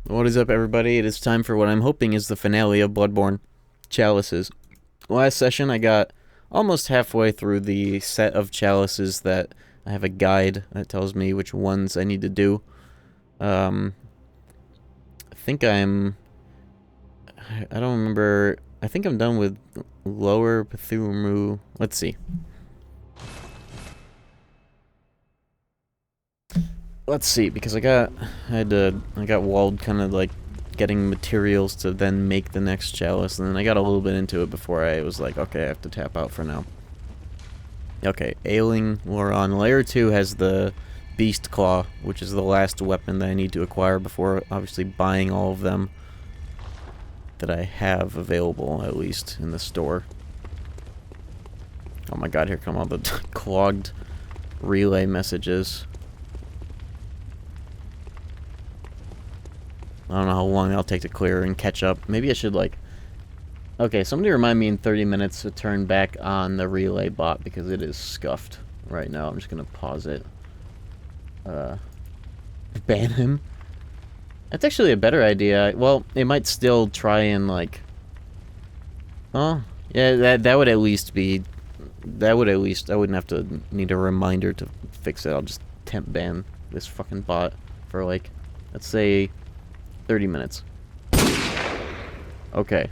What is up, everybody? It is time for what I'm hoping is the finale of Bloodborne, Chalices. Last session, I got almost halfway through the set of chalices that I have a guide that tells me which ones I need to do. I think I don't remember. I think I'm done with Lower Pethumu. Let's see. Let's see, because I got walled kind of like getting materials to then make the next chalice, and then I got a little bit into it before I was like, okay, I have to tap out for now. Okay, Ailing Loron. Layer 2 has the Beast Claw, which is the last weapon that I need to acquire before obviously buying all of them that I have available, at least, in the store. Oh my god, here come all the clogged relay messages. I don't know how long that'll take to clear and catch up. Maybe I should, like... Okay, somebody remind me in 30 minutes to turn back on the relay bot, because it is scuffed right now. I'm just gonna pause it. Ban him? That's actually a better idea. Well, it might still try and, like... Oh, yeah, that would at least be... That would at least... I wouldn't have to need a reminder to fix it. I'll just temp ban this fucking bot for, like, let's say... 30 minutes. Okay.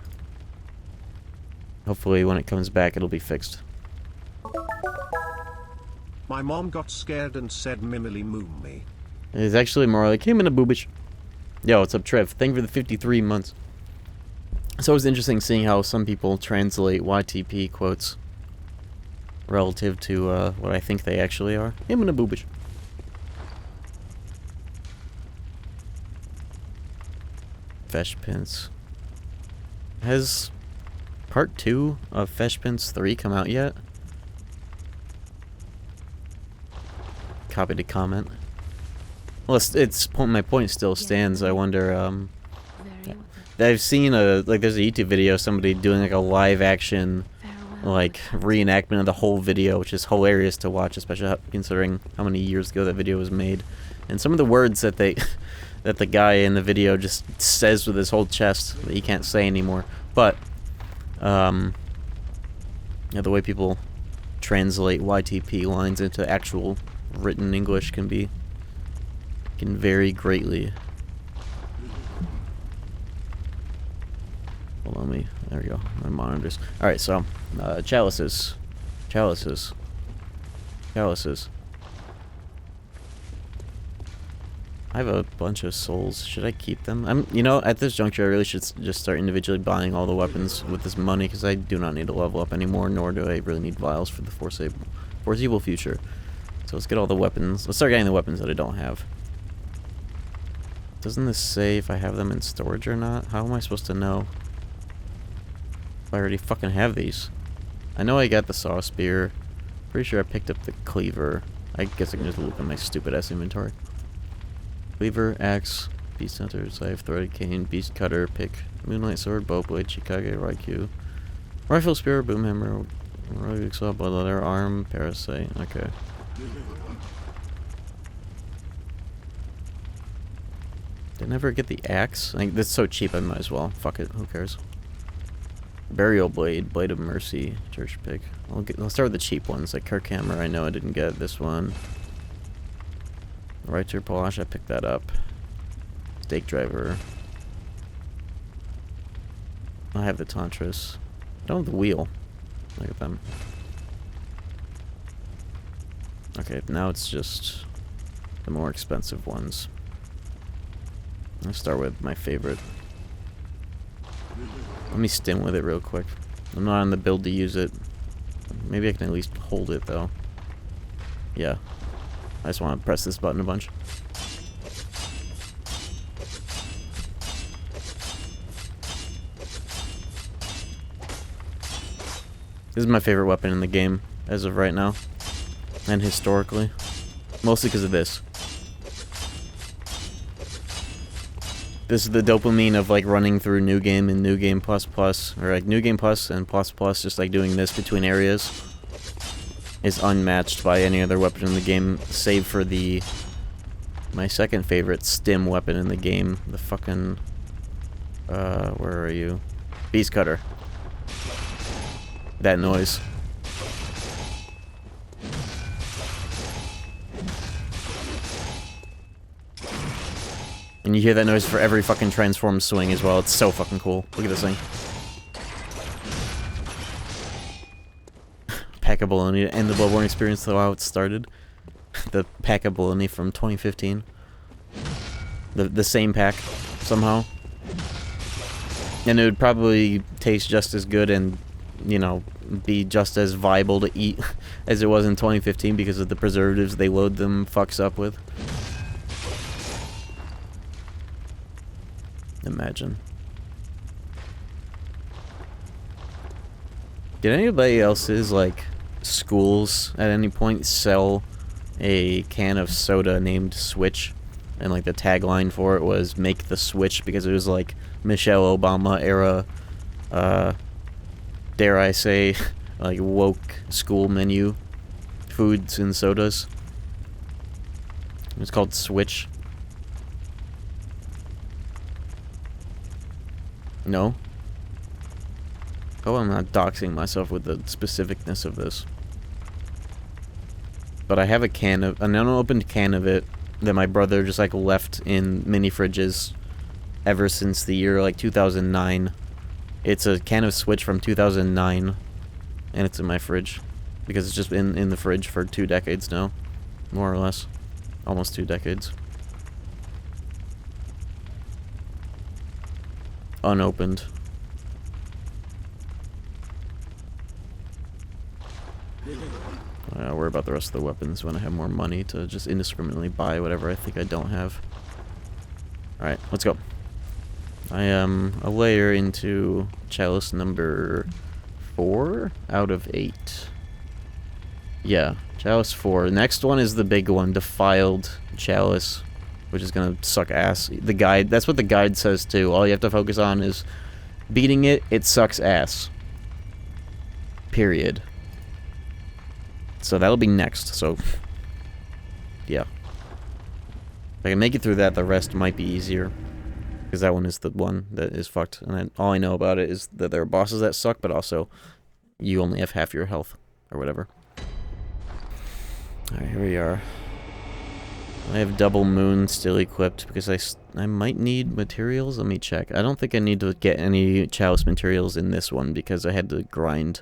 Hopefully when it comes back it'll be fixed. My mom got scared and said mimily moo me. It's actually more like, hey, boobage. Yo, what's up, Trev? Thank you for the 53 months. It's always interesting seeing how some people translate YTP quotes relative to what I think they actually are. Hey, boobage. Feshpins. Has part 2 of Feshpins 3 come out yet? Copy to comment. Well, my point still stands. I wonder, I've seen there's a YouTube video of somebody doing like a live action, like, reenactment of the whole video, which is hilarious to watch, especially considering how many years ago that video was made. And some of the words that that the guy in the video just says with his whole chest that he can't say anymore. But, yeah, the way people translate YTP lines into actual written English can vary greatly. Hold on, there we go, my monitors. Alright, so, chalices. Chalices. Chalices. I have a bunch of souls. Should I keep them? You know, at this juncture, I really should just start individually buying all the weapons with this money, because I do not need to level up anymore, nor do I really need vials for the foreseeable future. So let's get all the weapons. Let's start getting the weapons that I don't have. Doesn't this say if I have them in storage or not? How am I supposed to know if I already fucking have these? I know I got the saw spear. Pretty sure I picked up the cleaver. I guess I can just look at my stupid-ass inventory. Cleaver, axe, beast hunter, scythe, threaded cane, beast cutter, pick, moonlight sword, bowblade, Chikage, Raikou, rifle, spear, boomhammer, rogue saw, blood leather, arm, parasite. Okay. Did I never get the axe? I think that's so cheap I might as well. Fuck it, who cares? Burial blade, blade of mercy, church pick. I'll start with the cheap ones, like Kirkhammer. I know I didn't get this one. Right to polish, I picked that up. Stake driver. I have the Tantras. I don't have the wheel. Look at them. Okay, now it's just the more expensive ones. Let's start with my favorite. Let me stim with it real quick. I'm not on the build to use it. Maybe I can at least hold it though. Yeah. I just want to press this button a bunch. This is my favorite weapon in the game, as of right now. And historically. Mostly because of this. This is the dopamine of, like, running through New Game and New Game Plus Plus. Or, like, New Game Plus and Plus Plus, just, like, doing this between areas. Is unmatched by any other weapon in the game, save for the My second favorite stim weapon in the game, the fucking... where are you? Beast Cutter. That noise. And you hear that noise for every fucking transform swing as well. It's so fucking cool. Look at this thing. Pack of bologna to end the Bloodborne experience, though how it started. The pack of bologna from 2015. The same pack, somehow. And it would probably taste just as good and, you know, be just as viable to eat as it was in 2015 because of the preservatives they load them fucks up with. Imagine. Did anybody else's, like, schools at any point sell a can of soda named Switch? And, like, the tagline for it was, "Make the Switch," because it was, like, Michelle Obama era, dare I say, like, woke school menu foods and sodas. It was called Switch. No? Oh, I'm not doxing myself with the specificness of this. But I have a can of... an unopened can of it that my brother just, like, left in mini fridges ever since the year, like, 2009. It's a can of Switch from 2009. And it's in my fridge. Because it's just in the fridge for 2 decades now. More or less. Almost 2 decades. Unopened. I'll worry about the rest of the weapons when I have more money to just indiscriminately buy whatever I think I don't have. Alright, let's go. I am a layer into chalice number 4 out of 8. Yeah, chalice 4. Next one is the big one, defiled chalice, which is gonna suck ass. The guide, that's what the guide says too. All you have to focus on is beating it, it sucks ass. Period. So that'll be next, so... yeah. If I can make it through that, the rest might be easier. Because that one is the one that is fucked. And all I know about it is that there are bosses that suck, but also you only have half your health. Or whatever. Alright, here we are. I have Double Moon still equipped because I might need materials. Let me check. I don't think I need to get any chalice materials in this one because I had to grind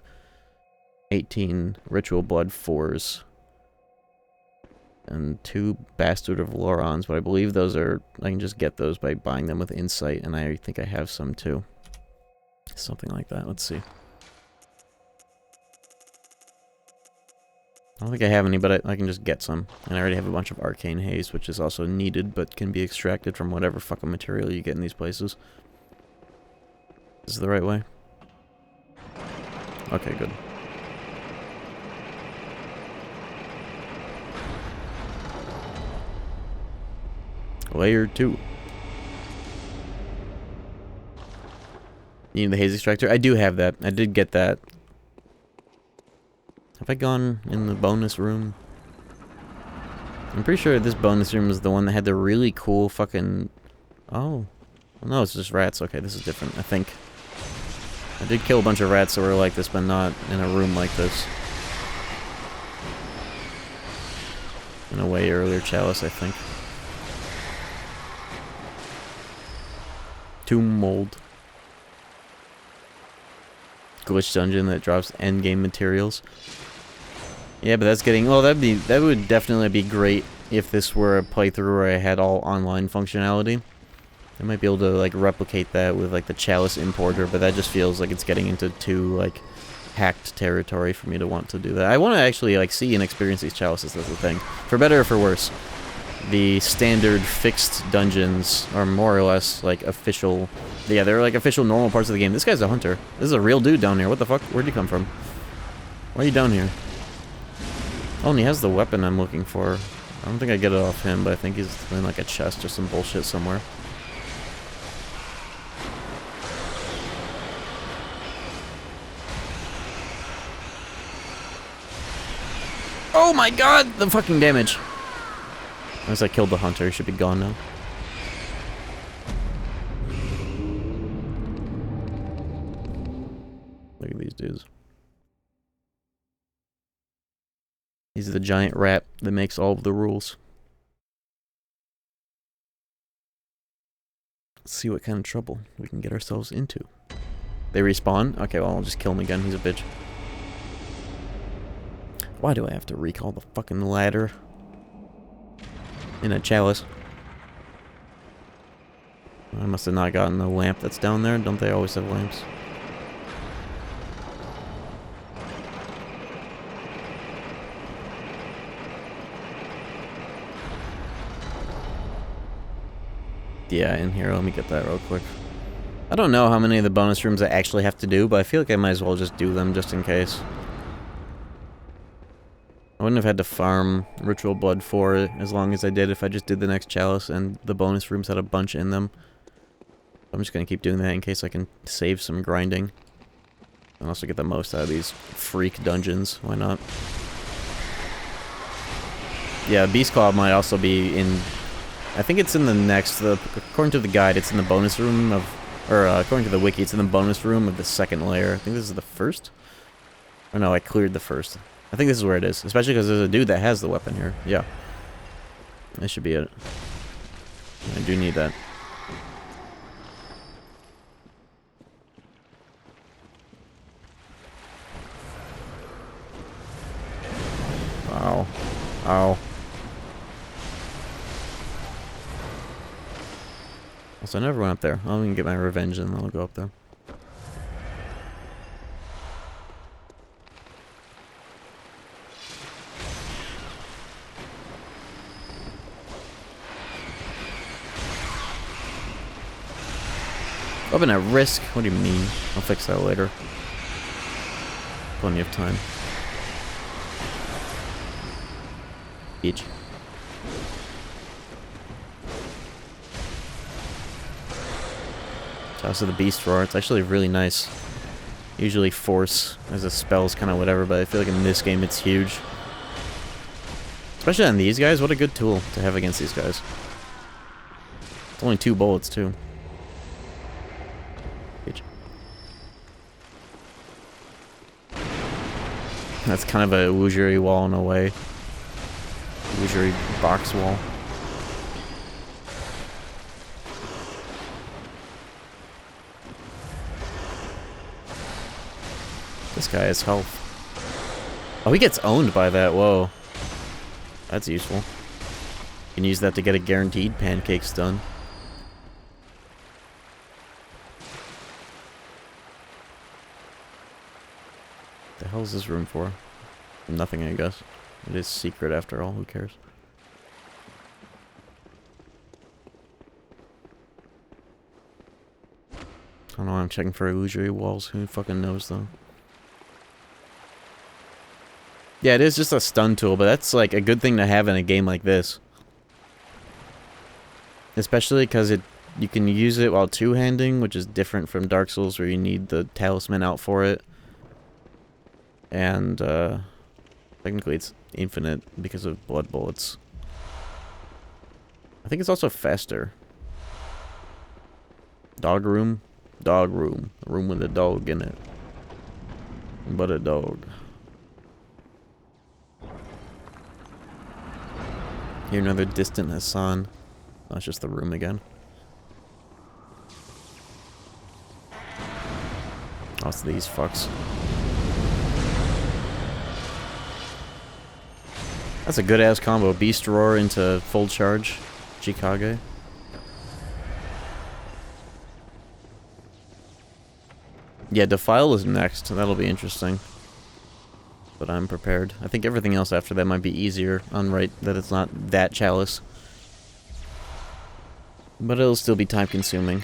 18 Ritual Blood 4s. And 2 Bastard of Lorons, but I believe those are... I can just get those by buying them with Insight, and I think I have some too. Something like that. Let's see. I don't think I have any, but I can just get some. And I already have a bunch of Arcane Haze, which is also needed, but can be extracted from whatever fucking material you get in these places. Is this the right way? Okay, good. Layer 2. You need the haze extractor? I do have that. I did get that. Have I gone in the bonus room? I'm pretty sure this bonus room is the one that had the really cool fucking... oh. No, it's just rats. Okay, this is different, I think. I did kill a bunch of rats that were like this, but not in a room like this. In a way earlier chalice, I think. Tomb mold. Glitch dungeon that drops endgame materials. Yeah, but that's getting... well, that would definitely be great if this were a playthrough where I had all online functionality. I might be able to, like, replicate that with, like, the chalice importer, but that just feels like it's getting into too, like, hacked territory for me to want to do that. I want to actually, like, see and experience these chalices, that's the thing. For better or for worse. The standard fixed dungeons are more or less, like, official... yeah, they're, like, official normal parts of the game. This guy's a hunter. This is a real dude down here. What the fuck? Where'd you come from? Why are you down here? Oh, and he has the weapon I'm looking for. I don't think I get it off him, but I think he's in, like, a chest or some bullshit somewhere. Oh my god! The fucking damage! As I killed the hunter, he should be gone now. Look at these dudes. He's the giant rat that makes all of the rules. Let's see what kind of trouble we can get ourselves into. They respawn? Okay, well, I'll just kill him again. He's a bitch. Why do I have to recall the fucking ladder? In a chalice. I must have not gotten the lamp that's down there. Don't they always have lamps? Yeah, in here. Let me get that real quick. I don't know how many of the bonus rooms I actually have to do, but I feel like I might as well just do them just in case. I wouldn't have had to farm Ritual Blood 4 as long as I did if I just did the next chalice and the bonus rooms had a bunch in them. I'm just going to keep doing that in case I can save some grinding. And also get the most out of these freak dungeons. Why not? Yeah, Beast Claw might also be in... I think it's in the next... according to the guide, it's in the bonus room of... Or, according to the wiki, it's in the bonus room of the second layer. I think this is the first? Or no, I cleared the first. I think this is where it is. Especially because there's a dude that has the weapon here. Yeah. This should be it. I do need that. Ow. Ow. So I never went up there. I'll even get my revenge and then I'll go up there. Weapon at risk? What do you mean? I'll fix that later. Plenty of time. Each. House of the Beast Roar. It's actually really nice. Usually Force as a spell is kind of whatever, but I feel like in this game it's huge. Especially on these guys. What a good tool to have against these guys. It's only 2 bullets too. Each. That's kind of a illusory wall in a way. Illusory box wall. This guy has health. Oh, he gets owned by that. Whoa. That's useful. You can use that to get a guaranteed pancake stun. What the hell is this room for? Nothing, I guess. It is secret after all. Who cares? I don't know why I'm checking for illusory walls. Who fucking knows, though? Yeah, it is just a stun tool, but that's like a good thing to have in a game like this. Especially because you can use it while two-handing, which is different from Dark Souls where you need the talisman out for it. And technically it's infinite because of blood bullets. I think it's also faster. Dog room? Dog room. A room with a dog in it. But a dog. Here, another distant Hassan. Oh, it's just the room again. Oh, it's these fucks. That's a good-ass combo. Beast Roar into full charge. Chikage. Yeah, Defile is next. That'll be interesting. But I'm prepared. I think everything else after that might be easier on right that it's not that chalice. But it'll still be time consuming.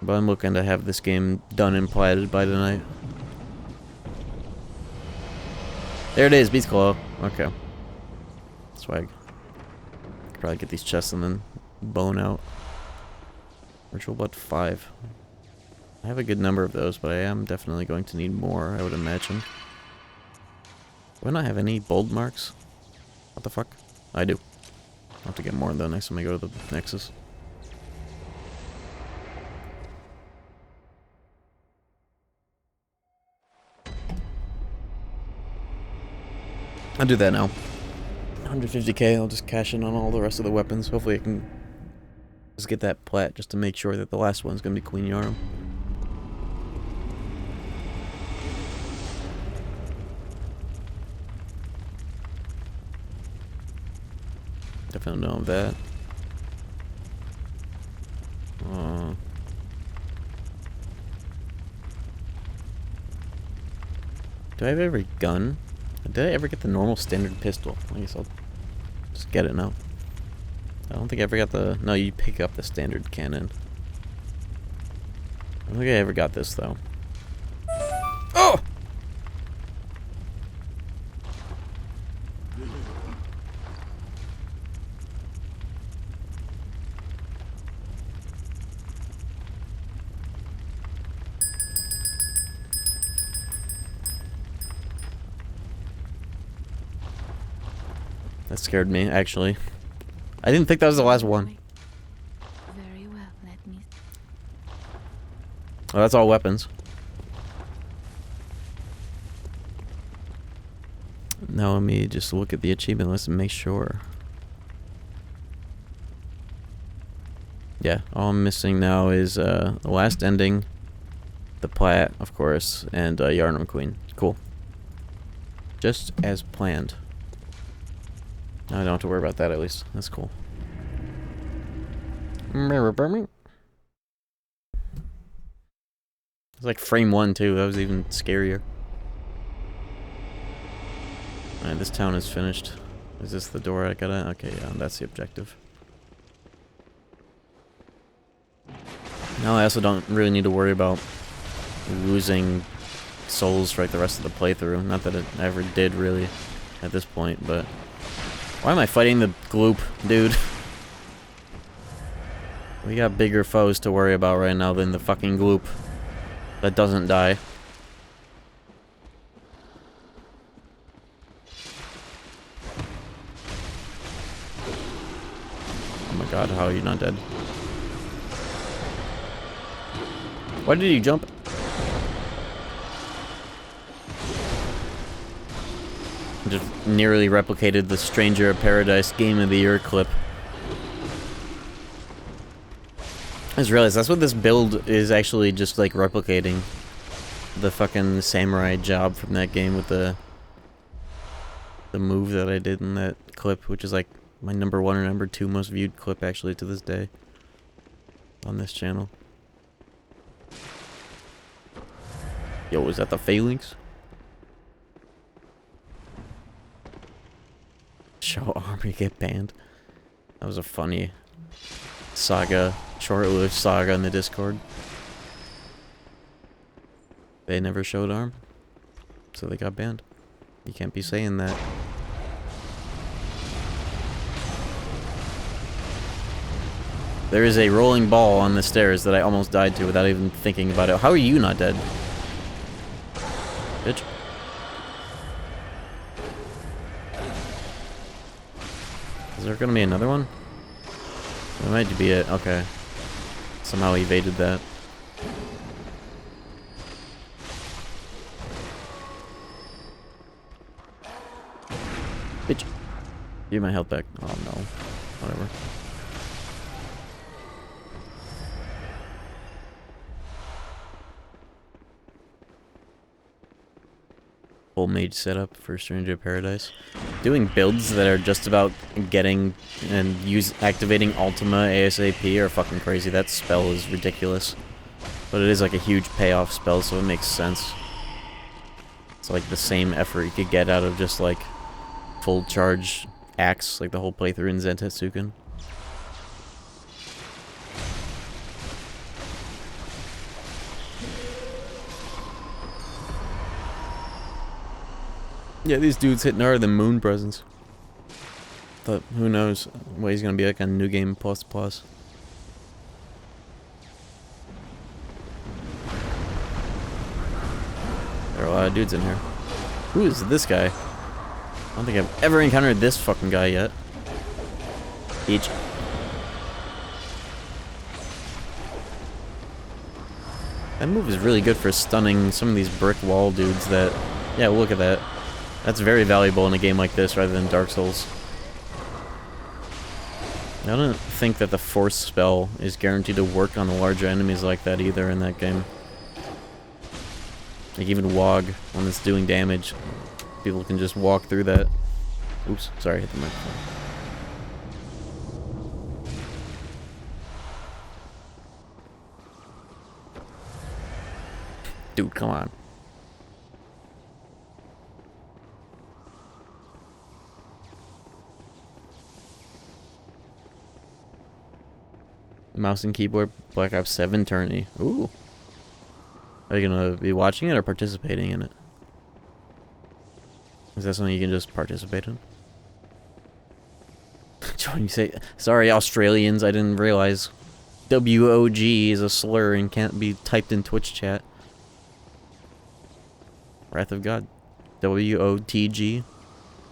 But I'm looking to have this game done and platted by tonight. There it is, Beast Claw. Okay. Swag. Could probably get these chests and then bone out. Ritual Blood 5. I have a good number of those, but I am definitely going to need more, I would imagine. Do I not have any bold marks? What the fuck? I do. I'll have to get more though next time I go to the Nexus. I'll do that now. 150k, I'll just cash in on all the rest of the weapons. Hopefully I can just get that Plat just to make sure that the last one's gonna be Queen Yarnum. Definitely know that. Do I have every gun? Did I ever get the normal standard pistol? I guess I'll just get it now. I don't think I ever got the... No, you pick up the standard cannon. I don't think I ever got this, though. Oh! That scared me, actually. I didn't think that was the last one. Very well, let me... Oh, that's all weapons. Now let me just look at the achievement list and make sure. Yeah, all I'm missing now is the last ending, the Plat, of course, and Yarnum Queen. Cool. Just as planned. Now I don't have to worry about that, at least. That's cool. It's like frame 1 too, that was even scarier. Alright, this town is finished. Is this the door I gotta... Okay, yeah, that's the objective. Now I also don't really need to worry about losing souls for like the rest of the playthrough. Not that it ever did really at this point, but... Why am I fighting the gloop, dude? We got bigger foes to worry about right now than the fucking gloop that doesn't die. Oh my god, how are you not dead? Why did you jump? Just nearly replicated the Stranger of Paradise Game of the Year clip. I just realized that's what this build is actually just like replicating. The fucking samurai job from that game with the move that I did in that clip, which is like my #1 or #2 most viewed clip actually to this day on this channel. Yo, was that the Phalanx? Show army get banned. That was a funny saga, short-lived saga in the Discord. They never showed arm, so they got banned. You can't be saying that. There is a rolling ball on the stairs that I almost died to without even thinking about it. How are you not dead? Bitch. Is there gonna be another one? That might be it. Okay. Somehow evaded that. Bitch. Give my health back. Oh no. Whatever. Full mage setup for Stranger of Paradise. Doing builds that are just about getting and activating Ultima ASAP are fucking crazy. That spell is ridiculous. But it is like a huge payoff spell, so it makes sense. It's like the same effort you could get out of just like full charge axe, like the whole playthrough in Zentetsuken. Yeah, these dudes hitting harder than Moon Presence. But who knows what he's gonna be like on New Game Plus Plus. There are a lot of dudes in here. Who is this guy? I don't think I've ever encountered this fucking guy yet. Each. That move is really good for stunning some of these brick wall dudes that... Yeah, look at that. That's very valuable in a game like this rather than Dark Souls. I don't think that the Force spell is guaranteed to work on the larger enemies like that either in that game. Like even Wog, when it's doing damage, people can just walk through that. Oops, sorry, I hit the microphone. Dude, come on. Mouse and keyboard, Black Ops 7 tourney. Ooh. Are you gonna be watching it or participating in it? Is that something you can just participate in? John, you say, sorry Australians, I didn't realize WOG is a slur and can't be typed in Twitch chat. Wrath of God. WOTG.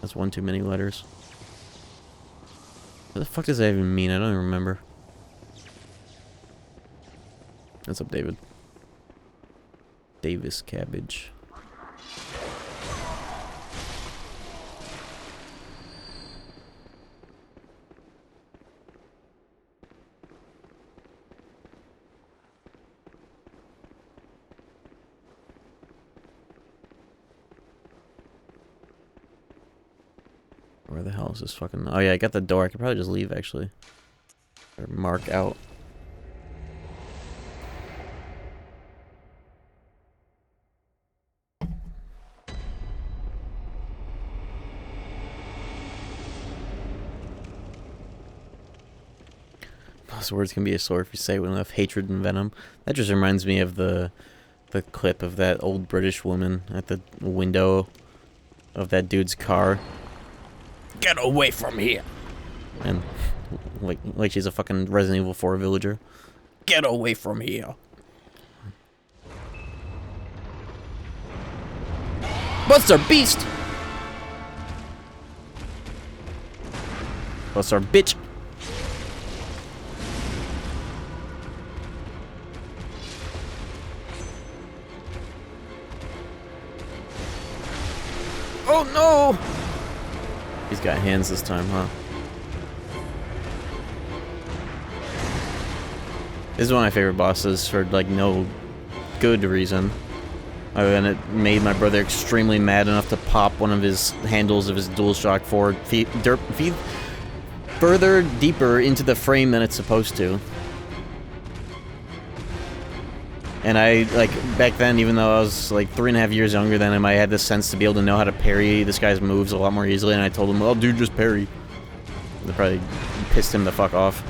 That's one too many letters. What the fuck does that even mean? I don't even remember. What's up, David? Davis Cabbage. Where the hell is this fucking... Oh yeah, I got the door. I could probably just leave, actually. Or mark out. Those words can be a slur if you say it with enough hatred and venom. That just reminds me of the clip of that old British woman at the window of that dude's car. Get away from here! And like she's a fucking Resident Evil 4 villager. Get away from here! Buster Beast! Buster bitch! Oh no! He's got hands this time, huh? This is one of my favorite bosses for, like, no good reason. And it made my brother extremely mad enough to pop one of his handles of his DualShock 4 feet further deeper into the frame than it's supposed to. And I, like, back then, even though I was, like, 3.5 years younger than him, I had this sense to be able to know how to parry this guy's moves a lot more easily, and I told him, well, dude, just parry. That probably pissed him the fuck off.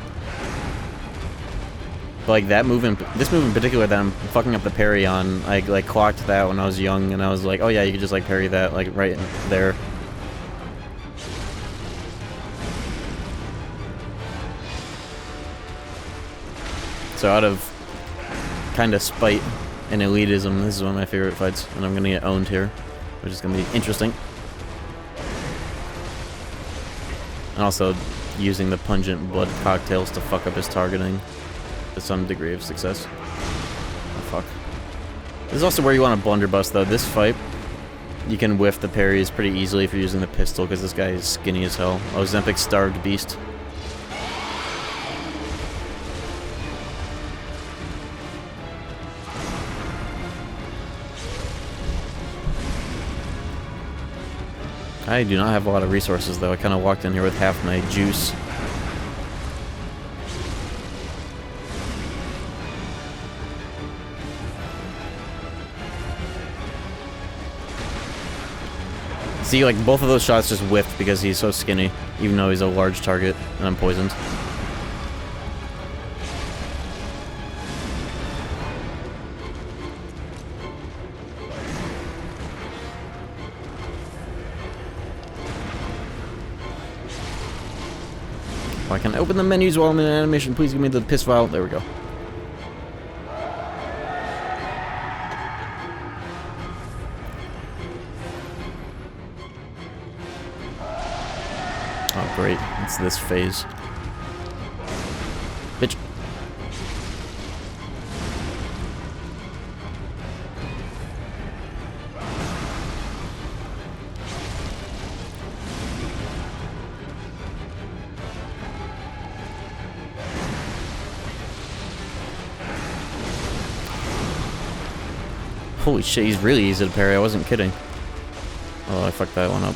But, like, that move, this move in particular that I'm fucking up the parry on, I, like, clocked that when I was young, and I was like, oh yeah, you could just, like, parry that, like, right there. So out of kind of spite and elitism, this is one of my favorite fights, and I'm gonna get owned here, which is gonna be interesting. And also using the pungent blood cocktails to fuck up his targeting to some degree of success. Oh fuck. This is also where you want to blunderbuss though. This fight, you can whiff the parries pretty easily if you're using the pistol, because this guy is skinny as hell. Ozempic starved beast. I do not have a lot of resources though. I kind of walked in here with half my juice. See, like, both of those shots just whiffed because he's so skinny, even though he's a large target, and I'm poisoned. I can open the menus while I'm in animation. Please give me the piss file. There we go. Oh, great. It's this phase. Holy shit, he's really easy to parry. I wasn't kidding. Oh, I fucked that one up.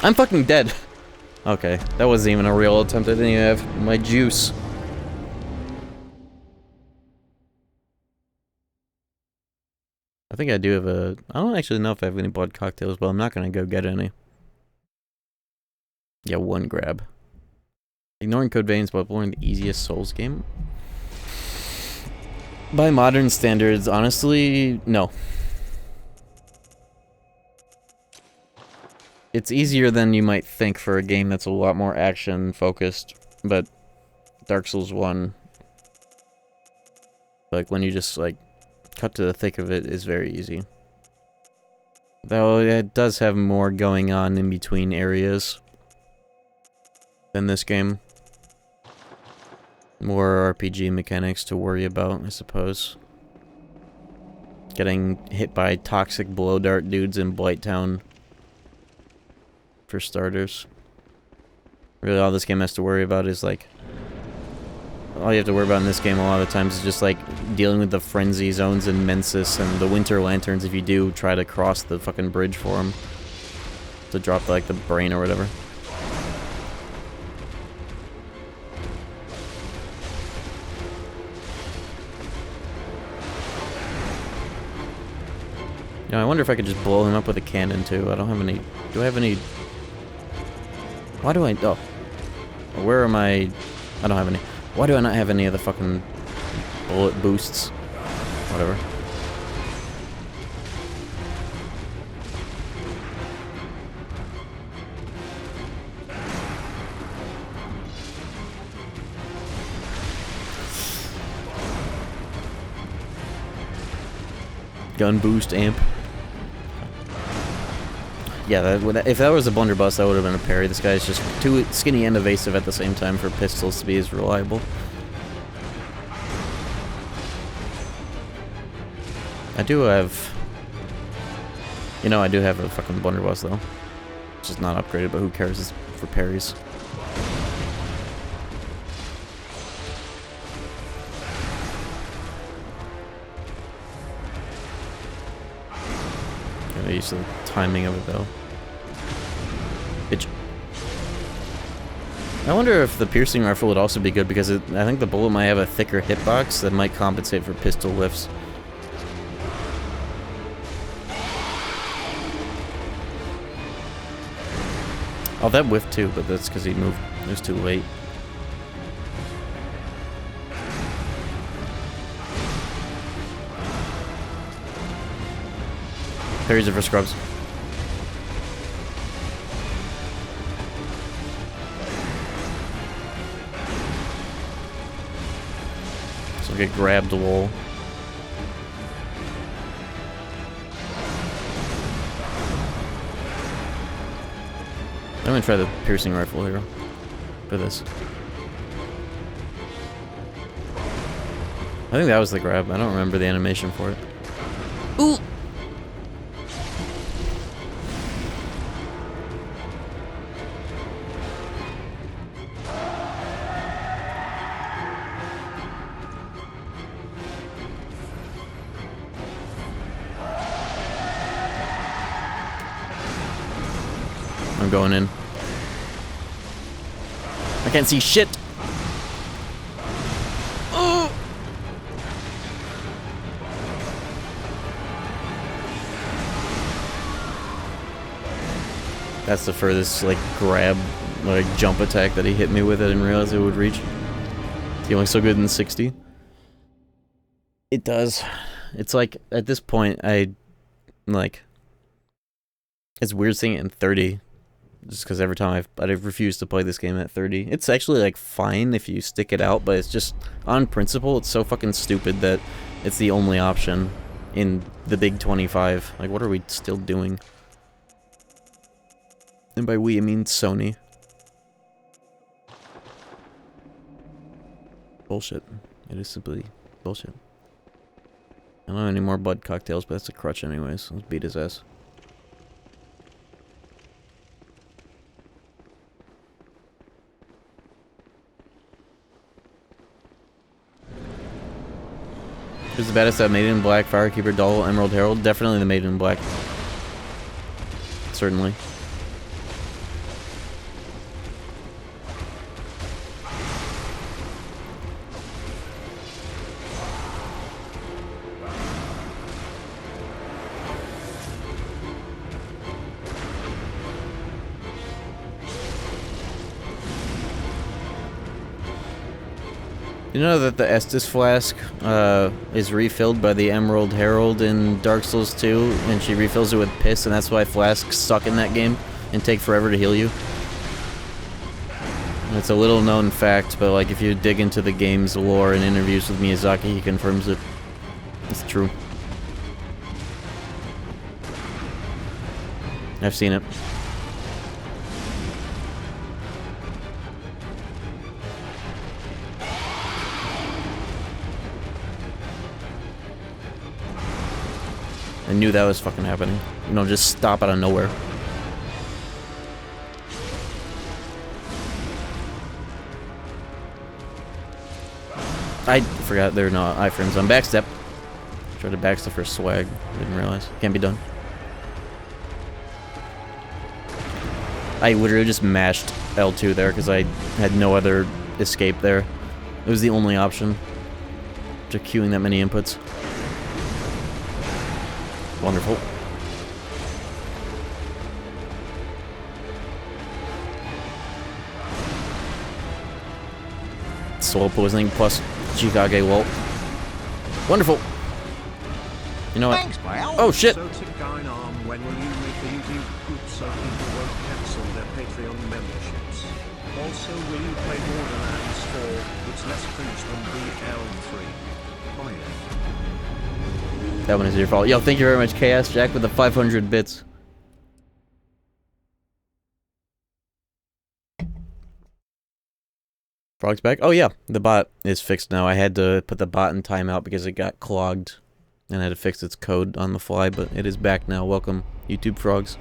I'm fucking dead. Okay, that wasn't even a real attempt. I didn't even have my juice. I think I do have a... I don't actually know if I have any blood cocktails, but I'm not gonna go get any. Yeah, one grab. Ignoring Code Vein's Bloodborne, the easiest Souls game? By modern standards, honestly, no. It's easier than you might think for a game that's a lot more action-focused, but Dark Souls 1, like, when you just, like, cut to the thick of it, is very easy. Though it does have more going on in between areas than this game. More RPG mechanics to worry about, I suppose. Getting hit by toxic blow dart dudes in Blighttown, for starters. Really, all this game has to worry about is, like... all you have to worry about in this game a lot of the times is just, like, dealing with the frenzy zones in Mensis and the Winter Lanterns if you do try to cross the fucking bridge for them. To drop, like, the brain or whatever. You know, I wonder if I could just blow him up with a cannon, too. I don't have any... do I have any... why do I... oh. Where are my... I don't have any... why do I not have any of the fucking bullet boosts? Whatever. Gun boost amp. Yeah, that would, if that was a blunderbuss, that would have been a parry. This guy's just too skinny and evasive at the same time for pistols to be as reliable. I do have... you know, I do have a fucking blunderbuss, though. It's just not upgraded, but who cares? It's for parries. Gotta use the timing of it, though. Bitch. I wonder if the piercing rifle would also be good, because I think the bullet might have a thicker hitbox that might compensate for pistol whiffs. Oh, that whiffed too, but that's because he moved. It was too late. Parries are for scrubs. So get grabbed lol. I'm gonna try the piercing rifle here for this. I think that was the grab. I don't remember the animation for it. Ooh! I'm going in. I can't see shit. Oh! That's the furthest, like, grab, like, jump attack that he hit me with. I didn't realize it would reach. It's only so good in 60. It does. It's like, at this point, like... it's weird seeing it in 30. Just because every time I've refused to play this game at 30. It's actually, like, fine if you stick it out, but it's just, on principle, it's so fucking stupid that it's the only option in the big 25. Like, what are we still doing? And by we, I mean Sony. Bullshit. It is simply bullshit. I don't have any more blood cocktails, but that's a crutch anyways. Let's beat his ass. Who's the baddest at Maiden in Black, Firekeeper, Doll, Emerald Herald? Definitely the Maiden in Black. Certainly. You know that the Estus flask is refilled by the Emerald Herald in Dark Souls 2, and she refills it with piss, and that's why flasks suck in that game and take forever to heal you? And it's a little known fact, but like if you dig into the game's lore and interviews with Miyazaki, he confirms it. It's true. I've seen it. I knew that was fucking happening. You know, just stop out of nowhere. I forgot they're not iframes on backstep. Tried to backstep for swag. Didn't realize. Can't be done. I literally just mashed L2 there because I had no other escape there. It was the only option. After queuing that many inputs. Wonderful. Soul poisoning plus Chikage Walt. Wonderful. You know what? Thanks, pal. Oh shit! So to Guy Arm, when will you make a YouTube group so people won't cancel their Patreon memberships? Also, will you play Borderlands 4? It's less cringe than BL3. Oh yeah. That one is your fault. Yo, thank you very much, Chaos Jack, with the 500 bits. Frog's back? Oh yeah, the bot is fixed now. I had to put the bot in timeout because it got clogged. And I had to fix its code on the fly, but it is back now. Welcome, YouTube Frogs.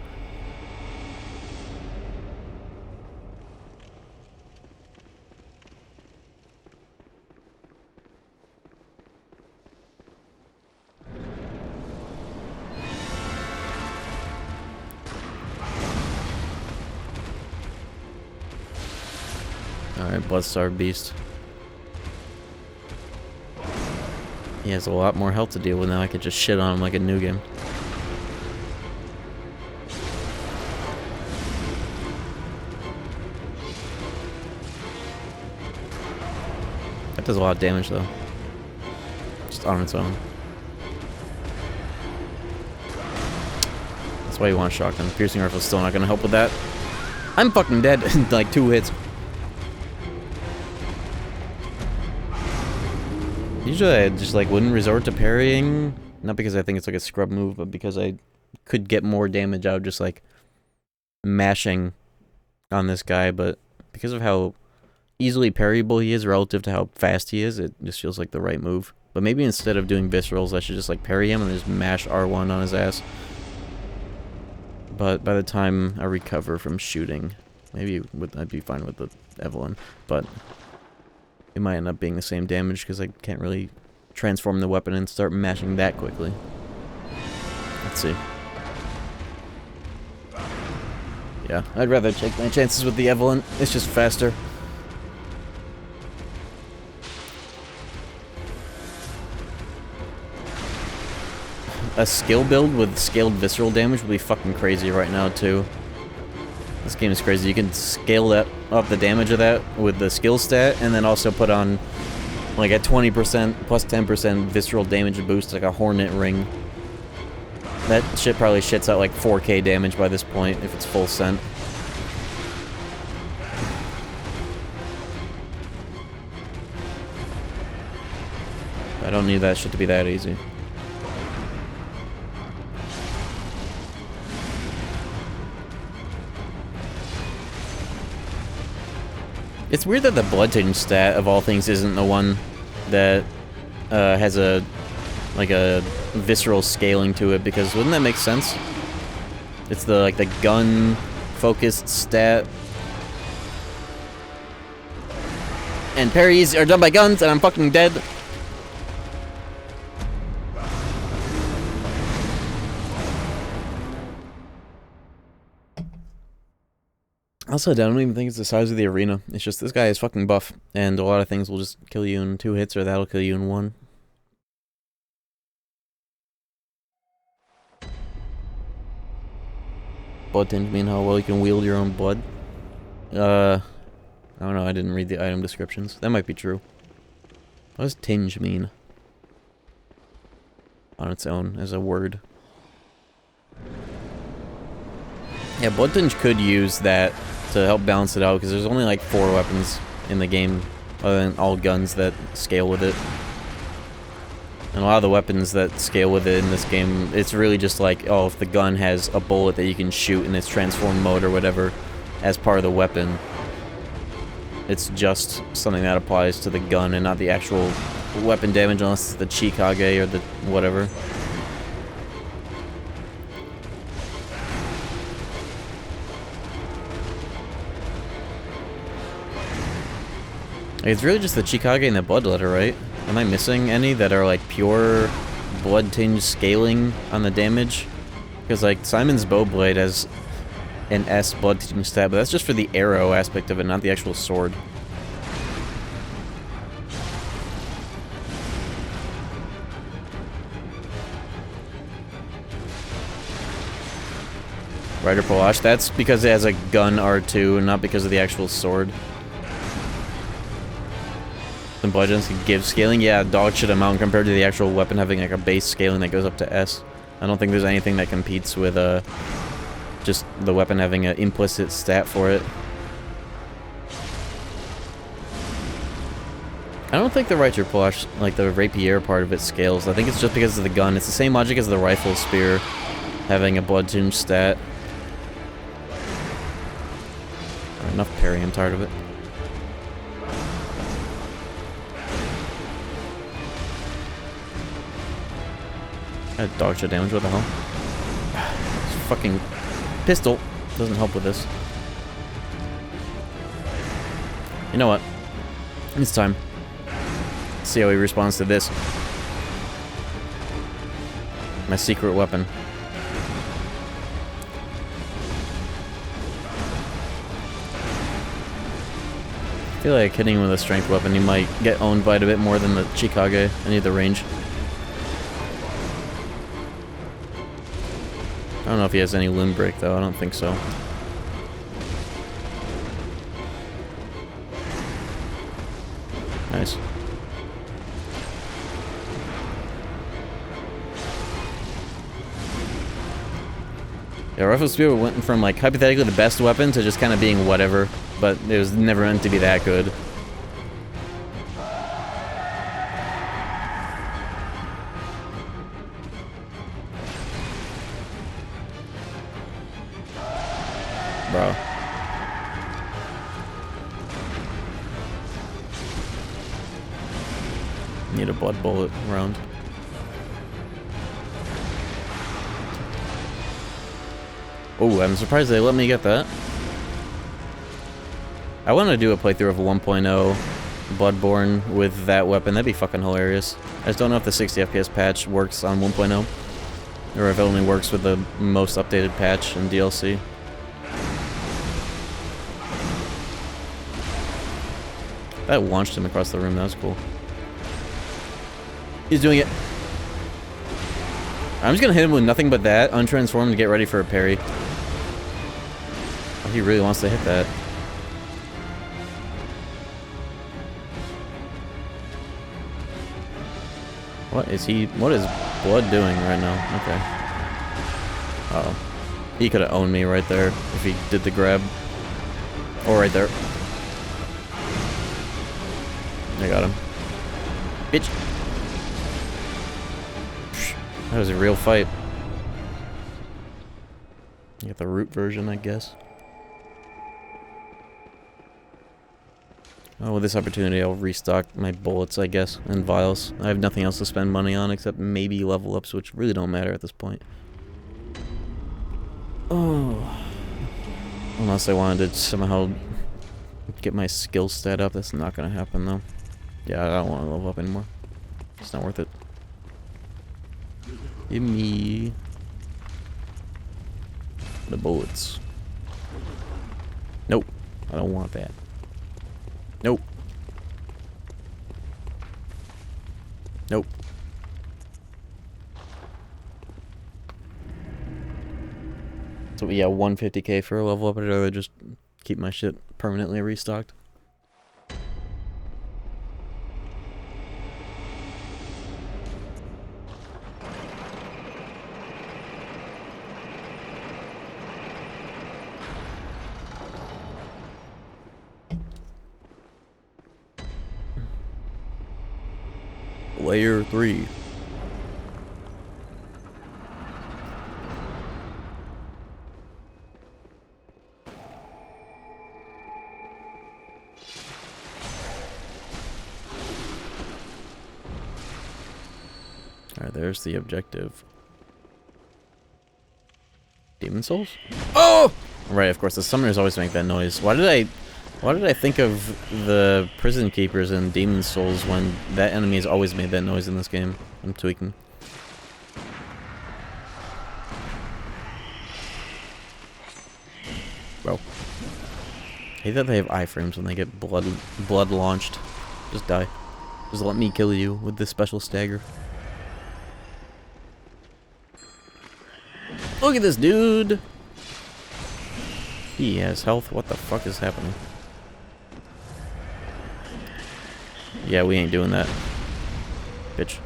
Alright, Bloodstar Beast. He has a lot more health to deal with now. I could just shit on him like a new game. That does a lot of damage though. Just on its own. That's why you want shotgun. Piercing rifle is still not gonna help with that. I'm fucking dead in like 2 hits. Usually I just like wouldn't resort to parrying, not because I think it's like a scrub move, but because I could get more damage out of just like mashing on this guy, but because of how easily parryable he is relative to how fast he is, it just feels like the right move. But maybe instead of doing viscerals, I should just like parry him and just mash R1 on his ass. But by the time I recover from shooting, maybe I'd be fine with the Evelyn, but it might end up being the same damage because I can't really transform the weapon and start mashing that quickly. Let's see. Yeah, I'd rather take my chances with the Evelyn. It's just faster. A skill build with scaled visceral damage would be fucking crazy right now, too. This game is crazy. You can scale that up, the damage of that, with the skill stat, and then also put on, like, a 20% plus 10% visceral damage boost, like a Hornet Ring. That shit probably shits out, like, 4k damage by this point, if it's full sent. I don't need that shit to be that easy. It's weird that the Bloodtinge stat, of all things, isn't the one that has a visceral scaling to it, because wouldn't that make sense? It's the, like, the gun-focused stat. And parries are done by guns, and I'm fucking dead. Also, I don't even think it's the size of the arena. It's just this guy is fucking buff, and a lot of things will just kill you in 2 hits, or that'll kill you in 1. Blood tinge mean how well you can wield your own blood? I don't know, I didn't read the item descriptions. That might be true. What does tinge mean? On its own, as a word. Yeah, blood tinge could use that to help balance it out, because there's only like 4 weapons in the game, other than all guns that scale with it. And a lot of the weapons that scale with it in this game, it's really just like, oh, if the gun has a bullet that you can shoot in its transform mode or whatever as part of the weapon, it's just something that applies to the gun and not the actual weapon damage, unless it's the Chikage or the whatever. It's really just the Chikage and the Bloodletter, right? Am I missing any that are like pure blood tinge scaling on the damage? Because like Simon's Bowblade has an S blood tinge stat, but that's just for the arrow aspect of it, not the actual sword. Rider Polash, that's because it has a gun R2 and not because of the actual sword. And bludgeons can give scaling, yeah, dog shit amount compared to the actual weapon having like a base scaling that goes up to S. I don't think there's anything that competes with just the weapon having an implicit stat for it. I don't think the Rider Polash, like the rapier part of it, scales. I think it's just because of the gun. It's the same logic as the rifle spear having a blood tinge stat. Enough parry, I'm tired of it. I had dog shit damage, what the hell? This fucking pistol doesn't help with this. You know what? It's time. Let's see how he responds to this. My secret weapon. I feel like hitting him with a strength weapon, he might get owned by it a bit more than the Chikage. I need the range. I don't know if he has any limb break though, I don't think so. Nice. Yeah, Rifle Spear went from like hypothetically the best weapon to just kind of being whatever, but it was never meant to be that good. Bro. Need a blood bullet round. Oh, I'm surprised they let me get that. I want to do a playthrough of 1.0 Bloodborne with that weapon. That'd be fucking hilarious. I just don't know if the 60 FPS patch works on 1.0. Or if it only works with the most updated patch in DLC. That launched him across the room. That was cool. He's doing it. I'm just gonna hit him with nothing but that, untransform to get ready for a parry. Oh, he really wants to hit that. What is Blood doing right now? Okay. Uh-oh. He could have owned me right there if he did the grab. Or right there. I got him. Bitch. That was a real fight. You got the root version, I guess. Oh, with this opportunity, I'll restock my bullets, I guess, and vials. I have nothing else to spend money on except maybe level ups, which really don't matter at this point. Oh. Unless I wanted to somehow get my skill stat up. That's not going to happen, though. Yeah, I don't want to level up anymore. It's not worth it. Give me the bullets. Nope. I don't want that. Nope. Nope. So yeah, 150k for a level up. I'd rather just keep my shit permanently restocked. Layer 3. Alright, there's the objective. Demon Souls? Oh! Right, of course, the summoners always make that noise. Why did I think of the prison keepers in Demon Souls when that enemy has always made that noise in this game? I'm tweaking. Bro. I hate that they have iframes when they get blood launched. Just die. Just let me kill you with this special stagger. Look at this dude! He has health. What the fuck is happening? Yeah, we ain't doing that. Bitch.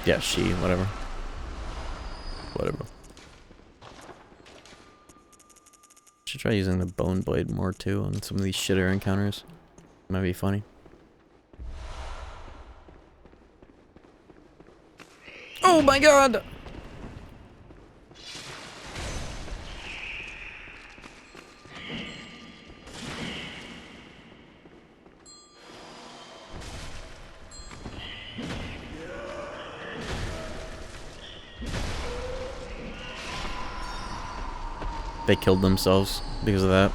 Yeah, whatever. Whatever. Should try using the bone blade more too on some of these shitter encounters. Might be funny. Oh my god! They killed themselves because of that.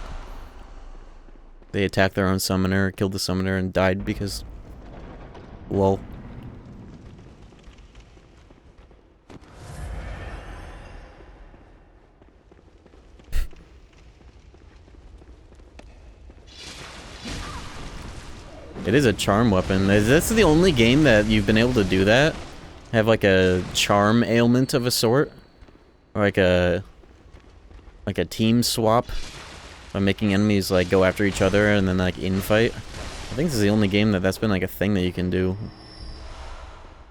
They attacked their own summoner, killed the summoner, and died because... lol. It is a charm weapon. Is this the only game that you've been able to do that? Have like a charm ailment of a sort? Or like a team swap? By making enemies like go after each other and then like infight? I think this is the only game that's been like a thing that you can do.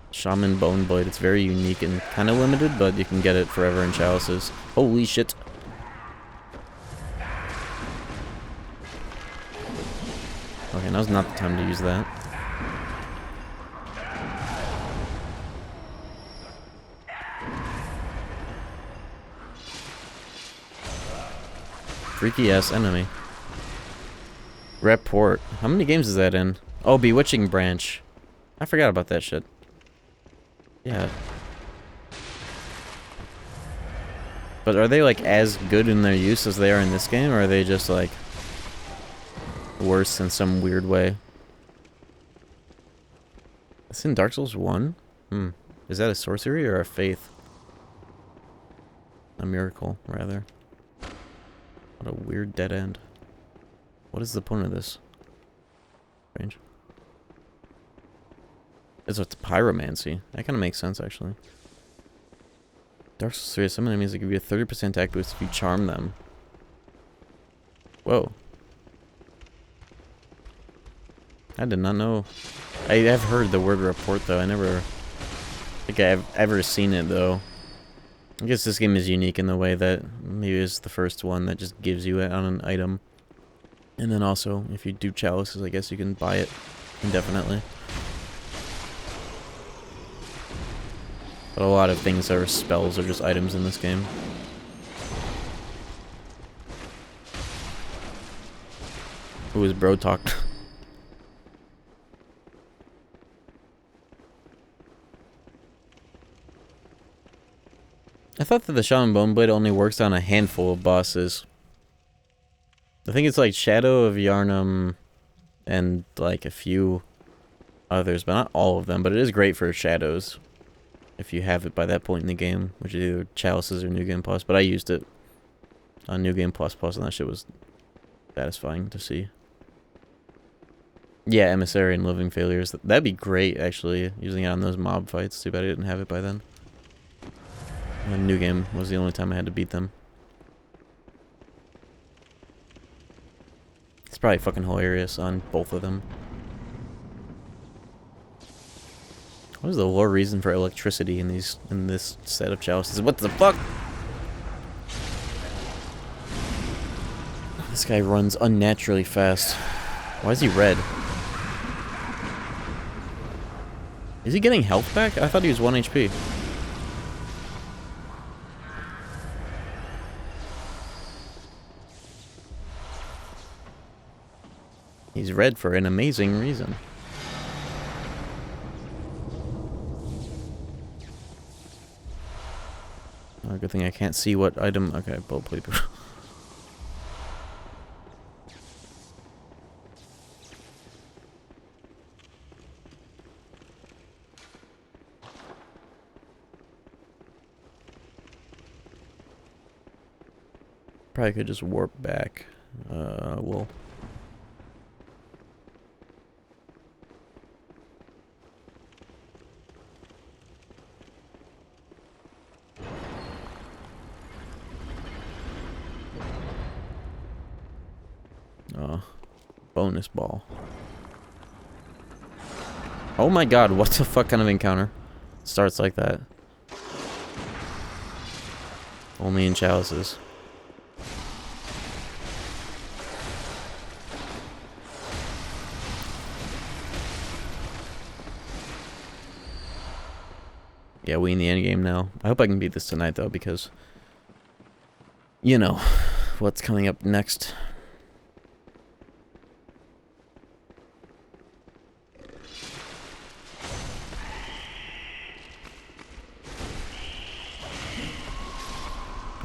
Shaman Bone Blade. It's very unique and kind of limited, but you can get it forever in chalices. Holy shit. Okay, now's not the time to use that. Freaky ass enemy. Report. How many games is that in? Oh, Bewitching Branch. I forgot about that shit. Yeah. But are they like as good in their use as they are in this game, or are they just like worse in some weird way? It's in Dark Souls 1? Is that a sorcery or a faith? A miracle, rather. What a weird dead end. What is the point of this? Strange. It's pyromancy. That kind of makes sense, actually. Dark Souls 3, some enemies that give you a 30% attack boost if you charm them. Whoa. I did not know. I have heard the word report, though. I never think I've ever seen it, though. I guess this game is unique in the way that maybe it's the first one that just gives you it on an item. And then also, if you do chalices, I guess you can buy it indefinitely. But a lot of things are spells or just items in this game. Who is bro talk? I thought that the Shaman Bone Blade only works on a handful of bosses. I think it's like Shadow of Yharnam and like a few others, but not all of them. But it is great for shadows if you have it by that point in the game, which is either Chalices or New Game Plus. But I used it on New Game Plus, and that shit was satisfying to see. Yeah, Emissary and Living Failures. That'd be great, actually, using it on those mob fights. Too bad I didn't have it by then. And New Game was the only time I had to beat them. It's probably fucking hilarious on both of them. What is the lore reason for electricity in this set of chalices? What the fuck? This guy runs unnaturally fast. Why is he red? Is he getting health back? I thought he was 1 HP. He's red for an amazing reason. Oh, good thing I can't see what item. Okay, bullet plate. Probably could just warp back. Well. Bonus ball. Oh my god, what the fuck kind of encounter starts like that? Only in chalices. Yeah, we in the end game now. I hope I can beat this tonight though, because you know what's coming up next.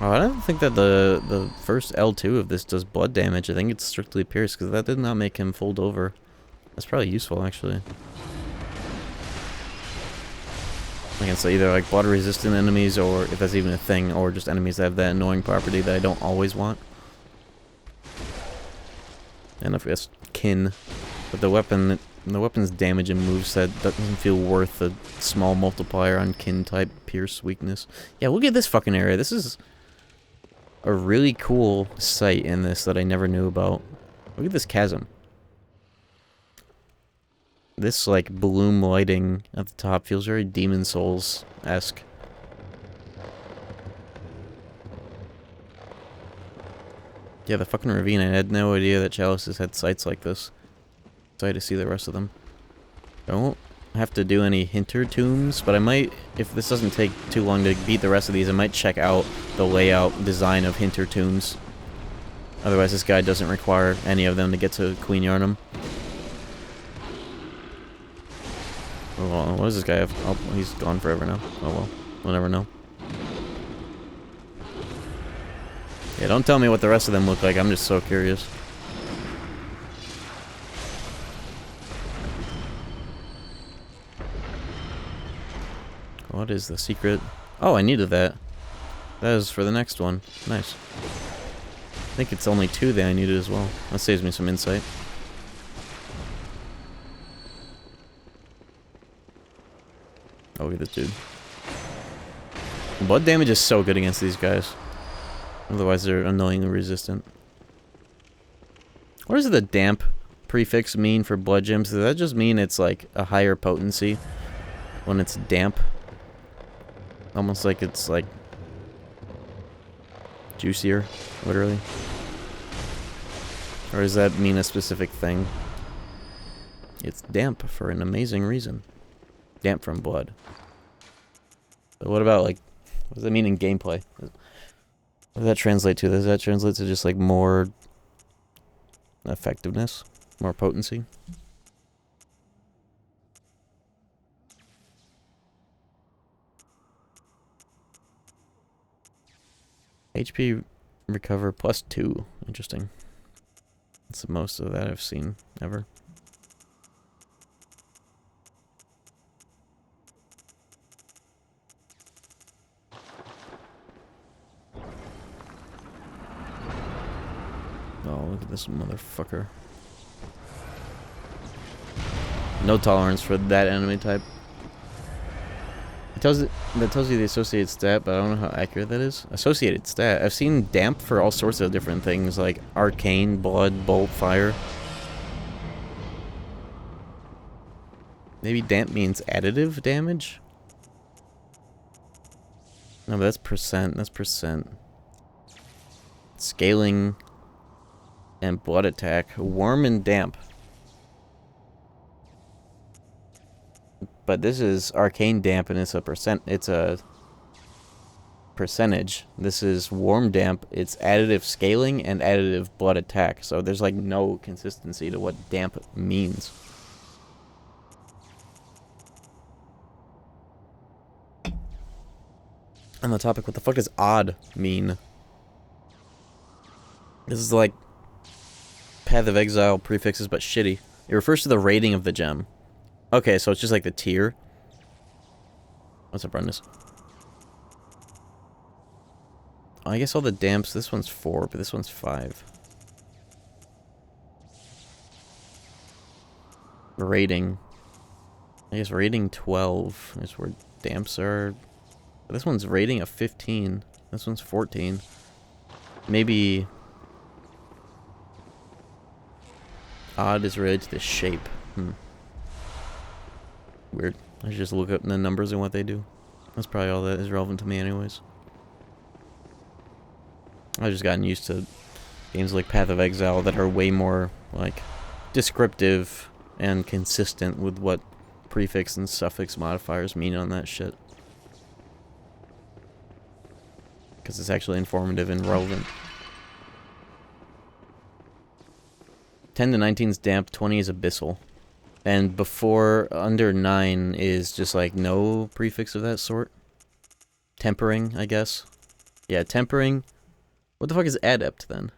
Oh, I don't think that the first L2 of this does blood damage. I think it's strictly pierce, because that did not make him fold over. That's probably useful, actually. Against either like blood resistant enemies, or if that's even a thing, or just enemies that have that annoying property that I don't always want. And if it's kin, but the weapon's damage and moveset doesn't feel worth a small multiplier on kin type pierce weakness. Yeah, look at this fucking area. This is a really cool sight in this that I never knew about. Look at this chasm. This, like, bloom lighting at the top feels very Demon Souls-esque. Yeah, the fucking ravine. I had no idea that chalices had sights like this. Excited to see the rest of them. I won't have to do any hinter tombs, but I might, if this doesn't take too long to beat the rest of these, I might check out the layout design of hinter tombs. Otherwise, this guide doesn't require any of them to get to Queen Yharnam. Oh, well, what does this guy have? Oh, he's gone forever now. Oh well, we'll never know. Yeah, don't tell me what the rest of them look like. I'm just so curious. What is the secret? Oh, I needed that. That is for the next one. Nice. I think it's only 2 that I needed as well. That saves me some insight. Oh, look at this dude. Blood damage is so good against these guys. Otherwise, they're annoyingly resistant. What does the damp prefix mean for blood gems? Does that just mean it's like a higher potency when it's damp? Almost like it's like juicier, literally. Or does that mean a specific thing? It's damp for an amazing reason. Damp from blood. But what about, like, what does that mean in gameplay? What does that translate to? Does that translate to just like more effectiveness? More potency? HP recover +2. Interesting. That's the most of that I've seen ever. Oh, look at this motherfucker. No tolerance for that enemy type. That tells you the associated stat, but I don't know how accurate that is. Associated stat. I've seen damp for all sorts of different things, like arcane, blood, bolt, fire. Maybe damp means additive damage? No, but that's percent. That's percent. Scaling and blood attack. Warm and damp. But this is arcane damp and it's a percentage. This is warm damp, it's additive scaling and additive blood attack. So there's like no consistency to what damp means. On the topic, what the fuck does odd mean? This is like Path of Exile prefixes but shitty. It refers to the rating of the gem. Okay, so it's just like the tier. What's up, Brendis? I guess all the damps, this one's 4, but this one's 5. Rating. I guess rating 12 is where damps are. But this one's rating of 15. This one's 14. Maybe odd is related to the shape. Weird. I should just look up the numbers and what they do. That's probably all that is relevant to me anyways. I've just gotten used to games like Path of Exile that are way more, like, descriptive and consistent with what prefix and suffix modifiers mean on that shit. Because it's actually informative and relevant. 10 to 19 is damp, 20 is abyssal. And before, under 9 is just like no prefix of that sort. Tempering, I guess. Yeah, tempering. What the fuck is adept then?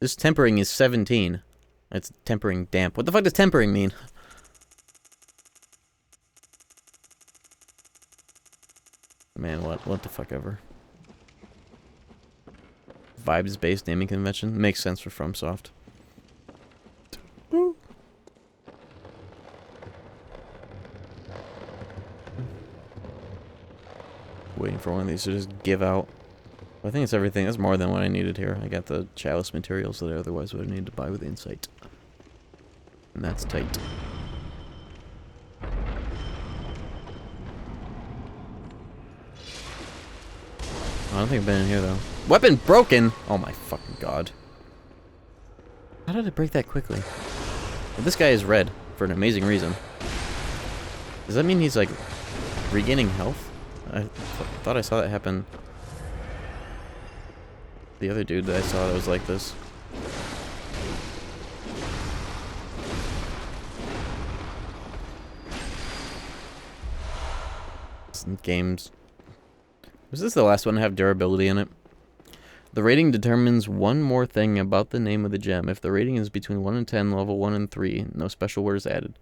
This tempering is 17. It's tempering damp. What the fuck does tempering mean? Man, what the fuck ever. Vibes-based naming convention. Makes sense for FromSoft. Waiting for one of these to just give out. I think it's everything. That's more than what I needed here. I got the chalice materials that I otherwise would have needed to buy with Insight. And that's tight. I don't think I've been in here though. Weapon broken! Oh my fucking god. How did it break that quickly? Well, this guy is red for an amazing reason. Does that mean he's like regaining health? I thought I saw that happen. The other dude that I saw that was like this. Some games. Was this the last one to have durability in it? The rating determines one more thing about the name of the gem. If the rating is between 1 and 10, level 1 and 3, no special word is added.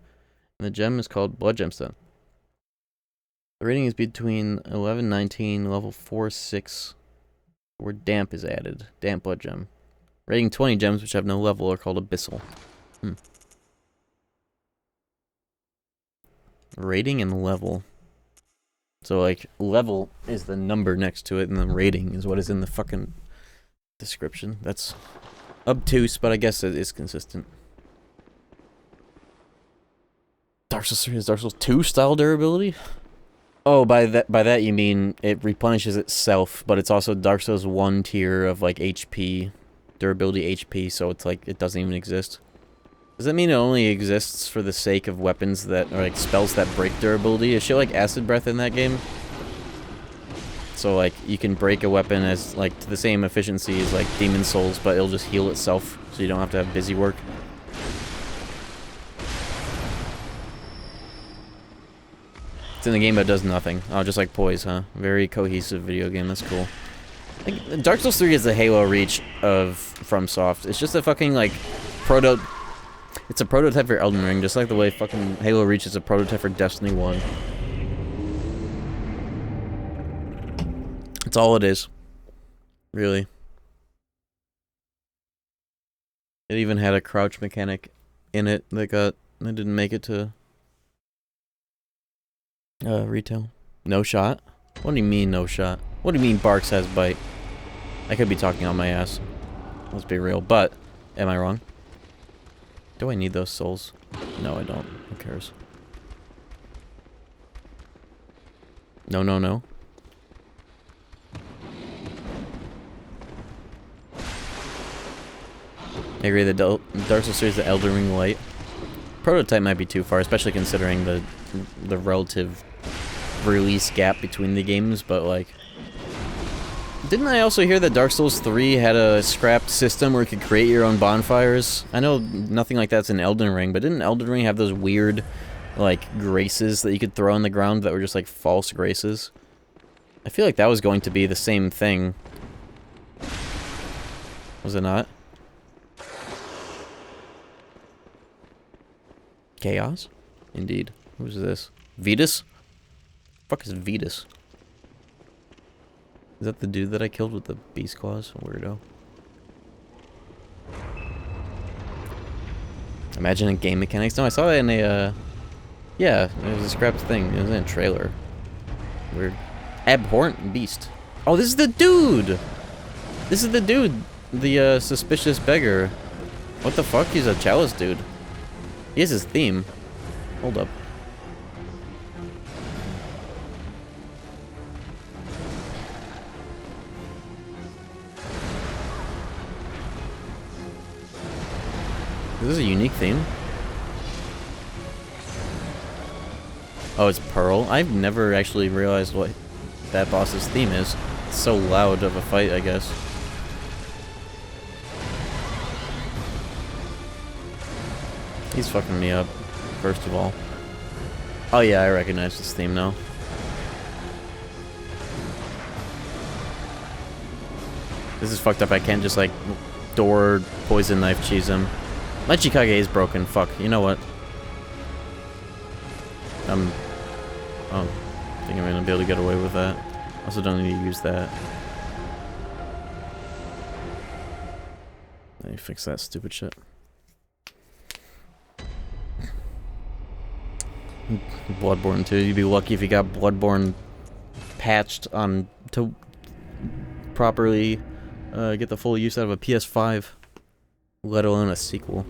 And the gem is called Blood Gemstone. The rating is between 11 and 19, level 4, 6, where damp is added. Damp blood gem. Rating 20 gems which have no level are called abyssal. Rating and level. So, like, level is the number next to it, and the rating is what is in the fucking description. That's obtuse, but I guess it is consistent. Dark Souls 3 has Dark Souls 2 style durability? Oh, by that you mean it replenishes itself, but it's also Dark Souls 1 tier of like HP, durability HP, so it's like it doesn't even exist. Does that mean it only exists for the sake of weapons that, or like spells that break durability? Is shit like Acid Breath in that game? So like you can break a weapon as like to the same efficiency as like Demon Souls, but it'll just heal itself, so you don't have to have busy work. in the game but does nothing. Oh, just like Poise, huh? Very cohesive video game. That's cool. Like, Dark Souls 3 is the Halo Reach of FromSoft. It's just a fucking, like, it's a prototype for Elden Ring, just like the way fucking Halo Reach is a prototype for Destiny 1. That's all it is. Really. It even had a crouch mechanic in it that didn't make it to retail. No shot? What do you mean no shot? What do you mean Barks has bite? I could be talking on my ass. Let's be real, but am I wrong? Do I need those souls? No, I don't. Who cares? No, no, no. I agree that Dark Souls 3 is the Elden Ring light. Prototype might be too far, especially considering the relative release gap between the games, but like... Didn't I also hear that Dark Souls 3 had a scrapped system where you could create your own bonfires? I know nothing like that's in Elden Ring, but didn't Elden Ring have those weird, like, graces that you could throw on the ground that were just, like, false graces? I feel like that was going to be the same thing. Was it not? Chaos? Indeed. Who's this? Vetus? Fuck is Vetus? Is that the dude that I killed with the beast claws? Weirdo. Imagine game mechanics. No, I saw that in a, yeah, it was a scrapped thing. It was in a trailer. Weird. Abhorrent beast. Oh, this is the dude! This is the dude! The, suspicious beggar. What the fuck? He's a chalice dude. He has his theme. Hold up. Is this a unique theme? Oh, it's Pearl? I've never actually realized what that boss's theme is. It's so loud of a fight, I guess. He's fucking me up, first of all. Oh yeah, I recognize this theme now. This is fucked up. I can't just, like, door poison knife cheese him. My Chikage is broken. Fuck. You know what? I think I'm gonna be able to get away with that. Also don't need to use that. Let me fix that stupid shit. Bloodborne 2. You'd be lucky if you got Bloodborne patched on to properly get the full use out of a PS5. Let alone a sequel.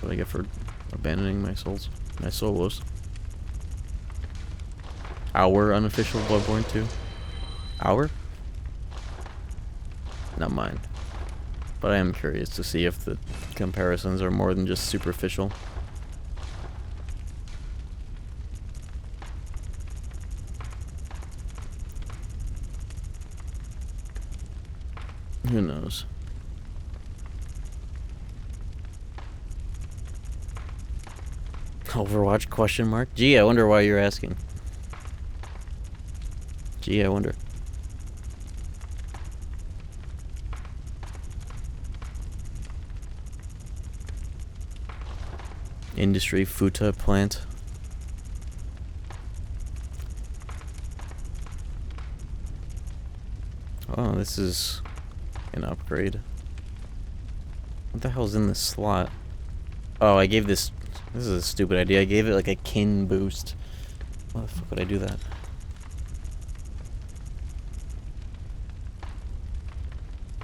What do I get for abandoning my souls? My solos. Our unofficial Bloodborne 2. Our? Not mine. But I am curious to see if the comparisons are more than just superficial. Who knows? Overwatch question mark? Gee, I wonder why you're asking. Gee, I wonder. Industry Futa plant. Oh, this is an upgrade. What the hell's in this slot? Oh, I gave this... This is a stupid idea. I gave it like a kin boost. Why the fuck would I do that?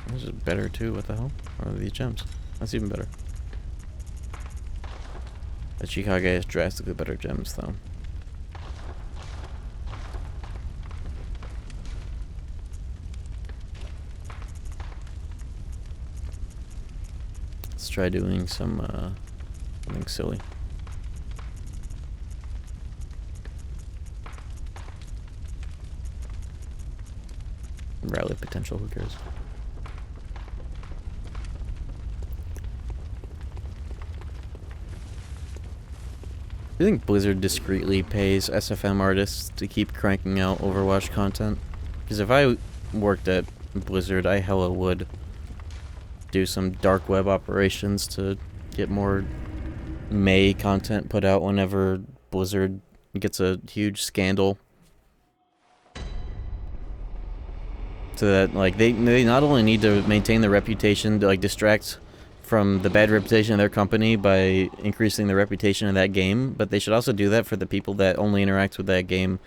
This is better too. What the hell? Or are these gems? That's even better. The Chikage has drastically better gems though. Let's try doing some something silly. Rally potential, who cares? I think Blizzard discreetly pays SFM artists to keep cranking out Overwatch content. Because if I worked at Blizzard, I hella would do some dark web operations to get more May content put out whenever Blizzard gets a huge scandal. So that, like, they not only need to maintain their reputation to, like, distract from the bad reputation of their company by increasing the reputation of that game, but they should also do that for the people that only interact with that game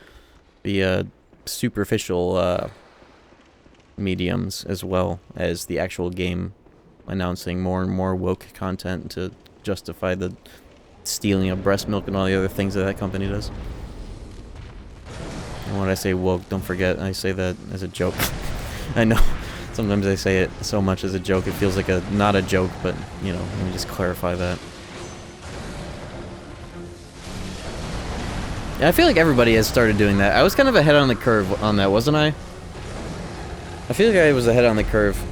via superficial mediums, as well as the actual game announcing more and more woke content to justify the stealing of breast milk and all the other things that that company does. And when I say woke, don't forget, I say that as a joke. I know, sometimes I say it so much as a joke, it feels like not a joke, but, you know, let me just clarify that. Yeah, I feel like everybody has started doing that. I was kind of ahead on the curve on that, wasn't I? I feel like I was ahead on the curve.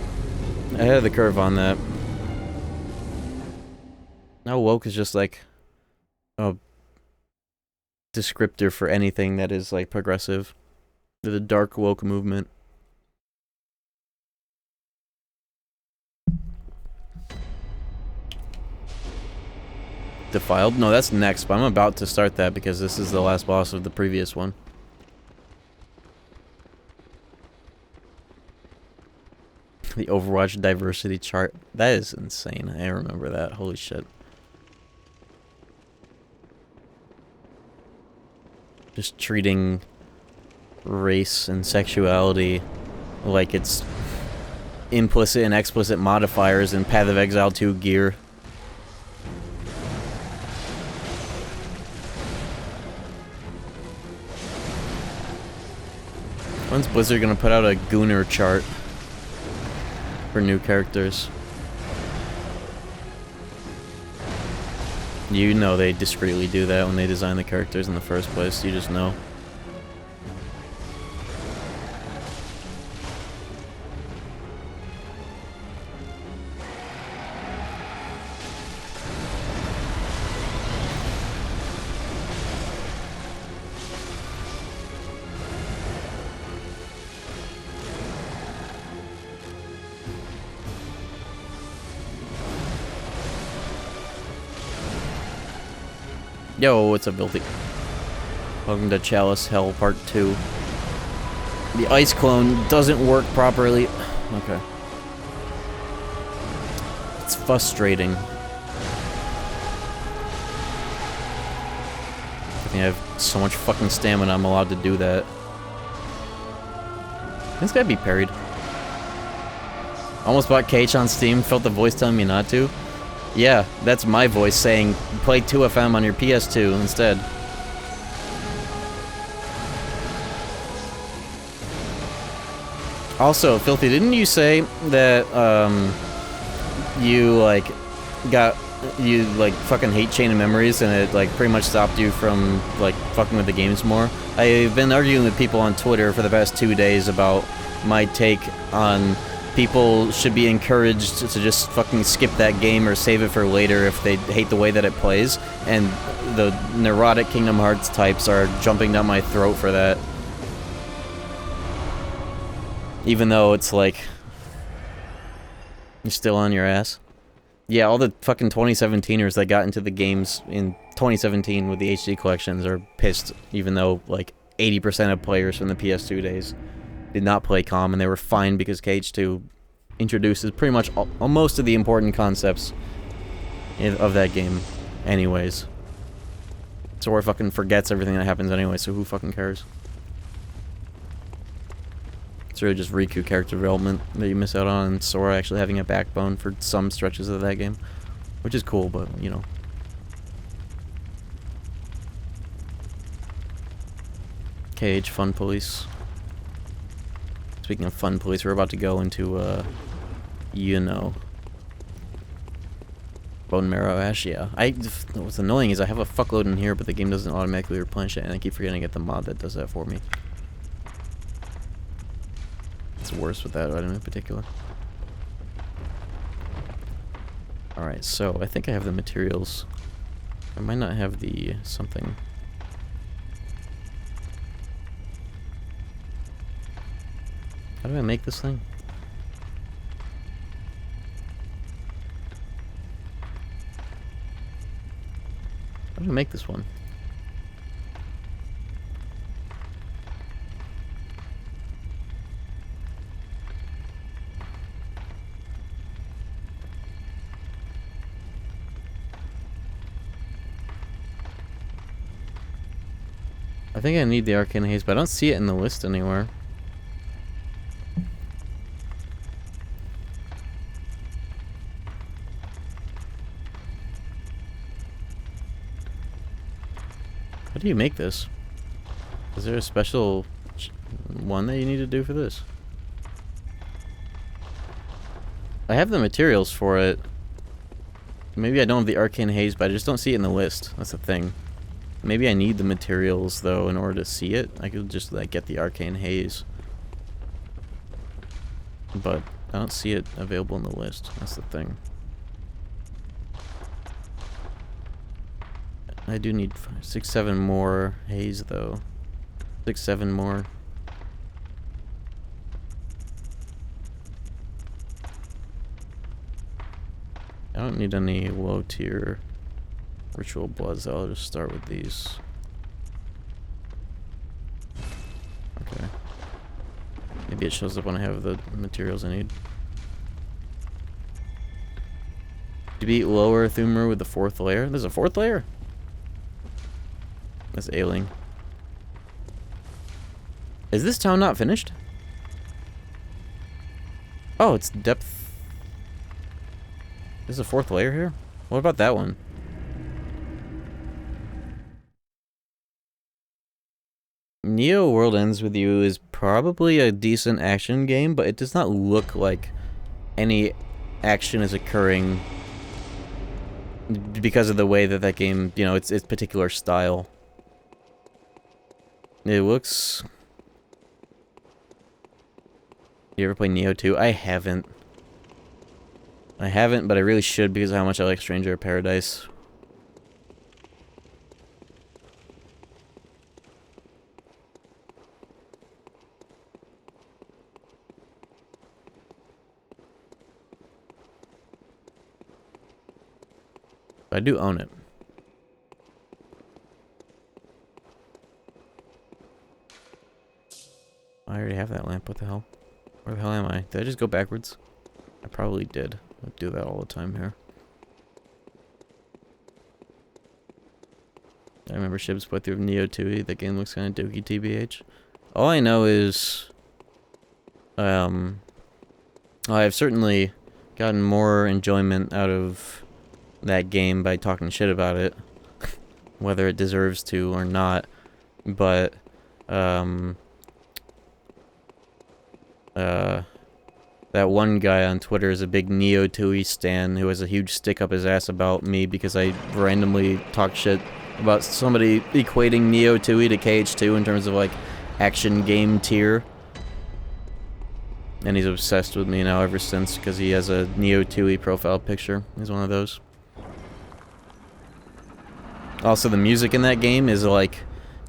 Ahead of the curve on that. Now woke is just like a descriptor for anything that is like progressive. The dark woke movement. Defiled? No, that's next, but I'm about to start that because this is the last boss of the previous one. The Overwatch diversity chart. That is insane. I remember that. Holy shit. Just treating race and sexuality like it's implicit and explicit modifiers in Path of Exile 2 gear. When's Blizzard gonna put out a Gooner chart for new characters? You know they discreetly do that when they design the characters in the first place. You just know. Yo, what's up, Vilty? Welcome to Chalice Hell Part 2. The ice clone doesn't work properly. Okay. It's frustrating. I think I have so much fucking stamina I'm allowed to do that. This gotta be parried. Almost bought KH on Steam, felt the voice telling me not to. Yeah, that's my voice saying, play 2FM on your PS2 instead. Also, Filthy, didn't you say that, you, like, fucking hate Chain of Memories and it, like, pretty much stopped you from, like, fucking with the games more? I've been arguing with people on Twitter for the past 2 days about my take on people should be encouraged to just fucking skip that game or save it for later if they hate the way that it plays, and the neurotic Kingdom Hearts types are jumping down my throat for that. Even though it's like, you're still on your ass. Yeah, all the fucking 2017ers that got into the games in 2017 with the HD collections are pissed, even though like 80% of players from the PS2 days did not play COM, and they were fine because KH2 introduces pretty much most of the important concepts of that game anyways. Sora fucking forgets everything that happens anyway, so who fucking cares? It's really just Riku character development that you miss out on, and Sora actually having a backbone for some stretches of that game. Which is cool, but, you know. KH Fun Police. Speaking of Fun Police, we're about to go into, you know, Bone Marrow Ash, yeah. What's annoying is I have a fuckload in here, but the game doesn't automatically replenish it, and I keep forgetting to get the mod that does that for me. It's worse with that item in particular. Alright, so I think I have the materials I might not have the something. How do I make this thing? How do I make this one? I think I need the Arcane Haze, but I don't see it in the list anywhere. How do you make this? Is there a special one that you need to do for this? I have the materials for it. Maybe I don't have the Arcane Haze, but I just don't see it in the list. That's the thing. Maybe I need the materials, though, in order to see it. I could just, like, get the Arcane Haze. But I don't see it available in the list. That's the thing. I do need 6, 7 more haze, though. 6, 7 more. I don't need any low tier ritual bloods, so I'll just start with these. Okay. Maybe it shows up when I have the materials I need. To beat lower Thumer with the 4th layer? There's a 4th layer? That's ailing. Is this town not finished? Oh, it's depth. There's a 4th layer here? What about that one? Neo World Ends With You is probably a decent action game, but it does not look like any action is occurring because of the way that that game, you know, its particular style. It looks... You ever play Neo 2? I haven't. I haven't, but I really should because of how much I like Stranger of Paradise. I do own it. I already have that lamp. What the hell? Where the hell am I? Did I just go backwards? I probably did. I do that all the time here. I remember Shib's playthrough of Neo 2. That game looks kind of dokey, TBH. All I know is... I've certainly gotten more enjoyment out of that game by talking shit about it. Whether it deserves to or not. But, that one guy on Twitter is a big Neo 2 stan who has a huge stick up his ass about me because I randomly talk shit about somebody equating Neo 2 to KH2 in terms of, like, action game tier. And he's obsessed with me now ever since because he has a Neo 2 profile picture. He's one of those. Also, the music in that game is, like,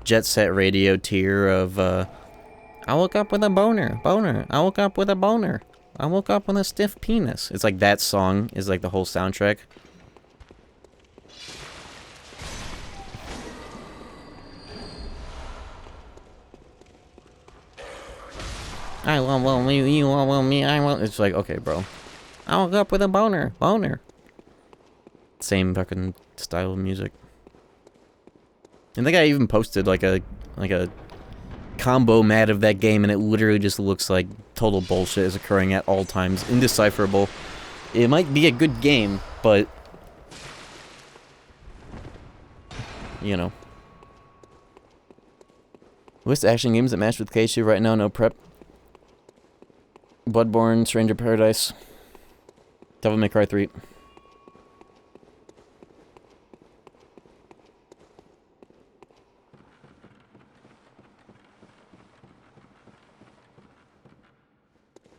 Jet Set Radio tier of, I woke up with a boner, I woke up with a boner. I woke up with a stiff penis. It's like that song is like the whole soundtrack. I love me, you love me, I want. It's like, okay, bro. I woke up with a boner. Same fucking style of music. I think I even posted like a combo mat of that game, and it literally just looks like total bullshit is occurring at all times. Indecipherable. It might be a good game, but... You know. List action games that match with KH2 right now, no prep. Bloodborne, Stranger Paradise. Devil May Cry 3.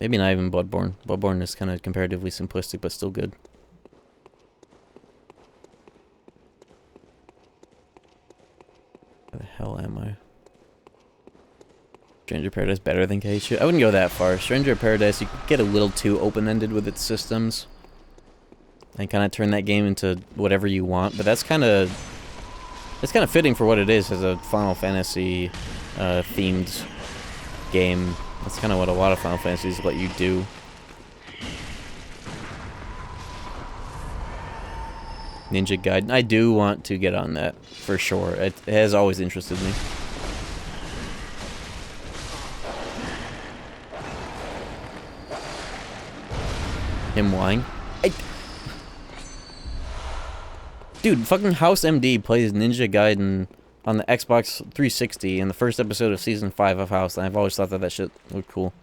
Maybe not even Bloodborne. Bloodborne is kind of comparatively simplistic, but still good. am I? Stranger of Paradise better than K2? I wouldn't go that far. Stranger of Paradise, you could get a little too open-ended with its systems. And kind of turn that game into whatever you want. But that's kind of... It's kind of fitting for what it is as a Final Fantasy themed game. That's kind of what a lot of Final Fantasies let you do. Ninja Gaiden. I do want to get on that, for sure. It has always interested me. Him whine. Dude, fucking House MD plays Ninja Gaiden on the Xbox 360 in the first episode of Season 5 of House, and I've always thought that that shit looked cool.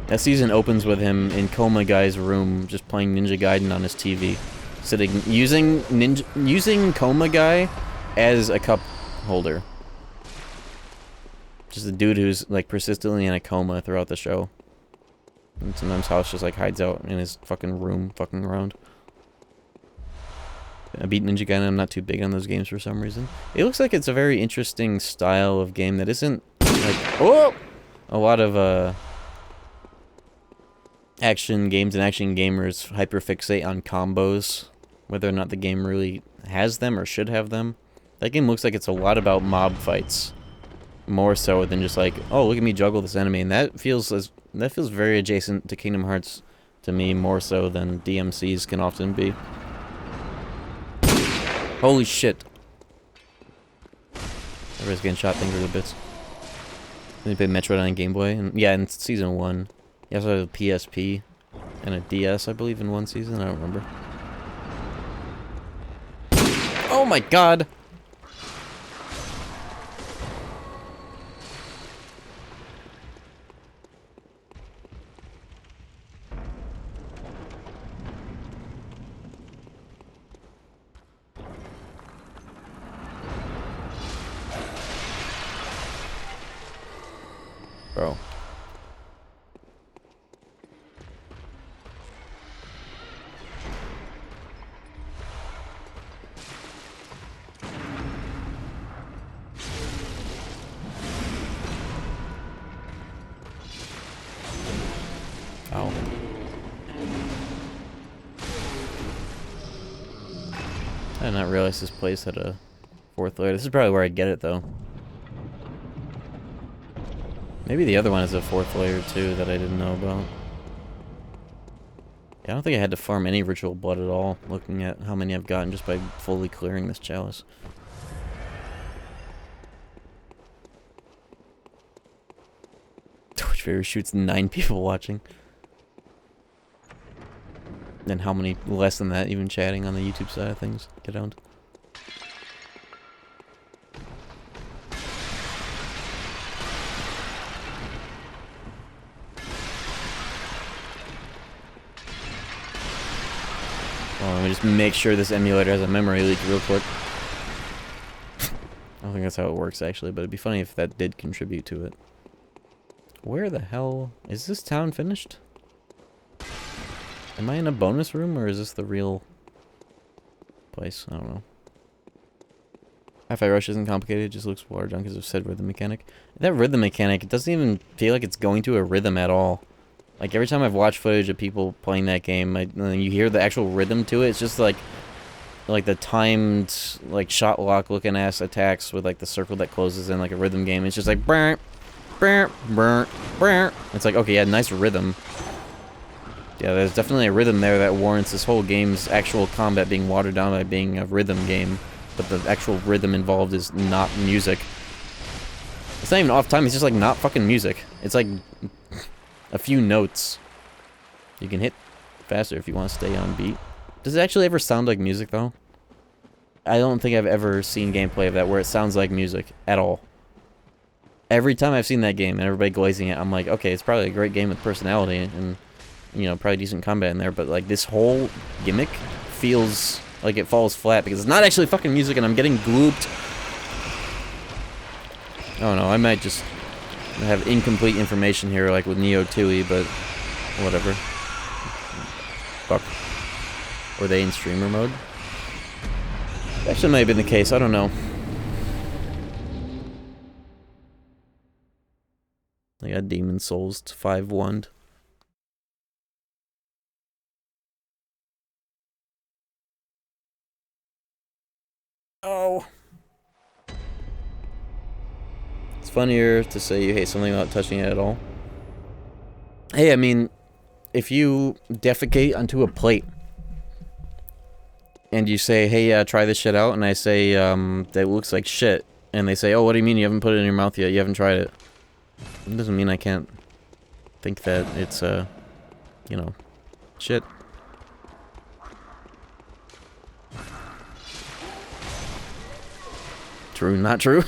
That season opens with him in Coma Guy's room, just playing Ninja Gaiden on his TV. Sitting, using Coma Guy as a cup holder. Just a dude who's, like, persistently in a coma throughout the show. And sometimes House just, like, hides out in his fucking room, fucking around. I beat Ninja Gaiden, I'm not too big on those games for some reason. It looks like it's a very interesting style of game that isn't, like, oh! A lot of, action games and action gamers hyperfixate on combos, whether or not the game really has them or should have them. That game looks like it's a lot about mob fights, more so than just like, oh, look at me juggle this enemy, and that feels very adjacent to Kingdom Hearts to me, more so than DMCs can often be. Holy shit! Everybody's getting shot things to bits. They played Metroid on Game Boy, and yeah, in Season 1. He also had a PSP and a DS, I believe, in one season. I don't remember. Oh my god! Bro. Ow. I did not realize this place had a fourth layer. This is probably where I'd get it, though. Maybe the other one has a fourth layer, too, that I didn't know about. Yeah, I don't think I had to farm any ritual blood at all, looking at how many I've gotten just by fully clearing this chalice. Twitch Fairy shoots 9 people watching. And how many less than that even chatting on the YouTube side of things? Get out. Well, let me just make sure this emulator has a memory leak real quick. I don't think that's how it works, actually, but it'd be funny if that did contribute to it. Where the hell... Is this town finished? Am I in a bonus room, or is this the real place? I don't know. Hi-Fi Rush isn't complicated, it just looks watered down because of said rhythm mechanic. That rhythm mechanic, it doesn't even feel like it's going to a rhythm at all. Like, every time I've watched footage of people playing that game, you hear the actual rhythm to it. It's just like the timed, like, shot lock looking ass attacks with, like, the circle that closes in like a rhythm game. It's just like, brr, brr, brr, brr. It's like, okay, yeah, nice rhythm. Yeah, there's definitely a rhythm there that warrants this whole game's actual combat being watered down by being a rhythm game. But the actual rhythm involved is not music. It's not even off time, it's just like not fucking music. It's like a few notes. You can hit faster if you want to stay on beat. Does it actually ever sound like music, though? I don't think I've ever seen gameplay of that where it sounds like music at all. Every time I've seen that game and everybody glazing it, I'm like, okay, it's probably a great game with personality and, you know, probably decent combat in there, but like this whole gimmick feels like it falls flat because it's not actually fucking music and I'm getting glooped. Oh no, I might just have incomplete information here like with Neo Tui, but whatever. Fuck. Were they in streamer mode? Actually, may have been the case. I don't know. I got Demon Souls to 5-1. Oh. It's funnier to say you hate something without touching it at all. Hey, I mean, if you defecate onto a plate and you say, hey, try this shit out, and I say, that looks like shit, and they say, oh, what do you mean you haven't put it in your mouth yet? You haven't tried it. It doesn't mean I can't think that it's, you know, shit. True, not true?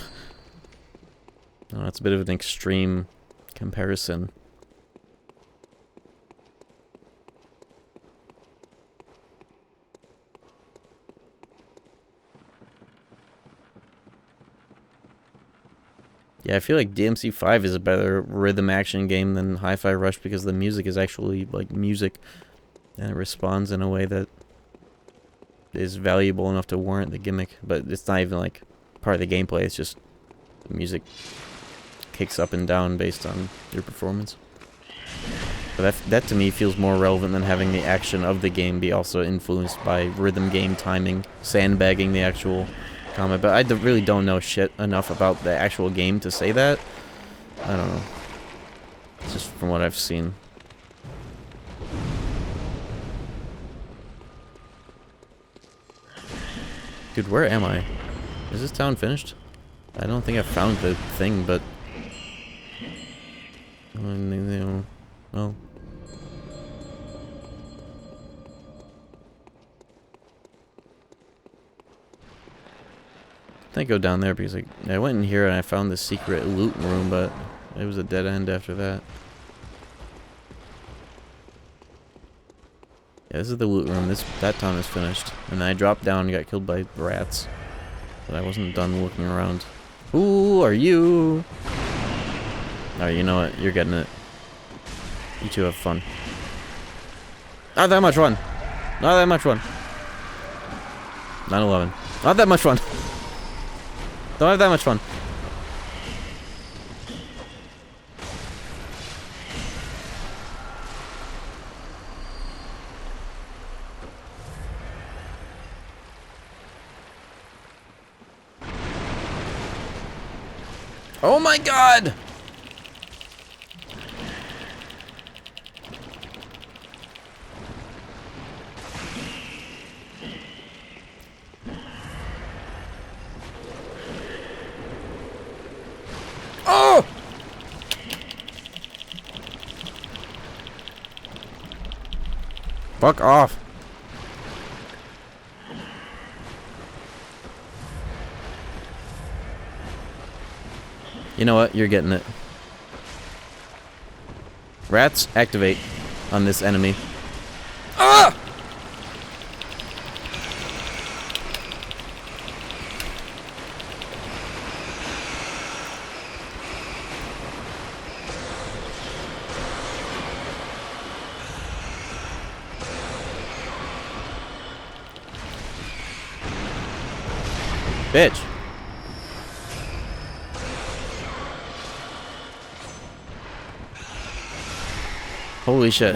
No, that's a bit of an extreme comparison. Yeah, I feel like DMC 5 is a better rhythm action game than Hi-Fi Rush because the music is actually like music and it responds in a way that is valuable enough to warrant the gimmick, but it's not even like part of the gameplay, it's just the music kicks up and down based on your performance. But that to me feels more relevant than having the action of the game be also influenced by rhythm game timing, sandbagging the actual combat. But I really don't know shit enough about the actual game to say that. I don't know. It's just from what I've seen. Dude, where am I? Is this town finished? I don't think I found the thing, but... well... I think I go down there because I went in here and I found the secret loot room, but it was a dead end after that. Yeah, this is the loot room. That town is finished. And then I dropped down and got killed by rats. But I wasn't done looking around. Who are you? Alright, you know what? You're getting it. You two have fun. Not that much fun. Not that much fun. 9/11. Not that much fun. Don't have that much fun. Oh my god! Oh! Fuck off. You know what? You're getting it. Rats, activate on this enemy. Ah! Bitch. Holy shit.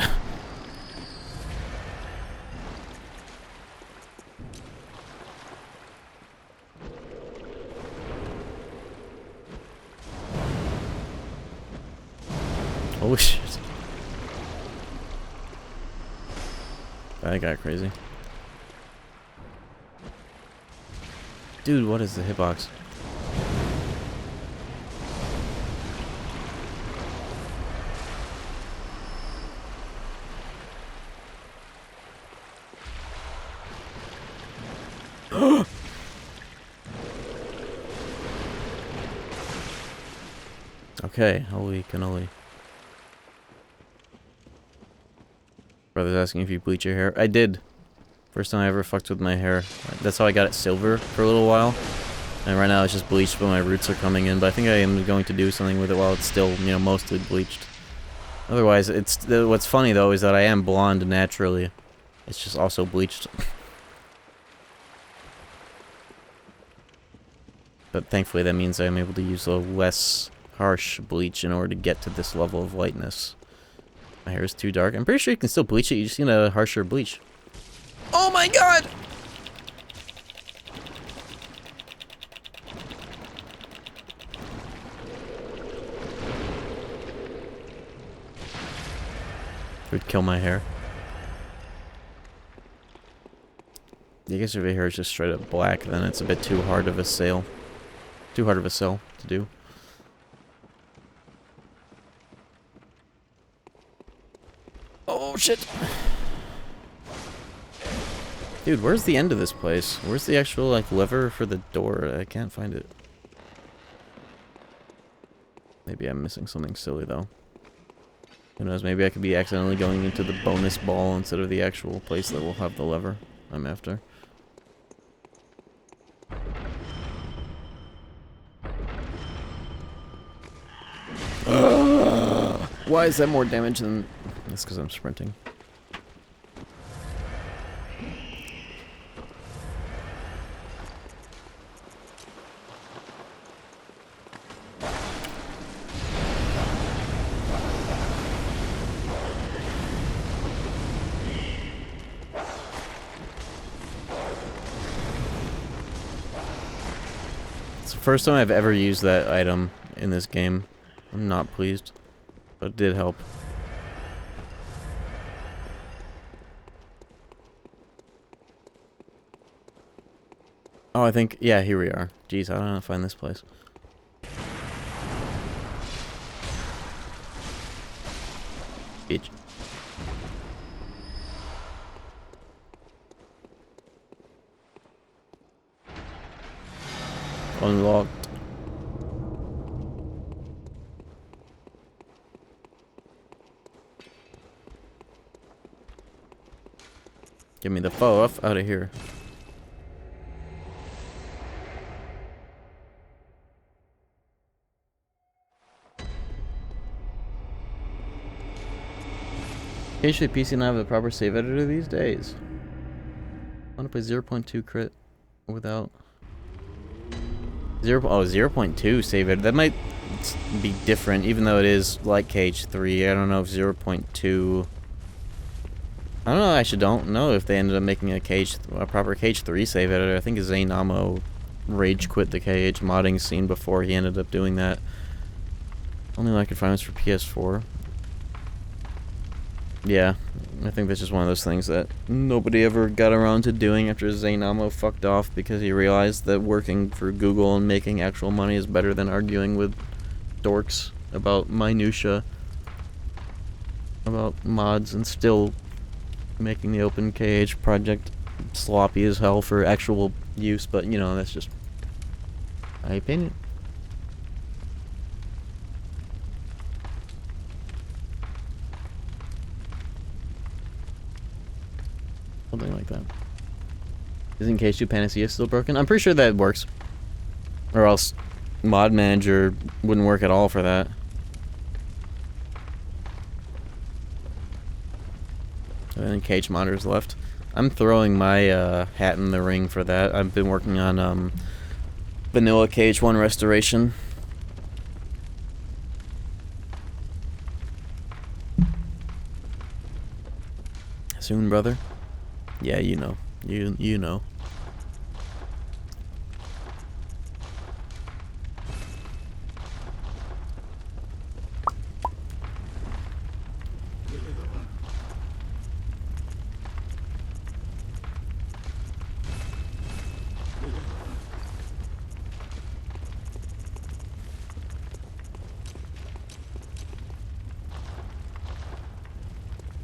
Holy shit. That got crazy. Dude, what is the hitbox? Okay, holy cannoli. Brother's asking if you bleach your hair. I did. First time I ever fucked with my hair. That's how I got it silver for a little while. And right now it's just bleached, but my roots are coming in. But I think I am going to do something with it while it's still, you know, mostly bleached. Otherwise, what's funny though is that I am blonde naturally. It's just also bleached. But thankfully that means I'm able to use a less harsh bleach in order to get to this level of lightness. My hair is too dark. I'm pretty sure you can still bleach it, you just need a harsher bleach. Oh my god! It would kill my hair. I guess if your hair is just straight up black, then it's a bit too hard of a sale. Too hard of a sell to do. Oh shit! Dude, where's the end of this place? Where's the actual, like, lever for the door? I can't find it. Maybe I'm missing something silly, though. Who knows, maybe I could be accidentally going into the bonus ball instead of the actual place that will have the lever I'm after. Why is that more damage than... That's because I'm sprinting. It's the first time I've ever used that item in this game. I'm not pleased, but it did help. Oh, I think, yeah, here we are. Jeez, I don't know how to find this place. Bitch. Unlocked. Get me the fuck out of here. Usually PC and I have a proper save editor these days. I want to play 0.2 crit without 0.2 save editor. That might be different, even though it is like KH3. I don't know if 0.2. I don't know. I actually don't know if they ended up making a proper KH3 save editor. I think Zaynamo rage quit the KH modding scene before he ended up doing that. Only one I could find was for PS4. Yeah, I think that's just one of those things that nobody ever got around to doing after Zaynamo fucked off because he realized that working for Google and making actual money is better than arguing with dorks about minutia, about mods, and still making the OpenKH project sloppy as hell for actual use. But, you know, that's just my opinion. Something like that. Isn't KH2 Panacea still broken? I'm pretty sure that works. Or else Mod Manager wouldn't work at all for that. And then KH monitors left. I'm throwing my hat in the ring for that. I've been working on vanilla KH1 restoration. Soon, brother. Yeah, you know. You know.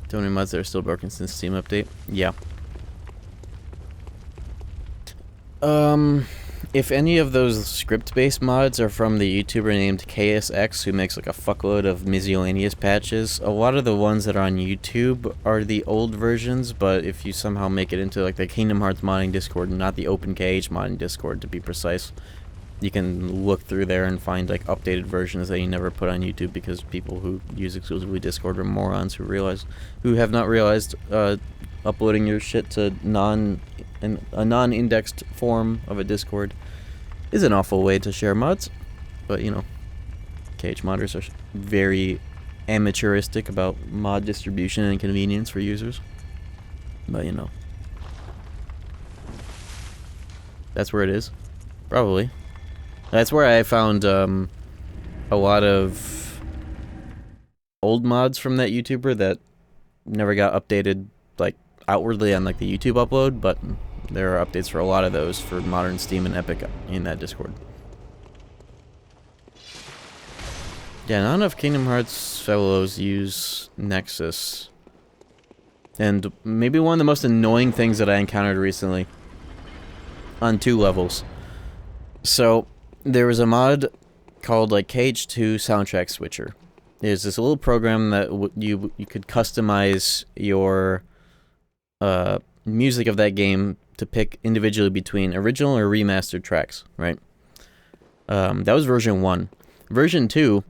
So many mods that are still broken since Steam update? Yeah. If any of those script-based mods are from the YouTuber named KSX, who makes like a fuckload of miscellaneous patches, a lot of the ones that are on YouTube are the old versions, but if you somehow make it into like the Kingdom Hearts modding Discord, not the OpenKH modding Discord to be precise, you can look through there and find like updated versions that you never put on YouTube because people who use exclusively Discord are morons who have not realized uploading your shit to a non-indexed form of a Discord is an awful way to share mods. But, you know, KH modders are very amateuristic about mod distribution and convenience for users. But, you know, that's where it is. Probably. That's where I found a lot of old mods from that YouTuber that never got updated, like, outwardly on, like, the YouTube upload, but there are updates for a lot of those for Modern, Steam, and Epic in that Discord. Yeah, not enough Kingdom Hearts fellows use Nexus. And maybe one of the most annoying things that I encountered recently, on 2 levels. So, there was a mod called, like, KH2 Soundtrack Switcher. There's this little program that you could customize your music of that game to pick individually between original or remastered tracks, right? That was version 1. Version 2,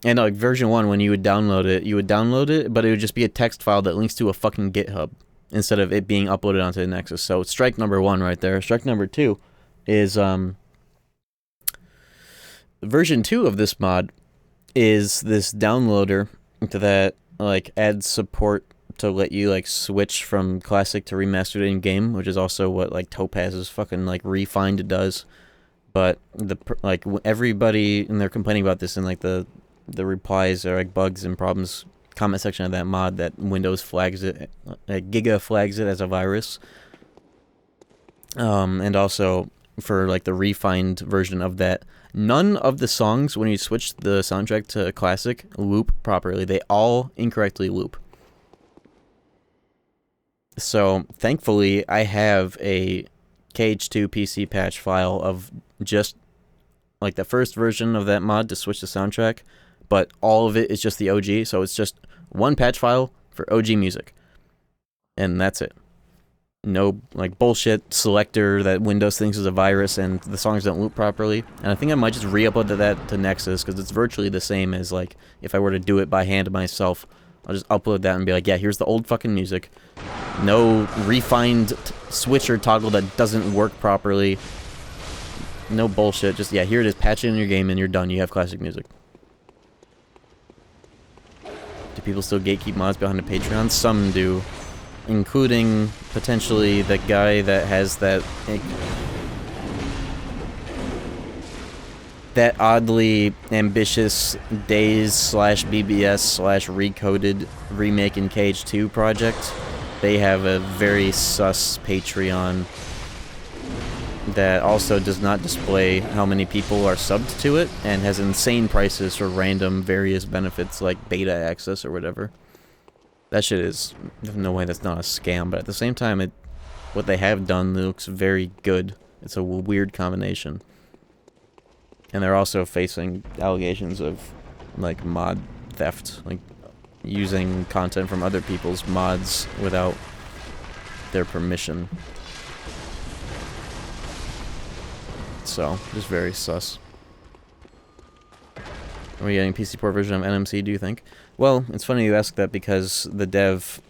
and like version 1, when you would download it, but it would just be a text file that links to a fucking GitHub instead of it being uploaded onto the Nexus. So strike number 1 right there. Strike number 2 is version 2 of this mod is this downloader that like adds support to let you like switch from classic to remastered in game, which is also what like Topaz's fucking like refined does. But everybody, and they're complaining about this in like the replies or like bugs and problems comment section of that mod, that Windows flags it, Giga flags it as a virus. And also for like the refined version of that, none of the songs when you switch the soundtrack to classic loop properly. They all incorrectly loop. So thankfully I have a KH2 PC patch file of just like the first version of that mod to switch the soundtrack, but all of it is just the OG, so it's just one patch file for OG music. And that's it. No like bullshit selector that Windows thinks is a virus and the songs don't loop properly. And I think I might just re-upload that to Nexus, because it's virtually the same as like if I were to do it by hand myself. I'll just upload that and be like, yeah, here's the old fucking music. No refined switcher toggle that doesn't work properly. No bullshit. Just, yeah, here it is. Patch it in your game and you're done. You have classic music. Do people still gatekeep mods behind a Patreon? Some do. Including, potentially, the guy that has that oddly ambitious Days/BBS/Recoded remake in KH2 project. They have a very sus Patreon that also does not display how many people are subbed to it, and has insane prices for random various benefits like beta access or whatever. That shit is, there's no way that's not a scam, but at the same time, what they have done looks very good. It's a weird combination. And they're also facing allegations of, like, mod theft, like, using content from other people's mods without their permission. So, just very sus. Are we getting PC port version of NMC, do you think? Well, it's funny you ask that, because the dev,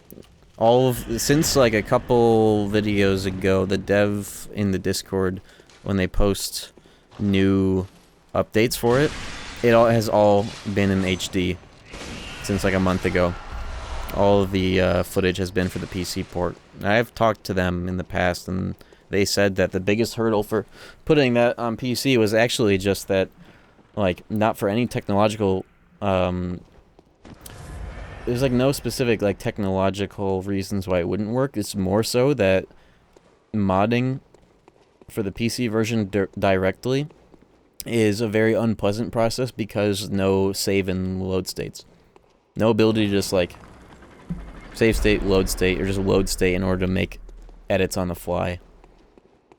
since like a couple videos ago, the dev in the Discord, when they post new updates for it, has all been in HD since like a month ago. All of the footage has been for the PC port. I've talked to them in the past, and they said that the biggest hurdle for putting that on PC was actually just that, like, not for any technological, there's like no specific like technological reasons why it wouldn't work. It's more so that modding for the PC version directly is a very unpleasant process, because no save and load states. No ability to just like save state, load state, or just load state in order to make edits on the fly.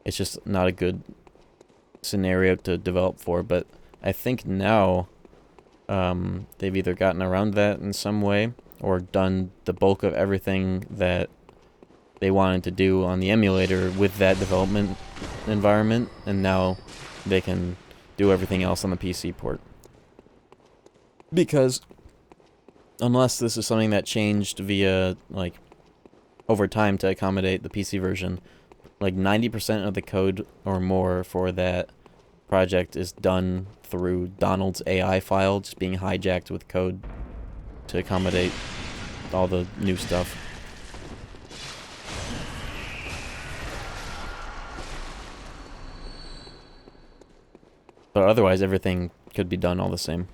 It's just not a good scenario to develop for, but I think now they've either gotten around that in some way or done the bulk of everything that they wanted to do on the emulator with that development environment, and now they can do everything else on the PC port. Because unless this is something that changed via like over time to accommodate the PC version. Like 90% of the code or more for that project is done through Donald's AI file just being hijacked with code to accommodate all the new stuff. But otherwise, everything could be done all the same.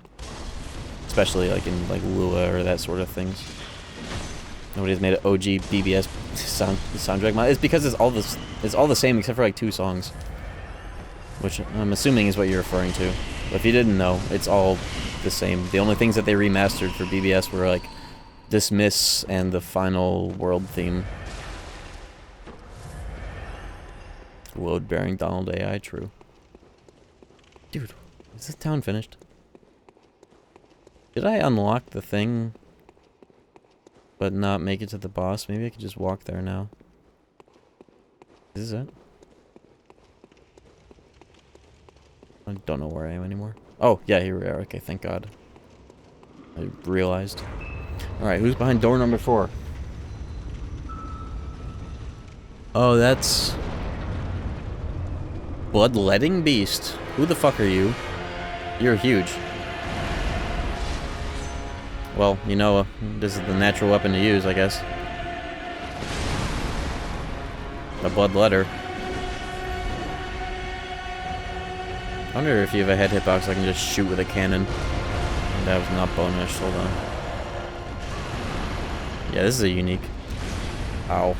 Especially like in like Lua or that sort of things. Nobody's made an OG BBS soundtrack mod. It's because it's all the same except for like 2 songs. Which I'm assuming is what you're referring to. But if you didn't know, it's all the same. The only things that they remastered for BBS were like Dismiss and the final world theme. Load-bearing Donald AI, true. Dude, is this town finished? Did I unlock the thing but not make it to the boss? Maybe I could just walk there now. Is this it? I don't know where I am anymore. Oh, yeah, here we are. Okay, thank God. I realized. Alright, who's behind door number 4? Oh, that's... Bloodletting Beast. Who the fuck are you? You're huge. Well, you know, this is the natural weapon to use, I guess. A bloodletter. I wonder if you have a head hitbox I can just shoot with a cannon. That was not bonus, hold on. Yeah, this is a unique. Ow.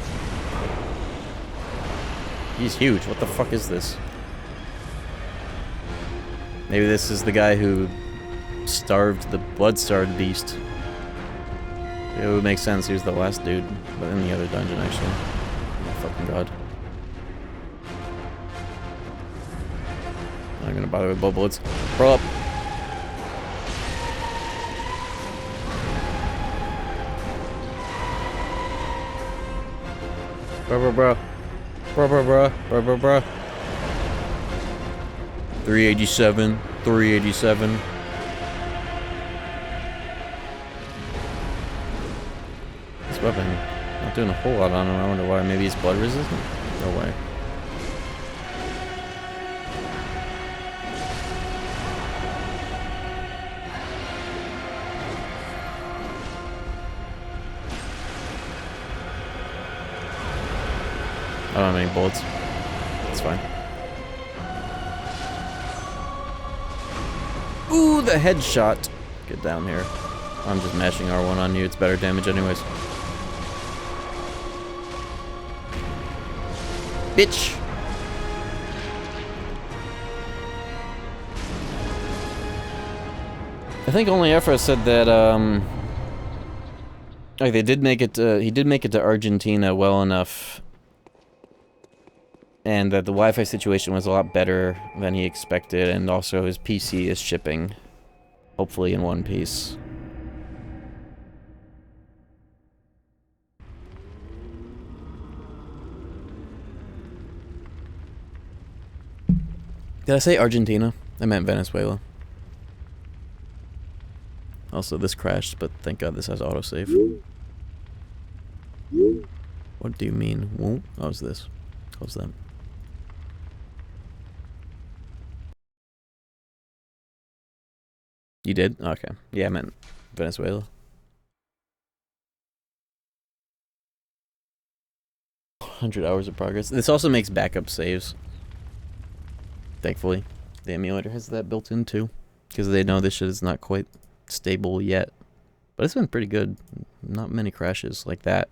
He's huge, what the fuck is this? Maybe this is the guy who starved the blood-starved beast. It would make sense, he was the last dude, but in the other dungeon, actually. Oh my fucking god. I'm not gonna bother with bullets. Roll up! Bruh. 387. 387. This weapon, not doing a whole lot on him. I wonder why. Maybe he's blood resistant? No way. I don't have any bullets. It's fine. Ooh, the headshot. Get down here. I'm just mashing R1 on you. It's better damage anyways. Bitch! I think only Efra said that, like they did make it, he did make it to Argentina well enough. And that the Wi-Fi situation was a lot better than he expected, and also his PC is shipping. Hopefully in one piece. Did I say Argentina? I meant Venezuela. Also, this crashed, but thank God this has autosave. What do you mean? Won't? Oh, it's this. Close that. You did? Okay. Yeah, I meant Venezuela. 100 hours of progress. This also makes backup saves. Thankfully. The emulator has that built in too. Because they know this shit is not quite stable yet. But it's been pretty good. Not many crashes like that.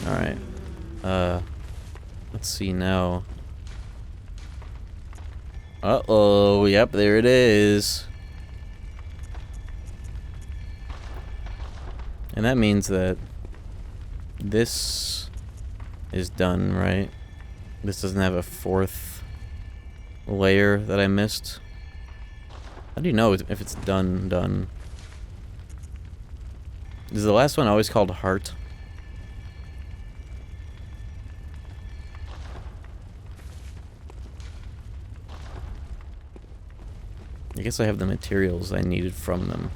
Alright. Let's see now. Uh-oh, yep, there it is. And that means that this is done, right? This doesn't have a 4th layer that I missed. How do you know if it's done? Is the last one always called Heart? guess I have the materials I needed from them.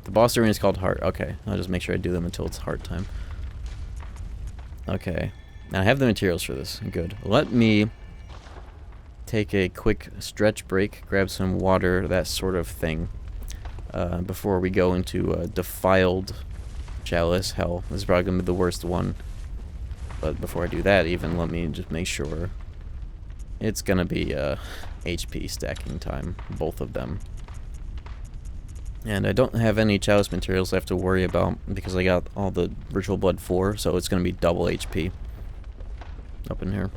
The boss arena is called Heart. Okay, I'll just make sure I do them until it's Heart time. Okay, now I have the materials for this. Good. Let me take a quick stretch break, grab some water, that sort of thing, before we go into Defiled Chalice. Hell, this is probably going to be the worst one. But before I do that, even, let me just make sure it's going to be HP stacking time, both of them. And I don't have any Chalice materials I have to worry about because I got all the Ritual Blood 4, so it's going to be double HP up in here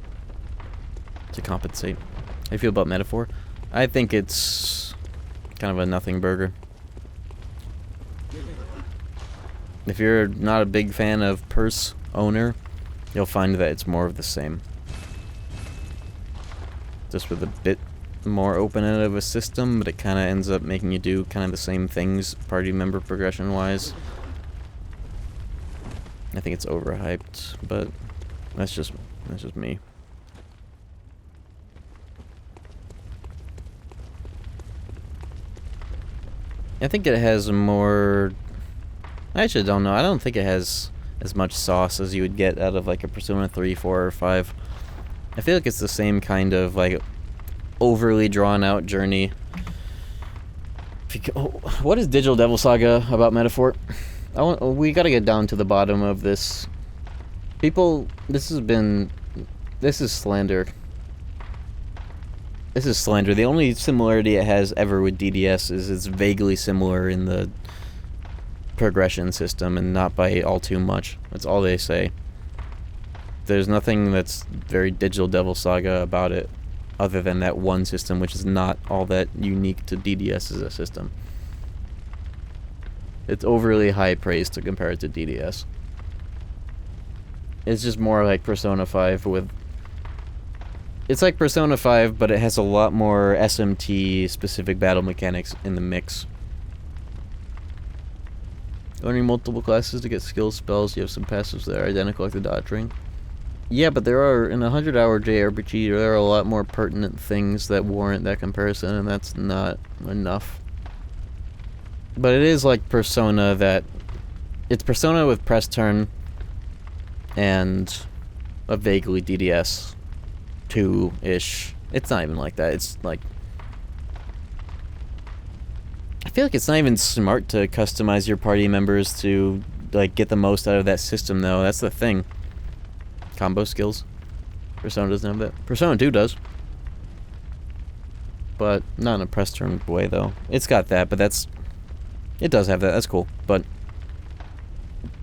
to compensate. How do you feel about Metaphor? I think it's kind of a nothing burger. If you're not a big fan of Purse Owner, you'll find that it's more of the same. Just with a bit more open-ended of a system, but it kind of ends up making you do kind of the same things party member progression-wise. I think it's overhyped, but that's just me. I think it has more... I actually don't know. I don't think it has as much sauce as you would get out of like a Persona 3, 4, or 5. I feel like it's the same kind of like overly drawn out journey. What is Digital Devil Saga about Metaphor? We gotta get down to the bottom of this. People, this is slander. This is slander. The only similarity it has ever with DDS is it's vaguely similar in the progression system and not by all too much. That's all they say. There's nothing that's very Digital Devil Saga about it other than that one system, which is not all that unique to DDS as a system. It's overly high praise to compare it to DDS. It's just more like Persona 5 with... It's like Persona 5, but it has a lot more SMT-specific battle mechanics in the mix. Learning multiple classes to get skill spells, you have some passives that are identical like the dodge ring. Yeah, but there are, in a 100-hour JRPG, there are a lot more pertinent things that warrant that comparison, and that's not enough. But it is like Persona that... It's Persona with press turn and a vaguely DDS 2-ish. It's not even like that. It's like... I feel like it's not even smart to customize your party members to like get the most out of that system, though. That's the thing. Combo skills. Persona doesn't have that. Persona 2 does. But not in a press turn way, though. It's got that, but that's... It does have that. That's cool. But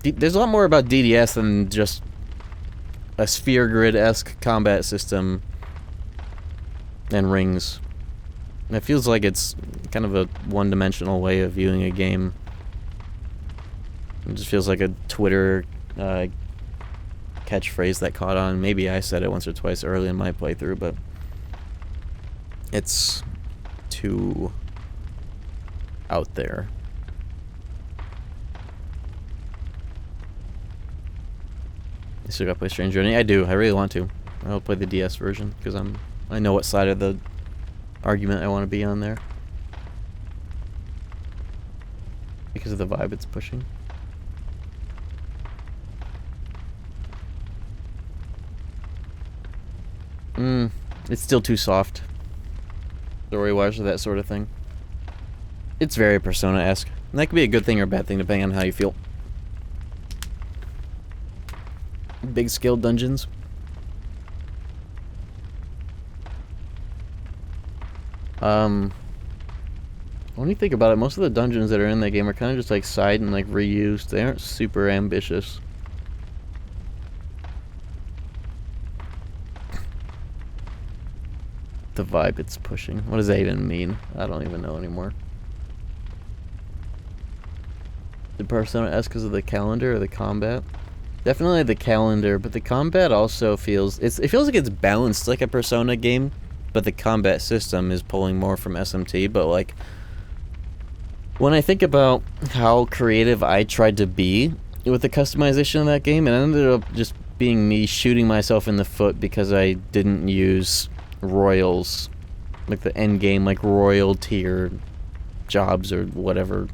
there's a lot more about DDS than just a sphere grid-esque combat system and rings. It feels like it's kind of a one-dimensional way of viewing a game. It just feels like a Twitter catchphrase that caught on. Maybe I said it once or twice early in my playthrough, but it's too out there. You still gotta play Strange Journey? I do. I really want to. I'll play the DS version because I know what side of the argument I want to be on there because of the vibe it's pushing. It's still too soft story-wise or that sort of thing. It's very Persona-esque. And that could be a good thing or a bad thing depending on how you feel. Big scale dungeons. When you think about it, most of the dungeons that are in that game are kind of just like side and like reused. They aren't super ambitious. The vibe it's pushing. What does that even mean? I don't even know anymore. The Persona-esque because of the calendar or the combat? Definitely the calendar, but the combat also feels... It feels like it's balanced like a Persona game, but the combat system is pulling more from SMT, but like... When I think about how creative I tried to be with the customization of that game, it ended up just being me shooting myself in the foot because I didn't use royals, like the end game, like royal tier jobs or whatever.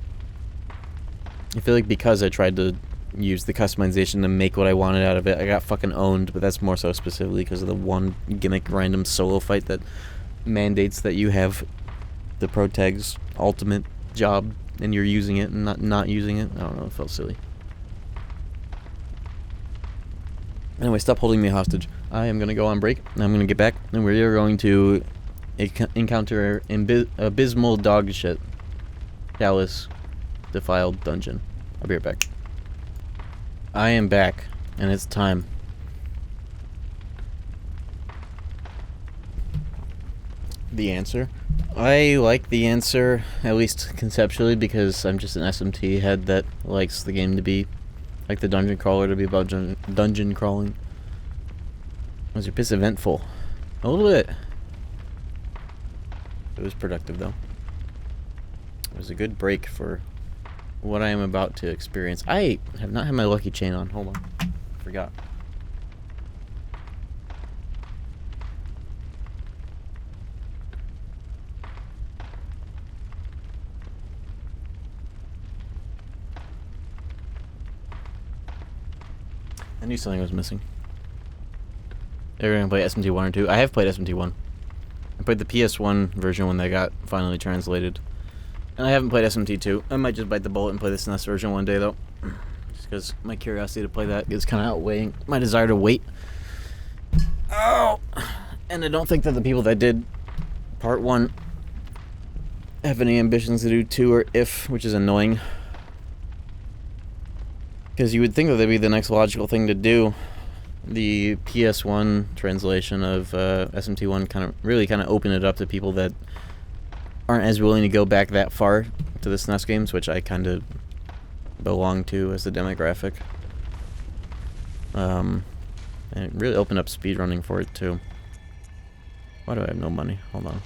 I feel like because I tried to use the customization to make what I wanted out of it, I got fucking owned, but that's more so specifically because of the one gimmick random solo fight that mandates that you have the Protag's ultimate job and you're using it and not using it. I don't know, it felt silly. Anyway, stop holding me hostage. I am going to go on break, and I'm going to get back, and we are going to encounter abysmal dog shit. Callous, defiled dungeon. I'll be right back. I am back, and it's time. The answer? I like the answer, at least conceptually, because I'm just an SMT head that likes the game to be, like the dungeon crawler to be about dungeon crawling. Was your piss eventful? A little bit. It was productive, though. It was a good break for what I am about to experience. I have not had my lucky chain on. Hold on. Forgot. I knew something was missing. They're gonna play SMT 1 or 2. I have played SMT 1. I played the PS1 version when they got finally translated. And I haven't played SMT 2. I might just bite the bullet and play the SNES version one day, though. Just because my curiosity to play that is kind of outweighing my desire to wait. Oh! And I don't think that the people that did Part 1 have any ambitions to do 2 or if, which is annoying. Because you would think that that'd be the next logical thing to do. The PS1 translation of SMT1 really opened it up to people that aren't as willing to go back that far to the SNES games, which I kind of belong to as a demographic. And it really opened up speedrunning for it too. Why do I have no money? Hold on.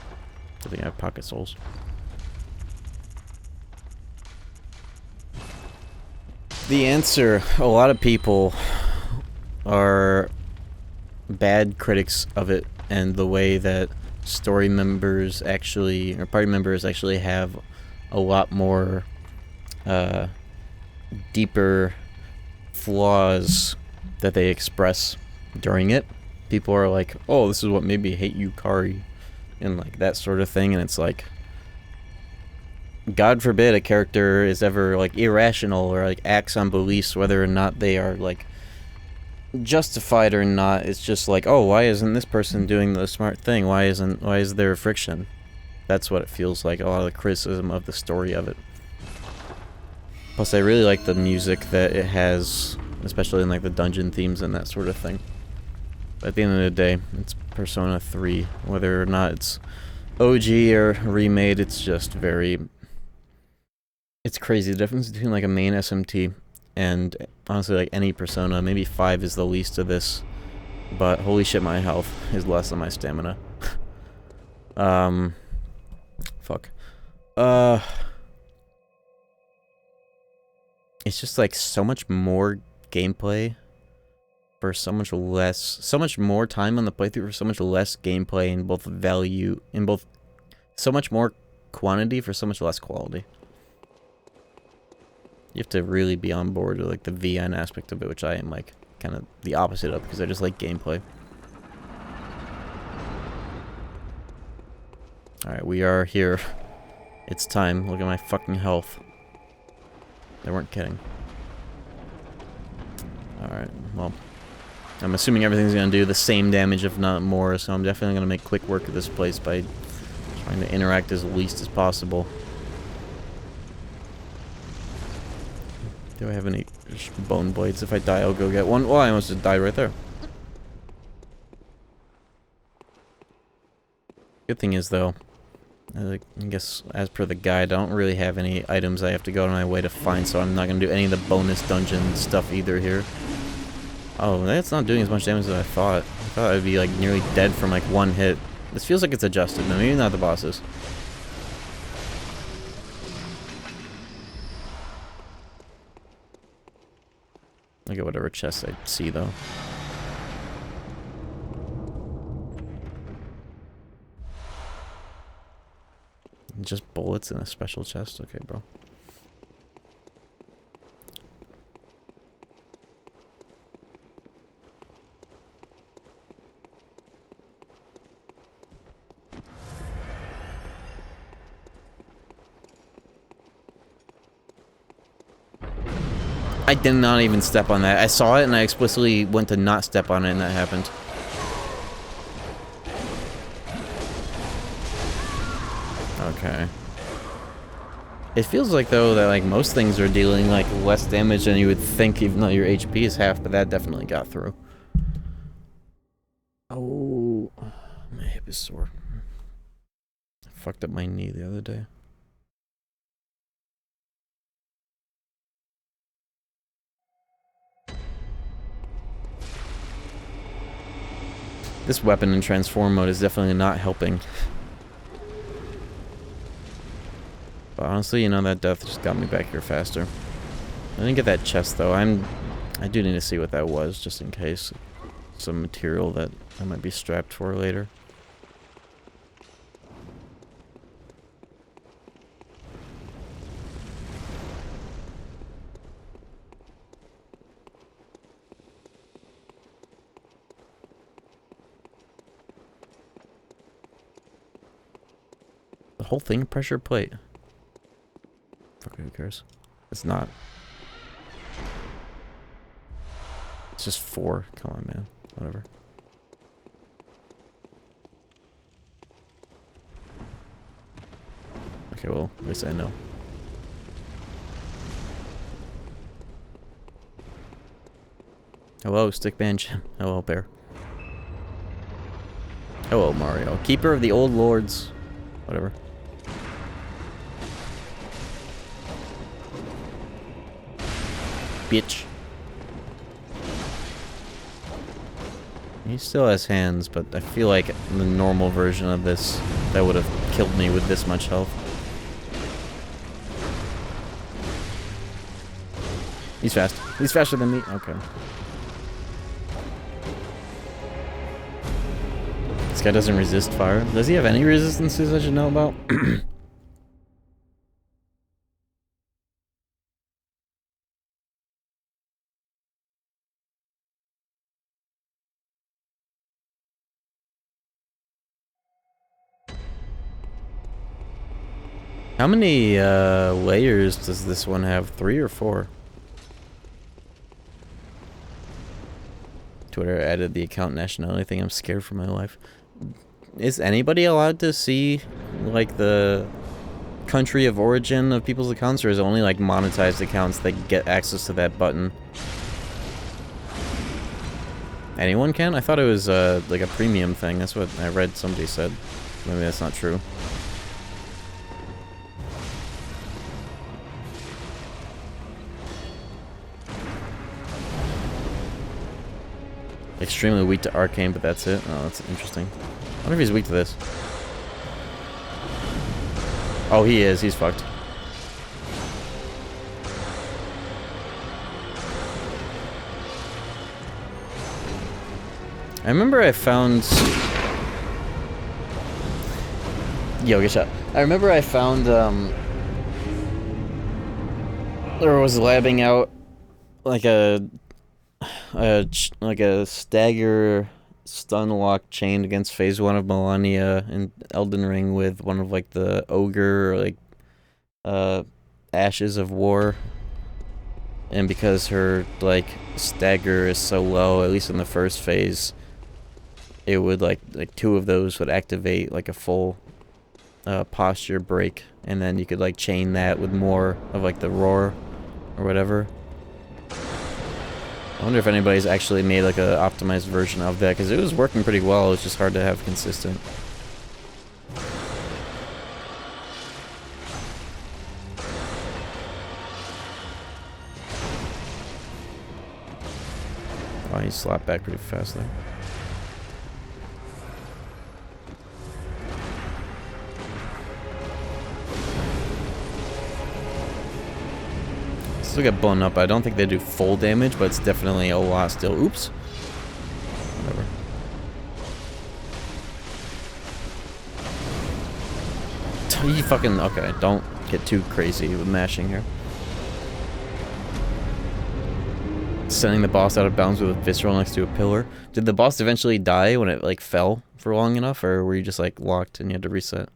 I think I have pocket souls. The answer, a lot of people are bad critics of it and the way that story members actually, or party members actually have a lot more deeper flaws that they express during it. People are like, oh, this is what made me hate Yukari, and like that sort of thing, and it's like, God forbid a character is ever like irrational or like acts on beliefs, whether or not they are like justified or not. It's just like, oh, why isn't this person doing the smart thing? Why is there friction? That's what it feels like, a lot of the criticism of the story of it. Plus, I really like the music that it has, especially in like the dungeon themes and that sort of thing. But at the end of the day, it's Persona 3. Whether or not it's OG or remade, it's just very... It's crazy. The difference between like a main SMT and honestly like any Persona, maybe 5 is the least of this, but holy shit, my health is less than my stamina. Fuck. It's just like so much more gameplay for so much more time on the playthrough for so much less gameplay, in both value, so much more quantity for so much less quality. You have to really be on board with like the VN aspect of it, which I am like kind of the opposite of, because I just like gameplay. Alright, we are here. It's time. Look at my fucking health. They weren't kidding. Alright, well, I'm assuming everything's gonna do the same damage, if not more, so I'm definitely gonna make quick work of this place by trying to interact as least as possible. Do I have any bone blades? If I die, I'll go get one. Oh, I almost just died right there. Good thing is, though, I guess as per the guide, I don't really have any items I have to go on my way to find, so I'm not going to do any of the bonus dungeon stuff either here. Oh, that's not doing as much damage as I thought. I thought I'd be like nearly dead from like one hit. This feels like it's adjusted, but maybe not the bosses. I'll get whatever chests I see, though. Just bullets. bullets in a special chest. Okay, bro. I did not even step on that. I saw it and I explicitly went to not step on it and that happened. Okay. It feels like though that like most things are dealing like less damage than you would think even though your HP is half, but that definitely got through. Oh, my hip is sore. I fucked up my knee the other day. This weapon in transform mode is definitely not helping. But honestly, you know, that death just got me back here faster. I didn't get that chest though. I do need to see what that was just in case. Some material that I might be strapped for later. The whole thing pressure plate. Fuck, who cares? It's not. It's just 4. Come on, man. Whatever. Okay, well, at least I know. Hello, Stickman Jim. Hello, Bear. Hello, Mario. Keeper of the old lords. Whatever. Bitch. He still has hands, but I feel like the normal version of this, that would have killed me with this much health. He's fast. He's faster than me. Okay. This guy doesn't resist fire. Does he have any resistances I should know about? How many layers does this one have? 3 or 4? Twitter added the account nationality thing. I'm scared for my life. Is anybody allowed to see like the country of origin of people's accounts, or is it only like monetized accounts that get access to that button? Anyone can? I thought it was like a premium thing. That's what I read somebody said. Maybe that's not true. Extremely weak to arcane, but that's it. Oh, that's interesting. I wonder if he's weak to this. Oh, he is. He's fucked. I remember I found... Yo, good shot. I remember I found, or was labbing out like a stagger stun lock chained against phase 1 of Melania in Elden Ring with one of like the ogre or like Ashes of War, and because her like stagger is so low, at least in the first phase, it would like 2 of those would activate like a full posture break, and then you could like chain that with more of like the roar or whatever. I wonder if anybody's actually made like a optimized version of that, because it was working pretty well. It's just hard to have consistent. Oh, he slapped back pretty fast there. Still get blown up. I don't think they do full damage, but it's definitely a lot still. Oops. Whatever. He fucking... Okay, don't get too crazy with mashing here. Sending the boss out of bounds with a visceral next to a pillar. Did the boss eventually die when it, like, fell for long enough? Or were you just, like, locked and you had to reset?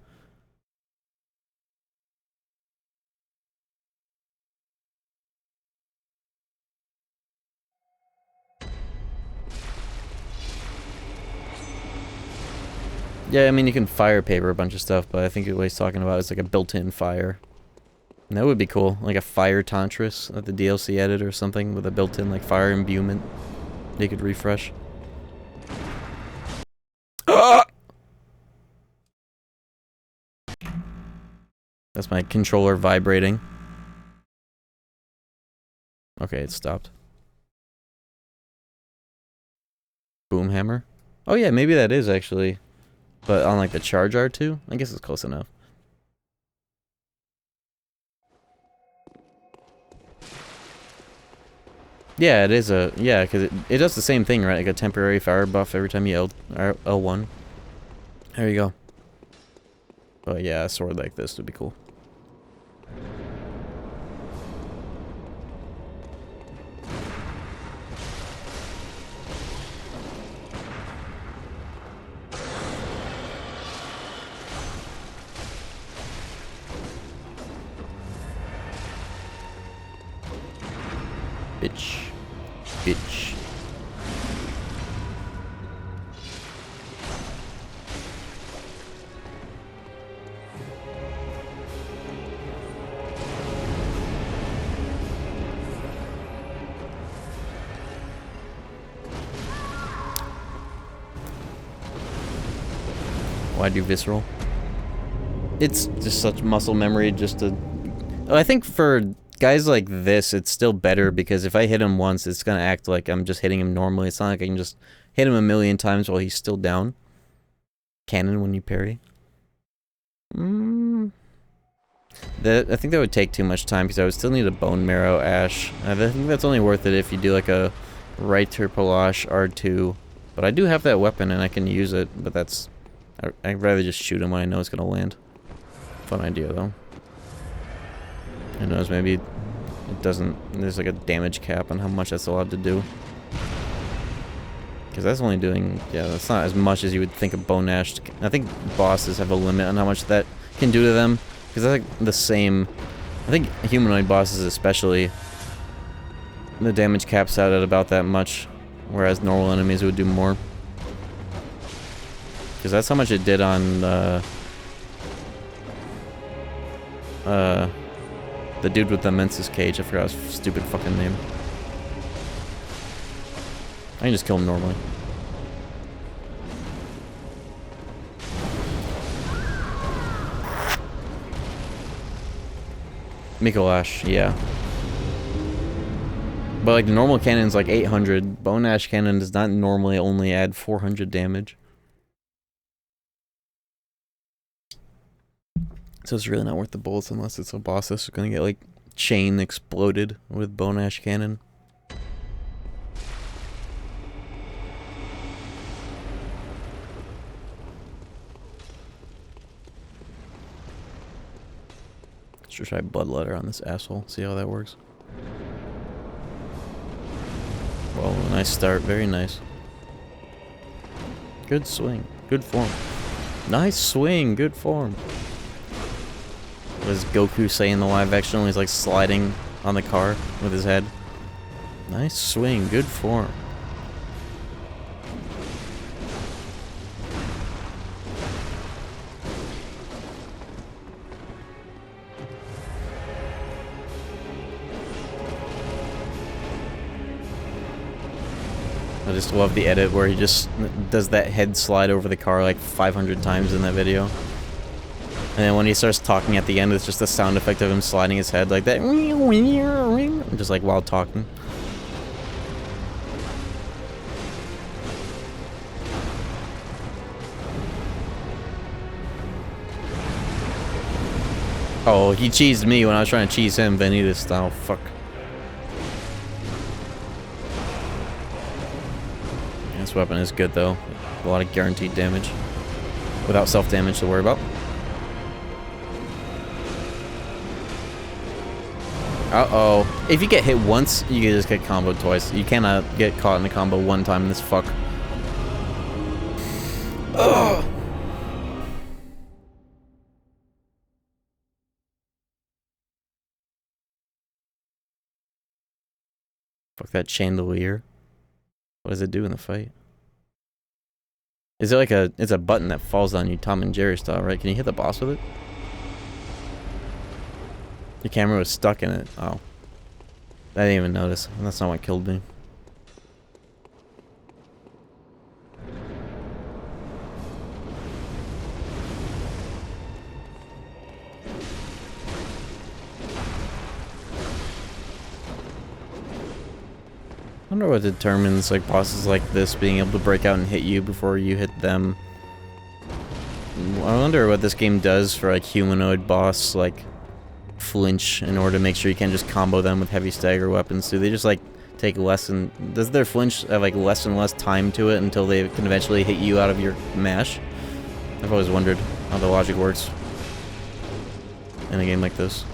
Yeah, I mean, you can fire paper a bunch of stuff, but I think what he's talking about is, like, a built-in fire. And that would be cool. Like a fire Tantris that the DLC added or something with a built-in, like, fire imbuement they could refresh. Ah! That's my controller vibrating. Okay, it stopped. Boom hammer? Oh yeah, maybe that is actually. But on like the charge R2? I guess it's close enough. Yeah, it is a... Yeah, because it does the same thing, right? Like a temporary fire buff every time you L1. There you go. But yeah, a sword like this would be cool. Bitch. Bitch. Why do visceral? It's just such muscle memory just to... I think for guys like this, it's still better because if I hit him once, it's gonna act like I'm just hitting him normally. It's not like I can just hit him a million times while he's still down. Cannon when you parry. I think that would take too much time because I would still need a bone marrow ash. I think that's only worth it if you do like a Reiter Palash R2. But I do have that weapon and I can use it, but that's... I'd rather just shoot him when I know it's gonna land. Fun idea though. Who knows, maybe it doesn't... There's like a damage cap on how much that's allowed to do. Because that's only doing... Yeah, that's not as much as you would think of Bone Ash. I think bosses have a limit on how much that can do to them. Because I think the same... I think humanoid bosses especially, the damage caps out at about that much. Whereas normal enemies would do more. Because that's how much it did on... the dude with the Mensis cage. I forgot his stupid fucking name. I can just kill him normally. Mikolash, yeah. But like the normal cannon's like 800. Bone Ash cannon does not normally only add 400 damage. So it's really not worth the bullets unless it's a boss that's gonna get like chain exploded with Bone Ash cannon. Should try Bloodletter on this asshole. See how that works. Well, nice start. Very nice. Good swing. Good form. Nice swing. Good form. What does Goku say in the live action when he's like sliding on the car with his head? Nice swing. Good form. I just love the edit where he just does that head slide over the car like 500 times in that video. And then when he starts talking at the end, it's just the sound effect of him sliding his head like that. Just like while talking. Oh, he cheesed me when I was trying to cheese him, Vanitas style. Fuck. This weapon is good though. A lot of guaranteed damage. Without self-damage to worry about. Uh-oh. If you get hit once, you can just get comboed twice. You cannot get caught in the combo one time in this fuck. Ugh. Fuck that chandelier. What does it do in the fight? Is it like a... It's a button that falls on you, Tom and Jerry style, right? Can you hit the boss with it? The camera was stuck in it. Oh. I didn't even notice. That's not what killed me. I wonder what determines like bosses like this being able to break out and hit you before you hit them. I wonder what this game does for like humanoid boss like flinch in order to make sure you can't just combo them with heavy stagger weapons. Do they just like take less and does their flinch have like less and less time to it until they can eventually hit you out of your mash? I've always wondered how the logic works in a game like this.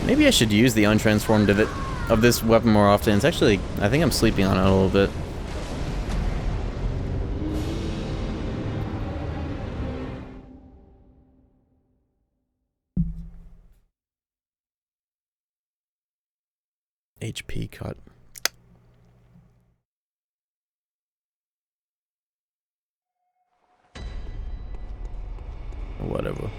Maybe I should use the untransformed of this weapon more often. It's actually, I think I'm sleeping on it a little bit. HP cut. Whatever.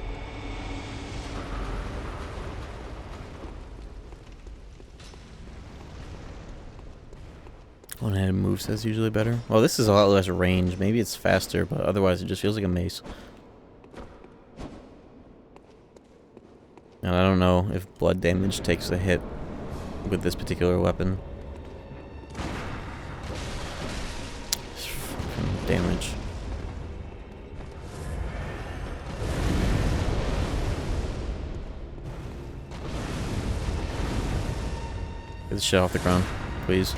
One-handed moveset's usually better. Well, this is a lot less range. Maybe it's faster, but otherwise it just feels like a mace. And I don't know if blood damage takes a hit with this particular weapon. Just fucking damage. Get this shit off the ground, please.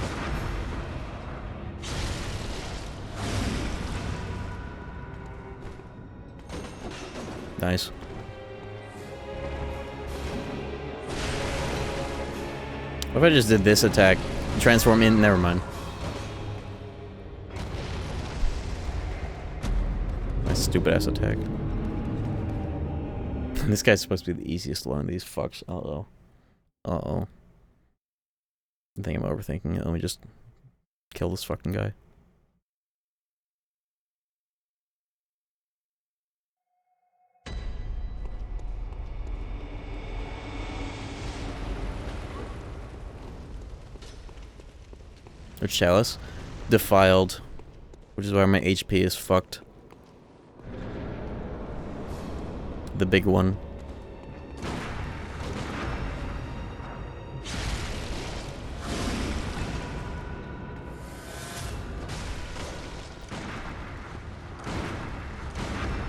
Nice. What if I just did this attack? Transform in? Never mind. My stupid ass attack. This guy's supposed to be the easiest to learn these fucks. Uh-oh. Uh-oh. I think I'm overthinking it. Let me just kill this fucking guy. Or chalice. Defiled. Which is why my HP is fucked. The big one.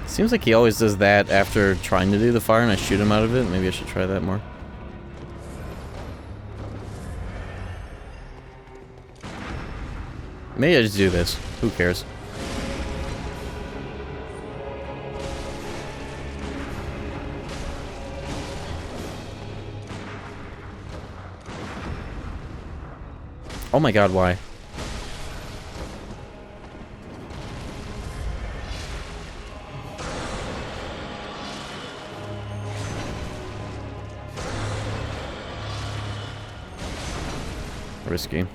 Seems like he always does that after trying to do the fire and I shoot him out of it. Maybe I should try that more. Maybe I just do this. Who cares? Oh my god, why? Risky.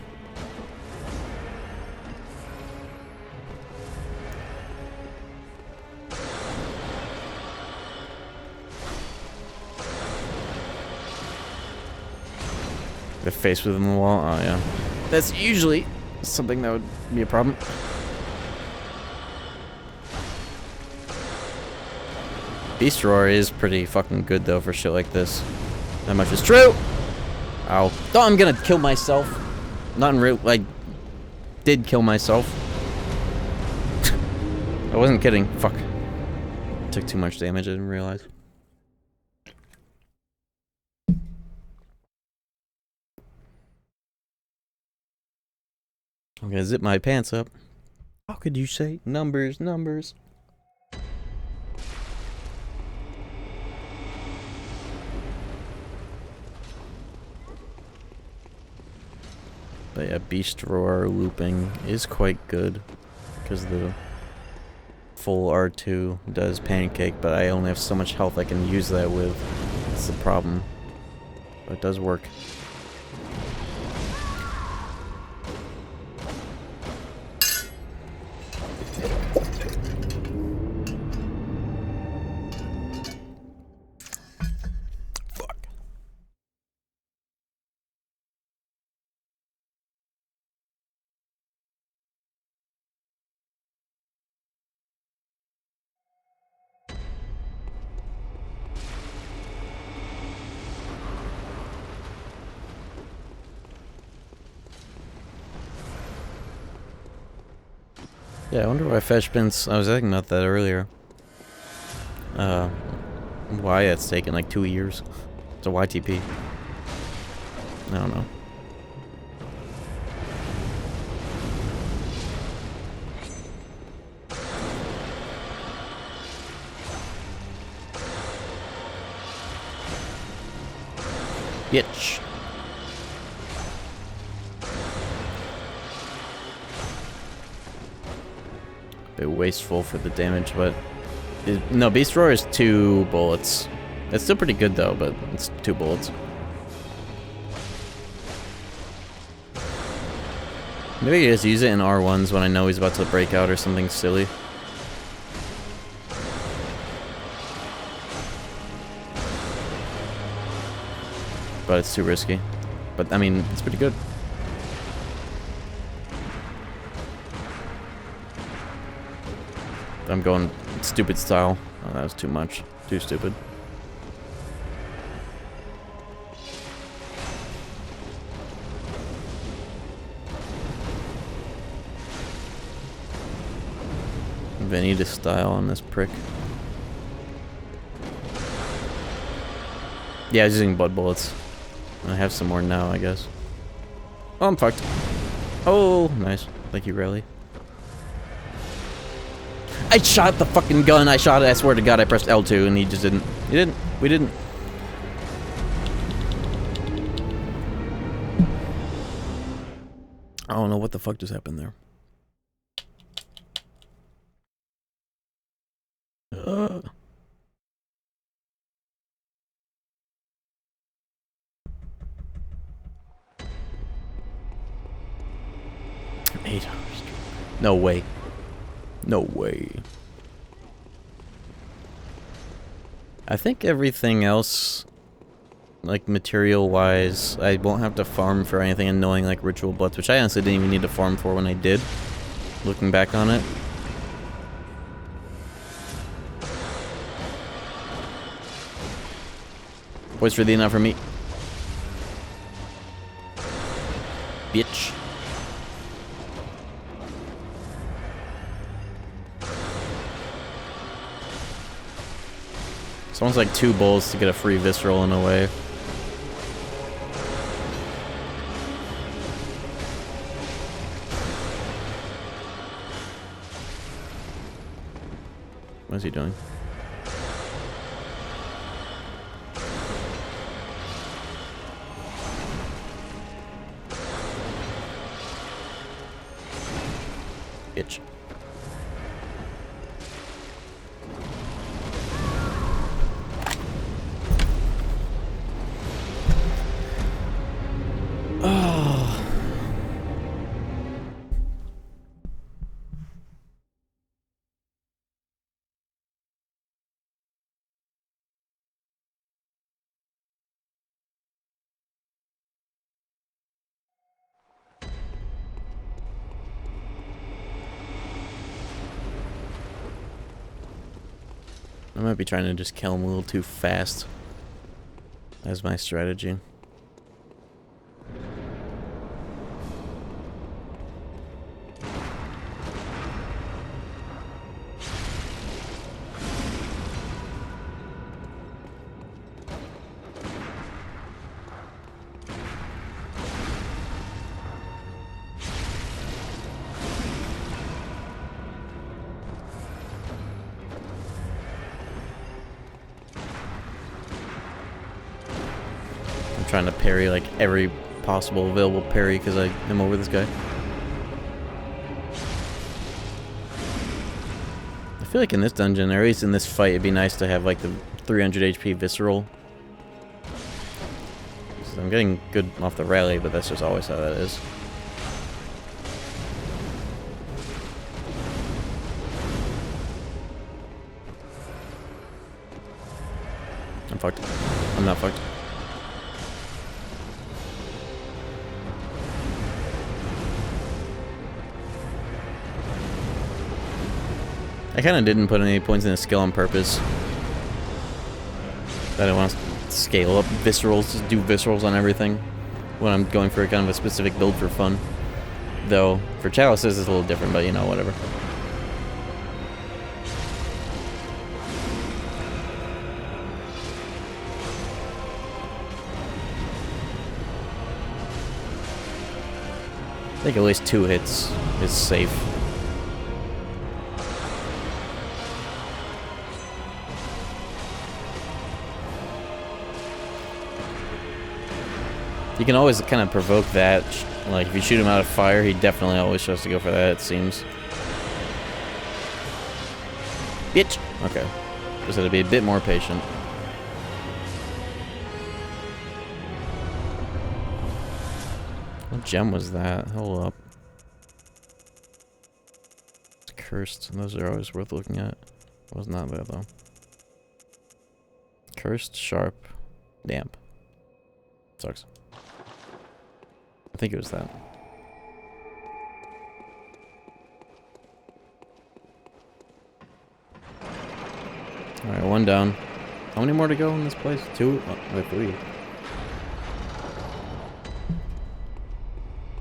The face within the wall? Oh, yeah. That's usually something that would be a problem. Beast Roar is pretty fucking good, though, for shit like this. That much is true! Ow. Oh, I'm gonna kill myself. Not in real... I did kill myself. I wasn't kidding. Fuck. Took too much damage, I didn't realize. I'm gonna zip my pants up. How could you say numbers, numbers? But yeah, Beast Roar looping is quite good because the full R2 does pancake, but I only have so much health I can use that with. That's the problem. But it does work. Yeah, I wonder why Feshbin's... I was thinking about that earlier. Why it's taken like 2 years. It's a YTP. I don't know. Bitch. Bit wasteful for the damage, but no, Beast Roar is 2 bullets. It's still pretty good though, but it's 2 bullets. Maybe I just use it in R1s when I know he's about to break out or something silly. But it's too risky. But I mean, it's pretty good. I'm going stupid style. Oh, that was too much. Too stupid. Vanita style on this prick. Yeah, I was using blood bullets. I have some more now, I guess. Oh, I'm fucked. Oh, nice. Thank you, Riley. I shot the fucking gun. I shot it. I swear to God, I pressed L2 and he just didn't. He didn't. We didn't. I don't know what the fuck just happened there. 8 hours. No way. No way. I think everything else, like material-wise, I won't have to farm for anything annoying like Ritual Bloods, which I honestly didn't even need to farm for when I did, looking back on it. Boys for the enough for me. Bitch. Someone's like 2 bulls to get a free visceral in a way. What is he doing? Bitch. I might be trying to just kill him a little too fast. That's my strategy. trying to parry like every possible available parry because I am over this guy. I feel like in this dungeon, or at least in this fight, it'd be nice to have like the 300 HP visceral. So I'm getting good off the rally, but that's just always how that is. I'm fucked. I'm not fucked. I kind of didn't put any points in the skill on purpose. I don't want to scale up viscerals, just do viscerals on everything when I'm going for a kind of a specific build for fun. Though, for chalices it's a little different, but you know, whatever. I think at least 2 hits is safe. You can always kind of provoke that. Like, if you shoot him out of fire, he definitely always tries to go for that, it seems. Bitch! Okay. Just had to be a bit more patient. What gem was that? Hold up. It's cursed. Those are always worth looking at. Was not that, though. Cursed, sharp, damp. Sucks. I think it was that. Alright, 1 down. How many more to go in this place? 2? Oh, wait, 3.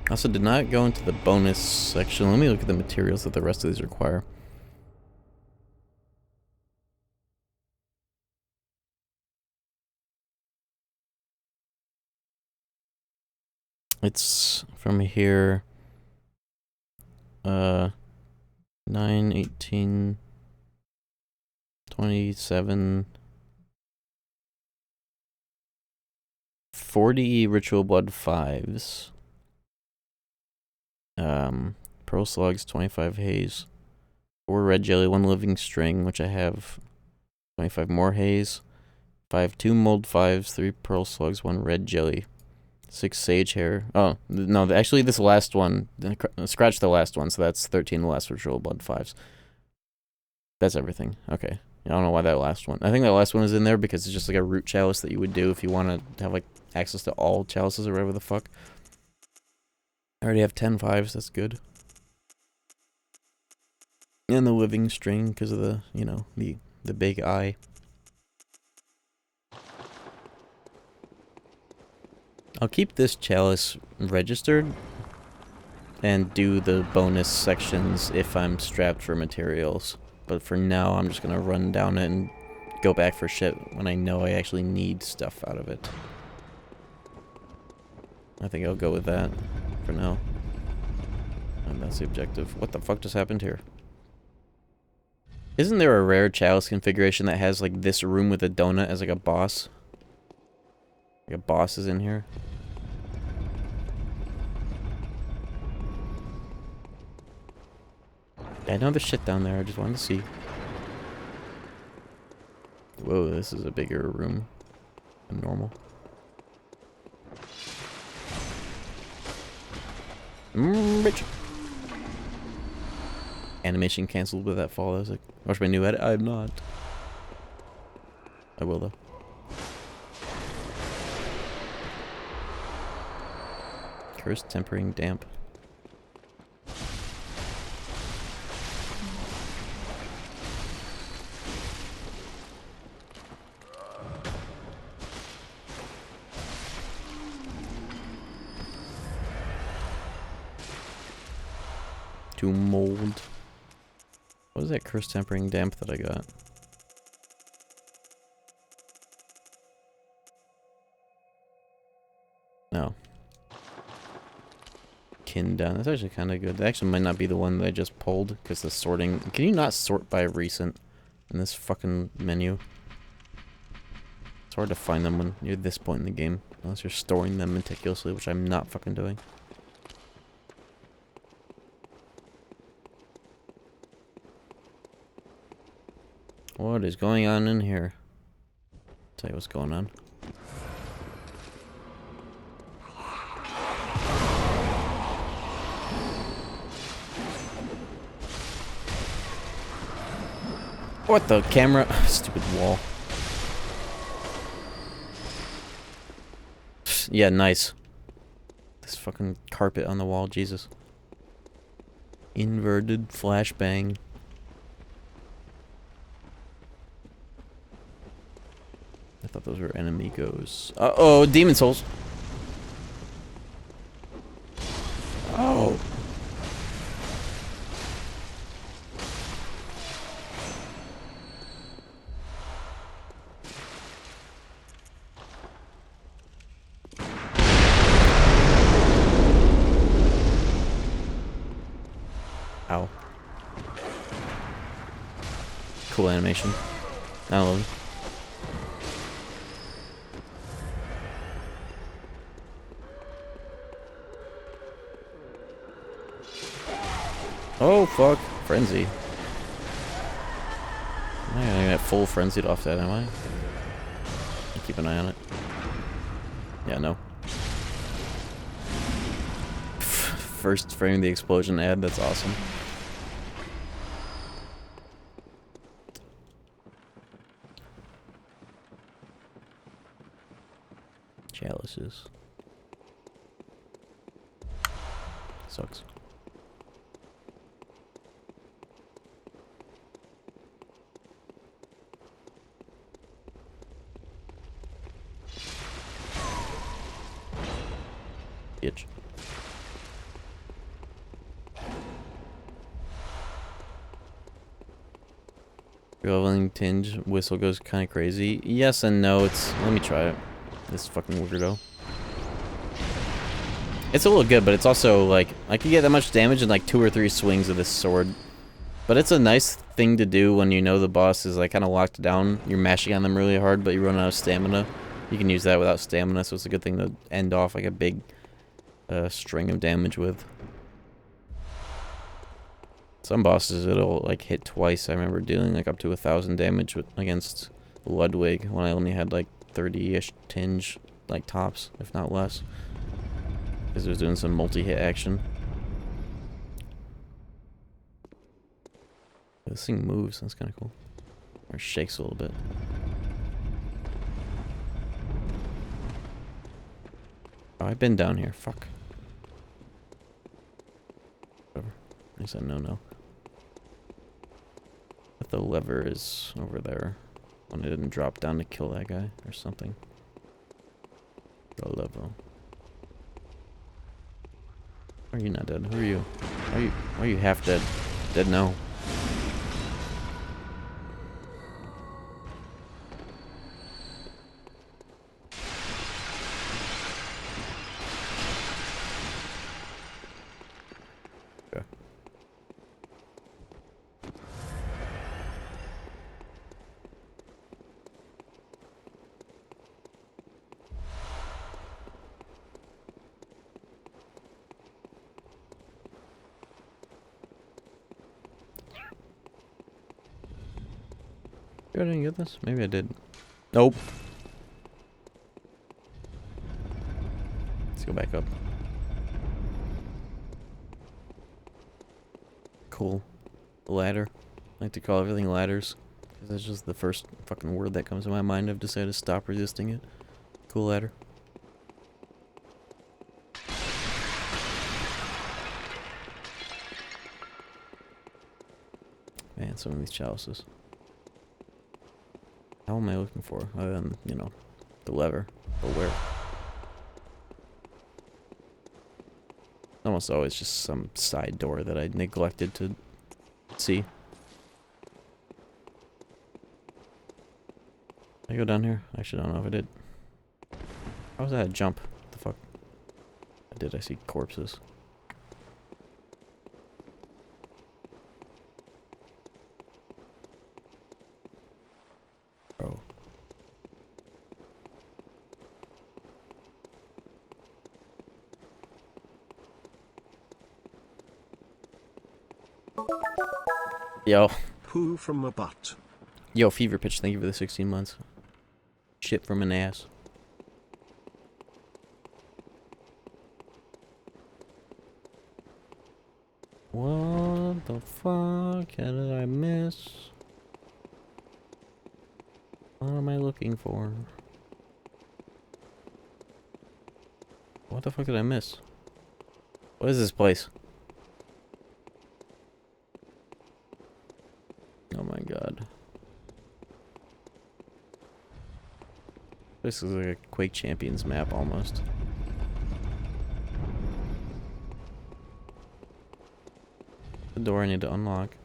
Also, did not go into the bonus section. Let me look at the materials that the rest of these require. It's from here, 9, 18, 27, 40 ritual blood 5s, pearl slugs, 25 haze, 4 red jelly, 1 living string, which I have, 25 more haze, 2 mold 5s, 3 pearl slugs, 1 red jelly. 6 sage hair. Oh, no, actually this last one, scratch the last one, so that's 13 last ritual blood 5s. That's everything. Okay. I don't know why that last one. I think that last one is in there because it's just like a root chalice that you would do if you want to have like access to all chalices or whatever the fuck. I already have 10 5s, that's good. And the living string because of the, you know, the big eye. I'll keep this chalice registered and do the bonus sections if I'm strapped for materials. But for now, I'm just going to run down it and go back for shit when I know I actually need stuff out of it. I think I'll go with that for now. And that's the objective. What the fuck just happened here? Isn't there a rare chalice configuration that has like this room with a donut as like a boss? Like a boss is in here. I know there's shit down there, I just wanted to see. Whoa, this is a bigger room than normal. Bitch. Animation cancelled with that fall. I was like, watch my new edit. I'm not. I will though. Cursed tempering damp. To mold. What was that cursed tempering damp that I got? No. Kin down. That's actually kind of good. That actually might not be the one that I just pulled because the sorting. Can you not sort by recent in this fucking menu? It's hard to find them when you're at this point in the game. Unless you're storing them meticulously, which I'm not fucking doing. What is going on in here? Tell you what's going on. What the camera? Stupid wall. Yeah, nice. This fucking carpet on the wall, Jesus. Inverted flashbang. I thought those were enemigos. Uh-oh, demon souls. Oh. Ow. Cool animation. I love it. Oh, fuck. Frenzy. I'm not gonna get full frenzied off that, am I? I'll keep an eye on it. Yeah, no. First frame the explosion ad, that's awesome. Chalices. Sucks. Itch. Revealing tinge whistle goes kind of crazy. Yes and no. It's let me try it. This fucking weirdo. It's a little good, but it's also like I could get that much damage in like 2 or 3 swings of this sword. But it's a nice thing to do when you know the boss is like kind of locked down. You're mashing on them really hard, but you run out of stamina. You can use that without stamina, so it's a good thing to end off like a big string of damage with. Some bosses it'll like hit twice. I remember dealing like up to 1,000 damage against Ludwig when I only had like 30-ish tinge, like tops, if not less. Because it was doing some multi-hit action. This thing moves, that's kind of cool. Or shakes a little bit. Oh, I've been down here, fuck. Whatever. I said no. But the lever is over there. When it didn't drop down to kill that guy or something. The lever. Why are you not dead? Who are you? Why are you half dead? Dead no. Okay. I didn't get this? Maybe I did. Nope. Let's go back up. Cool. Ladder. I like to call everything ladders. Because that's just the first fucking word that comes to my mind. I've decided to stop resisting it. Cool ladder. Man, some of these chalices. How am I looking for? Other than, you know, the lever. But where? Almost always just some side door that I neglected to see. Did I go down here? I actually don't know if I did. How was that a jump? What the fuck? I did. I see corpses. Oh. Yo. Poo from a butt. Yo, Fever Pitch, thank you for the 16 months. Shit from an ass. What the fuck did I miss? What am I looking for? What the fuck did I miss? What is this place? Oh my god. This is like a Quake Champions map almost. The door I need to unlock.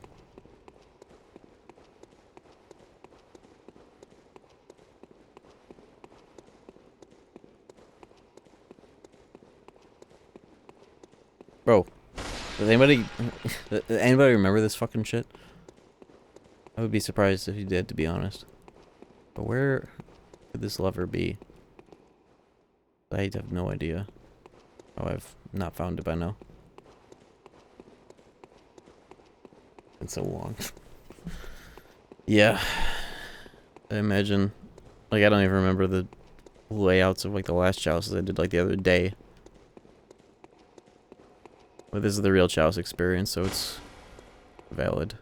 Bro, does anybody remember this fucking shit? I would be surprised if you did, to be honest. But where could this lever be? I have no idea. Oh, I've not found it by now. It's so long. Yeah. I imagine. Like, I don't even remember the layouts of, like, the last chalices I did, like, the other day. But this is the real chalice experience, so it's valid.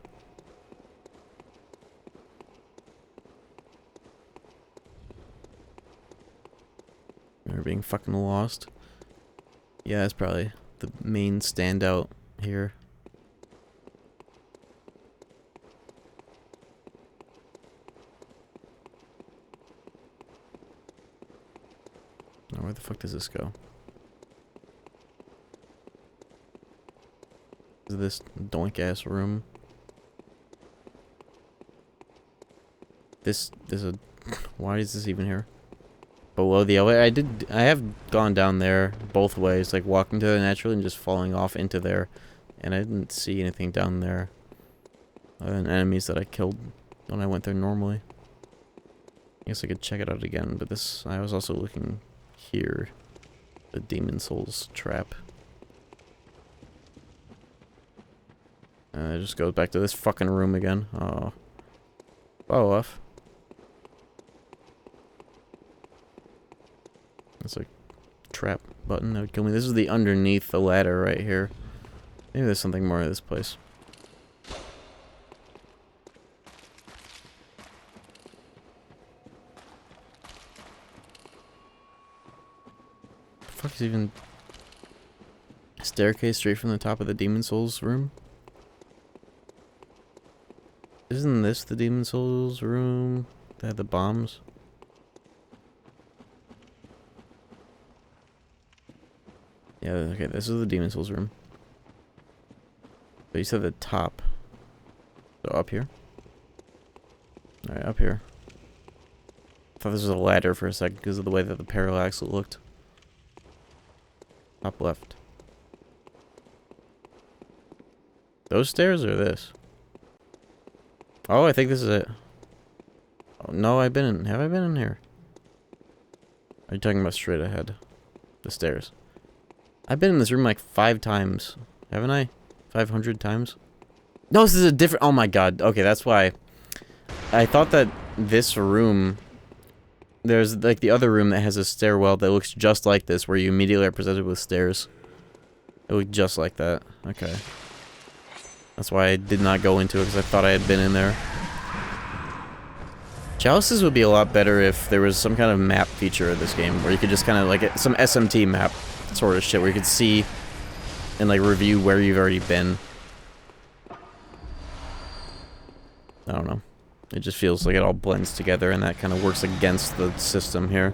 We're being fucking lost. Yeah, that's probably the main standout here. Now, where the fuck does this go? Is this doink ass room? This is a. Why is this even here? Below the elevator, I have gone down there both ways, like walking to there naturally and just falling off into there, and I didn't see anything down there other than enemies that I killed when I went there normally. I guess I could check it out again, but this, I was also looking here, the Demon Souls trap. It just goes back to this fucking room again. Oh, follow off. That's a trap button that would kill me. This is the underneath the ladder right here. Maybe there's something more to this place. The fuck is even a staircase straight from the top of the Demon Souls room? Isn't this the Demon Souls room that had the bombs? Yeah, okay, this is the Demon Souls room. But you said the top. So up here? Alright, up here. I thought this was a ladder for a second because of the way that the parallax looked. Top left. Those stairs or this? Oh, I think this is it. Oh, no, I've been in. Have I been in here? Are you talking about straight ahead? The stairs. I've been in this room like 5 times. Haven't I? 500 times? No, this is a different... Oh my god. Okay, that's why. I thought that this room... There's like the other room that has a stairwell that looks just like this, where you immediately are presented with stairs. It looked just like that. Okay. That's why I did not go into it, because I thought I had been in there. Chalices would be a lot better if there was some kind of map feature of this game, where you could just kind of, like, some SMT map sort of shit, where you could see and, like, review where you've already been. I don't know. It just feels like it all blends together, and that kind of works against the system here.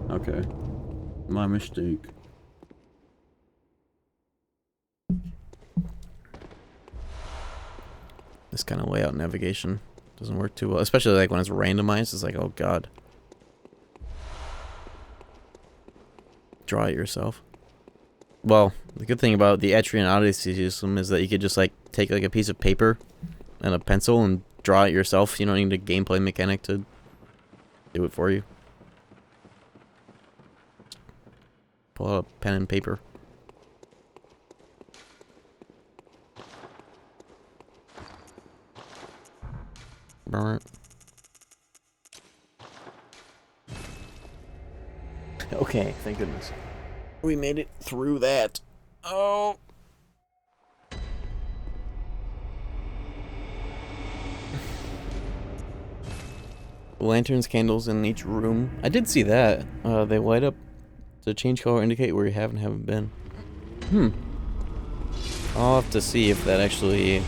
Okay. My mistake. This kind of layout navigation doesn't work too well, especially like when it's randomized. It's like, oh god. Draw it yourself. Well, the good thing about the Etrian Odyssey system is that you could just like take like a piece of paper and a pencil and draw it yourself. You don't need a gameplay mechanic to do it for you. Pull out a pen and paper. Burn. Okay, thank goodness. We made it through that. Oh. Lanterns, candles in each room. I did see that. They light up to change color, indicate where you have and haven't been. I'll have to see if that actually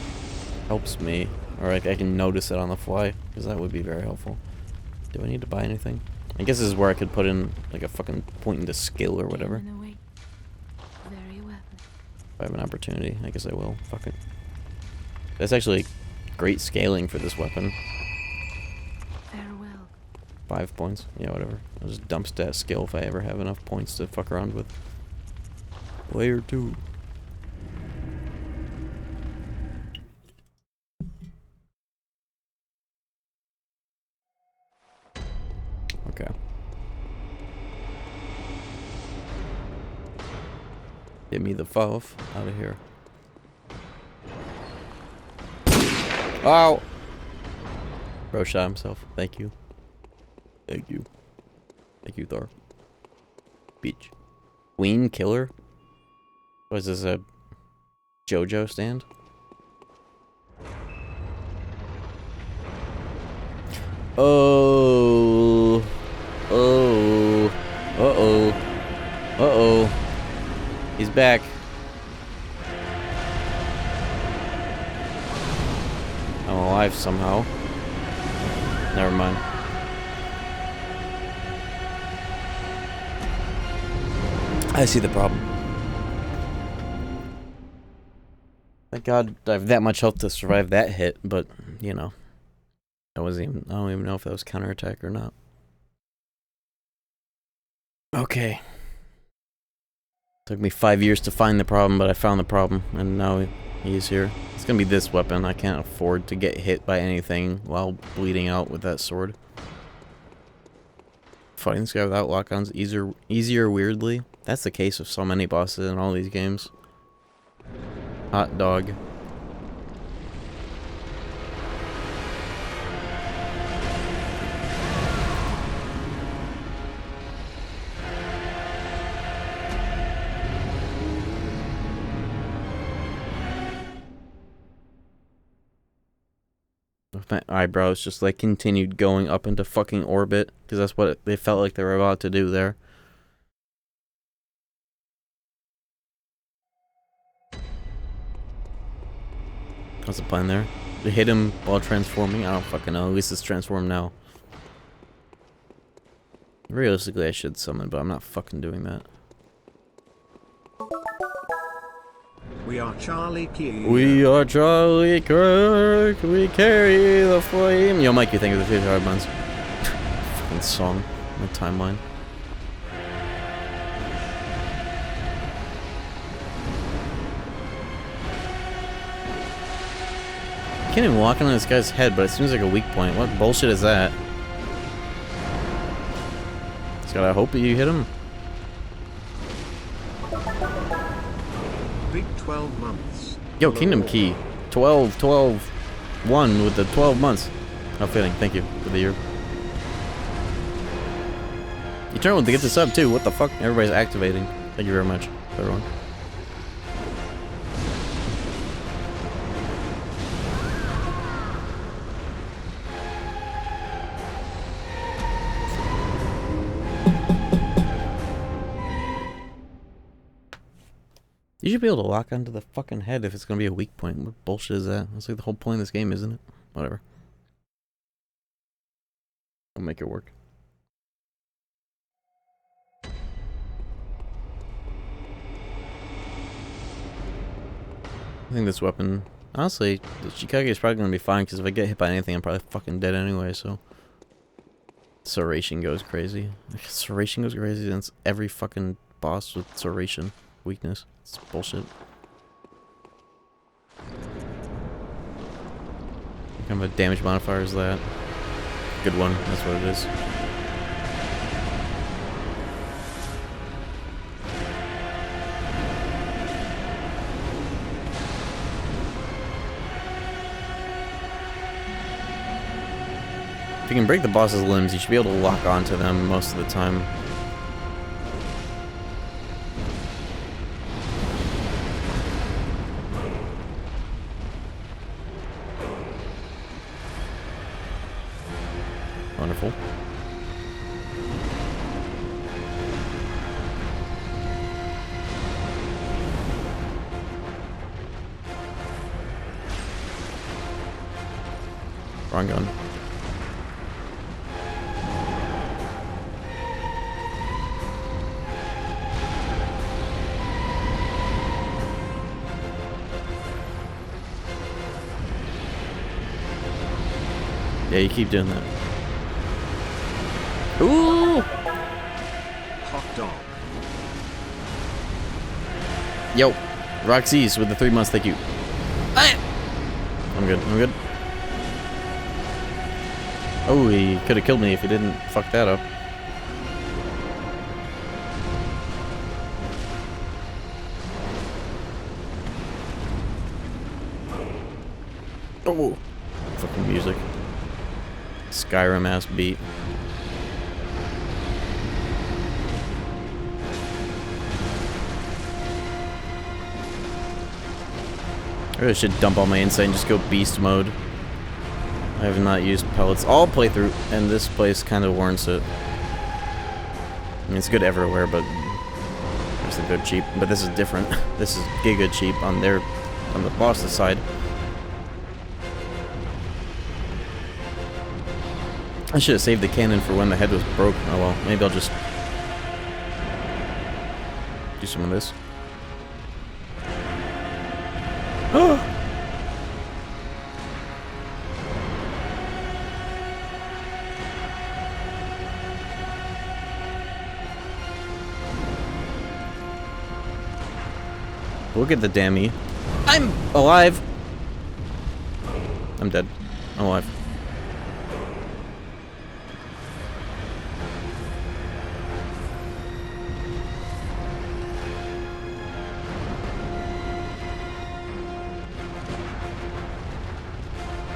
helps me, or like I can notice it on the fly, because that would be very helpful. Do I need to buy anything? I guess this is where I could put in like a fucking point into skill or whatever. Very well. If I have an opportunity, I guess I will. Fuck it. That's actually great scaling for this weapon. Farewell. 5 points. Yeah, whatever. I'll just dump stat skill if I ever have enough points to fuck around with. Layer 2. Okay. Get me the FOF out of here. Oh! Bro shot himself. Thank you. Thank you. Thank you, Thor. Beach. Queen Killer? What is this, a JoJo stand? Oh. Oh. Uh-oh. Uh-oh. He's back. I'm alive somehow. Never mind. I see the problem. Thank God I have that much health to survive that hit, but, you know. I don't even know if that was counterattack or not. Okay. Took me 5 years to find the problem, but I found the problem, and now he's here. It's gonna be this weapon. I can't afford to get hit by anything while bleeding out with that sword. Fighting this guy without lock-ons easier weirdly. That's the case with so many bosses in all these games. Hot dog. My eyebrows just like continued going up into fucking orbit because that's what they felt like they were about to do there. What's the plan there? To hit him while transforming? I don't fucking know. At least it's transformed now. Realistically, I should summon, but I'm not fucking doing that. We are Charlie Kirk. We are Charlie Kirk. We carry the flame. Yo, Mike, you think of the future hard buns? Fucking song. My timeline. I can't even walk on this guy's head, but it seems like a weak point. What bullshit is that? Just gotta hope that you hit him. Big 12 months. Yo, Kingdom Key. 12, 12, 1 with the 12 months. How fitting. Thank you for the year. Eternal to get the sub too. What the fuck? Everybody's activating. Thank you very much, everyone. You should be able to lock onto the fucking head if it's gonna be a weak point. What bullshit is that? That's like the whole point of this game, isn't it? Whatever. I'll make it work. I think this weapon... Honestly, the Shikage is probably gonna be fine, because if I get hit by anything, I'm probably fucking dead anyway, so... Serration goes crazy. Serration goes crazy, and it's every fucking boss with Serration weakness. It's bullshit. What kind of a damage modifier is that? Good one, that's what it is. If you can break the boss's limbs, you should be able to lock onto them most of the time. Wonderful. Wrong gun. Yeah, you keep doing that. Ooh! Hot dog. Yo, Roxy's with the 3 months, thank you. I'm good, I'm good. Oh, he could have killed me if he didn't fuck that up. Oh, fucking music. Skyrim ass beat. I really should dump all my insight and just go beast mode. I have not used pellets all playthrough, and this place kind of warrants it. I mean, it's good everywhere, but obviously they're cheap. But this is different. This is giga cheap on the boss's side. I should have saved the cannon for when the head was broke. Oh well, maybe I'll just do some of this. Look at the dammy. I'm alive! I'm dead. I'm alive.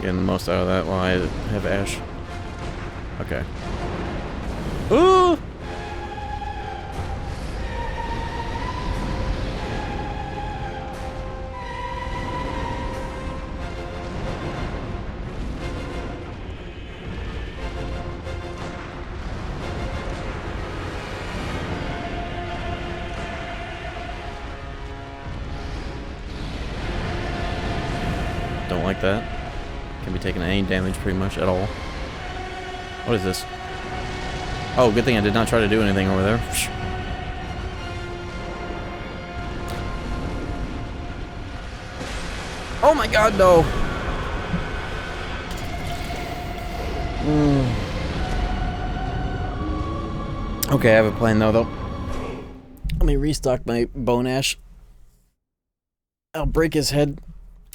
Getting the most out of that while I have Ash. Okay. Ooh! Don't like that. Can't be taking any damage pretty much at all. What is this? Oh, good thing I did not try to do anything over there. Oh my god, no! Okay, I have a plan though. Let me restock my bone ash. I'll break his head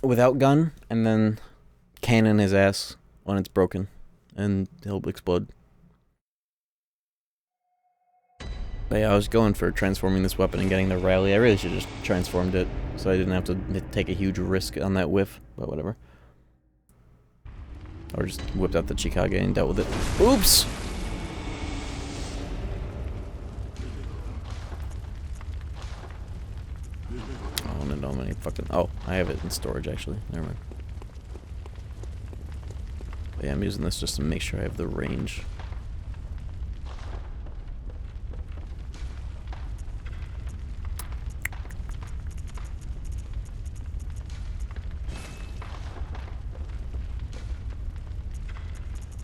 without gun, and then cannon his ass when it's broken, and he'll explode. But yeah, I was going for transforming this weapon and getting the rally. I really should have just transformed it, so I didn't have to take a huge risk on that whiff, but whatever. Or just whipped out the Chikage and dealt with it. Oops! I don't know how many fucking... Oh, I have it in storage, actually. Never mind. But yeah, I'm using this just to make sure I have the range.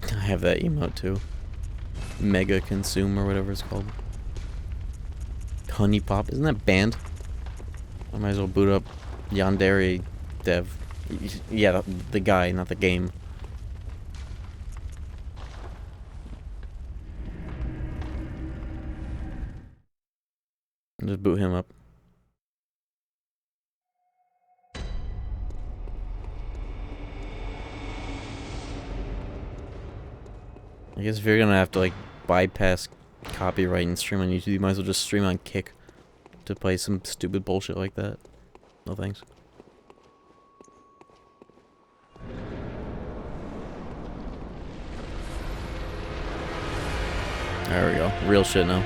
I have that emote too. Mega Consume or whatever it's called. Honey Pop, isn't that banned? I might as well boot up Yandere Dev. Yeah, the guy, not the game. Just boot him up. I guess if you're gonna have to like bypass copyright and stream on YouTube, you might as well just stream on Kick to play some stupid bullshit like that. No thanks. There we go. Real shit now.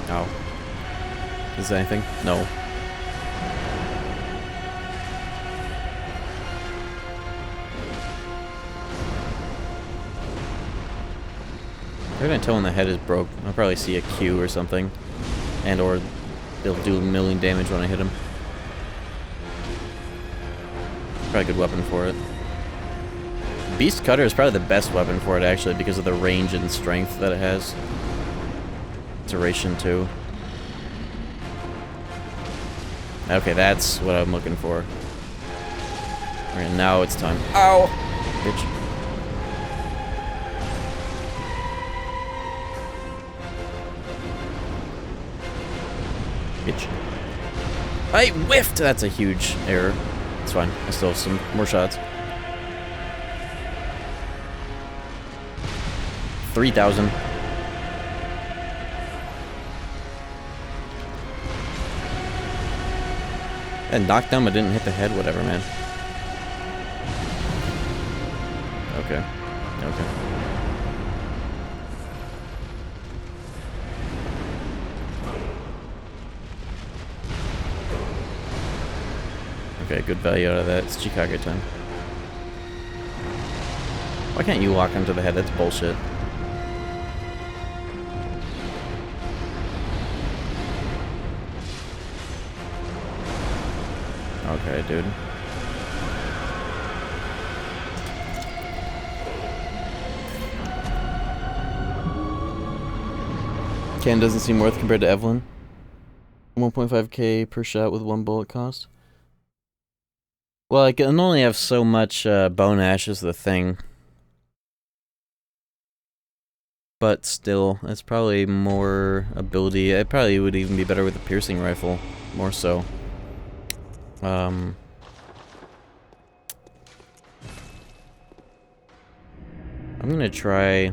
Oh. Is there anything? No. They're gonna tell when the head is broke. I'll probably see a Q or something. And or they'll do a million damage when I hit him. Probably a good weapon for it. Beast Cutter is probably the best weapon for it, actually, because of the range and strength that it has. Duration, too. Okay, that's what I'm looking for. Alright, now it's time. Ow! Bitch. Bitch. I whiffed! That's a huge error. It's fine. I still have some more shots. 3,000. And knocked down but didn't hit the head, whatever, man. Okay. Okay. Okay, good value out of that. It's Chicago time. Why can't you lock onto the head? That's bullshit. Okay, dude. Ken doesn't seem worth compared to Evelyn. 1.5k per shot with 1 bullet cost. Well, I can only have so much bone ash is the thing. But still, it's probably more ability. It probably would even be better with a piercing rifle. More so. I'm gonna try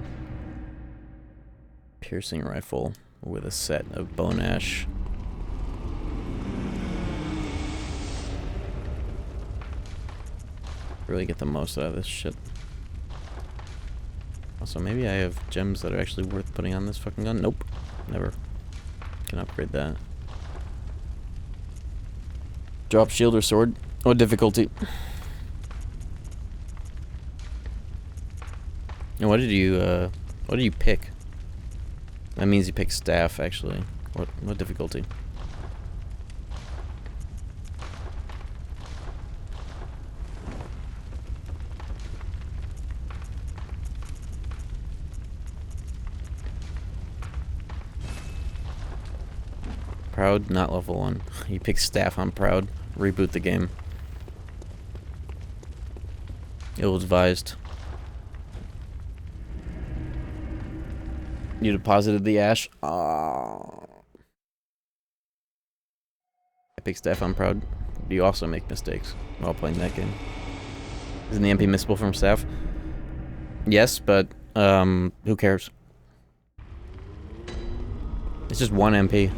piercing rifle with a set of bone ash. Really get the most out of this shit. Also, maybe I have gems that are actually worth putting on this fucking gun. Nope. Never. Can upgrade that. Drop shield or sword. What difficulty? And what did you pick? That means you picked staff, actually. What difficulty? Proud, not level 1. You pick staff on Proud. Reboot the game. Ill-advised. You deposited the ash. Oh. I pick staff on Proud. You also make mistakes while playing that game. Isn't the MP missable from staff? Yes, but who cares? It's just 1 MP.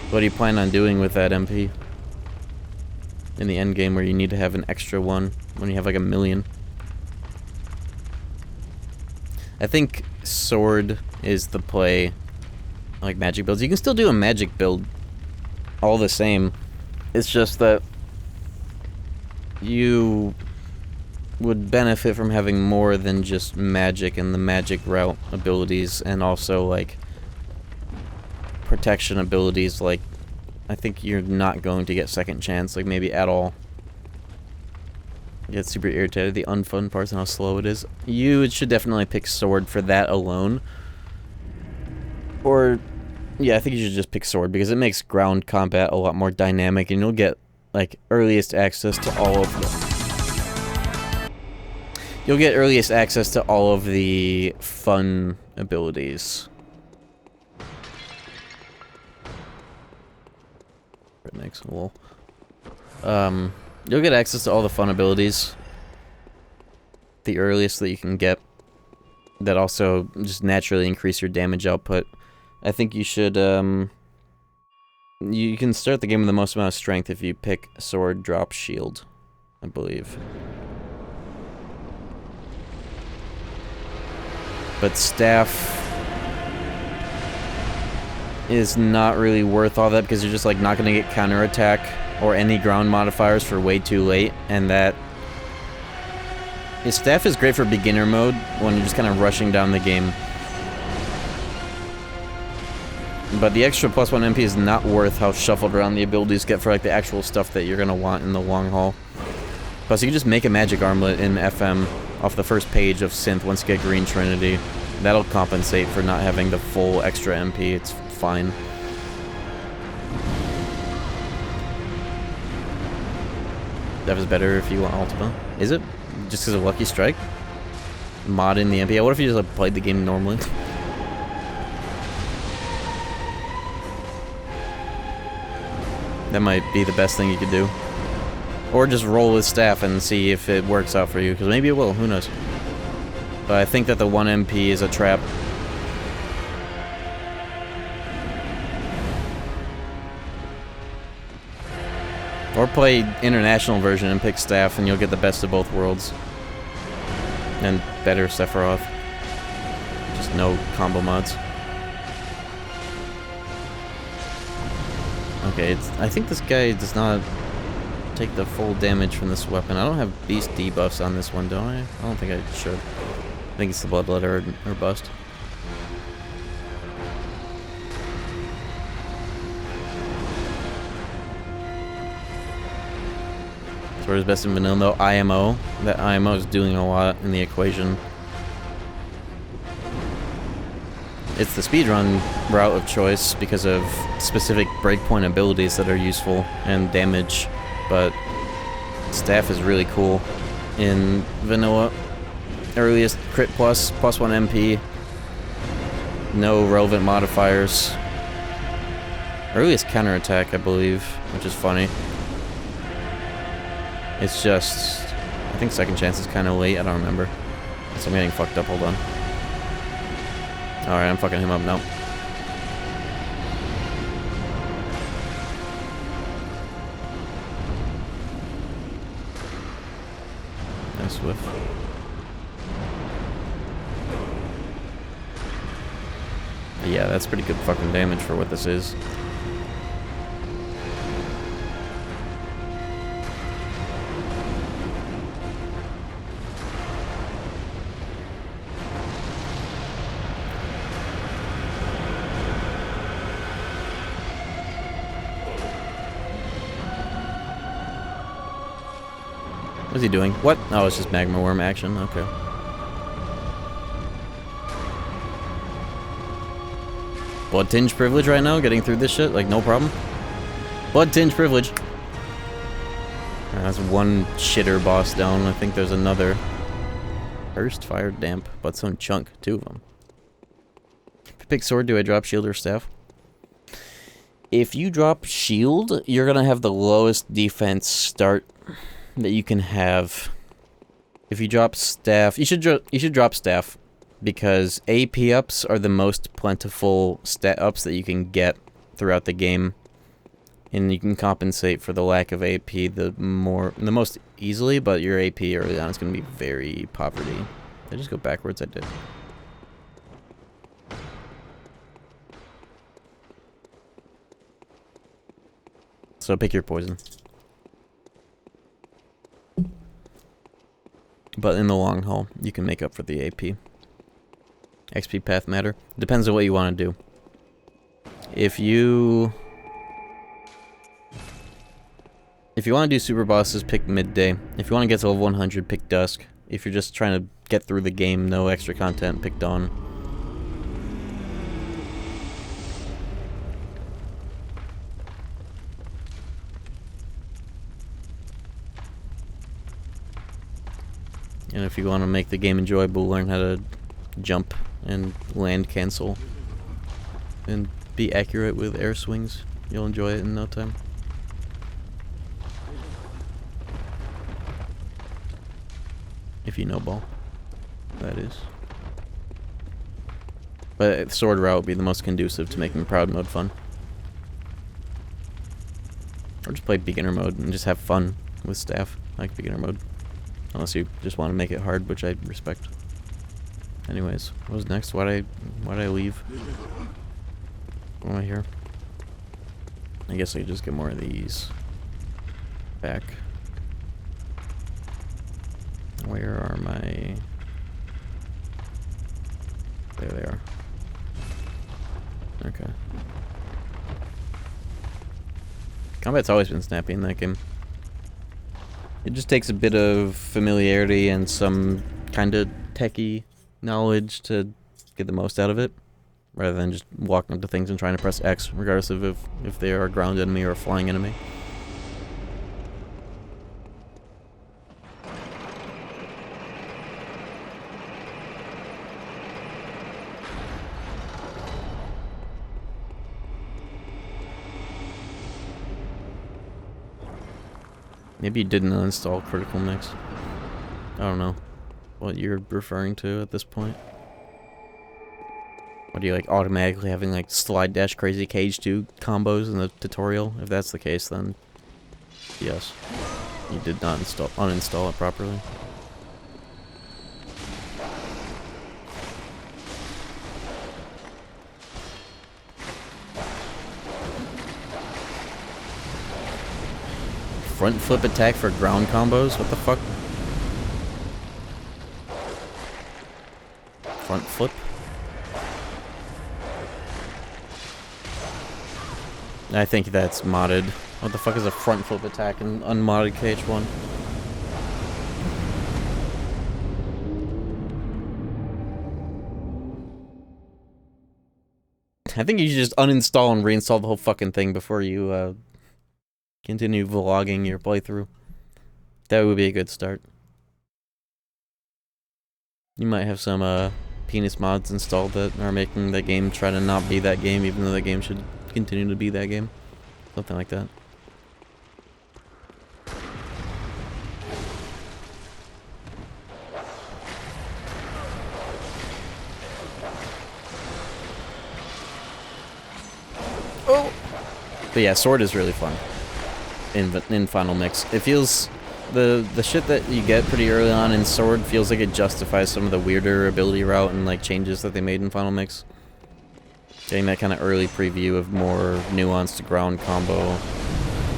What do you plan on doing with that MP? In the end game where you need to have an extra one when you have like 1 million. I think sword is the play, like magic builds. You can still do a magic build all the same. It's just that you would benefit from having more than just magic and the magic route abilities, and also like protection abilities. Like, I think you're not going to get second chance, like maybe at all. Get super irritated at the unfun parts and how slow it is. You should definitely pick sword for that alone. Or, yeah, I think you should just pick sword because it makes ground combat a lot more dynamic, and you'll get like earliest access to all of the. You'll get earliest access to all of the fun abilities. Next, lol. You'll get access to all the fun abilities. The earliest that you can get. That also just naturally increase your damage output. I think you should, You can start the game with the most amount of strength if you pick sword, drop, shield, I believe. But staff is not really worth all that because you're just like not going to get counterattack or any ground modifiers for way too late, and that his staff is great for beginner mode when you're just kind of rushing down the game. But the extra +1 MP is not worth how shuffled around the abilities get for like the actual stuff that you're gonna want in the long haul. Plus, you can just make a magic armlet in FM off the first page of Synth once you get Green Trinity. That'll compensate for not having the full extra MP. It's fine. That was better if you want Ultima. Is it? Just because of Lucky Strike? Mod in the MP? What if you just like, played the game normally? That might be the best thing you could do. Or just roll with staff and see if it works out for you, because maybe it will, who knows. But I think that the 1 MP is a trap. Or play international version and pick staff and you'll get the best of both worlds. And better Sephiroth. Just no combo mods. Okay, I think this guy does not take the full damage from this weapon. I don't have beast debuffs on this one, don't I? I don't think I should. I think it's the Bloodletter or bust. Sword is best in vanilla though. IMO. That IMO is doing a lot in the equation. It's the speedrun route of choice because of specific breakpoint abilities that are useful and damage, but staff is really cool in vanilla. Earliest crit plus, +1 MP, no relevant modifiers. Earliest counterattack, I believe, which is funny. It's just, I think second chance is kind of late, I don't remember. So I'm getting fucked up, hold on. Alright, I'm fucking him up now. Nice whiff. Yeah, that's pretty good fucking damage for what this is. What's he doing? What? Oh, it's just magma worm action. Okay. Blood tinge privilege right now, getting through this shit, like no problem. Blood tinge privilege. That's one shitter boss down. I think there's another. Burst, fire, damp, but some chunk. 2 of them. If you pick sword, do I drop shield or staff? If you drop shield, you're gonna have the lowest defense start that you can have. If you drop staff, you should drop staff because AP ups are the most plentiful stat ups that you can get throughout the game, and you can compensate for the lack of AP the most easily. But your AP early on is going to be very poverty. Did I just go backwards? I did. So pick your poison. But in the long haul, you can make up for the AP. XP path matter. Depends on what you want to do. If you want to do super bosses, pick midday. If you want to get to level 100, pick dusk. If you're just trying to get through the game, no extra content, pick dawn. And if you want to make the game enjoyable, learn how to jump and land cancel and be accurate with air swings. You'll enjoy it in no time. If you know ball, that is. But sword route would be the most conducive to making proud mode fun. Or just play beginner mode and just have fun with staff. I like beginner mode. Unless you just want to make it hard, which I respect. Anyways, what was next? Why'd I leave? What am I here? I guess I could just get more of these back. Where are my... There they are. Okay. Combat's always been snappy in that game. It just takes a bit of familiarity and some kind of techie knowledge to get the most out of it, rather than just walking up to things and trying to press X, regardless of if they are a ground enemy or a flying enemy. Maybe you didn't uninstall Critical Mix. I don't know what you're referring to at this point. What do you like automatically having like slide dash crazy cage 2 combos in the tutorial? If that's the case, then yes, you did not uninstall it properly. Front flip attack for ground combos? What the fuck? Front flip? I think that's modded. What the fuck is a front flip attack in unmodded KH1? I think you should just uninstall and reinstall the whole fucking thing before you continue vlogging your playthrough. That would be a good start. You might have some penis mods installed that are making the game try to not be that game, even though the game should continue to be that game. Something like that. Oh! But yeah, Sword is really fun in Final Mix. It feels... The shit that you get pretty early on in Sword feels like it justifies some of the weirder ability route and like changes that they made in Final Mix. Getting that kind of early preview of more nuanced ground combo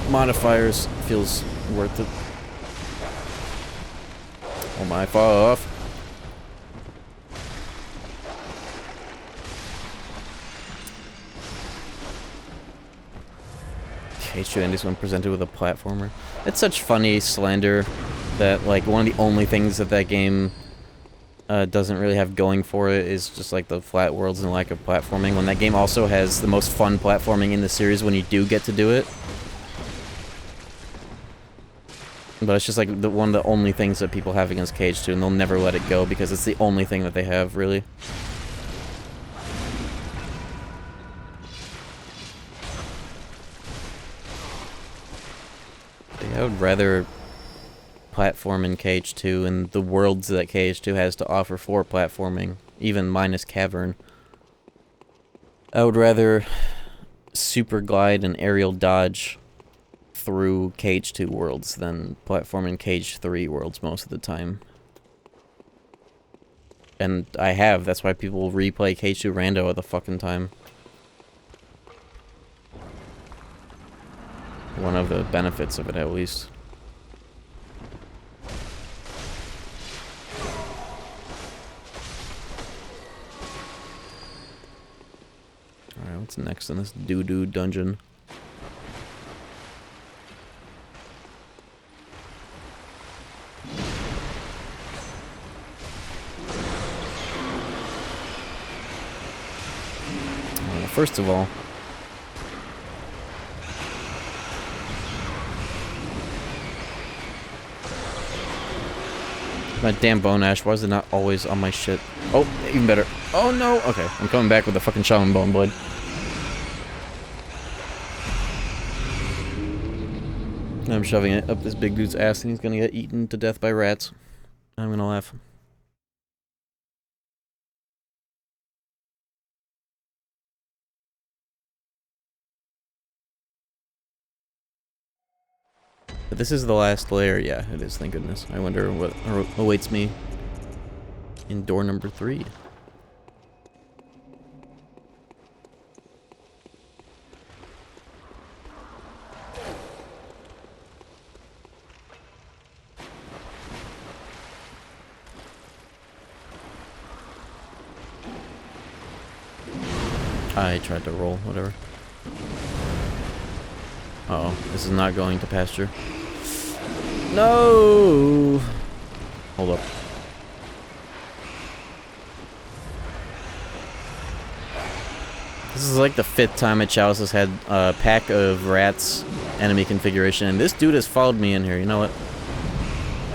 modifiers feels worth it. Oh my, fall off. H2 Indies when presented with a platformer. It's such funny slander that, like, one of the only things that that game doesn't really have going for it is just, like, the flat worlds and the lack of platforming, when that game also has the most fun platforming in the series when you do get to do it. But it's just, like, one of the only things that people have against KH2, and they'll never let it go because it's the only thing that they have, really. I would rather platform in KH2 and the worlds that KH2 has to offer for platforming, even minus Cavern. I would rather super glide and aerial dodge through KH2 worlds than platform in KH3 worlds most of the time. And I have, that's why people replay KH2 Rando all the fucking time. One of the benefits of it, at least. Alright, what's next in this doo-doo dungeon? Well, first of all, my damn bone ash, why is it not always on my shit? Oh, even better. Oh no! Okay, I'm coming back with the fucking shaman bone blade. I'm shoving it up this big dude's ass and he's gonna get eaten to death by rats. I'm gonna laugh. this is the last layer. Yeah, it is, thank goodness. I wonder what awaits me in door number 3. I tried to roll, whatever. Uh-oh, this is not going to pasture. No! Hold up. This is like the 5th time a Chalice has had a pack of rats enemy configuration, and this dude has followed me in here. You know what?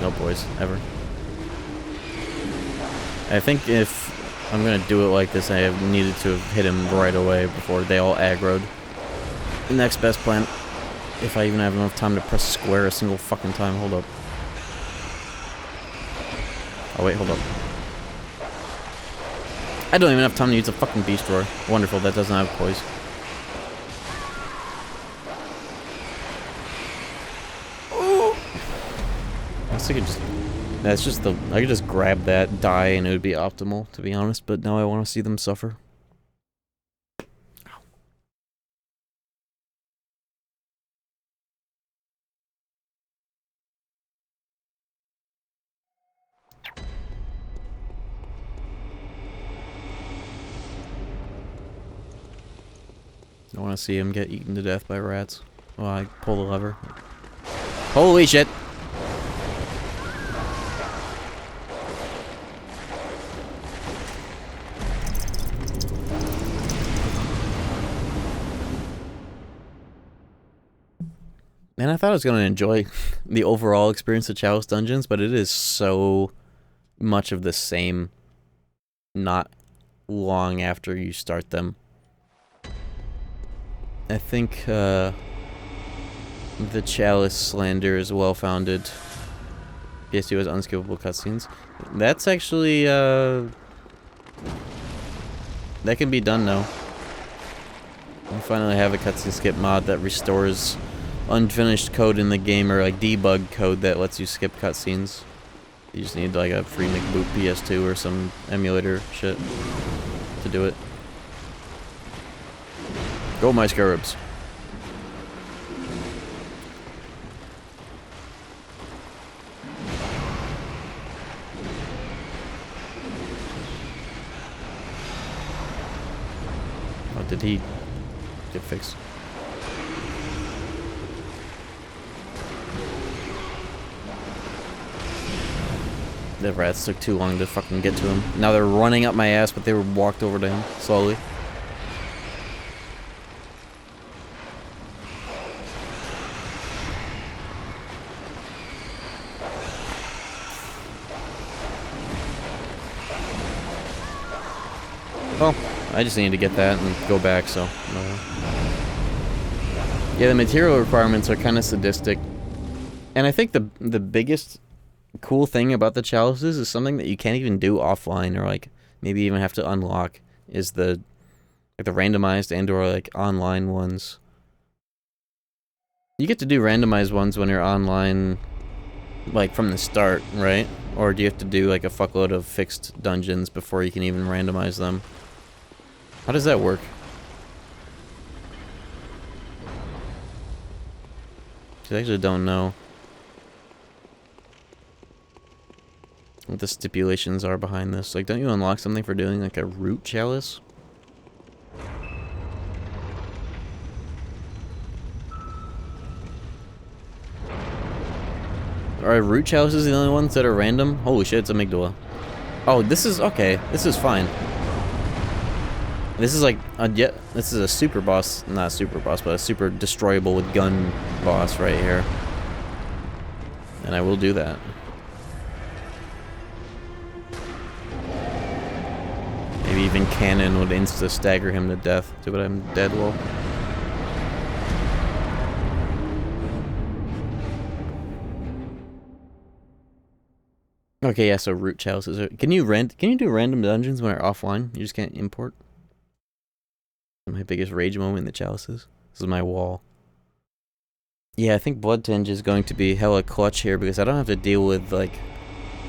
No boys, ever. I think if I'm gonna do it like this, I have needed to have hit him right away before they all aggroed. The next best plan, if I even have enough time to press square a single fucking time. Hold up. Oh wait, hold up. I don't even have time to use a fucking beast roar. Wonderful, that doesn't have poise. Oh! I guess I could just... That's just the... I could just grab that, die, and it would be optimal, to be honest, but now I want to see them suffer. I want to see him get eaten to death by rats. Oh, I pull the lever. Holy shit! Man, I thought I was going to enjoy the overall experience of Chalice Dungeons, but it is so much of the same not long after you start them. I think the Chalice slander is well-founded. PS2 has unskippable cutscenes. That's actually, that can be done now. We finally have a cutscene skip mod that restores unfinished code in the game, or like debug code that lets you skip cutscenes. You just need like a free McBoot PS2 or some emulator shit to do it. Go my scarabs. Oh, did he get fixed? The rats took too long to fucking get to him. Now they're running up my ass, but they were walked over to him slowly. Well, I just need to get that and go back, so... Yeah, the material requirements are kind of sadistic. And I think the biggest cool thing about the chalices is something that you can't even do offline, or like maybe even have to unlock, is the randomized and or like online ones. You get to do randomized ones when you're online, like from the start, right? Or do you have to do like a fuckload of fixed dungeons before you can even randomize them? How does that work? I actually don't know what the stipulations are behind this. Like, don't you unlock something for doing like a root chalice? Are root chalices the only ones that are random? Holy shit, it's amygdala. Oh, this is okay. This is fine. This is like this is a super boss, not a super boss, but a super destroyable with gun boss right here. And I will do that. Maybe even cannon would insta stagger him to death. Do what I'm dead, lol. Okay, yeah, so root chalices are, can you do random dungeons when they're offline? You just can't import? My biggest rage moment in the chalices. This is my wall. Yeah, I think Blood Tinge is going to be hella clutch here because I don't have to deal with, like...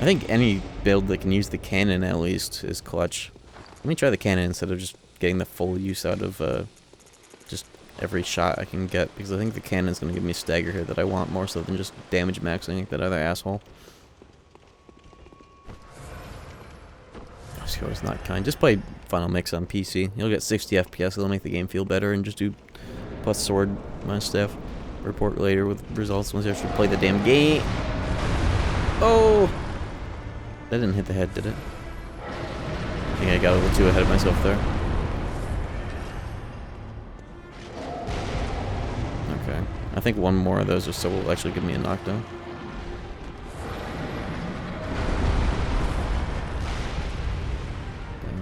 I think any build that can use the cannon at least is clutch. Let me try the cannon instead of just getting the full use out of, just every shot I can get. Because I think the cannon's going to give me stagger here that I want more so than just damage maxing that other asshole. Score is not kind. Just play Final Mix on PC. You'll get 60 FPS. It'll make the game feel better, and just do plus sword minus staff. Report later with results once you actually play the damn game. Oh! That didn't hit the head, did it? I think I got a little too ahead of myself there. Okay. I think one more of those or so will actually give me a knockdown.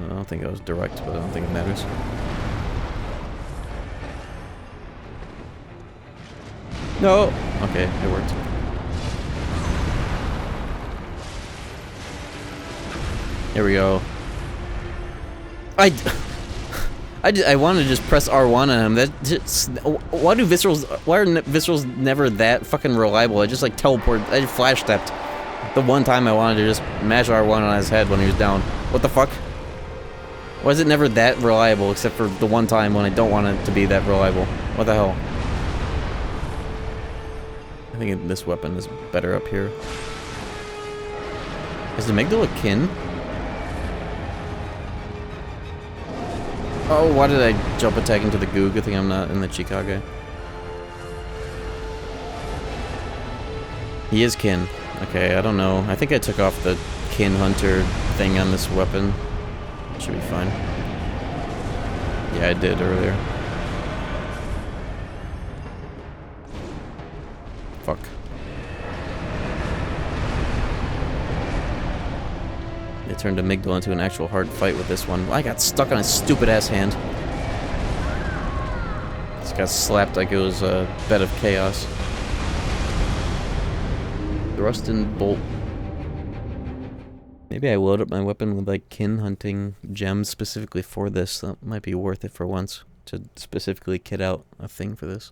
I don't think I was direct, but I don't think it matters. No! Okay, it worked. Here we go. I wanted to just press R1 on him. That just, why are viscerals never that fucking reliable? I just like teleport. I just flash stepped. The one time I wanted to just mash R1 on his head when he was down. What the fuck? Why is it never that reliable except for the one time when I don't want it to be that reliable? What the hell? I think this weapon is better up here. Is the amygdala kin? Oh, why did I jump attack into the goo? Good thing I'm not in the Chikage. He is kin. Okay, I don't know. I think I took off the kin hunter thing on this weapon. Should be fine. Yeah, I did earlier. Fuck. They turned amygdala into an actual hard fight with this one. I got stuck on a stupid ass hand. Just got slapped like it was a bed of chaos. Thrust and bolt. Maybe I load up my weapon with like kin hunting gems specifically for this. That might be worth it for once to specifically kit out a thing for this.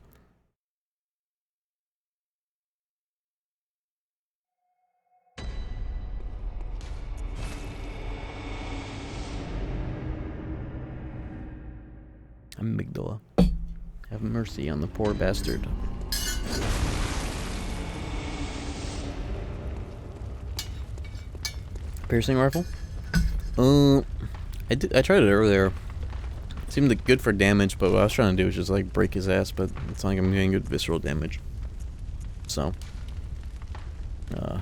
Amygdala. Have mercy on the poor bastard. Piercing rifle? I tried it earlier. It seemed good for damage, but what I was trying to do was just like break his ass, but it's not like I'm getting good visceral damage. So I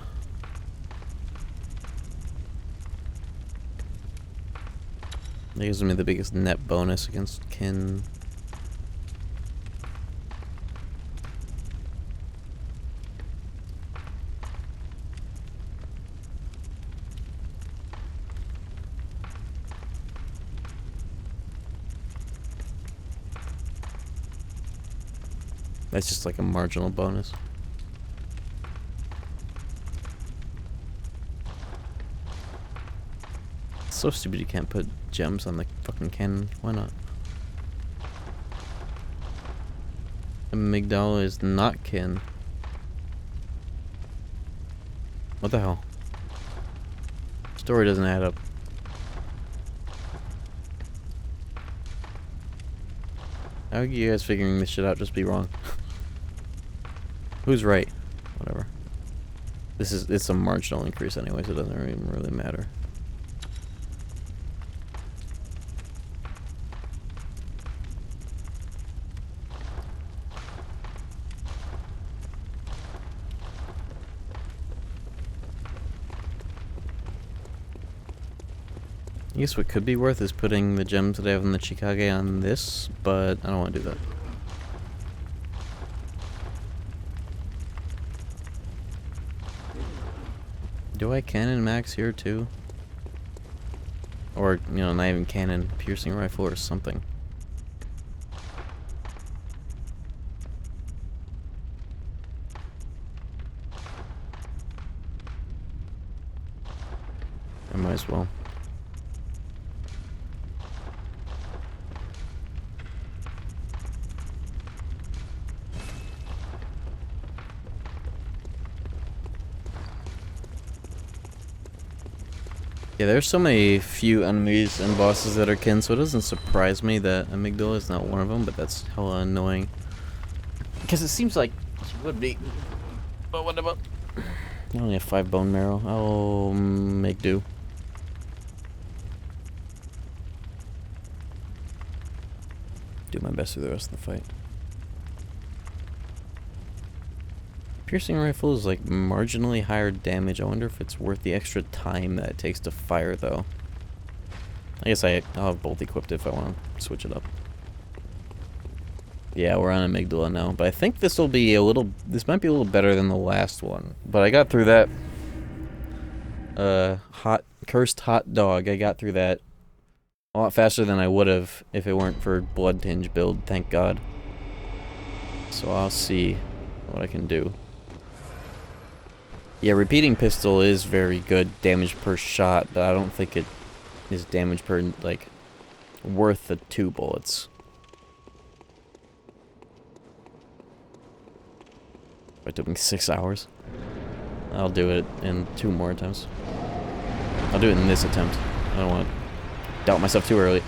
think it's gonna be the biggest net bonus against kin. That's just like a marginal bonus. It's so stupid you can't put gems on the fucking cannon. Why not? Amygdala is not kin. What the hell? Story doesn't add up. How are you guys figuring this shit out? Just be wrong. Who's right? Whatever. It's a marginal increase anyway, so it doesn't even really matter. I guess what could be worth is putting the gems that I have in the Chikage on this, but I don't want to do that. Do I cannon max here too? Or, you know, not even cannon, piercing rifle or something. I might as well. Yeah, there's so many few enemies and bosses that are kin, so it doesn't surprise me that Amygdala is not one of them, but that's hella annoying. Because it seems like she would be. But what about... I only have 5 bone marrow. I'll make do. Do my best through the rest of the fight. Piercing rifle is like marginally higher damage. I wonder if it's worth the extra time that it takes to fire, though. I guess I'll have both equipped if I want to switch it up. Yeah, we're on Amygdala now, but I think this will be a little... This might be a little better than the last one. But I got through that... Cursed hot dog. I got through that a lot faster than I would have if it weren't for Blood Tinge build, thank God. So I'll see what I can do. Yeah, repeating pistol is very good damage per shot, but I don't think it is damage per, like, worth the 2 bullets. It took me 6 hours. I'll do it in 2 more attempts. I'll do it in this attempt. I don't want to doubt myself too early.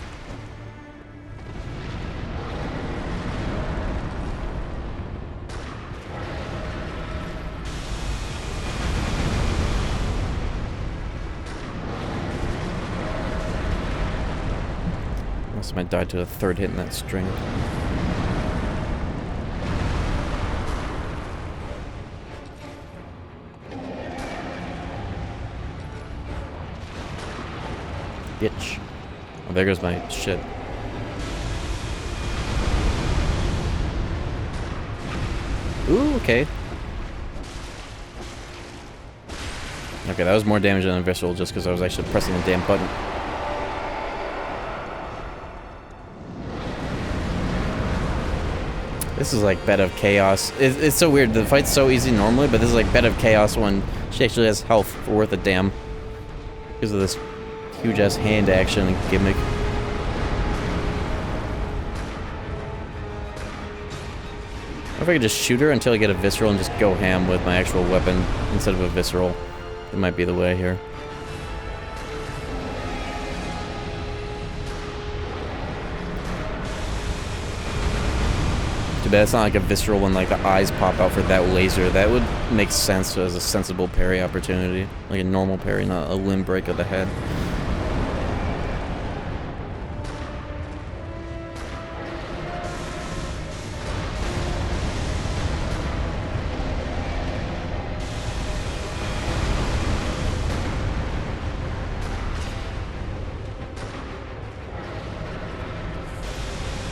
Unless I might die to a 3rd hit in that string. Bitch. Oh, there goes my shit. Ooh, okay. Okay, that was more damage than a visceral just because I was actually pressing the damn button. This is like Bed of Chaos. It's so weird. The fight's so easy normally, but this is like Bed of Chaos when she actually has health worth a damn. Because of this huge ass hand action gimmick. If I could just shoot her until I get a visceral and just go ham with my actual weapon instead of a visceral. It might be the way here. Too bad it's not like a visceral when like the eyes pop out for that laser. That would make sense as a sensible parry opportunity. Like a normal parry, not a limb break of the head.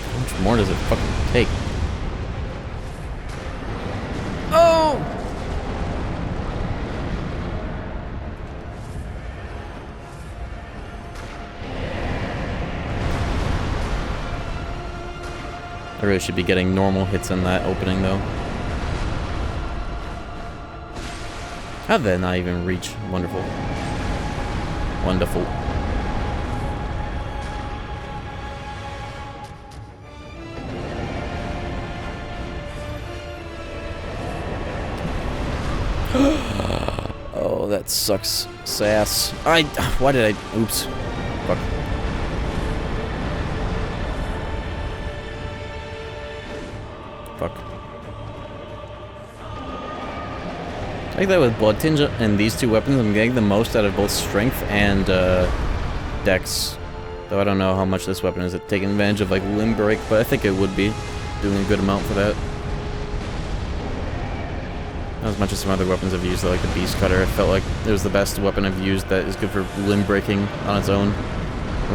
How much more does it fucking take? Oh! I really should be getting normal hits in that opening, though. How did that not even reach? Wonderful. Wonderful. Oh, that sucks. Sass. Why did I... Oops. Fuck. Fuck. I think that with Blood Tinge and these 2 weapons, I'm getting the most out of both strength and dex. Though I don't know how much this weapon is taking advantage of like limb break, but I think it would be doing a good amount for that. Not as much as some other weapons I've used, like the Beast Cutter. I felt like it was the best weapon I've used that is good for limb breaking on its own.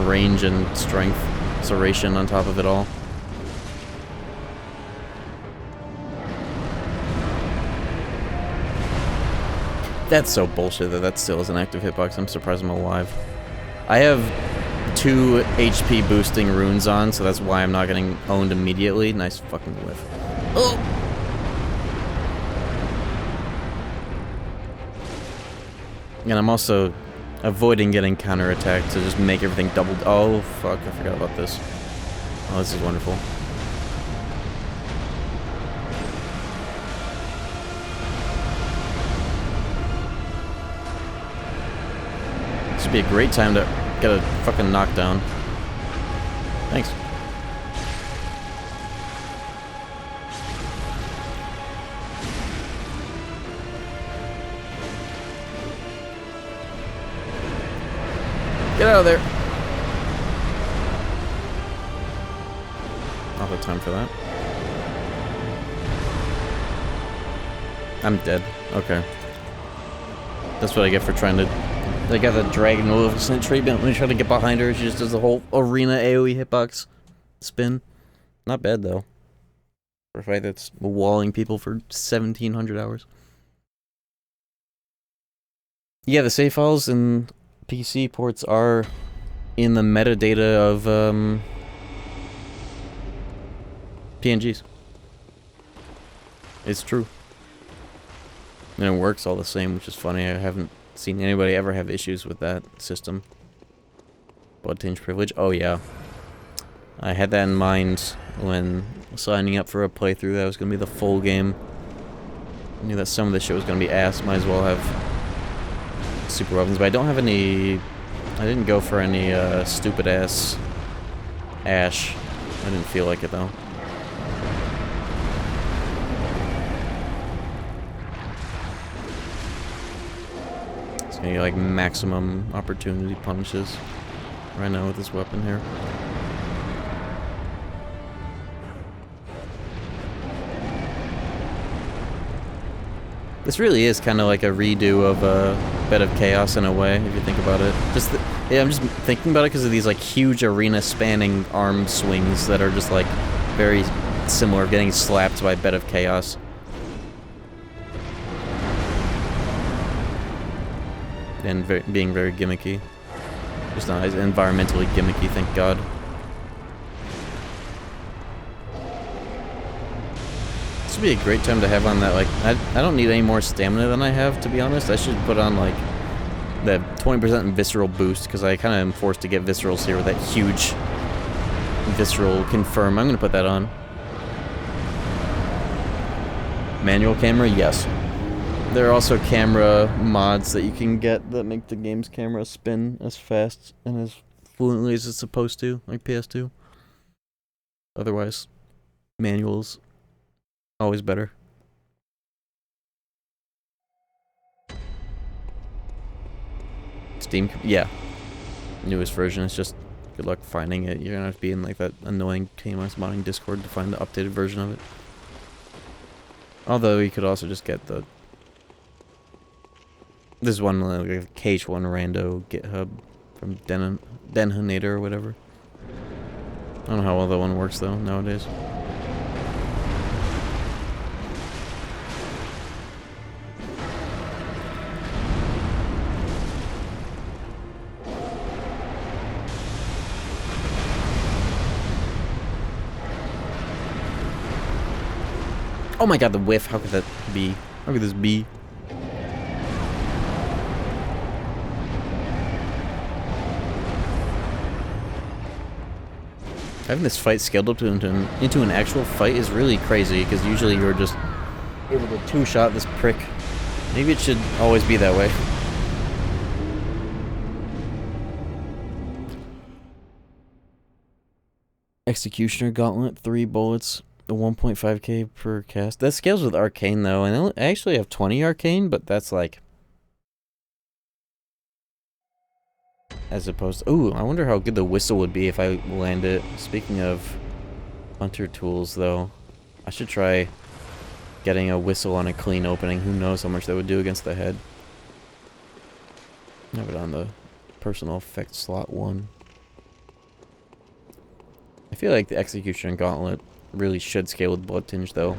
Range and strength. Serration on top of it all. That's so bullshit that that still is an active hitbox. I'm surprised I'm alive. I have 2 HP boosting runes on, so that's why I'm not getting owned immediately. Nice fucking whiff. Oh! And I'm also avoiding getting counterattacked to just make everything double... Oh, fuck, I forgot about this. Oh, this is wonderful. Should Be a great time to get a fucking knockdown. Thanks. Get out of there. Not the time for that. I'm dead. Okay. That's what I get for trying to... I got the Dragon Maleficent treatment when you try to get behind her. She just does the whole arena AoE hitbox spin. Not bad, though. For a fight that's walling people for 1,700 hours. Yeah, the save files and PC ports are in the metadata of PNGs. It's true. And it works all the same, which is funny. I haven't seen anybody ever have issues with that system. Blood tinge privilege? Oh yeah. I had that in mind when signing up for a playthrough that was going to be the full game. I knew that some of this shit was going to be ass. Might as well have super weapons, but I don't have any... I didn't go for any stupid ass Ash. I didn't feel like it though. It's gonna be like maximum opportunity punishes right now with this weapon here. This really is kind of like a redo of Bed of Chaos in a way, if you think about it. Yeah, I'm just thinking about it because of these like huge arena-spanning arm swings that are just like very similar, getting slapped by Bed of Chaos. And being very gimmicky. Just not as environmentally gimmicky, thank God. This would be a great time to have on that, like, I don't need any more stamina than I have, to be honest. I should put on, like, that 20% visceral boost, because I kind of am forced to get viscerals here with that huge visceral confirm. I'm going to put that on. Manual camera? Yes. There are also camera mods that you can get that make the game's camera spin as fast and as fluently as it's supposed to, like PS2. Otherwise, manuals always better. Steam, yeah. Newest version, it's just good luck finding it. You're gonna have to be in like that annoying KMS modding Discord to find the updated version of it. Although you could also just get the... This one, like KH1 rando GitHub from Denhonator or whatever. I don't know how well that one works though nowadays. Oh my god, the whiff. How could that be? How could this be? Having this fight scaled up into an actual fight is really crazy, because usually you're just able to two-shot this prick. Maybe it should always be that way. Executioner Gauntlet, 3 bullets, 1.5k per cast. That scales with Arcane though, and I actually have 20 Arcane, but that's like... As opposed to... Ooh, I wonder how good the whistle would be if I land it. Speaking of hunter tools though, I should try getting a whistle on a clean opening. Who knows how much that would do against the head. I have it on the personal effect slot 1. I feel like the Executioner Gauntlet really should scale with Blood Tinge, though.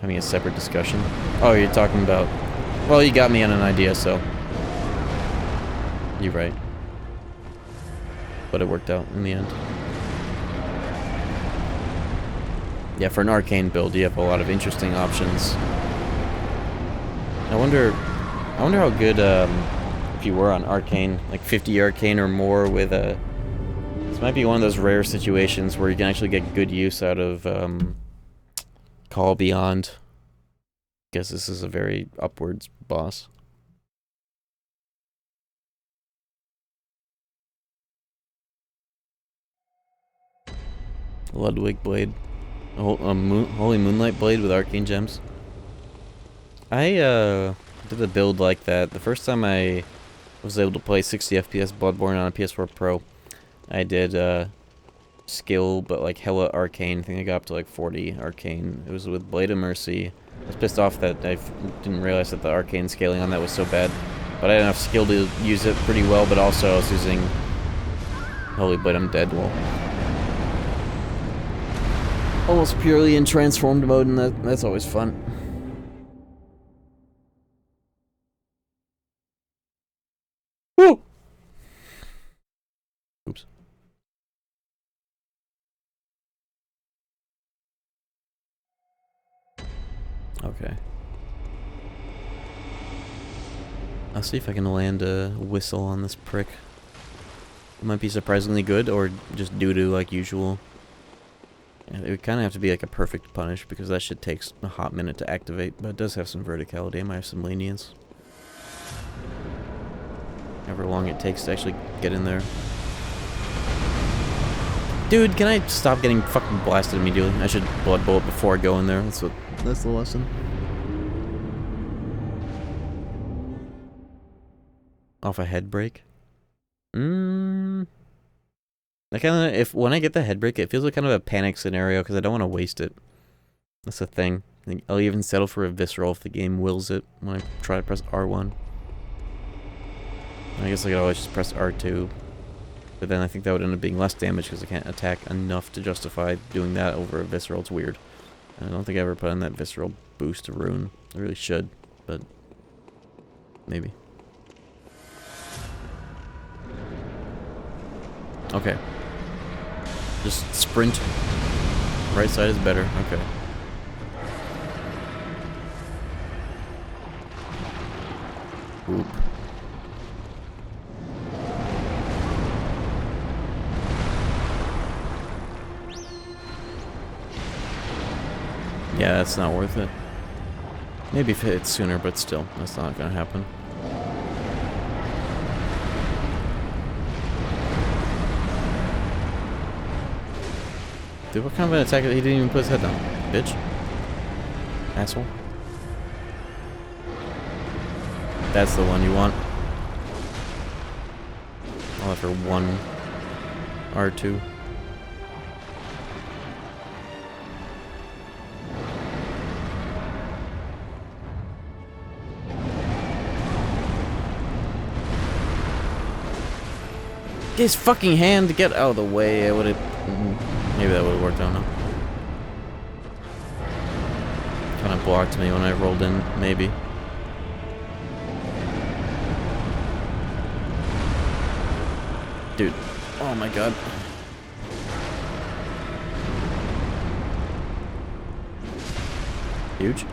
Having a separate discussion. Oh, you're talking about... Well, you got me on an idea, so... You're right. But it worked out in the end. Yeah, for an Arcane build, you have a lot of interesting options. I wonder how good, if you were on Arcane, like 50 Arcane or more with a... This might be one of those rare situations where you can actually get good use out of Call Beyond. Guess this is a very upwards boss. Ludwig blade. Holy Moonlight blade with arcane gems. I did a build like that. The first time I was able to play 60 FPS Bloodborne on a PS4 Pro, I did skill, but like hella arcane. I think I got up to like 40 arcane. It was with Blade of Mercy. I was pissed off that I didn't realize that the arcane scaling on that was so bad. But I had enough skill to use it pretty well, but also I was using Holy Blade, I'm dead. Well, almost purely in transformed mode, and that's always fun. Woo! Oops. Okay. I'll see if I can land a whistle on this prick. It might be surprisingly good, or just doo-doo like usual. Yeah, it would kind of have to be like a perfect punish, because that shit takes a hot minute to activate, but it does have some verticality. I might have some lenience. However long it takes to actually get in there. Dude, can I stop getting fucking blasted immediately? I should blood bullet before I go in there. That's the lesson. Off a head break? I kind of, when I get the head break, it feels like kind of a panic scenario because I don't want to waste it. That's the thing. I'll even settle for a visceral if the game wills it when I try to press R1. I guess I could always just press R2. But then I think that would end up being less damage because I can't attack enough to justify doing that over a visceral. It's weird. I don't think I ever put in that visceral boost rune. I really should, but maybe. Okay. Just sprint. Right side is better. Okay. Oop. Yeah, that's not worth it. Maybe if it hits sooner, but still, that's not gonna happen. Dude, what kind of an attack? He didn't even put his head down. Bitch. Asshole. That's the one you want. I'll have her 1 R2. Get his fucking hand to get out of the way. I would have. Maybe that would have worked. I don't know. Kind of blocked me when I rolled in. Maybe. Dude. Oh my god. Huge.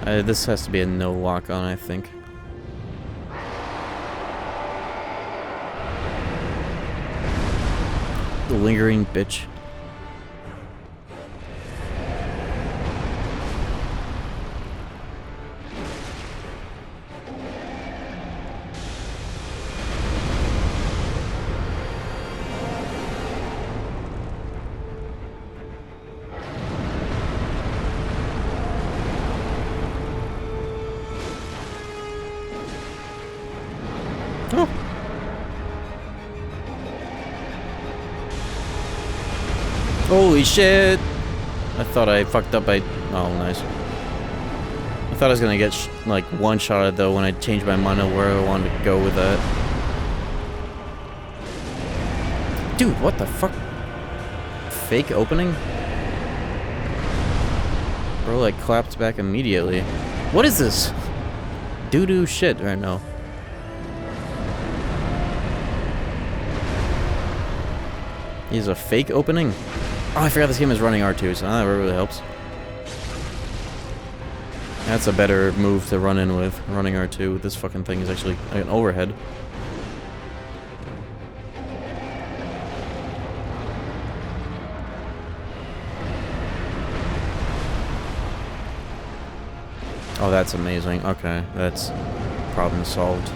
This has to be a no lock on, I think. The lingering bitch. Oh. Holy shit! I thought I fucked up by... Oh, nice. I thought I was gonna get, like, one-shotted, though, when I changed my mind on where I wanted to go with that. Dude, what the fuck? Fake opening? Bro, like, clapped back immediately. What is this? Doo-doo shit right now. He's a fake opening? Oh, I forgot this game is running R2, so that really helps. That's a better move to run in with, running R2. This fucking thing is actually an overhead. Oh, that's amazing. Okay, that's problem solved.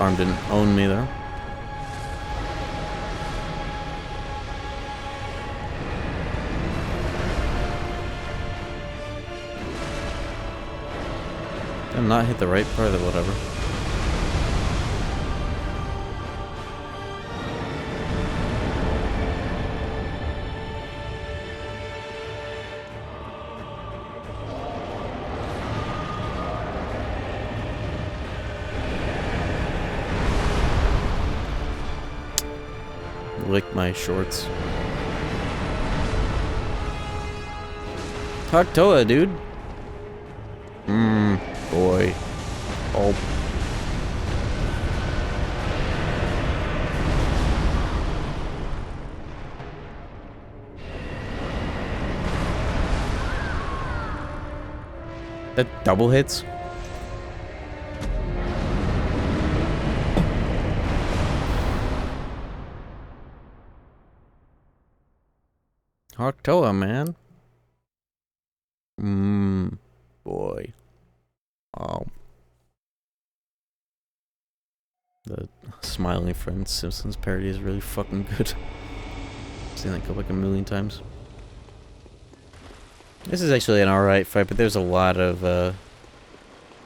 Arm didn't own me though. Did I not hit the right part of the whatever? Lick my shorts. Taktoa, dude. Boy. Oh. That double hits? Taktoa, man. Boy. Oh. The Smiling Friends Simpsons parody is really fucking good. I've seen that go like a million times. This is actually an alright fight, but there's a lot of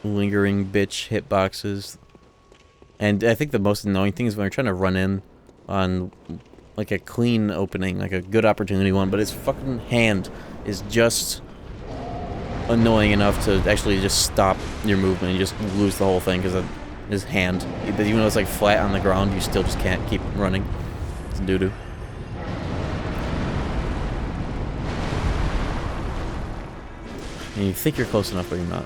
lingering bitch hitboxes. And I think the most annoying thing is when you're trying to run in on like a clean opening, like a good opportunity one, but his fucking hand is just annoying enough to actually just stop your movement and just lose the whole thing because of his hand. Even though it's like flat on the ground, you still just can't keep running. It's doo-doo. And you think you're close enough, but you're not.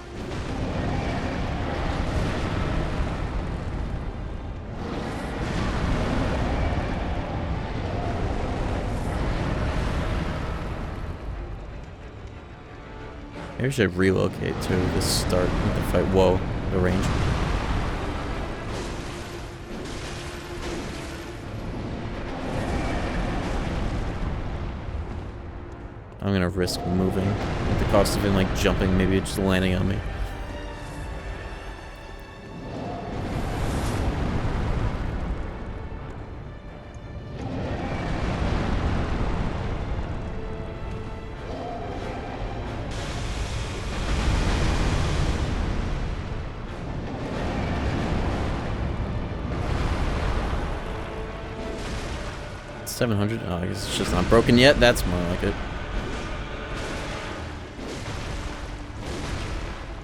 Maybe I should relocate to the start of the fight. Whoa, the range. I'm gonna risk moving at the cost of him like jumping, maybe just landing on me. $700? Oh, I guess it's just not broken yet. That's more like it.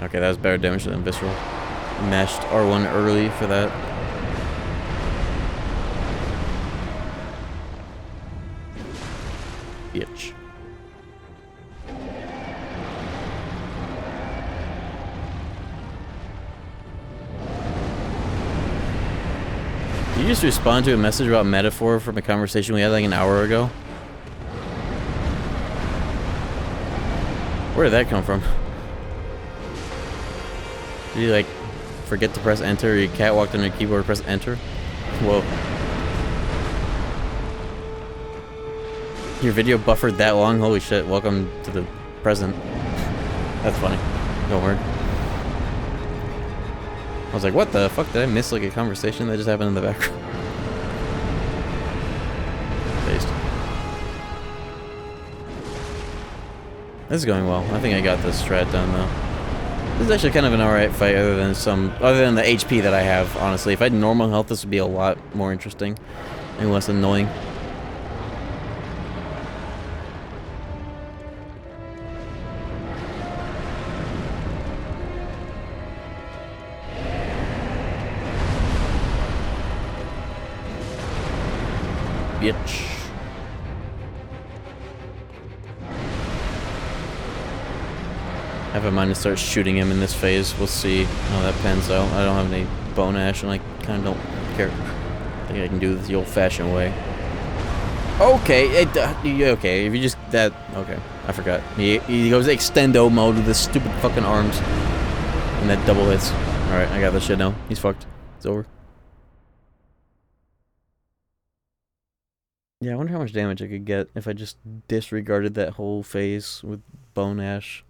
Okay, that was better damage than Visceral. Mashed R1 early for that. Bitch. Did you just respond to a message about metaphor from a conversation we had like an hour ago? Where did that come from? Did you like forget to press enter, or your cat walked on your keyboard, press enter? Whoa. Your video buffered that long? Holy shit, welcome to the present. That's funny. Don't worry. I was like, what the fuck? Did I miss like a conversation that just happened in the background? Based. This is going well. I think I got this strat done though. This is actually kind of an alright fight other than the HP that I have, honestly. If I had normal health, this would be a lot more interesting and less annoying. Bitch. I have a mind to start shooting him in this phase. We'll see how that pans out. I don't have any bone ash, and I kind of don't care. I think I can do this the old-fashioned way. Okay, okay. If you just okay. I forgot. He goes extendo mode with his stupid fucking arms, and that double hits. All right, I got this shit now. He's fucked. It's over. Yeah, I wonder how much damage I could get if I just disregarded that whole phase with bone ash.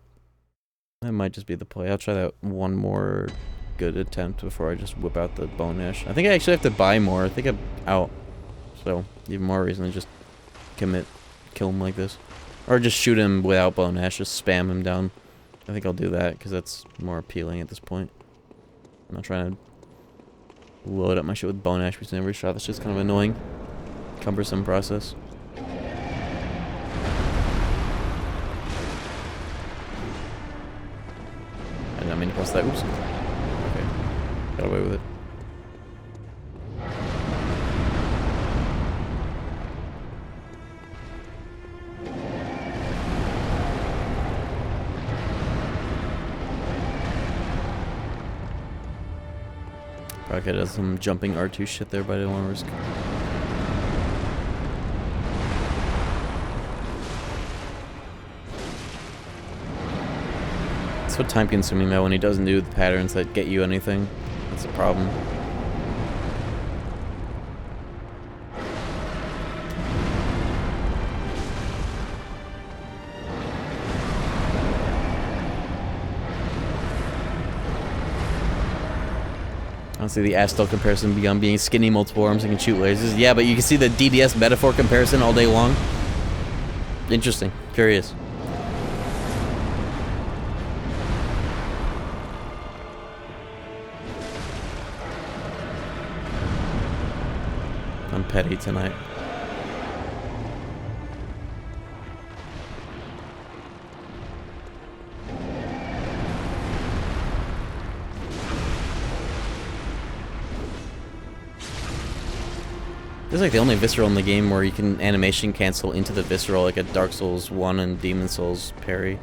That might just be the play. I'll try that one more good attempt before I just whip out the bone ash. I think I actually have to buy more. I think I'm out. So, even more reason to just kill him like this. Or just shoot him without bone ash, just spam him down. I think I'll do that, because that's more appealing at this point. I'm not trying to load up my shit with bone ash between every shot. That's just kind of annoying. Cumbersome process. I didn't mean to press that. Oops. Okay. Got away with it. Probably could have some jumping R2 shit there, but I didn't want to risk. It's so time consuming though when he doesn't do the patterns that get you anything. That's a problem. Honestly, the Astel comparison beyond being skinny multiple arms and can shoot lasers. Yeah, but you can see the DDS metaphor comparison all day long. Interesting. Curious. I'm petty tonight. This is like the only visceral in the game where you can animation cancel into the visceral like at Dark Souls 1 and Demon Souls parry.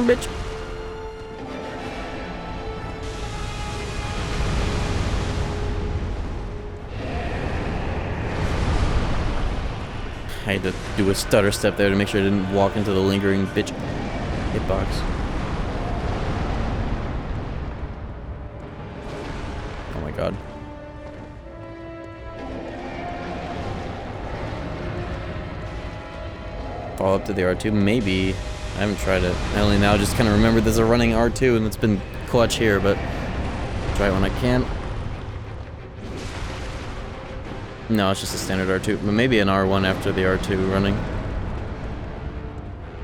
Bitch. I had to do a stutter step there to make sure I didn't walk into the lingering bitch hitbox. Oh my god. Fall up to the R2, maybe. I haven't tried it. I only now just kind of remembered there's a running R2 and it's been clutch here, but try it when I can. No, it's just a standard R2, but maybe an R1 after the R2 running.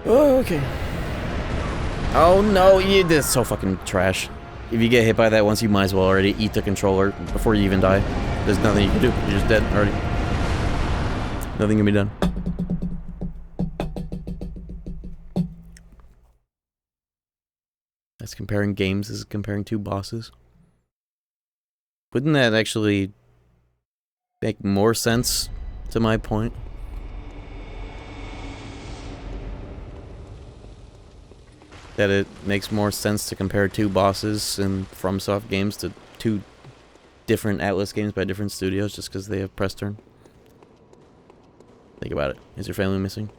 Oh, okay. Oh no, this is so fucking trash. If you get hit by that once, you might as well already eat the controller before you even die. There's nothing you can do. You're just dead already. Nothing can be done. That's comparing games as comparing two bosses. Wouldn't that actually make more sense to my point? That it makes more sense to compare two bosses in FromSoft games to two different Atlas games by different studios just because they have press turn? Think about it. Is your family missing?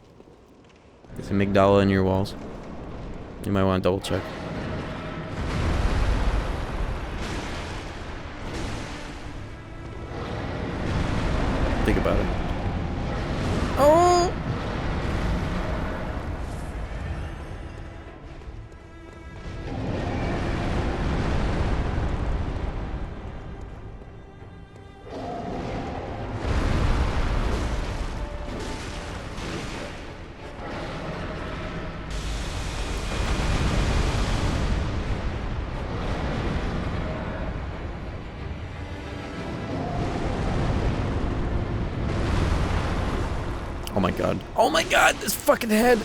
Is there amygdala in your walls? You might want to double check. Think about it. Oh! Oh my god. Oh my god, this fucking head!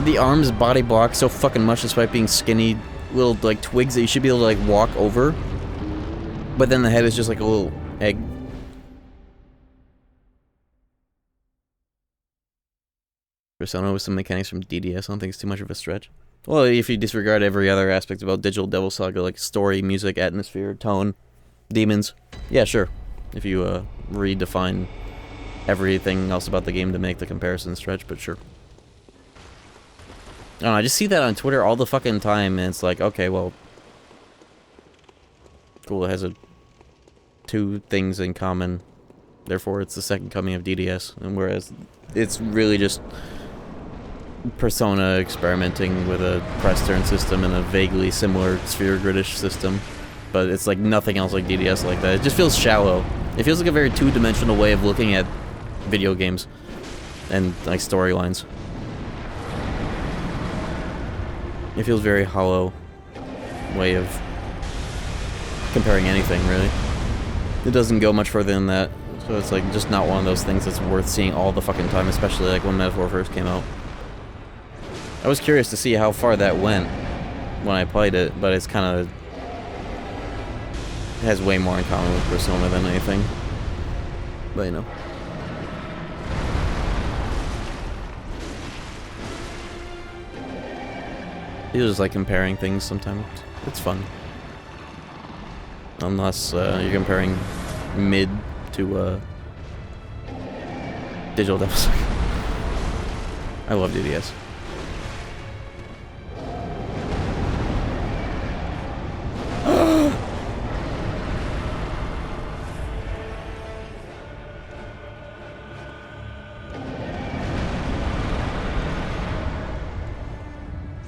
The arms body block so fucking much despite being skinny little like twigs that you should be able to like walk over. But then the head is just like a little egg. Persona with some mechanics from DDS. I don't think it's too much of a stretch. Well, if you disregard every other aspect about Digital Devil Saga, like story, music, atmosphere, tone, demons, yeah, sure. If you redefine everything else about the game to make the comparison stretch, but sure. I don't know, I just see that on Twitter all the fucking time, and it's like, okay, well, cool, it has two things in common, therefore it's the second coming of DDS, and whereas it's really just Persona experimenting with a press turn system and a vaguely similar sphere gridish system, but it's like nothing else like DDS like that. It just feels shallow. It feels like a very two-dimensional way of looking at video games and like storylines. It feels very hollow way of comparing anything, really. It doesn't go much further than that, so it's like just not one of those things that's worth seeing all the fucking time, especially like when Metaphor first came out. I was curious to see how far that went when I played it, but it's kind of... it has way more in common with Persona than anything. But, you know. You just like comparing things sometimes. It's fun. Unless you're comparing mid to Digital Devil Saga. I love DDS.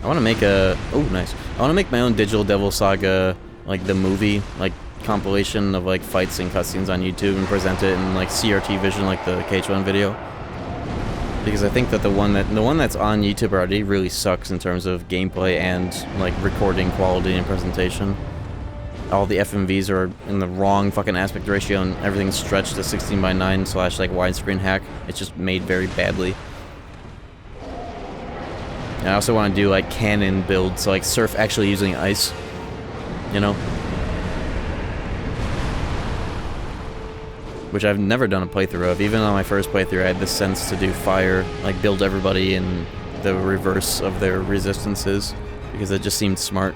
I want to make a... oh, nice. I want to make my own Digital Devil Saga, like, the movie, like, compilation of, like, fights and cutscenes on YouTube and present it in, like, CRT vision, like the KH1 video. Because I think that the one that's on YouTube already really sucks in terms of gameplay and, like, recording quality and presentation. All the FMVs are in the wrong fucking aspect ratio and everything's stretched to 16:9 / like widescreen hack. It's just made very badly. And I also want to do like canon builds, so like Surf actually using ice, you know? Which I've never done a playthrough of. Even on my first playthrough I had the sense to do fire, like build everybody in the reverse of their resistances, because it just seemed smart.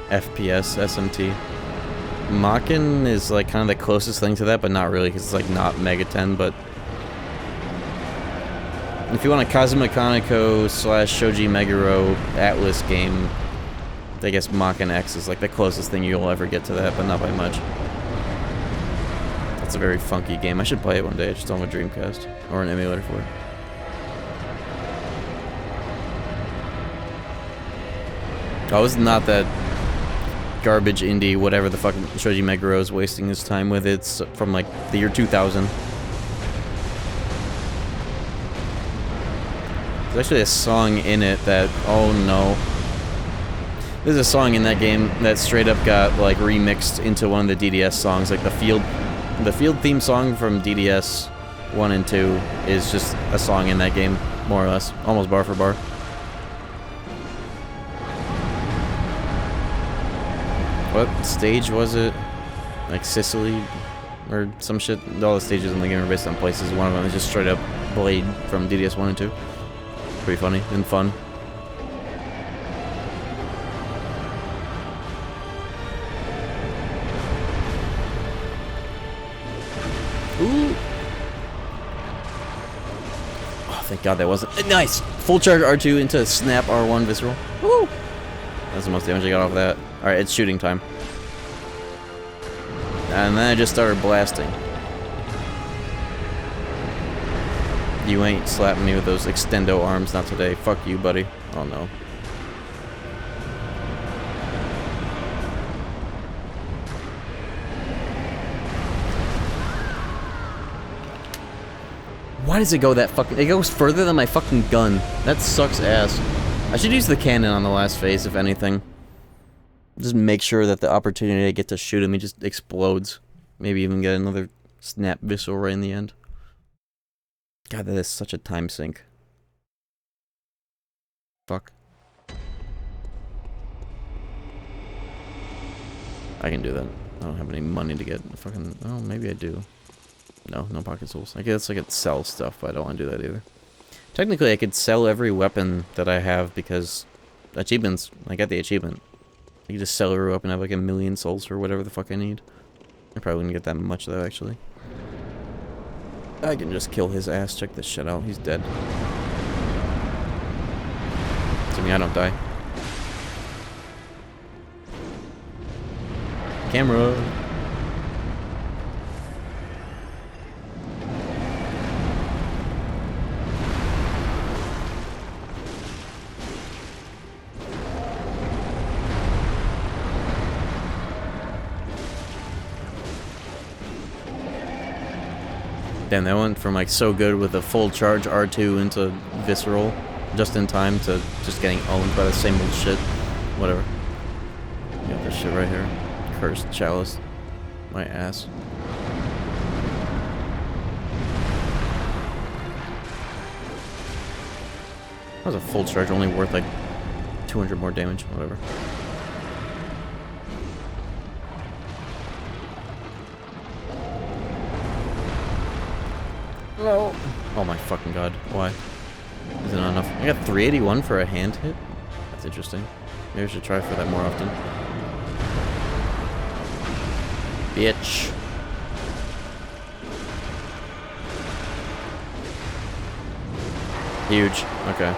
FPS, SMT. Makin is like kind of the closest thing to that, but not really, because it's like not Mega 10, but if you want a Kazuma Kaneko / Shoji Meguro Atlas game, I guess Makin X is like the closest thing you'll ever get to that, but not by much. That's a very funky game. I should play it one day. I just don't have a Dreamcast or an emulator for it. Oh, it's not that garbage indie, whatever the fuck Shoji Meguro is wasting his time with. It's from like the year 2000. There's actually a song in it that, oh no. There's a song in that game that straight up got like remixed into one of the DDS songs. Like the field theme song from DDS 1 and 2 is just a song in that game, more or less, almost bar for bar. What stage was it? Like Sicily or some shit? All the stages in the game are based on places. One of them is just straight up Blade from DDS 1 and 2. Pretty funny and fun. Ooh! Oh, thank God that wasn't... Nice! Full charge R2 into snap R1 visceral. Woo! That's the most damage I got off of that. Alright, it's shooting time. And then I just started blasting. You ain't slapping me with those extendo arms, not today. Fuck you, buddy. Oh no. Why does it go that fucking... It goes further than my fucking gun. That sucks ass. I should use the cannon on the last phase, if anything. Just make sure that the opportunity I get to shoot him, he just explodes. Maybe even get another snap visceral right in the end. God, that is such a time sink. Fuck. I can do that. don't have any money to get fucking... Oh, maybe I do. No, no pocket souls. I guess I could sell stuff, but I don't want to do that either. Technically, I could sell every weapon that I have because achievements... I got the achievement. I could just sell every weapon and have like 1,000,000 souls or whatever the fuck I need. I probably wouldn't get that much though, actually. I can just kill his ass. Check this shit out. He's dead. Assuming I don't die. Camera. Damn, that went from like so good with a full charge R2 into visceral just in time to just getting owned by the same old shit. Whatever. Got this shit right here. Cursed chalice. My ass. That was a full charge, only worth like 200 more damage. Whatever. No. Oh my fucking god. Why? Is it not enough? I got 381 for a hand hit? That's interesting. Maybe I should try for that more often. Bitch. Huge. Okay.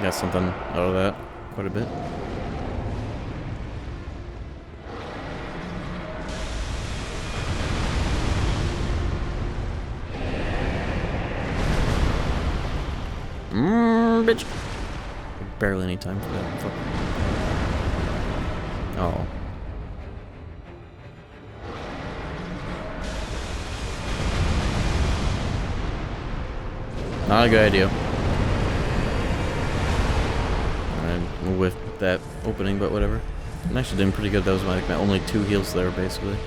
Got something out of that. Quite a bit. Bitch. Barely any time for that. Fuck. Oh. Not a good idea. I whiffed that opening, but whatever. I'm actually doing pretty good. That was my only 2 heals there, basically.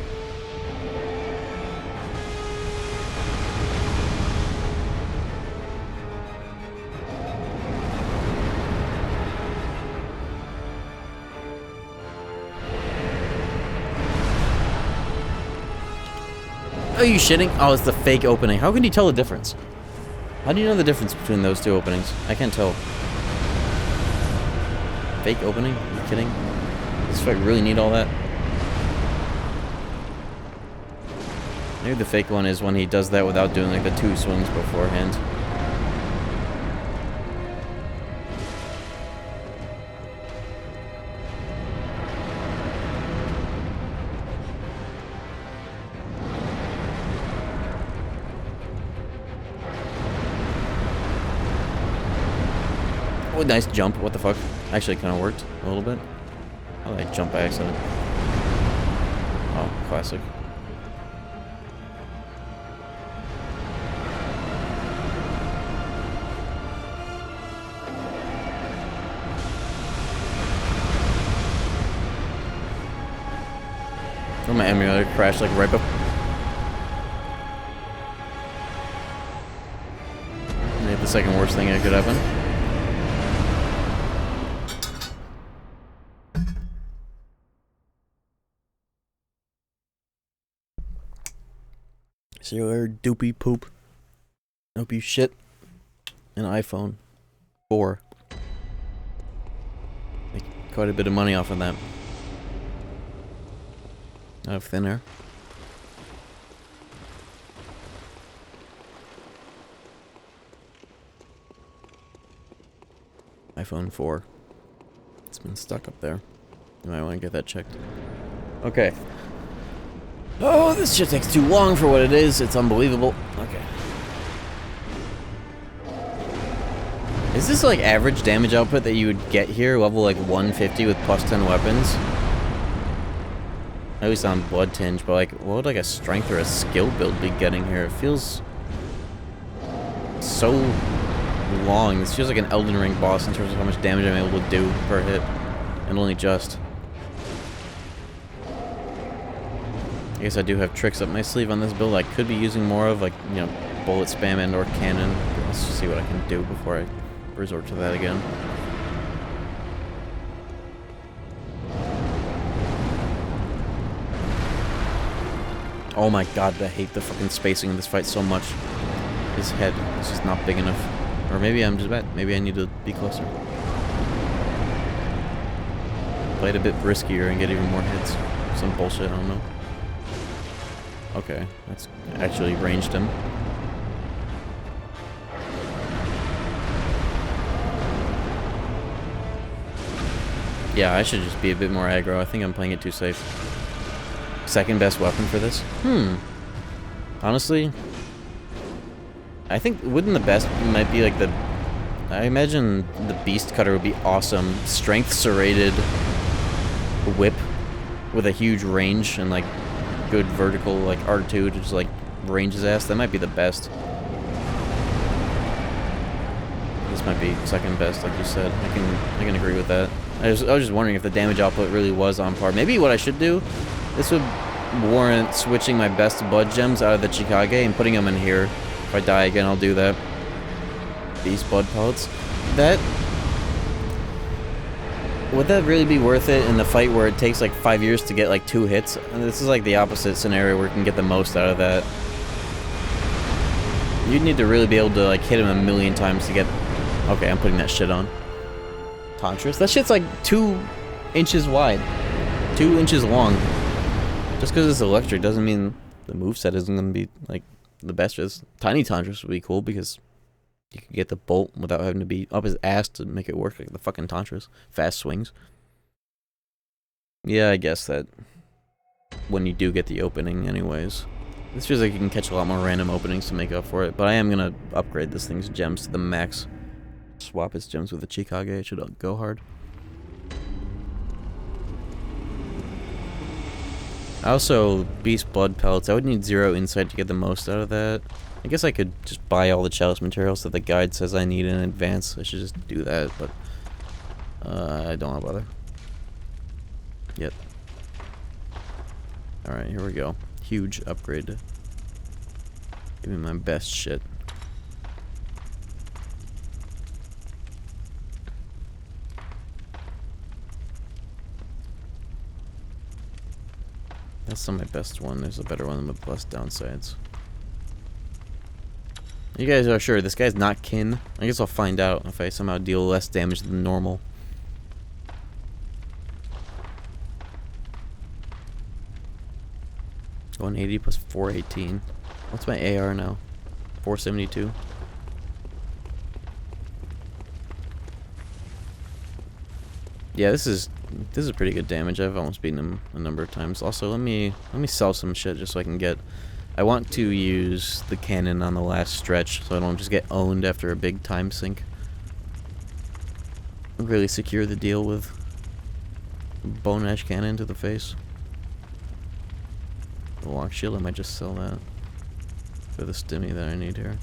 Are you shitting? Oh, it's the fake opening. How can you tell the difference? How do you know the difference between those 2 openings? I can't tell. Fake opening? Are you kidding? Does this fight really need all that? Maybe the fake one is when he does that without doing like the 2 swings beforehand. Oh, nice jump. What the fuck? Actually, kind of worked a little bit. How did I jump by accident? Oh, classic. Oh, my emulator crashed like right before. Maybe the second worst thing that could happen. See you later, doopy poop. Hope you shit an iPhone 4. Make quite a bit of money off of that. Out of thin air. iPhone 4. It's been stuck up there. You might want to get that checked. Okay. Oh, this shit takes too long for what it is. It's unbelievable. Okay. Is this like average damage output that you would get here? Level like 150 with plus 10 weapons? At least on Blood Tinge, but like, what would like a strength or a skill build be getting here? It feels so long. This feels like an Elden Ring boss in terms of how much damage I'm able to do per hit. And only just. I guess I do have tricks up my sleeve on this build I could be using more of, like, you know, bullet spam and or cannon. Let's just see what I can do before I resort to that again. Oh my god, I hate the fucking spacing in this fight so much. His head is just not big enough. Or maybe I'm just bad. Maybe I need to be closer. Play it a bit briskier and get even more hits. Some bullshit, I don't know. Okay, that's actually ranged him. Yeah, I should just be a bit more aggro. I think I'm playing it too safe. Second best weapon for this? Honestly, I think wouldn't the best might be like the... I imagine the Beast Cutter would be awesome. Strength serrated whip with a huge range and like good vertical like R2 to just like range his ass. That might be the best. This might be second best, like you said. I can agree with that. I was just wondering if the damage output really was on par. Maybe what I should do, this would warrant switching my best blood gems out of the Chikage and putting them in here. If I die again, I'll do that. Beast blood pellets. Would that really be worth it in the fight where it takes like 5 years to get like 2 hits? And this is like the opposite scenario where you can get the most out of that. You'd need to really be able to like hit him a million times to get... Okay, I'm putting that shit on. Tantras? That shit's like 2 inches wide. 2 inches long. Just because it's electric doesn't mean the moveset isn't going to be like the best. Just tiny Tantras would be cool because you could get the bolt without having to be up his ass to make it work like the fucking Tantras. Fast swings. Yeah, I guess that when you do get the opening anyways. This feels like you can catch a lot more random openings to make up for it, but I am going to upgrade this thing's gems to the max. Swap its gems with the Chikage. It should go hard. Also, Beast Blood Pellets. I would need 0 insight to get the most out of that. I guess I could just buy all the chalice materials that the guide says I need in advance. I should just do that, but I don't want to bother. Yep. Alright, here we go. Huge upgrade. Give me my best shit. That's not my best one. There's a better one with less downsides. You guys are sure this guy's not kin? I guess I'll find out if I somehow deal less damage than normal. $180 plus 418. What's my AR now? 472. Yeah, this is pretty good damage. I've almost beaten him a number of times. Also, let me sell some shit just so I can get... I want to use the cannon on the last stretch so I don't just get owned after a big time sink. Really secure the deal with Bone Ash Cannon to the face. The Lock Shield, I might just sell that for the stimmy that I need here.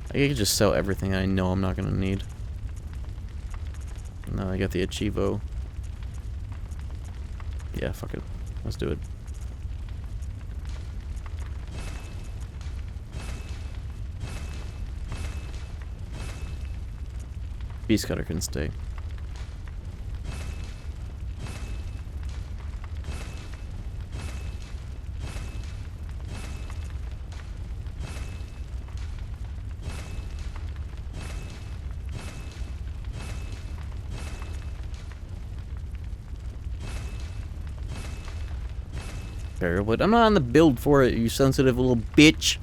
I could just sell everything I know I'm not going to need. Now I got the Achievo. Yeah, fuck it. Let's do it. Beast Cutter can stay. But I'm not on the build for it, you sensitive little bitch.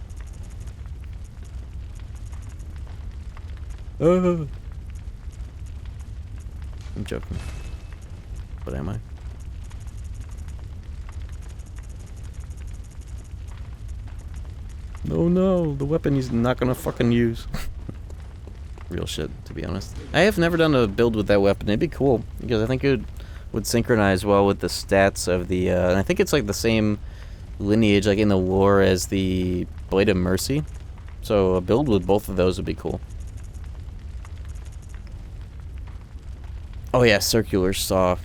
I'm joking. But am I? No, no, the weapon he's not gonna fucking use. Real shit, to be honest. I have never done a build with that weapon. It'd be cool, because I think it would synchronize well with the stats of the, and I think it's like the same lineage, like in the lore, as the Blade of Mercy. So a build with both of those would be cool. Oh yeah, Circular Saw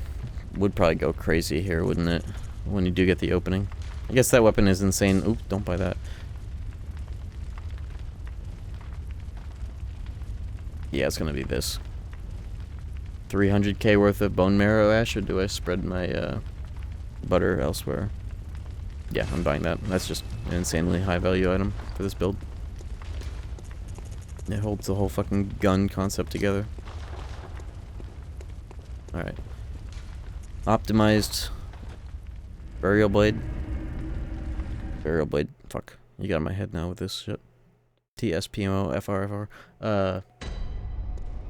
would probably go crazy here, wouldn't it? When you do get the opening. I guess that weapon is insane. Oop, don't buy that. Yeah, it's gonna be this. 300k worth of bone marrow ash, or do I spread my butter elsewhere? Yeah, I'm buying that. That's just an insanely high value item for this build. It holds the whole fucking gun concept together. Alright. Optimized burial blade. Burial blade. Fuck. You got in my head now with this shit. TSPMO FRFR.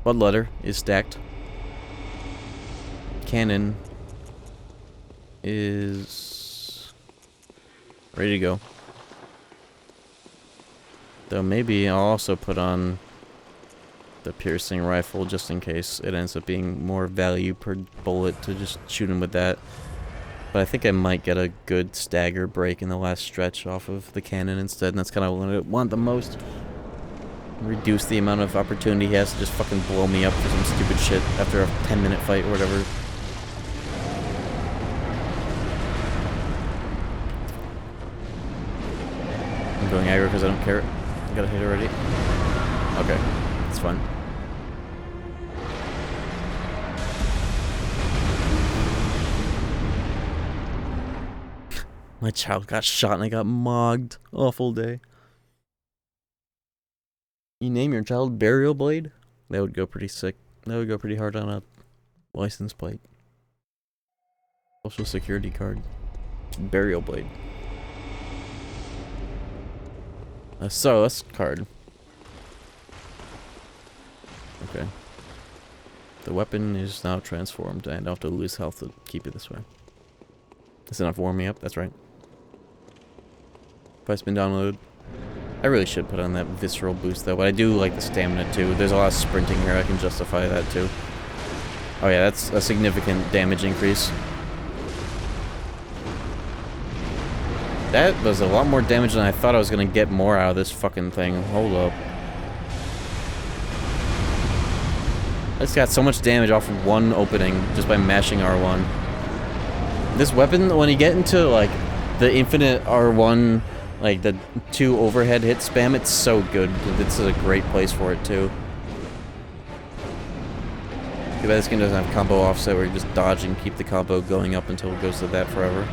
Bloodletter is stacked. Cannon is ready to go. Though maybe I'll also put on the piercing rifle just in case it ends up being more value per bullet to just shoot him with that. But I think I might get a good stagger break in the last stretch off of the cannon instead, and that's kind of what I want the most. Reduce the amount of opportunity he has to just fucking blow me up for some stupid shit after a 10-minute fight or whatever. I'm going aggro because I don't care. I got a hit already. Okay, it's fine. My child got shot and I got mogged. Awful day. You name your child Burial Blade? That would go pretty sick. That would go pretty hard on a license plate. Social security card. Burial Blade. So, that's card. Okay. The weapon is now transformed. I don't have to lose health to keep it this way. That's enough warming up, that's right. Price been downloaded. I really should put on that visceral boost though, but I do like the stamina too. There's a lot of sprinting here, I can justify that too. Oh yeah, that's a significant damage increase. That was a lot more damage than I thought I was gonna get more out of this fucking thing. Hold up. I just got so much damage off of one opening just by mashing R1. This weapon, when you get into like the infinite R1, like the 2 overhead hit spam, it's so good. This is a great place for it too. Too bad this game doesn't have combo offset where you just dodge and keep the combo going up until it goes to that forever.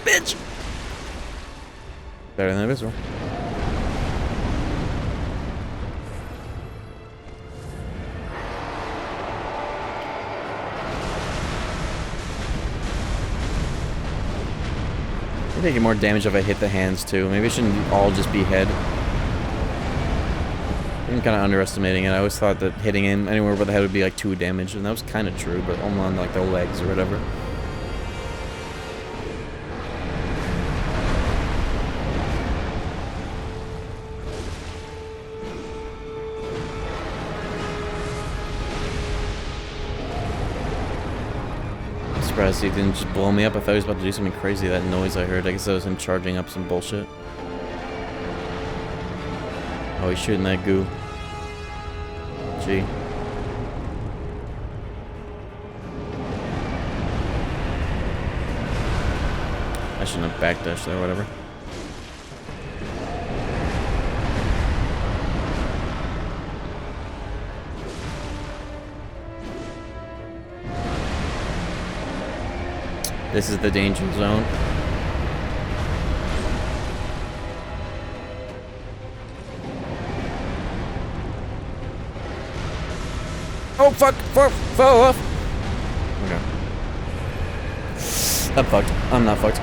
Bitch! Better than a visceral. I'm taking more damage if I hit the hands too. Maybe it shouldn't all just be head. I'm kind of underestimating it. I always thought that hitting him anywhere but the head would be like 2 damage, and that was kind of true, but only on like the legs or whatever. Surprised he didn't just blow me up. I thought he was about to do something crazy. That noise I heard, I guess that was him charging up some bullshit. Oh, he's shooting that goo. Gee. I shouldn't have backdashed there or whatever. This is the danger zone. Oh fuck! Fall off! Okay. I'm fucked. I'm not fucked.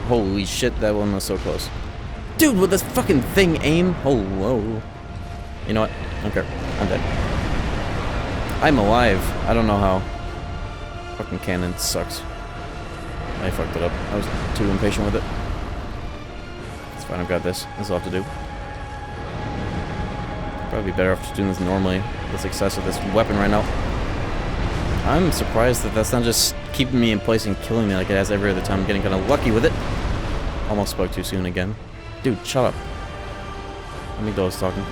Holy shit, that one was so close. Dude, with this fucking thing aim? Hello. You know what? I don't care. I'm dead. I'm alive. I don't know how. Fucking cannon sucks. I fucked it up. I was too impatient with it. It's fine, I've got this. This will have to do. Probably be better off just doing this normally. The success of this weapon right now. I'm surprised that that's not just keeping me in place and killing me like it has every other time. I'm getting kind of lucky with it. Almost spoke too soon again. Dude, shut up. Amygdala's talking.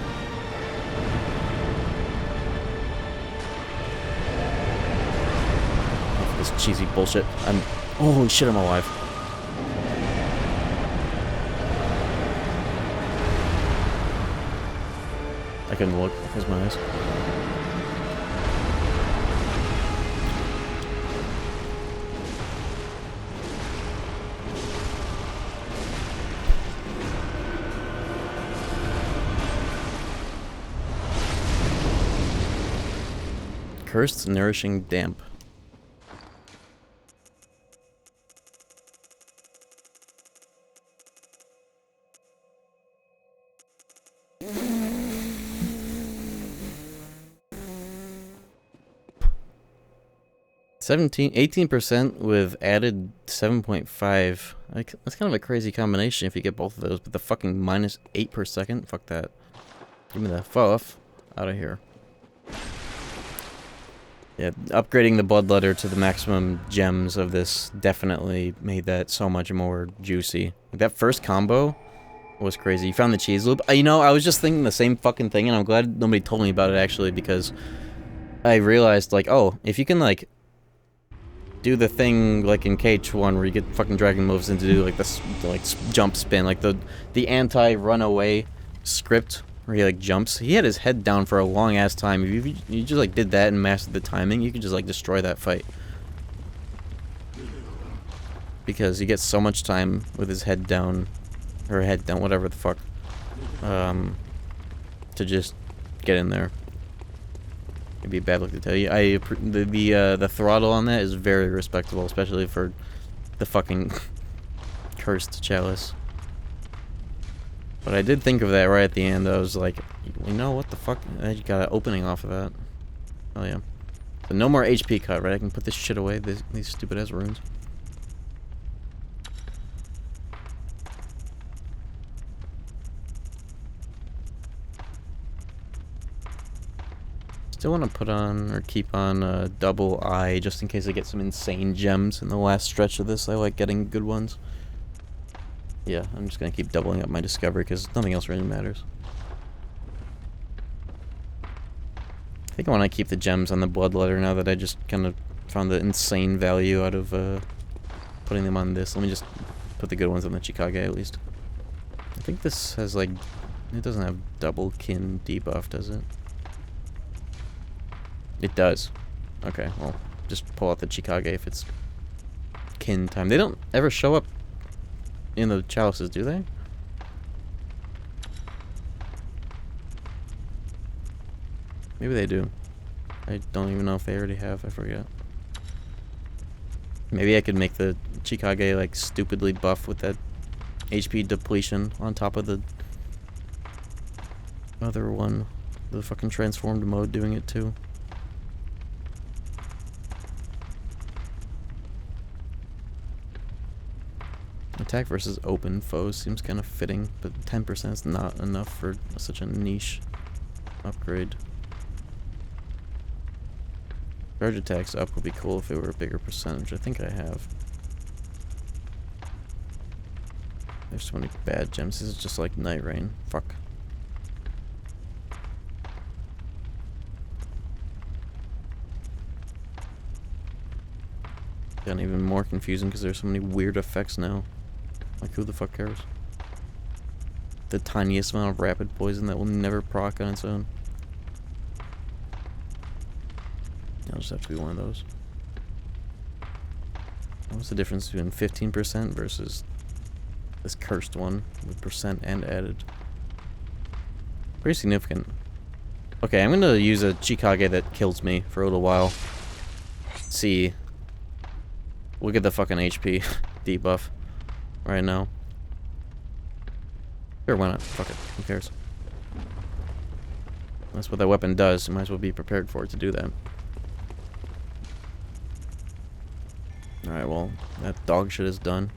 Cheesy bullshit. Holy shit, I'm alive. I couldn't look because my eyes. Cursed nourishing damp. $17, 18% with added 7.5. Like, that's kind of a crazy combination if you get both of those, but the fucking minus 8 per second? Fuck that. Give me the fuff out of here. Yeah, upgrading the bloodletter to the maximum gems of this definitely made that so much more juicy. Like, that first combo was crazy. You found the cheese loop. You know, I was just thinking the same fucking thing, and I'm glad nobody told me about it, actually, because I realized, like, oh, if you can, like, do the thing, like, in KH1 where you get fucking dragon moves and to do, like, this, like, jump spin, like, the anti-runaway script where he, like, jumps. He had his head down for a long-ass time. If you just, like, did that and mastered the timing, you could just, like, destroy that fight. Because he gets so much time with his head down, or head down, whatever the fuck, to just get in there. It'd be a bad look to tell you. The throttle on that is very respectable, especially for the fucking cursed chalice. But I did think of that right at the end. I was like, you know what the fuck? I got an opening off of that. Oh yeah. So no more HP cut, right? I can put this shit away. These stupid ass runes. Still want to put on, or keep on, double eye, just in case I get some insane gems in the last stretch of this. I like getting good ones. Yeah, I'm just gonna keep doubling up my discovery, because nothing else really matters. I think I want to keep the gems on the bloodletter now that I just kind of found the insane value out of, putting them on this. Let me just put the good ones on the Chikage, at least. I think this has, like, it doesn't have double kin debuff, does it? It does. Okay, well, just pull out the Chikage if it's kin time. They don't ever show up in the chalices, do they? Maybe they do. I don't even know if they already have, I forget. Maybe I could make the Chikage, like, stupidly buff with that HP depletion on top of the other one. The fucking transformed mode doing it too. Attack versus open foes seems kind of fitting, but 10% is not enough for such a niche upgrade. Charge attacks up would be cool if it were a bigger percentage. I think I have. There's so many bad gems. This is just like Night Rain. Fuck. Gotten even more confusing because there's so many weird effects now. Like, who the fuck cares? The tiniest amount of rapid poison that will never proc on its own. I'll just have to be one of those. What's the difference between 15% versus this cursed one with percent and added? Pretty significant. Okay, I'm gonna use a Chikage that kills me for a little while. See. We'll get the fucking HP debuff right now. Sure, why not? Fuck it. Who cares? That's what that weapon does. You might as well be prepared for it to do that. Alright, well, that dog shit is done.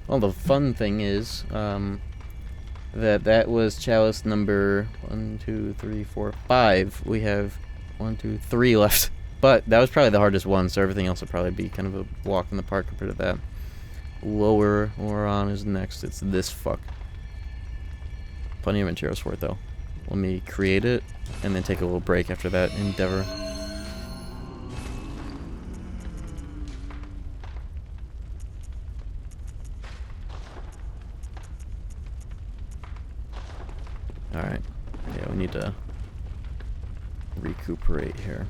Well, the fun thing is, that was chalice number 1, 2, 3, 4, 5. We have 1, 2, 3 left. But that was probably the hardest one, so everything else will probably be kind of a walk in the park compared to that. Lower on is next. It's this fuck. Plenty of materials for it, though. Let me create it, and then take a little break after that endeavor. Alright. Yeah, we need to recuperate here.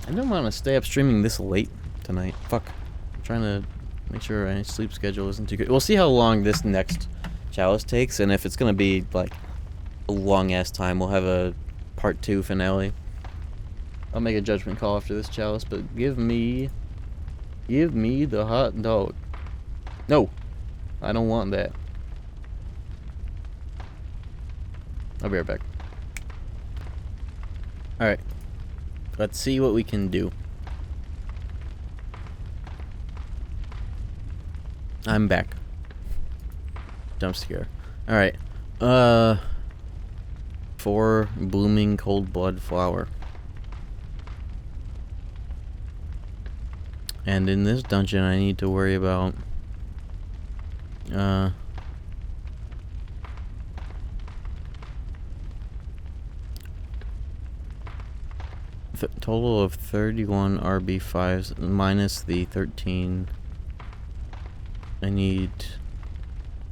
I don't want to stay up streaming this late tonight. Fuck. I'm trying to make sure my sleep schedule isn't too good. We'll see how long this next chalice takes, and if it's gonna be like a long ass time, we'll have a part 2 finale. I'll make a judgment call after this chalice, but give me the hot dog. No, I don't want that. I'll be right back. Alright. Let's see what we can do. I'm back. Jump scare. Alright. 4 blooming cold blood flower. And in this dungeon I need to worry about total of 31 RB5s minus the 13. I need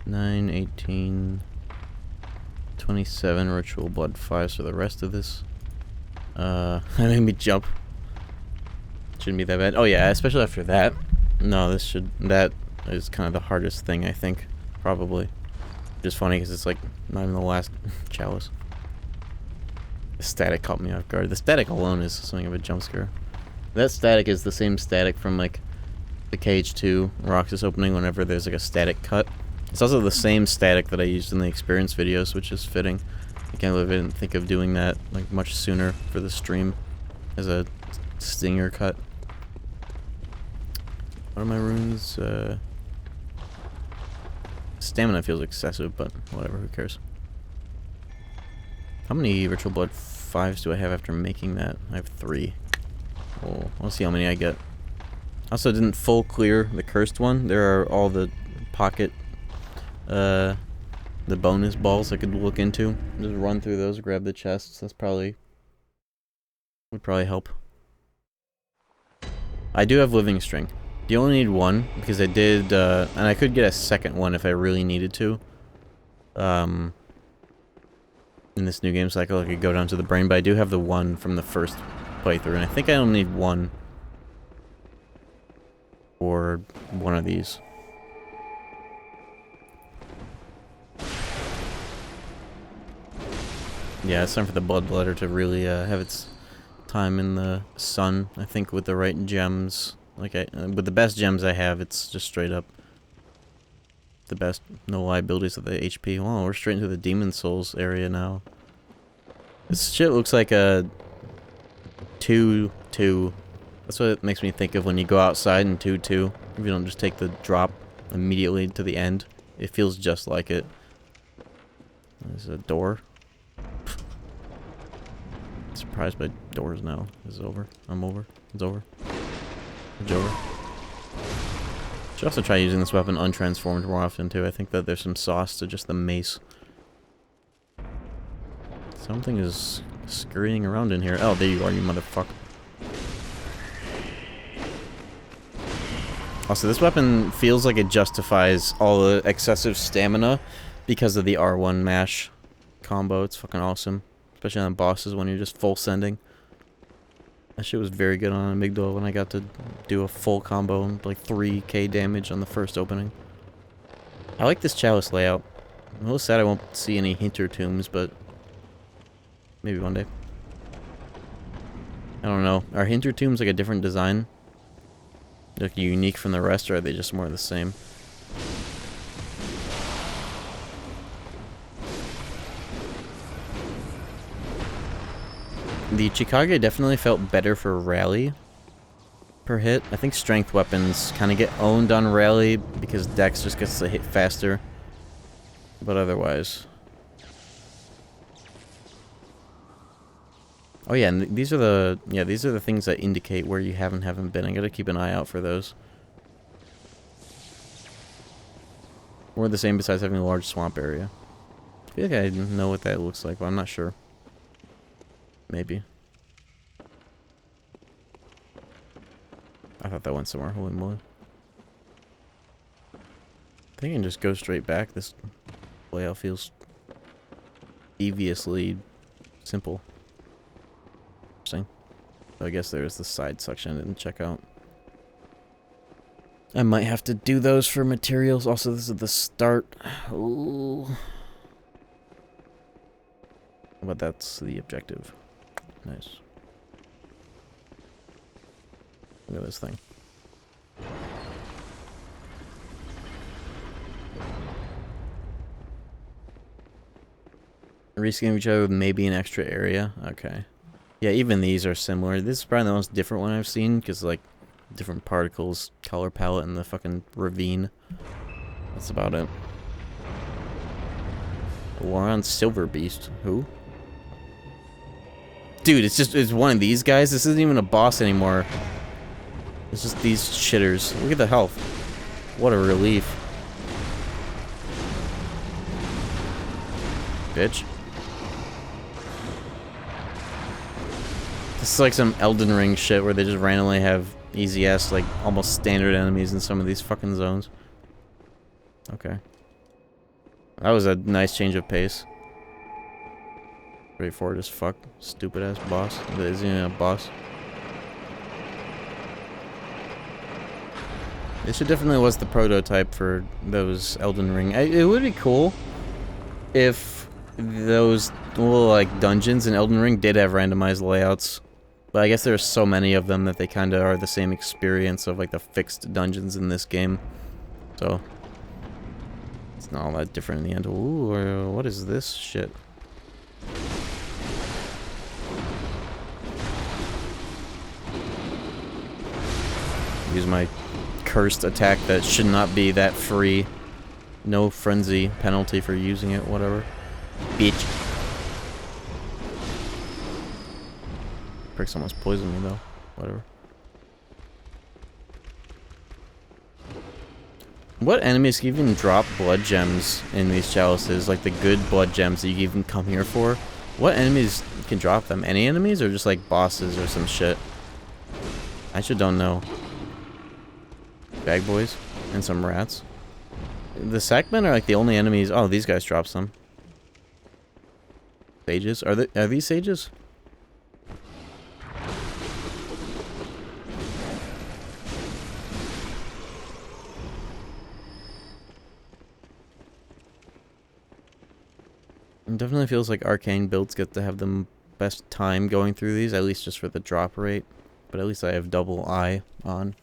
9, 18, 27 ritual blood 5s for the rest of this. That made me jump. Shouldn't be that bad. Oh yeah, especially after that. No, that is kind of the hardest thing, I think. Probably. Just funny because it's like not even the last chalice. The static caught me off guard. The static alone is something of a jump scare. That static is the same static from like the KH2 Roxas opening whenever there's like a static cut. It's also the same static that I used in the experience videos, which is fitting. I can't believe I didn't think of doing that like much sooner for the stream as a stinger cut. What are my runes? Stamina feels excessive, but whatever, who cares? How many ritual blood 5s do I have after making that? I have 3. Oh, I'll see how many I get. Also didn't full clear the cursed one. There are all the pocket, the bonus balls I could look into. Just run through those, grab the chests. Would probably help. I do have living string. You only need 1 because I did, and I could get a second one if I really needed to. In this new game cycle, I could go down to the brain, but I do have the 1 from the first playthrough, and I think I only need 1 for one of these. Yeah, it's time for the bloodletter to really have its time in the sun. I think with the right gems, like with the best gems I have, it's just straight up the best, no liabilities of the HP. Wow, we're straight into the Demon Souls area now. This shit looks like a 2-2. That's what it makes me think of when you go outside in 2-2. If you don't just take the drop immediately to the end, it feels just like it. There's a door. Surprised by doors now. It's over. I'm over. It's over. It's over. Should also try using this weapon untransformed more often too. I think that there's some sauce to just the mace. Something is scurrying around in here. Oh, there you are, you motherfucker. Also, this weapon feels like it justifies all the excessive stamina because of the R1 mash combo. It's fucking awesome. Especially on bosses when you're just full sending. That shit was very good on Amygdala when I got to do a full combo and like 3k damage on the first opening. I like this chalice layout. I'm a little sad I won't see any hinter tombs, but maybe one day. I don't know. Are hinter tombs like a different design? Like unique from the rest, or are they just more of the same? The Chikage definitely felt better for rally per hit. I think strength weapons kind of get owned on rally because Dex just gets to hit faster. But otherwise. Oh yeah, and these are the things that indicate where you haven't been. I gotta keep an eye out for those. Or the same besides having a large swamp area. I feel like I know what that looks like, but I'm not sure. Maybe. I thought that went somewhere. Holy moly. I think I can just go straight back. This layout feels deviously simple. Interesting. So I guess there's the side section I didn't check out. I might have to do those for materials. Also, this is the start. Ooh. But that's the objective. Nice. Look at this thing. Reskin each other with maybe an extra area. Okay. Yeah, even these are similar. This is probably the most different one I've seen, because, like, different particles, color palette, and the fucking ravine. That's about it. War on Silver Beast. Who? Dude, it's one of these guys. This isn't even a boss anymore. It's just these shitters. Look at the health. What a relief. Bitch. This is like some Elden Ring shit where they just randomly have easy ass, like, almost standard enemies in some of these fucking zones. Okay. That was a nice change of pace. Straightforward as fuck. Stupid ass boss. That isn't even a boss. This definitely was the prototype for those Elden Ring. It would be cool if those little, like, dungeons in Elden Ring did have randomized layouts. But I guess there's so many of them that they kind of are the same experience of, like, the fixed dungeons in this game. So it's not all that different in the end. Ooh, what is this shit? Use my cursed attack that should not be that free. No frenzy penalty for using it, whatever. Bitch. Pricks almost poisoned me though. Whatever. What enemies can even drop blood gems in these chalices? Like the good blood gems that you even come here for? What enemies can drop them? Any enemies or just like bosses or some shit? I actually don't know. Bag boys and some rats. The sackmen are like the only enemies. Oh, these guys drop some. Sages? Are these sages? It definitely feels like arcane builds get to have the best time going through these, at least just for the drop rate. But at least I have double eye on.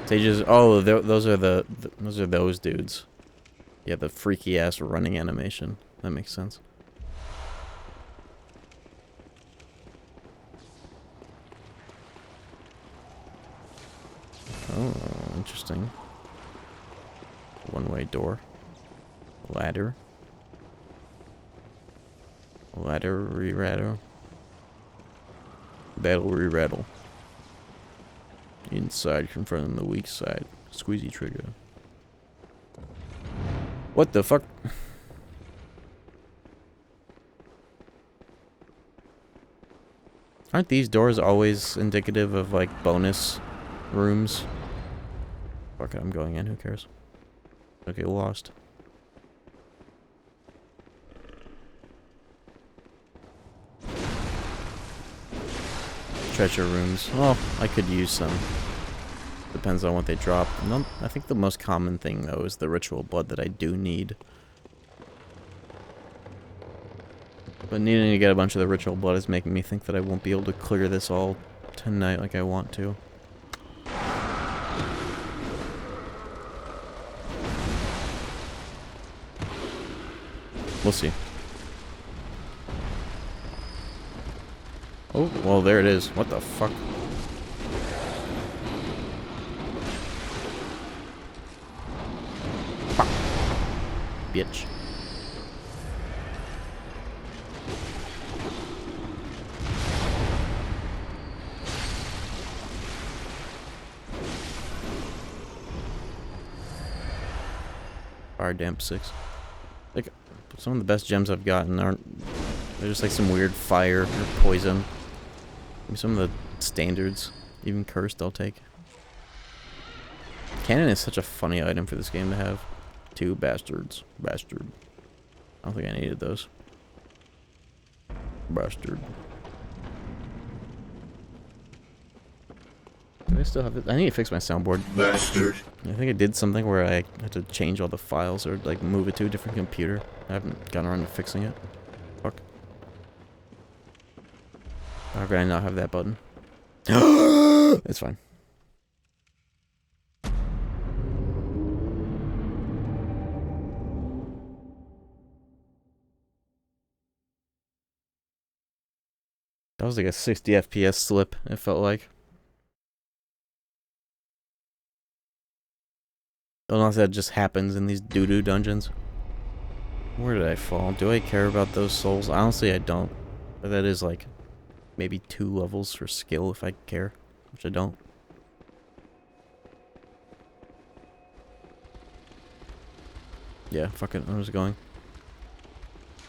Sages. Oh, those are those dudes. Yeah, the freaky ass running animation. That makes sense. Oh, interesting. One-way door. Ladder. Ladder re-rattle. Battle re-rattle. Inside, confronting the weak side. Squeezy trigger. What the fuck? Aren't these doors always indicative of, like, bonus rooms? Fuck it, I'm going in, who cares? Okay, lost. Treasure rooms. Well, I could use some. Depends on what they drop. I think the most common thing, though, is the ritual blood that I do need. But needing to get a bunch of the ritual blood is making me think that I won't be able to clear this all tonight like I want to. We'll see. Oh, well, there it is. What the fuck? Bitch. Fire damp 6. Like, some of the best gems I've gotten aren't. They're just like some weird fire or poison. Some of the standards, even cursed, I'll take. Cannon is such a funny item for this game to have. Two bastards. Bastard. I don't think I needed those. Bastard. Do I still have it? I need to fix my soundboard. Bastard. I think I did something where I had to change all the files or like move it to a different computer. I haven't gotten around to fixing it. Fuck. How could I not have that button? It's fine. That was like a 60 FPS slip, it felt like. Unless that just happens in these doo-doo dungeons. Where did I fall? Do I care about those souls? Honestly, I don't. But that is like maybe 2 levels for skill if I care, which I don't. Yeah, fuck it. Where's it going?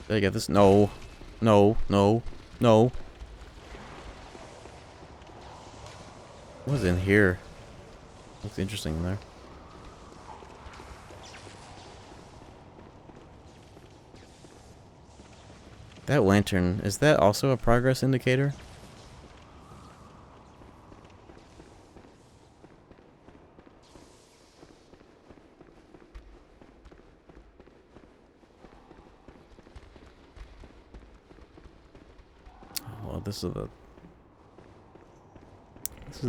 Did I get this? No. No. No. No. What's in here? Looks interesting in there. That lantern, is that also a progress indicator? Oh, well, this is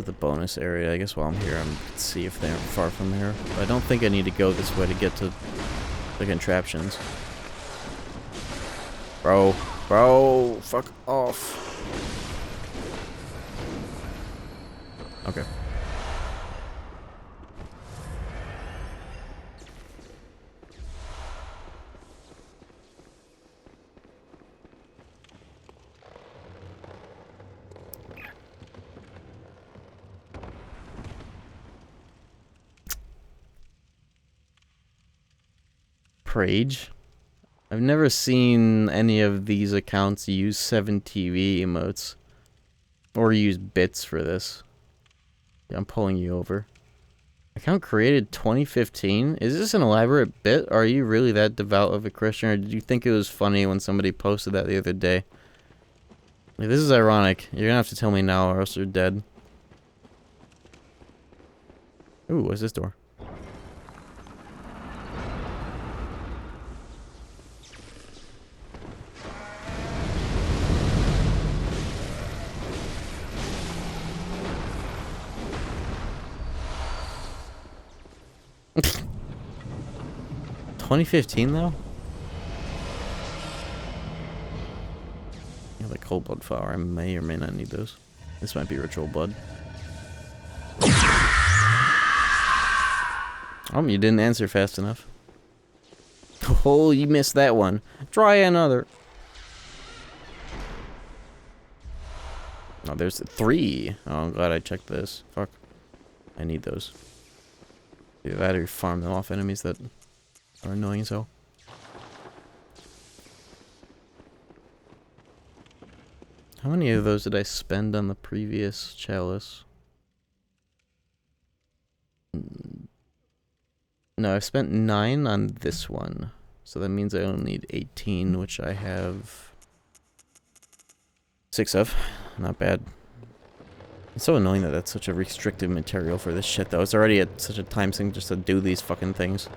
the bonus area. I guess while I'm here, I'm gonna see if they're far from here. But I don't think I need to go this way to get to the contraptions. Bro, fuck off. Okay. Prage? I've never seen any of these accounts use 7TV emotes. Or use bits for this. Yeah, I'm pulling you over. Account created 2015? Is this an elaborate bit? Are you really that devout of a Christian? Or did you think it was funny when somebody posted that the other day? Like, this is ironic. You're gonna have to tell me now or else you're dead. Ooh, what's this door? $2015 though? Yeah, the cold blood flower. I may or may not need those. This might be ritual blood. Oh, you didn't answer fast enough. Oh, you missed that one. Try another. Oh, there's 3. Oh, I'm glad I checked this. Fuck. I need those. Either that or farm them off enemies that are annoying as hell. How many of those did I spend on the previous chalice? No, I've spent 9 on this one. So that means I only need 18, which I have 6 of. Not bad. It's so annoying that that's such a restrictive material for this shit, though. It's already at such a time sink just to do these fucking things.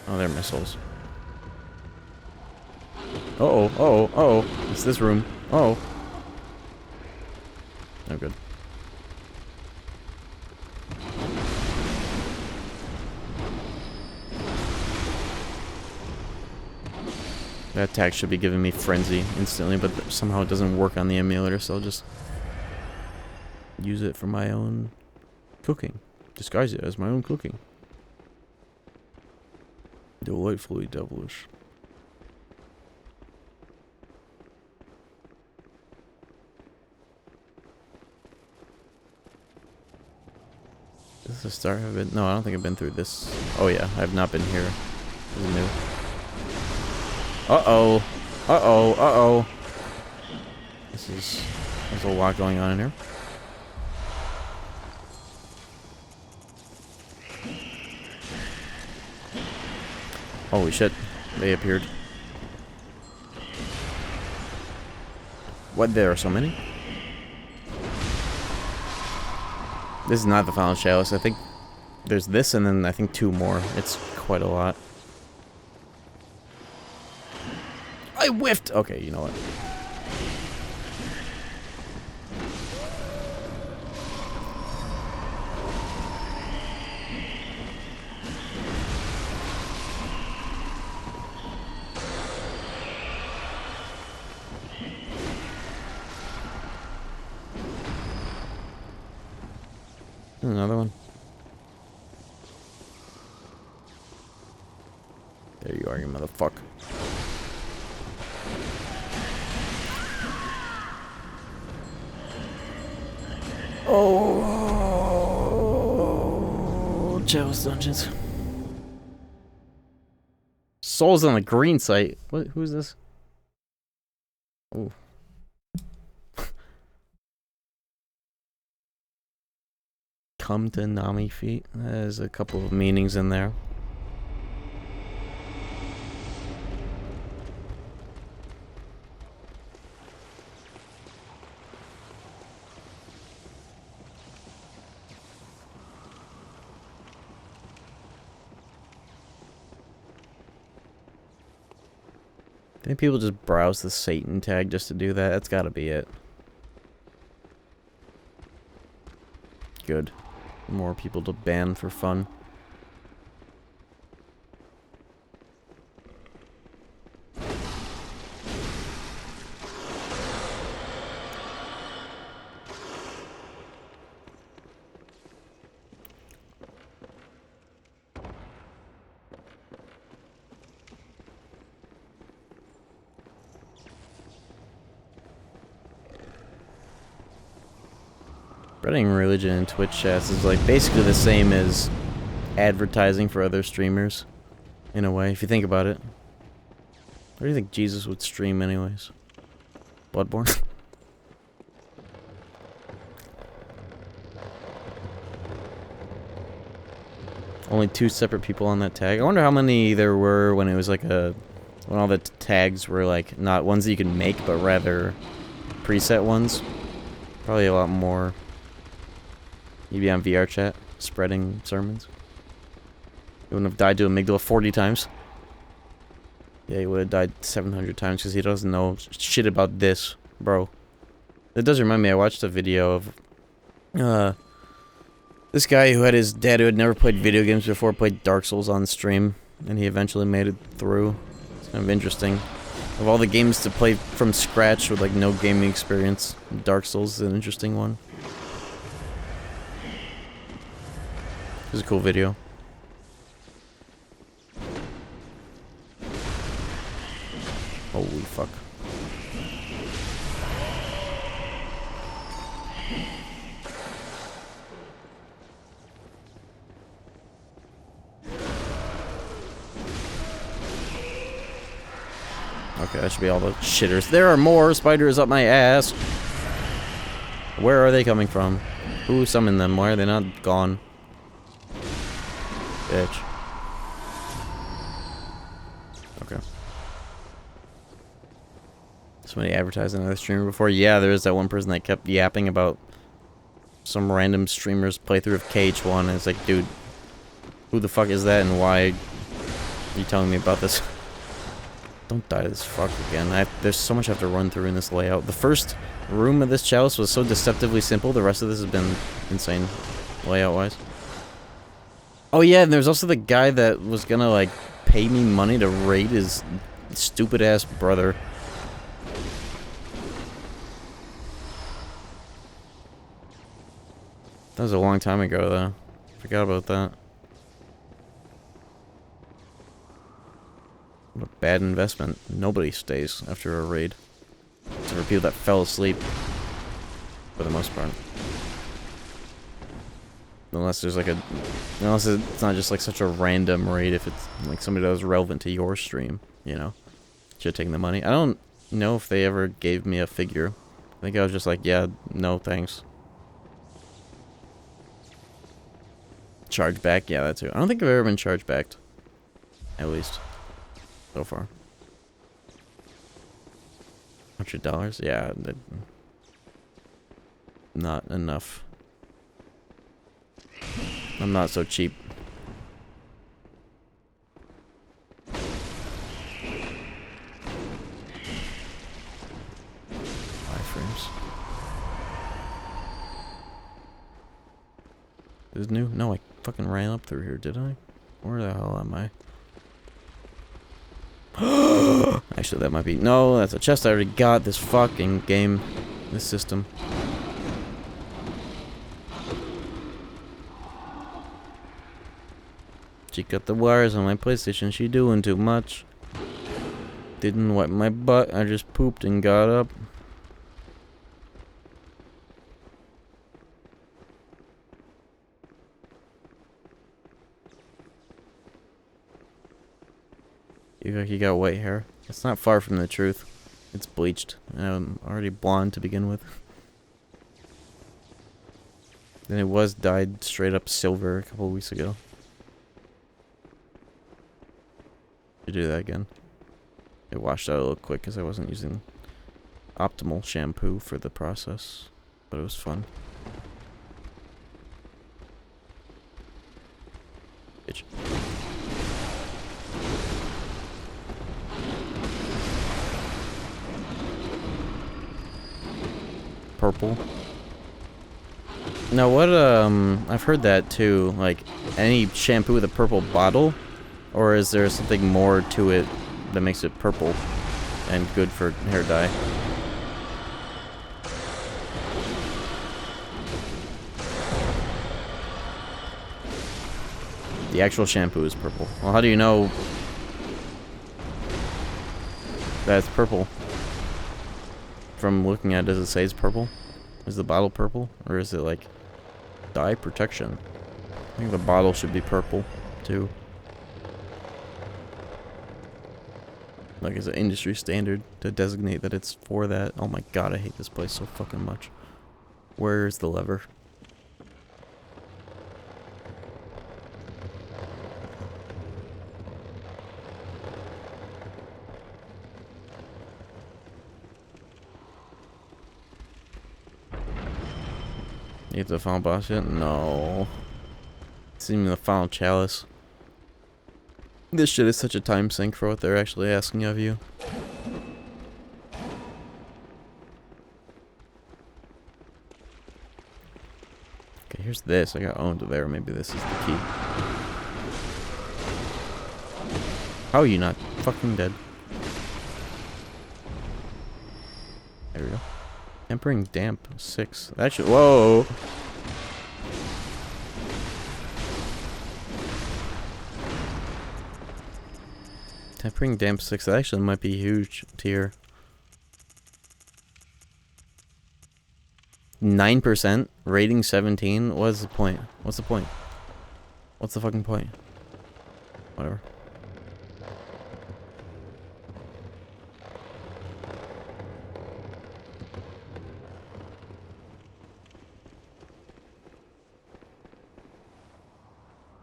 Oh, they're missiles. Uh-oh, uh-oh, uh-oh. It's this room. Uh-oh. Oh, good. That attack should be giving me frenzy instantly, but somehow it doesn't work on the emulator, so I'll just use it for my own cooking. Disguise it as my own cooking. Delightfully devilish. Is this a start? Have been? No, I don't think I've been through this. Oh yeah, I have not been here. This is new. Uh-oh. Uh-oh. Uh-oh. There's a lot going on in here. Holy shit. They appeared. What, there are so many? This is not the final chalice. I think there's this and then I think 2 more. It's quite a lot. I whiffed! Okay, you know what? Another one. There you are, you motherfucker. Oh, Chalice Dungeons. Souls on the green site. What? Who's this? Oh. Come to Nami feet. There's a couple of meanings in there. I think people just browse the Satan tag just to do that. That's gotta be it. Good. More people to ban for fun. Spreading religion in Twitch chats is like basically the same as advertising for other streamers, in a way, if you think about it. Where do you think Jesus would stream anyways? Bloodborne? Only 2 separate people on that tag. I wonder how many there were when it was like a... when all the tags were like not ones that you can make, but rather preset ones. Probably a lot more. You'd be on VR chat, spreading sermons. You wouldn't have died to amygdala 40 times. Yeah, he would have died 700 times because he doesn't know shit about this, bro. It does remind me, I watched a video of this guy who had his dad who had never played video games before played Dark Souls on stream, and he eventually made it through. It's kind of interesting. Of all the games to play from scratch with like no gaming experience, Dark Souls is an interesting one. It was a cool video. Holy fuck. Okay, that should be all the shitters. There are more spiders up my ass. Where are they coming from? Who summoned them? Why are they not gone? Bitch. Okay. Somebody advertised another streamer before? Yeah, there is that one person that kept yapping about some random streamer's playthrough of KH1, and it's like, dude, who the fuck is that and why are you telling me about this? Don't die to this fuck again. There's so much I have to run through in this layout. The first room of this chalice was so deceptively simple, the rest of this has been insane layout-wise. Oh yeah, and there's also the guy that was gonna, like, pay me money to raid his stupid-ass brother. That was a long time ago, though. Forgot about that. What a bad investment. Nobody stays after a raid. Except for people that fell asleep. For the most part. Unless there's like a... Unless it's not just like such a random raid, if it's like somebody that was relevant to your stream, you know? Should have taken the money. I don't know if they ever gave me a figure. I think I was just like, yeah, no thanks. Charge back? Yeah, that too. I don't think I've ever been charged backed. At least. So far. $100? Yeah, not enough. I'm not so cheap. Frames. Is it new? No, I fucking ran up through here, did I? Where the hell am I? Actually, that might be... No, that's a chest I already got. This fucking game. This system. She cut the wires on my PlayStation. She doing too much. Didn't wipe my butt. I just pooped and got up. You look like you got white hair. It's not far from the truth. It's bleached. I'm already blonde to begin with. Then it was dyed straight up silver a couple of weeks ago. To do that again. It washed out a little quick because I wasn't using optimal shampoo for the process. But it was fun. Bitch. Purple. Now what, I've heard that too, like, any shampoo with a purple bottle, or is there something more to it that makes it purple and good for hair dye? The actual shampoo is purple. Well, how do you know that it's purple? From looking at it, does it say it's purple? Is the bottle purple? Or is it like dye protection? I think the bottle should be purple too. Like it's an industry standard to designate that it's for that. Oh my god, I hate this place so fucking much. Where's the lever? You get the final boss yet? No. It's even the final chalice. This shit is such a time sink for what they're actually asking of you. Okay, here's this. I got owned there. Maybe this is the key. How are you not fucking dead? There we go. Tempering damp 6. Actually, whoa. Tempering damp 6. That actually might be a huge tier. 9%. Rating 17. What is the point? What's the point? What's the fucking point? Whatever.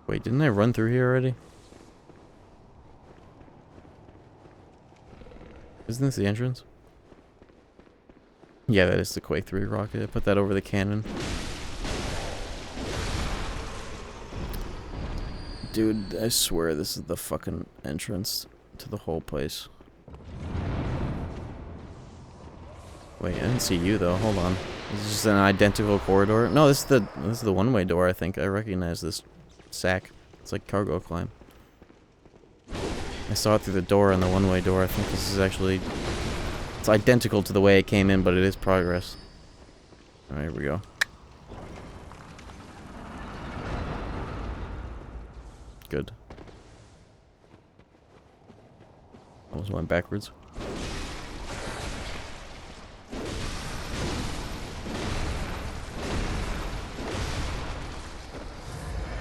Wait, didn't I run through here already? Isn't this the entrance? Yeah, that is the Quake 3 rocket. I put that over the cannon. Dude, I swear this is the fucking entrance to the whole place. Wait, I didn't see you though. Hold on. Is this an identical corridor? No, this is the one-way door, I think. I recognize this sack. It's like cargo climb. I saw it through the door on the one-way door. I think this is actually... It's identical to the way it came in, but it is progress. Alright, here we go. Good. Almost went backwards.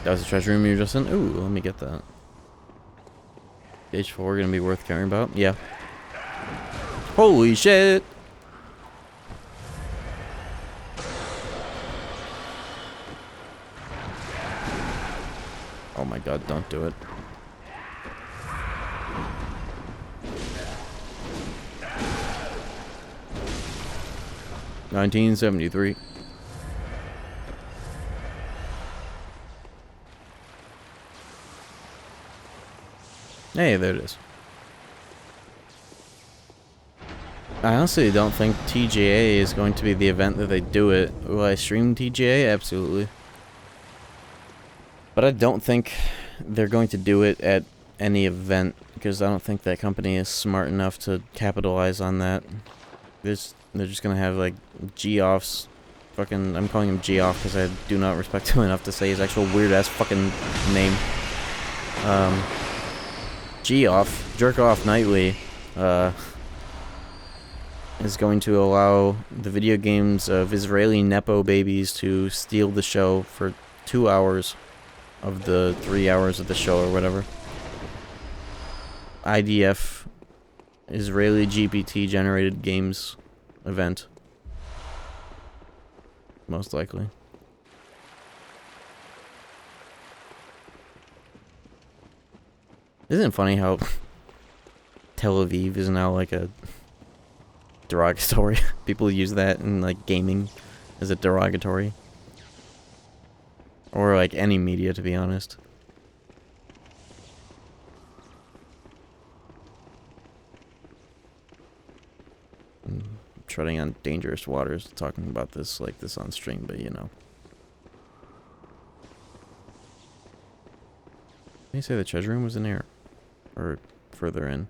That was the treasure room you were just in? Ooh, let me get that. H4 gonna be worth caring about? Yeah. Holy shit! Oh my god, don't do it. 1973. Hey, there it is. I honestly don't think TGA is going to be the event that they do it. Will I stream TGA? Absolutely. But I don't think they're going to do it at any event, because I don't think that company is smart enough to capitalize on that. They're just gonna have, like, Geoff's fucking... I'm calling him Geoff because I do not respect him enough to say his actual weird-ass fucking name. Geoff, Jerk Off Nightly, is going to allow the video games of Israeli Nepo babies to steal the show for 2 hours of the 3 hours of the show or whatever. IDF, Israeli GPT generated games event. Most likely. Isn't it funny how Tel Aviv is now like a derogatory? People use that in like gaming as a derogatory. Or like any media, to be honest. I'm treading on dangerous waters talking about this like this on stream, but you know. Did you say the treasure room was in here? Or further in?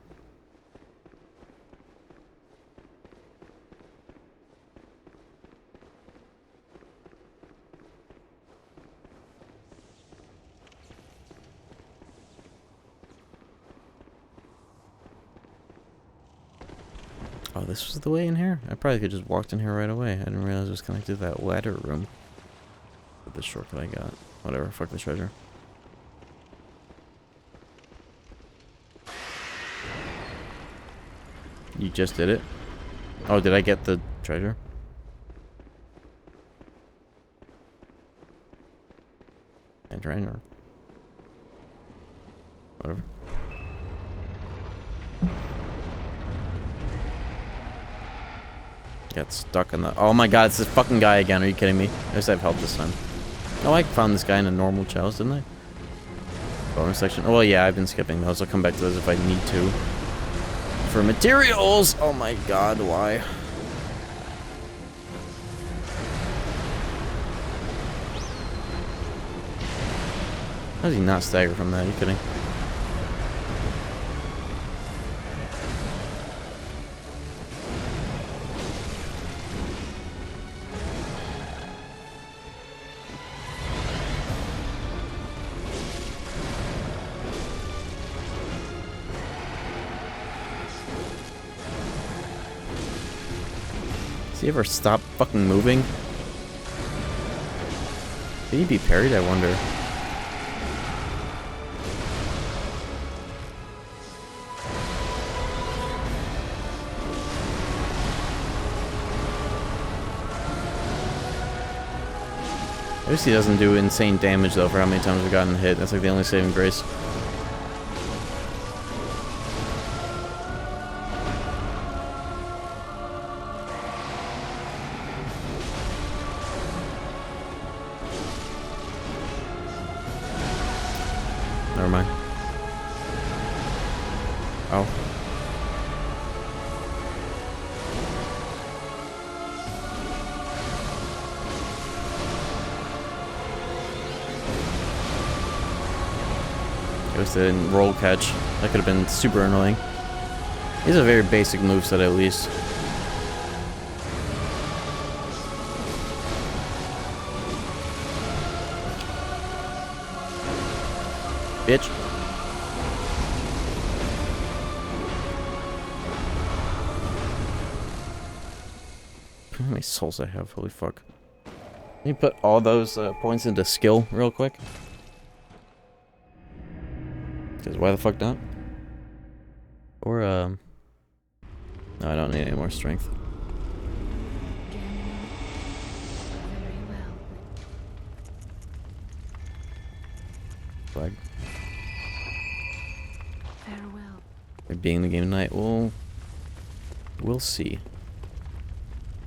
Oh, this was the way in here? I probably could just walked in here right away. I didn't realize it was connected to that ladder room. With the shortcut I got. Whatever, fuck the treasure. You just did it? Oh, did I get the treasure? Entering or whatever. Got stuck in the... Oh my god, it's this fucking guy again. Are you kidding me? I guess I have help this time. Oh, I found this guy in a normal chalice, didn't I? Bonus section. Oh, well, yeah, I've been skipping those. I'll come back to those if I need to. For materials! Oh my god, why? How does he not stagger from that? Are you kidding? Does he ever stop fucking moving? Did he be parried? I wonder. At least he doesn't do insane damage though for how many times we've gotten hit. That's like the only saving grace. Never mind. Oh. At least I didn't roll catch. That could have been super annoying. He's a very basic moveset at least. Bitch. How many souls I have? Holy fuck. Let me put all those points into skill real quick. Because why the fuck not? Or, no, I don't need any more strength. Very well. Flag. Farewell. It being the game tonight, we'll see.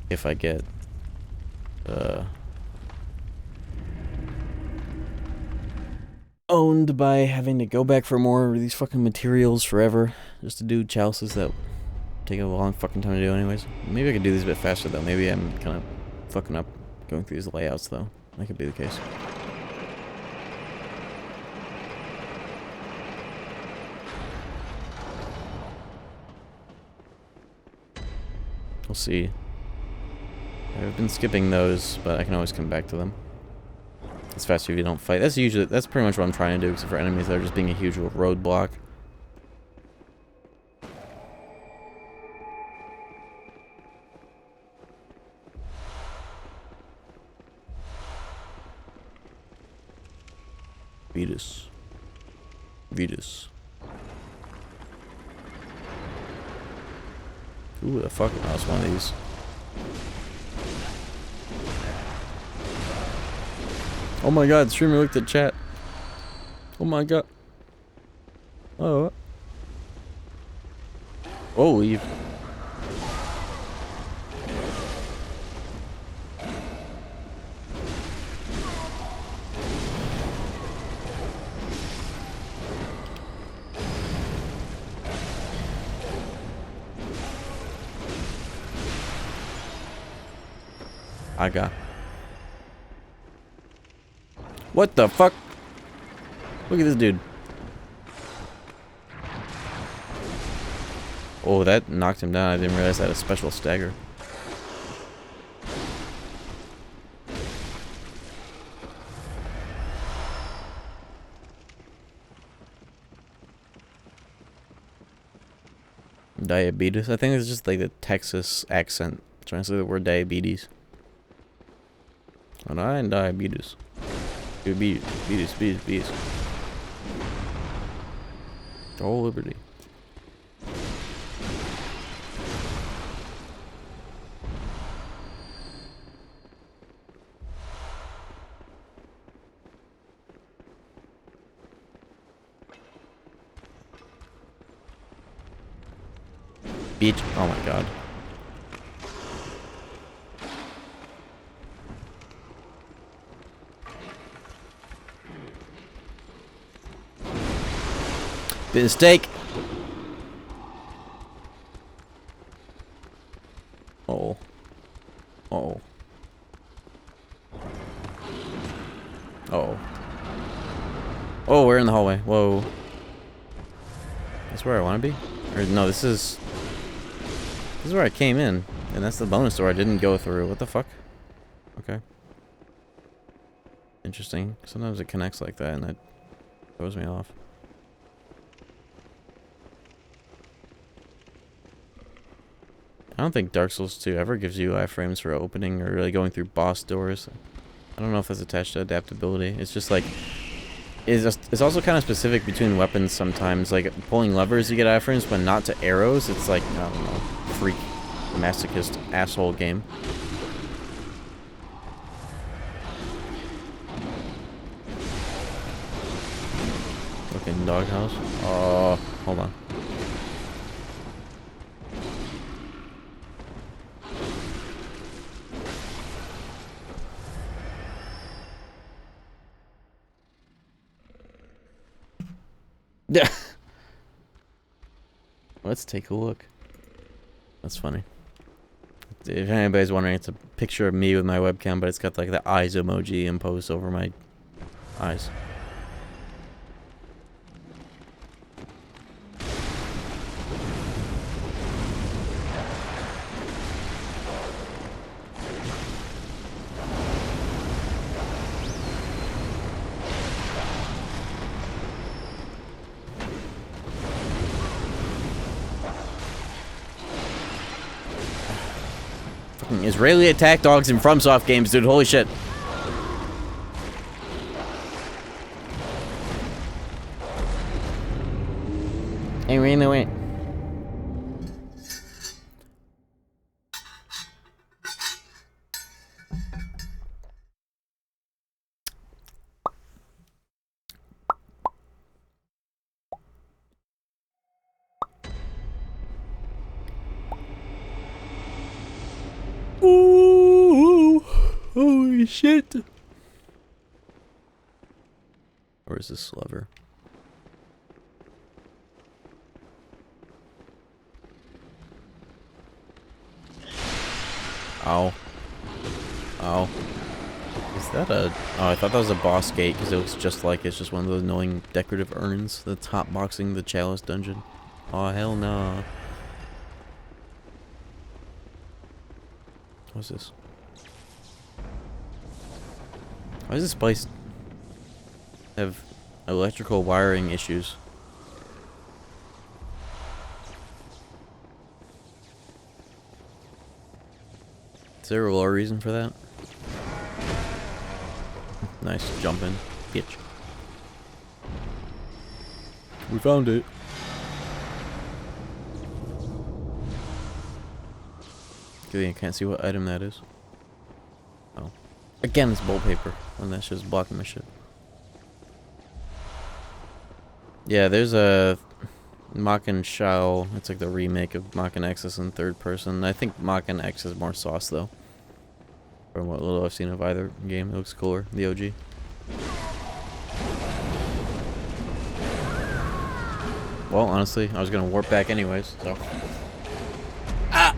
If I get owned by having to go back for more of these fucking materials forever just to do chalices that take a long fucking time to do anyways. Maybe I could do these a bit faster though. Maybe I'm kind of fucking up going through these layouts though. That could be the case. We'll see. I've been skipping those, but I can always come back to them. It's faster if you don't fight. That's pretty much what I'm trying to do, except for enemies that are just being a huge roadblock. Vetus. Ooh, the fuck? Oh, it's one of these. Oh my god, the streamer looked at chat. Oh my god. Oh. Oh, leave. I got. What the fuck? Look at this dude. Oh, that knocked him down. I didn't realize I had a special stagger. Diabetes? I think it's just like the Texas accent. Trying to say the word diabetes. And I ain't diabetes. Bees. Oh, liberty. Beach. Oh my god. Bit of steak. Oh. Oh. Oh. Oh, we're in the hallway. Whoa. That's where I want to be? Or no, this is where I came in. And that's the bonus door I didn't go through. What the fuck? Okay. Interesting. Sometimes it connects like that and that throws me off. I don't think Dark Souls 2 ever gives you iframes for opening or really going through boss doors. I don't know if that's attached to adaptability. It's just like... It's also kind of specific between weapons sometimes. Like, pulling levers you get iframes, but not to arrows. It's like, I don't know, freak, masochist, asshole game. Fucking doghouse. Oh, hold on. Yeah. Let's take a look. That's funny. If anybody's wondering, it's a picture of me with my webcam, but it's got like the eyes emoji imposed over my eyes. Israeli attack dogs in FromSoft games, dude. Holy shit. I ran away. Ooh. Holy shit! Or is this lever? Ow. Ow. Is that a... Oh, I thought that was a boss gate because it looks just like it's just one of those annoying decorative urns that's hotboxing the Chalice dungeon. Oh, hell no. What's this? Why does this place have electrical wiring issues? Is there a lower reason for that? Nice jumping, bitch. We found it. Okay, I can't see what item that is. Oh. Again, it's bolt paper. And that's just blocking my shit. Yeah, there's a Makken Shao. It's like the remake of Makken X in third person. I think Makken X is more sauce though. From what little I've seen of either game, it looks cooler. The OG. Well, honestly, I was gonna warp back anyways, so. Ah!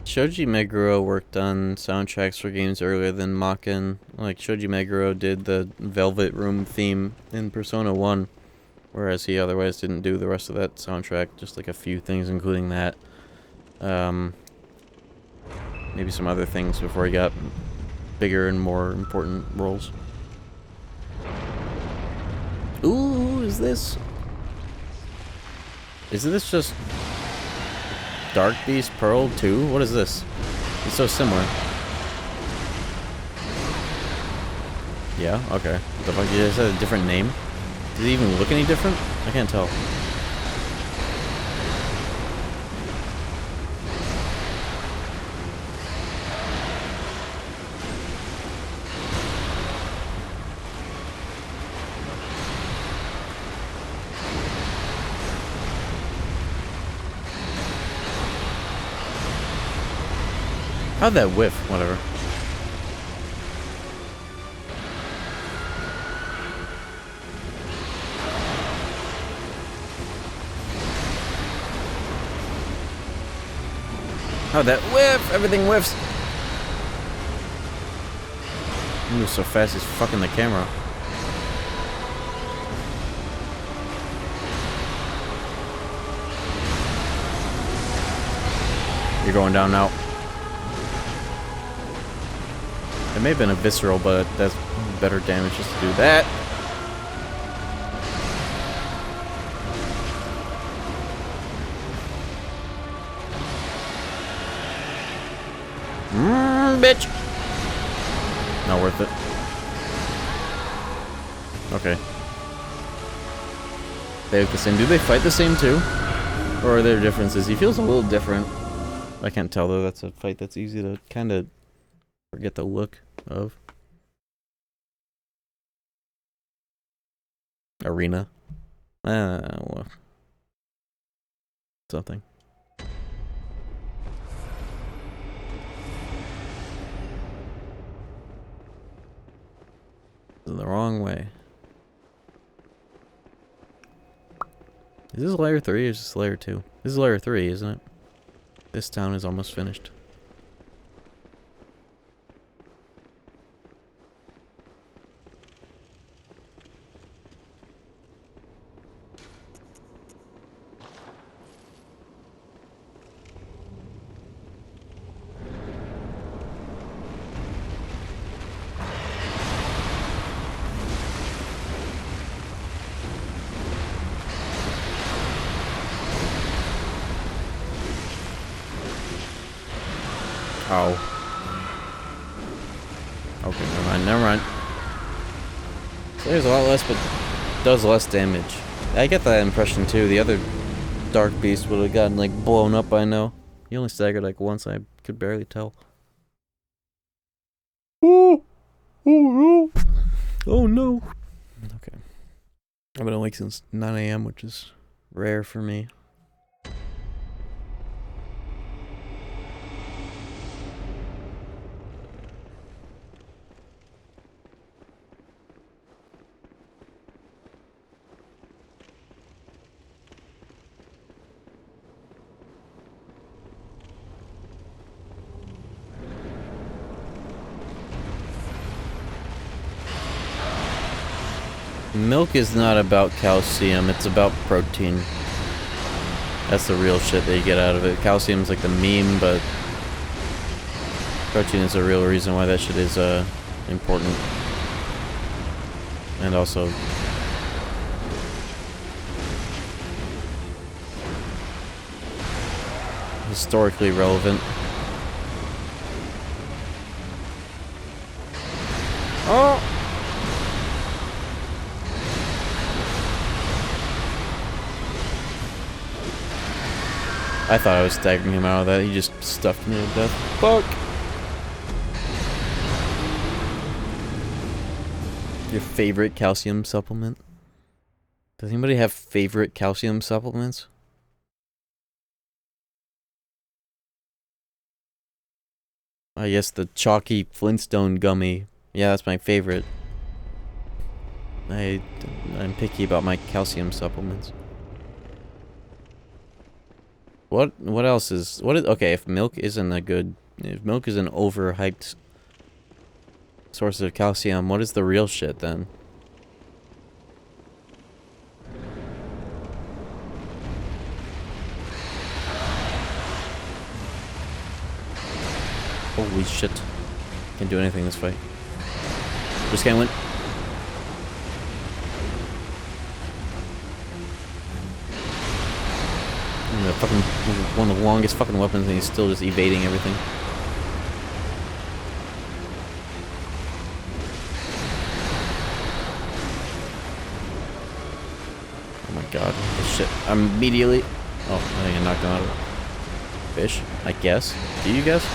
Shoji Meguro worked on soundtracks for games earlier than Makken. Like, Shoji Meguro did the Velvet Room theme in Persona 1, whereas he otherwise didn't do the rest of that soundtrack, just like a few things, including that. Maybe some other things before he got bigger and more important roles. Ooh, is this just Dark Beast Pearl 2? What is this? It's so similar. Yeah, okay. What the fuck? You guys had a different name? Does it even look any different? I can't tell. How'd that whiff? Whatever. How'd that whiff? Everything whiffs. He moves so fast he's fucking the camera. You're going down now. It may have been a visceral, but that's better damage just to do that. Bitch! Not worth it. Okay. They look the same. Do they fight the same too? Or are there differences? He feels a little different. I can't tell though. That's a fight that's easy to kind of forget the look of. Arena. Well, something. In the wrong way. Is this layer 3 or is this layer 2? This is layer 3, isn't it? This town is almost finished. Ow. Okay, never mind, never mind. So there's a lot less, but does less damage. I get that impression too. The other Dark Beast would have gotten like blown up by now. He only staggered like once, I could barely tell. Oh! Oh no! Oh no! Okay. I've been awake since 9 AM, which is rare for me. Milk is not about calcium, it's about protein. That's the real shit that you get out of it. Calcium's like the meme, but protein is the real reason why that shit is important. And also historically relevant. Oh! I thought I was staggering him out of that. He just stuffed me to death. Fuck! Your favorite calcium supplement? Does anybody have favorite calcium supplements? I guess the chalky Flintstone gummy. Yeah, that's my favorite. I'm picky about my calcium supplements. What else is okay, if milk isn't an overhyped source of calcium, what is the real shit then? Holy shit. Can't do anything in this fight. Just can't win. Fucking one of the longest fucking weapons, and he's still just evading everything. Oh my god. Shit. I'm immediately... Oh, I think I knocked him out of it. Fish, I guess. Do you guess?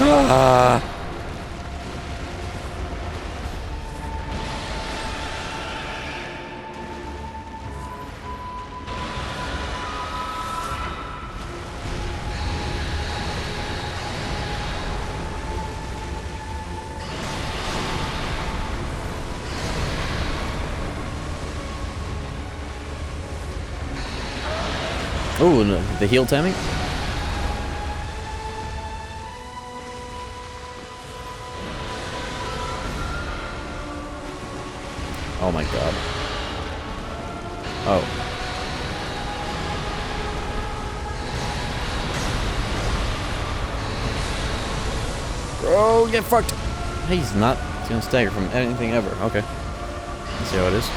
Ah! Oh, no, the heal timing? Oh my god. Oh. Bro, get fucked! He's not gonna stagger from anything ever. Okay. Let's see how it is.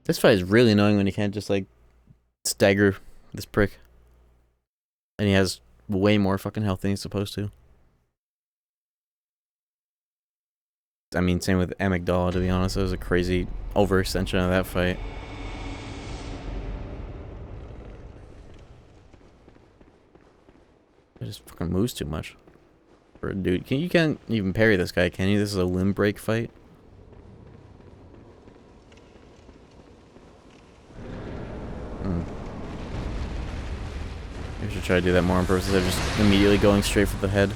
This fight is really annoying when you can't just, like, stagger this prick. And he has way more fucking health than he's supposed to. I mean, same with Amygdala, to be honest. That was a crazy overextension of that fight. It just fucking moves too much. For a dude. You can't even parry this guy, can you? This is a limb break fight. I should try to do that more on purpose instead of just immediately going straight for the head.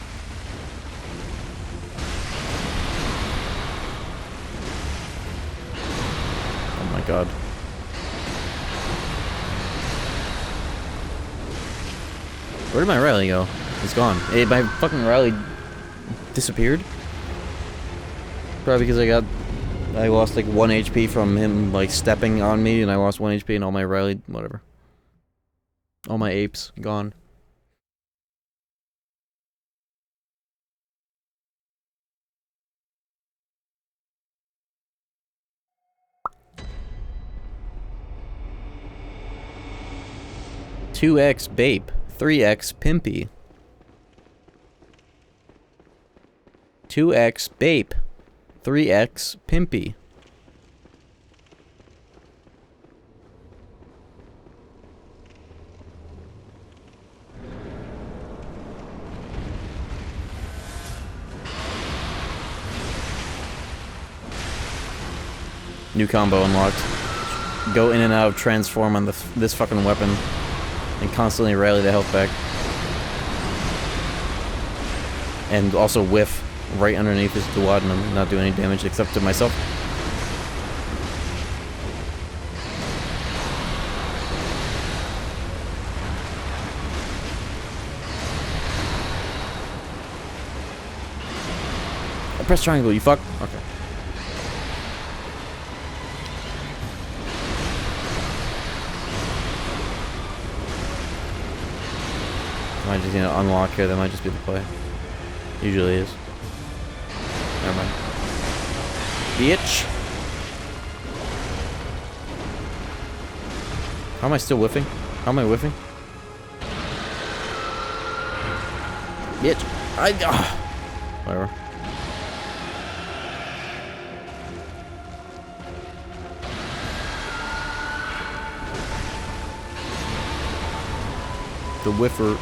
god. Where did my rally go? It's gone. My fucking rally disappeared? Probably because I lost like 1 HP from him like stepping on me, and I lost 1 HP and all my rally, whatever. All my apes gone. "2x Bape, 3x Pimpy." 2x Bape, 3x Pimpy. New combo unlocked. Go in and out of transform on this fucking weapon and constantly rally the health back. And also whiff right underneath his duodenum, not do any damage except to myself. I press triangle, you fuck. Okay. I just need to unlock here, that might just be the play. Usually is. Never mind. Bitch! How am I still whiffing? How am I whiffing? Bitch! Whatever. The whiffer.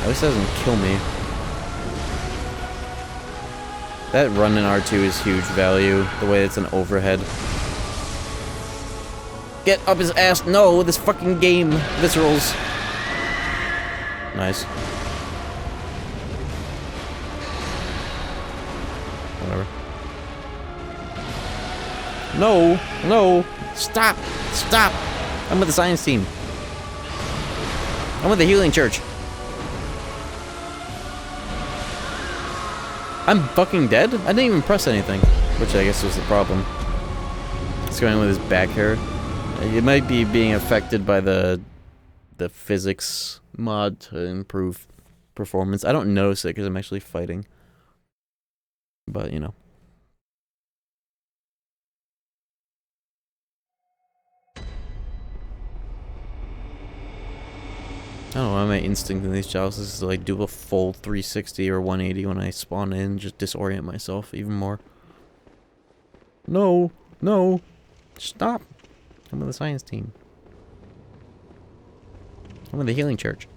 At least it doesn't kill me. That run in R2 is huge value, the way it's an overhead. Get up his ass! No, this fucking game! Viscerals! Nice. Whatever. No! No! Stop! Stop! I'm with the science team. I'm with the healing church. I'm fucking dead? I didn't even press anything. Which I guess was the problem. What's going on with his back hair? It might be being affected by the physics mod to improve performance. I don't notice it because I'm actually fighting. But, you know. I don't know, my instinct in these chalices is to like do a full 360 or 180 when I spawn in, just disorient myself even more. No! No! Stop! I'm with the science team. I'm with the healing church.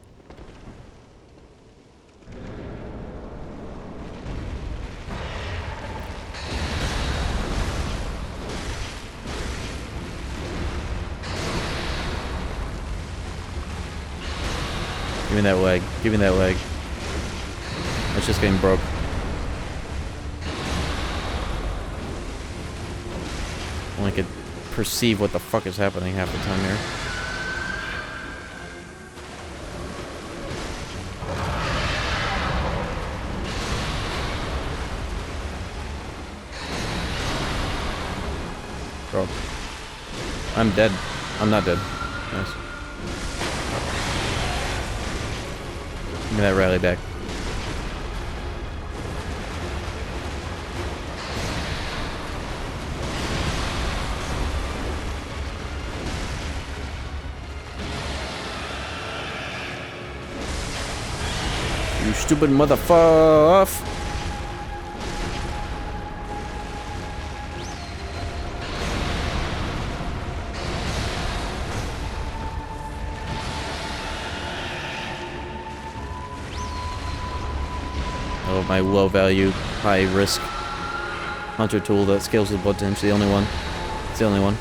Give me that leg. Give me that leg. It's just getting broke. Only could perceive what the fuck is happening half the time here. Bro. I'm dead. I'm not dead. Nice. Give me that rally back. You stupid motherfucker! Oh, my low value, high risk hunter tool that scales with blood damage. The only one. It's the only one.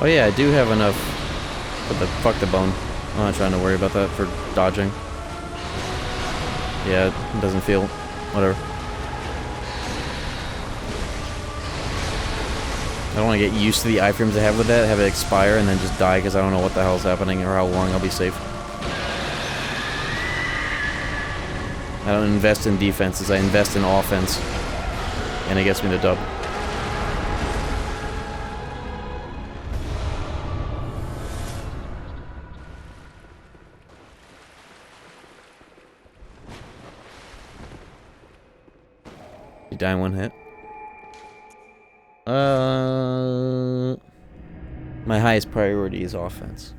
Oh yeah, I do have enough for the fuck the bone. I'm not trying to worry about that for dodging. Yeah, it doesn't feel whatever. I don't want to get used to the iframes I have with that, have it expire, and then just die because I don't know what the hell's happening or how long I'll be safe. I don't invest in defenses, I invest in offense. And it gets me the dub. You die in one hit. My highest priority is offense.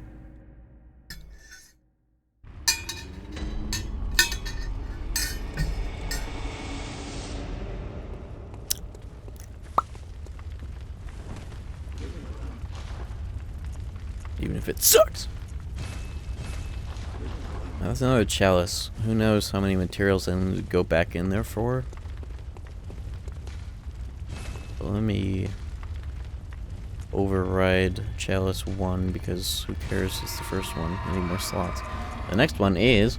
Even if it sucks. Now, that's another chalice. Who knows how many materials I need to go back in there for? But let me override chalice 1 because who cares? It's the first one. I need more slots. The next one is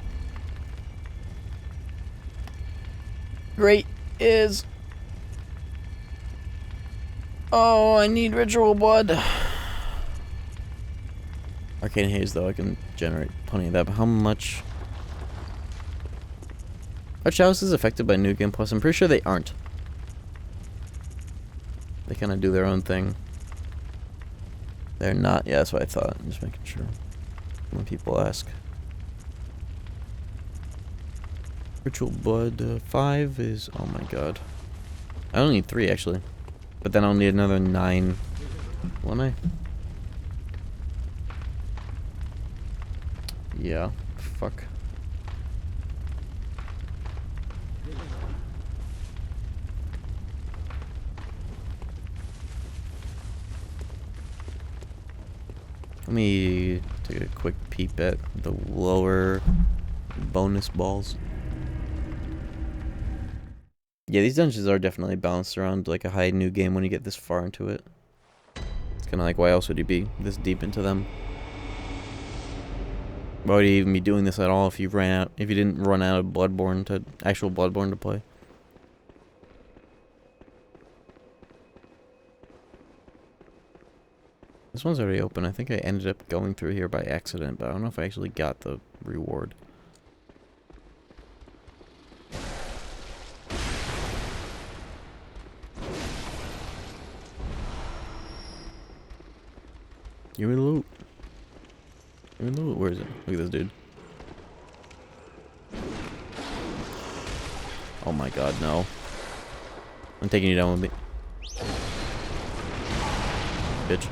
oh, I need ritual blood. Arcane Haze, though, I can generate plenty of that, but how much? Are chalices affected by New Game Plus? I'm pretty sure they aren't. They kind of do their own thing. They're not. Yeah, that's what I thought. I'm just making sure. When people ask. Ritual Blood 5 is... Oh my god. I only need 3, actually. But then I'll need another 9. Won't I? Yeah. Fuck. Let me take a quick peep at the lower bonus balls. Yeah, these dungeons are definitely balanced around like a high new game when you get this far into it. It's kind of like, why else would you be this deep into them? Why would you even be doing this at all if you didn't run out of Bloodborne to actual Bloodborne to play? This one's already open. I think I ended up going through here by accident, but I don't know if I actually got the reward. Give me the loot. Give me the loot. Where is it? Look at this dude. Oh my god, no. I'm taking you down with me. Bitch.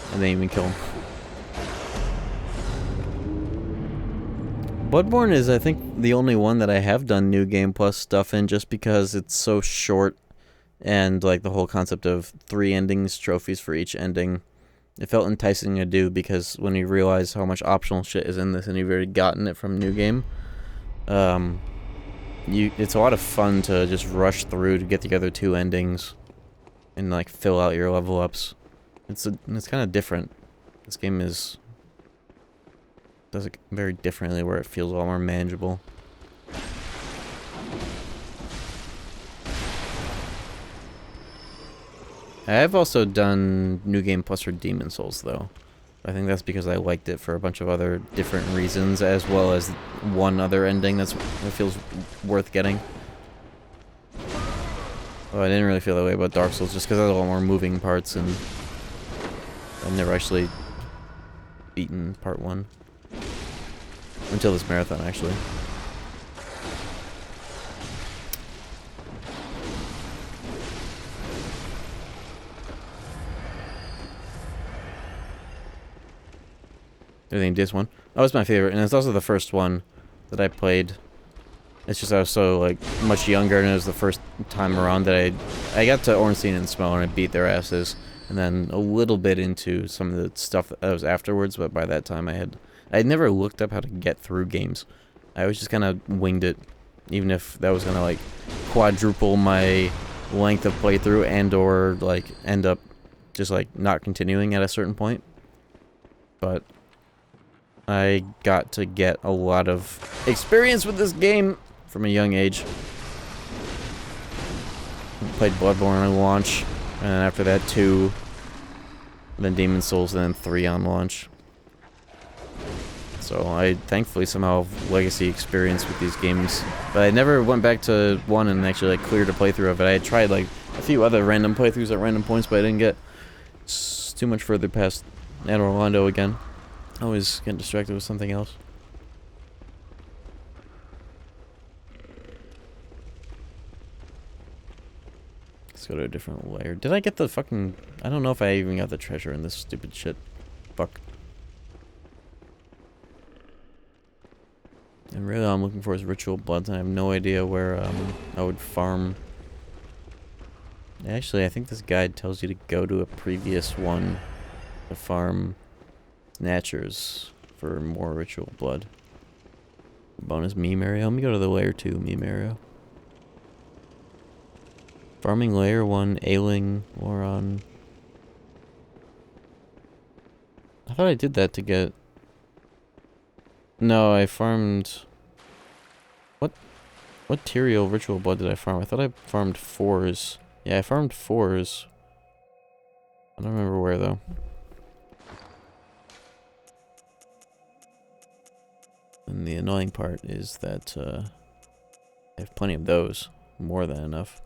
I didn't even kill him. Bloodborne is, I think, the only one that I have done New Game Plus stuff in just because it's so short and, like, the whole concept of 3 endings, trophies for each ending. It felt enticing to do because when you realize how much optional shit is in this and you've already gotten it from New Game, it's a lot of fun to just rush through to get the other 2 endings and, like, fill out your level ups. It's kind of different. This game does it very differently where it feels a lot more manageable. I have also done New Game Plus for Demon Souls, though. I think that's because I liked it for a bunch of other different reasons, as well as one other ending that feels worth getting. Oh, I didn't really feel that way about Dark Souls, just because there's a lot more moving parts, and I've never actually beaten part 1. Until this marathon, actually. I think this one. Oh, it's my favorite, and it's also the first one that I played. It's just I was so, like, much younger, and it was the first time around that I got to Ornstein and Smell, and I beat their asses. And then a little bit into some of the stuff that was afterwards, but by that time I had never looked up how to get through games. I always just kind of winged it, even if that was going to, like, quadruple my length of playthrough and or, like, end up just like not continuing at a certain point. But I got to get a lot of experience with this game from a young age. Played Bloodborne on launch, and then after that 2, then Demon Souls, and then 3 on launch. So I thankfully somehow have legacy experience with these games. But I never went back to 1 and actually like cleared a playthrough of it. I had tried like a few other random playthroughs at random points, but I didn't get too much further past Anne Orlando again. I always get distracted with something else. Let's go to a different layer. Did I get the fucking... I don't know if I even got the treasure in this stupid shit. Fuck. And really all I'm looking for is ritual bloods, and I have no idea where I would farm. Actually, I think this guide tells you to go to a previous one to farm Snatchers for more ritual blood. Bonus meme area. Let me go to the layer 2 meme area. Farming layer 1, ailing, Moron. I thought I did that to get... No, I farmed... What Tyrael ritual blood did I farm? I thought I farmed 4s. Yeah, I farmed 4s. I don't remember where, though. And the annoying part is that I have plenty of those. More than enough.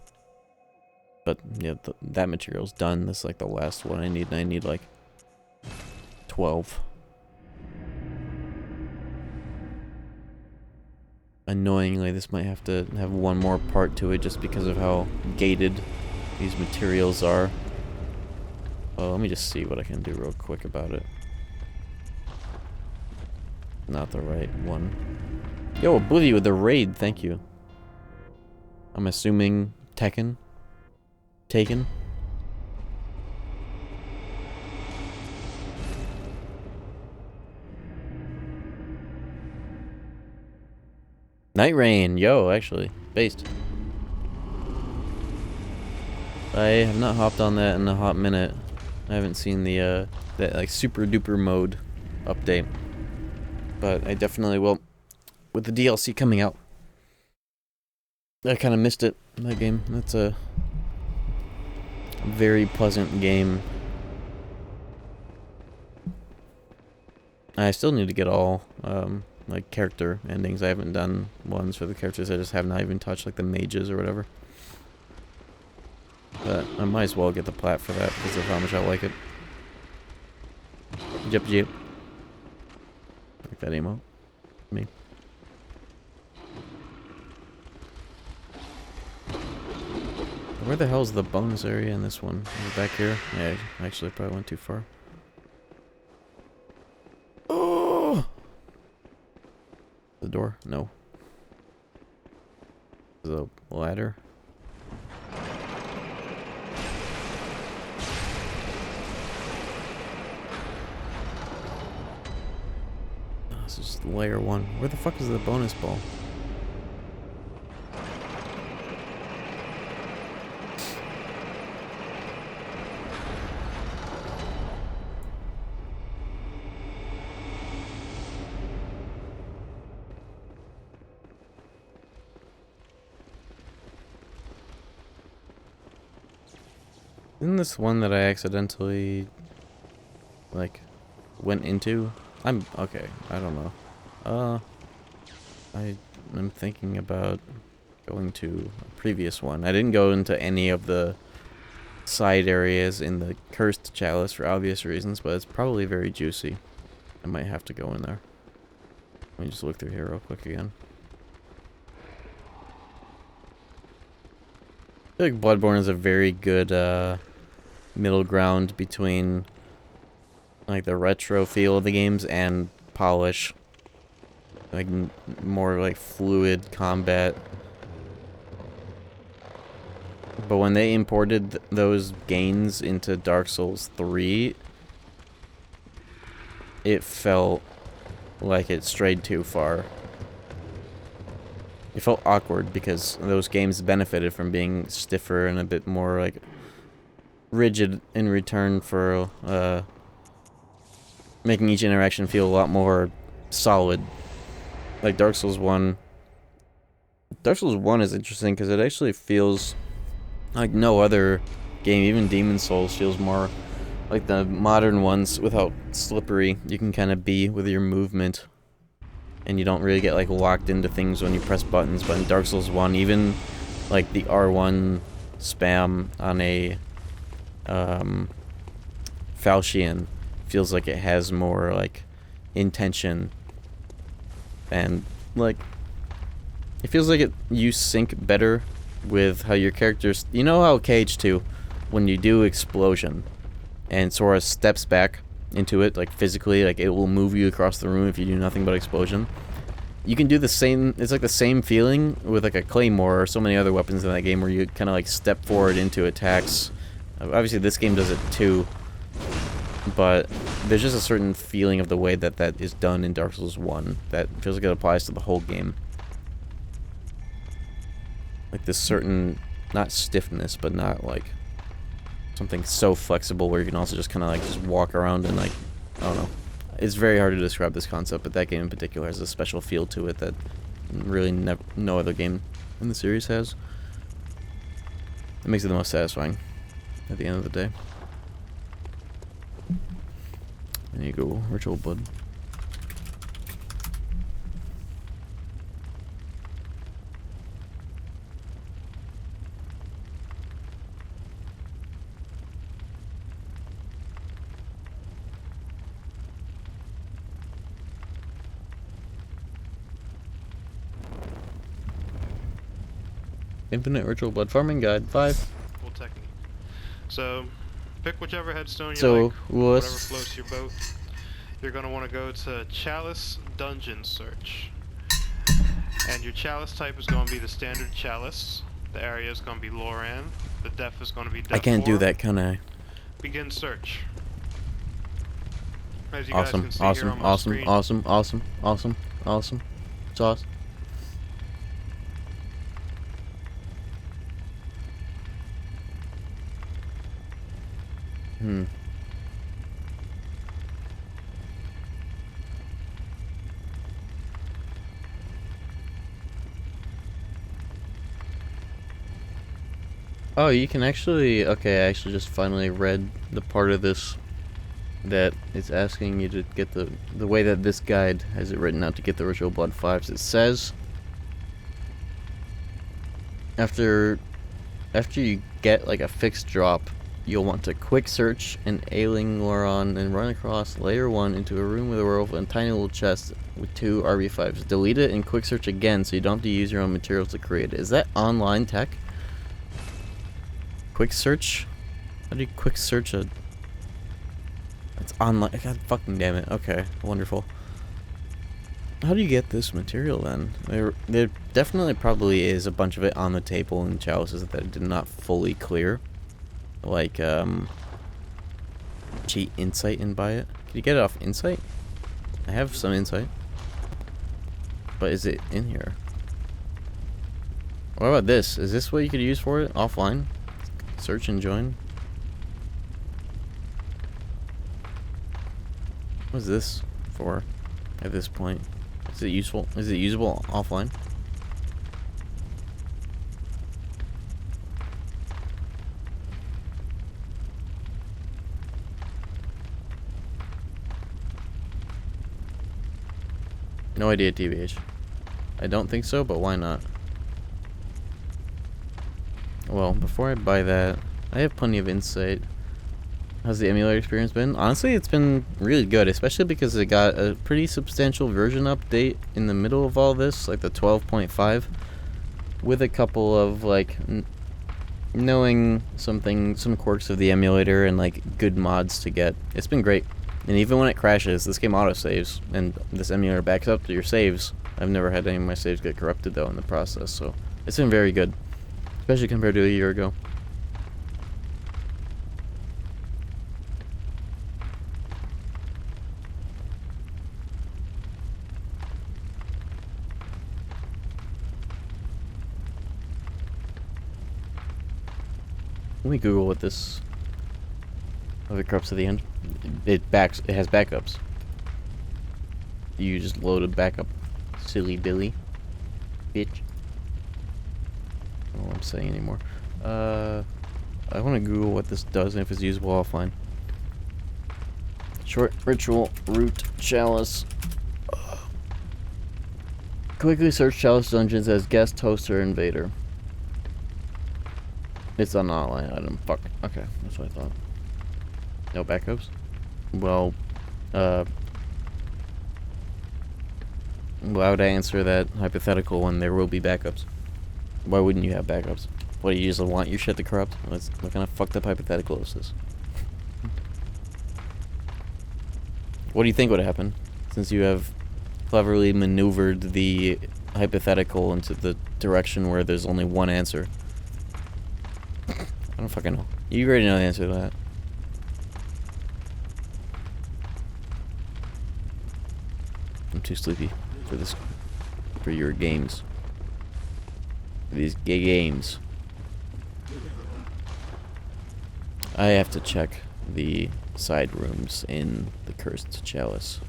But, yeah, that material's done. This is like the last one I need, and I need like 12. Annoyingly, this might have to have one more part to it just because of how gated these materials are. Oh, let me just see what I can do real quick about it. Not the right one. Yo, Oblivion with the raid, thank you. I'm assuming Taken. Night Rain, yo, actually, based. I have not hopped on that in a hot minute. I haven't seen the that like super duper mode update, but I definitely will with the DLC coming out. I kind of missed it in that game. That's a very pleasant game. I still need to get all like character endings. I haven't done ones for the characters. I just have not even touched like the mages or whatever. But I might as well get the Plat for that because of how much I like it. Jip jip. Like that emote. Me. Where the hell's the bonus area in this one? Is it back here? Yeah, actually probably went too far. Oh! The door? No. The ladder? Oh, this is layer 1. Where the fuck is the bonus ball? Isn't this one that I accidentally, like, went into? I'm, okay, I don't know. I'm thinking about going to a previous one. I didn't go into any of the side areas in the Cursed Chalice for obvious reasons, but it's probably very juicy. I might have to go in there. Let me just look through here real quick again. I feel like Bloodborne is a very good, middle ground between like the retro feel of the games and polish, like more like fluid combat. But when they imported those gains into Dark Souls 3, it felt like it strayed too far. It felt awkward because those games benefited from being stiffer and a bit more like rigid in return for making each interaction feel a lot more solid. Like Dark Souls 1. Dark Souls 1 is interesting because it actually feels like no other game. Even Demon Souls feels more like the modern ones without slippery. You can kind of be with your movement, and you don't really get like locked into things when you press buttons. But in Dark Souls 1, even like the R1 spam on a Falchion feels like it has more like intention, and like it feels like you sync better with how your characters. You know how Cage 2, when you do explosion and Sora steps back into it, like physically, like it will move you across the room if you do nothing but explosion. You can do the same. It's like the same feeling with like a claymore or so many other weapons in that game, where you kind of like step forward into attacks. Obviously this game does it too, but there's just a certain feeling of the way that that is done in Dark Souls 1 that feels like it applies to the whole game. Like this certain, not stiffness, but not like something so flexible where you can also just kind of like just walk around and like, I don't know. It's very hard to describe this concept, but that game in particular has a special feel to it that really no other game in the series has. It makes it the most satisfying at the end of the day. There you go, Ritual Blood. Infinite Ritual Blood Farming Guide 5. Full technique. So, pick whichever headstone you So, like, was whatever floats your boat. You're going to want to go to Chalice Dungeon Search. And your Chalice type is going to be the standard Chalice. The area is going to be Loran. The depth is going to be depth I can't 4. do that, can I? Begin search. As you Awesome, guys can see awesome, here on my awesome, screen, awesome, awesome, awesome, awesome. Sauce. Oh, you can actually... Okay, I actually just finally read the part of this that it's asking you to get the way that this guide has it written out to get the Ritual Blood 5s. It says after you get like a fixed drop, you'll want to quick search an ailing Loron and run across layer 1 into a room with a werewolf and a tiny little chest with 2 RB5s. Delete it and quick search again so you don't have to use your own materials to create it. Is that online tech? Quick search? How do you quick search a... It's online. God fucking damn it. Okay, wonderful. How do you get this material then? There definitely probably is a bunch of it on the table in chalices that I did not fully clear. Like, cheat insight and buy it. Can you get it off insight? I have some insight. But is it in here? What about this? Is this what you could use for it? Offline? Search and join? What is this for at this point? Is it useful? Is it usable offline? No idea, TBH. I don't think so, but why not? Well, before I buy that, I have plenty of insight. How's the emulator experience been? Honestly, it's been really good, especially because it got a pretty substantial version update in the middle of all this, like the 12.5, with a couple of, like, knowing some quirks of the emulator and, like, good mods to get. It's been great. And even when it crashes, this game autosaves, and this emulator backs up to your saves. I've never had any of my saves get corrupted, though, in the process, so it's been very good. Especially compared to a year ago. Let me Google what this of the corrupts at the end. It has backups. You just load a backup. Silly Billy. Bitch. I don't know what I'm saying anymore. I want to Google what this does and if it's usable offline. Short ritual root chalice. Quickly search chalice dungeons as guest, host, or invader. It's an online item. Fuck. Okay, that's what I thought. No backups? Well, why would I answer that hypothetical when there will be backups? Why wouldn't you have backups? What, do you just want your shit to corrupt? What kind of fucked up hypothetical is this? What do you think would happen? Since you have cleverly maneuvered the hypothetical into the direction where there's only one answer. I don't fucking know. You already know the answer to that. I'm too sleepy for this. For your games. For these gay games. I have to check the side rooms in the Cursed Chalice.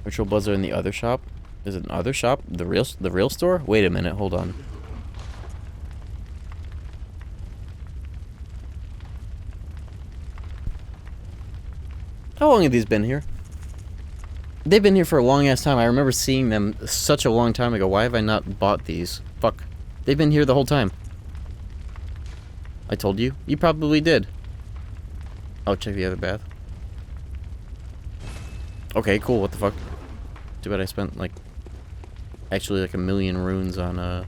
Ritual buds are in the other shop? Is it an other shop? The real store? Wait a minute, hold on. How long have these been here? They've been here for a long ass time. I remember seeing them such a long time ago. Why have I not bought these? Fuck. They've been here the whole time. I told you. You probably did. I'll check the other bath. Okay, cool. What the fuck? Too bad I spent, like, actually, like, 1,000,000 runes on a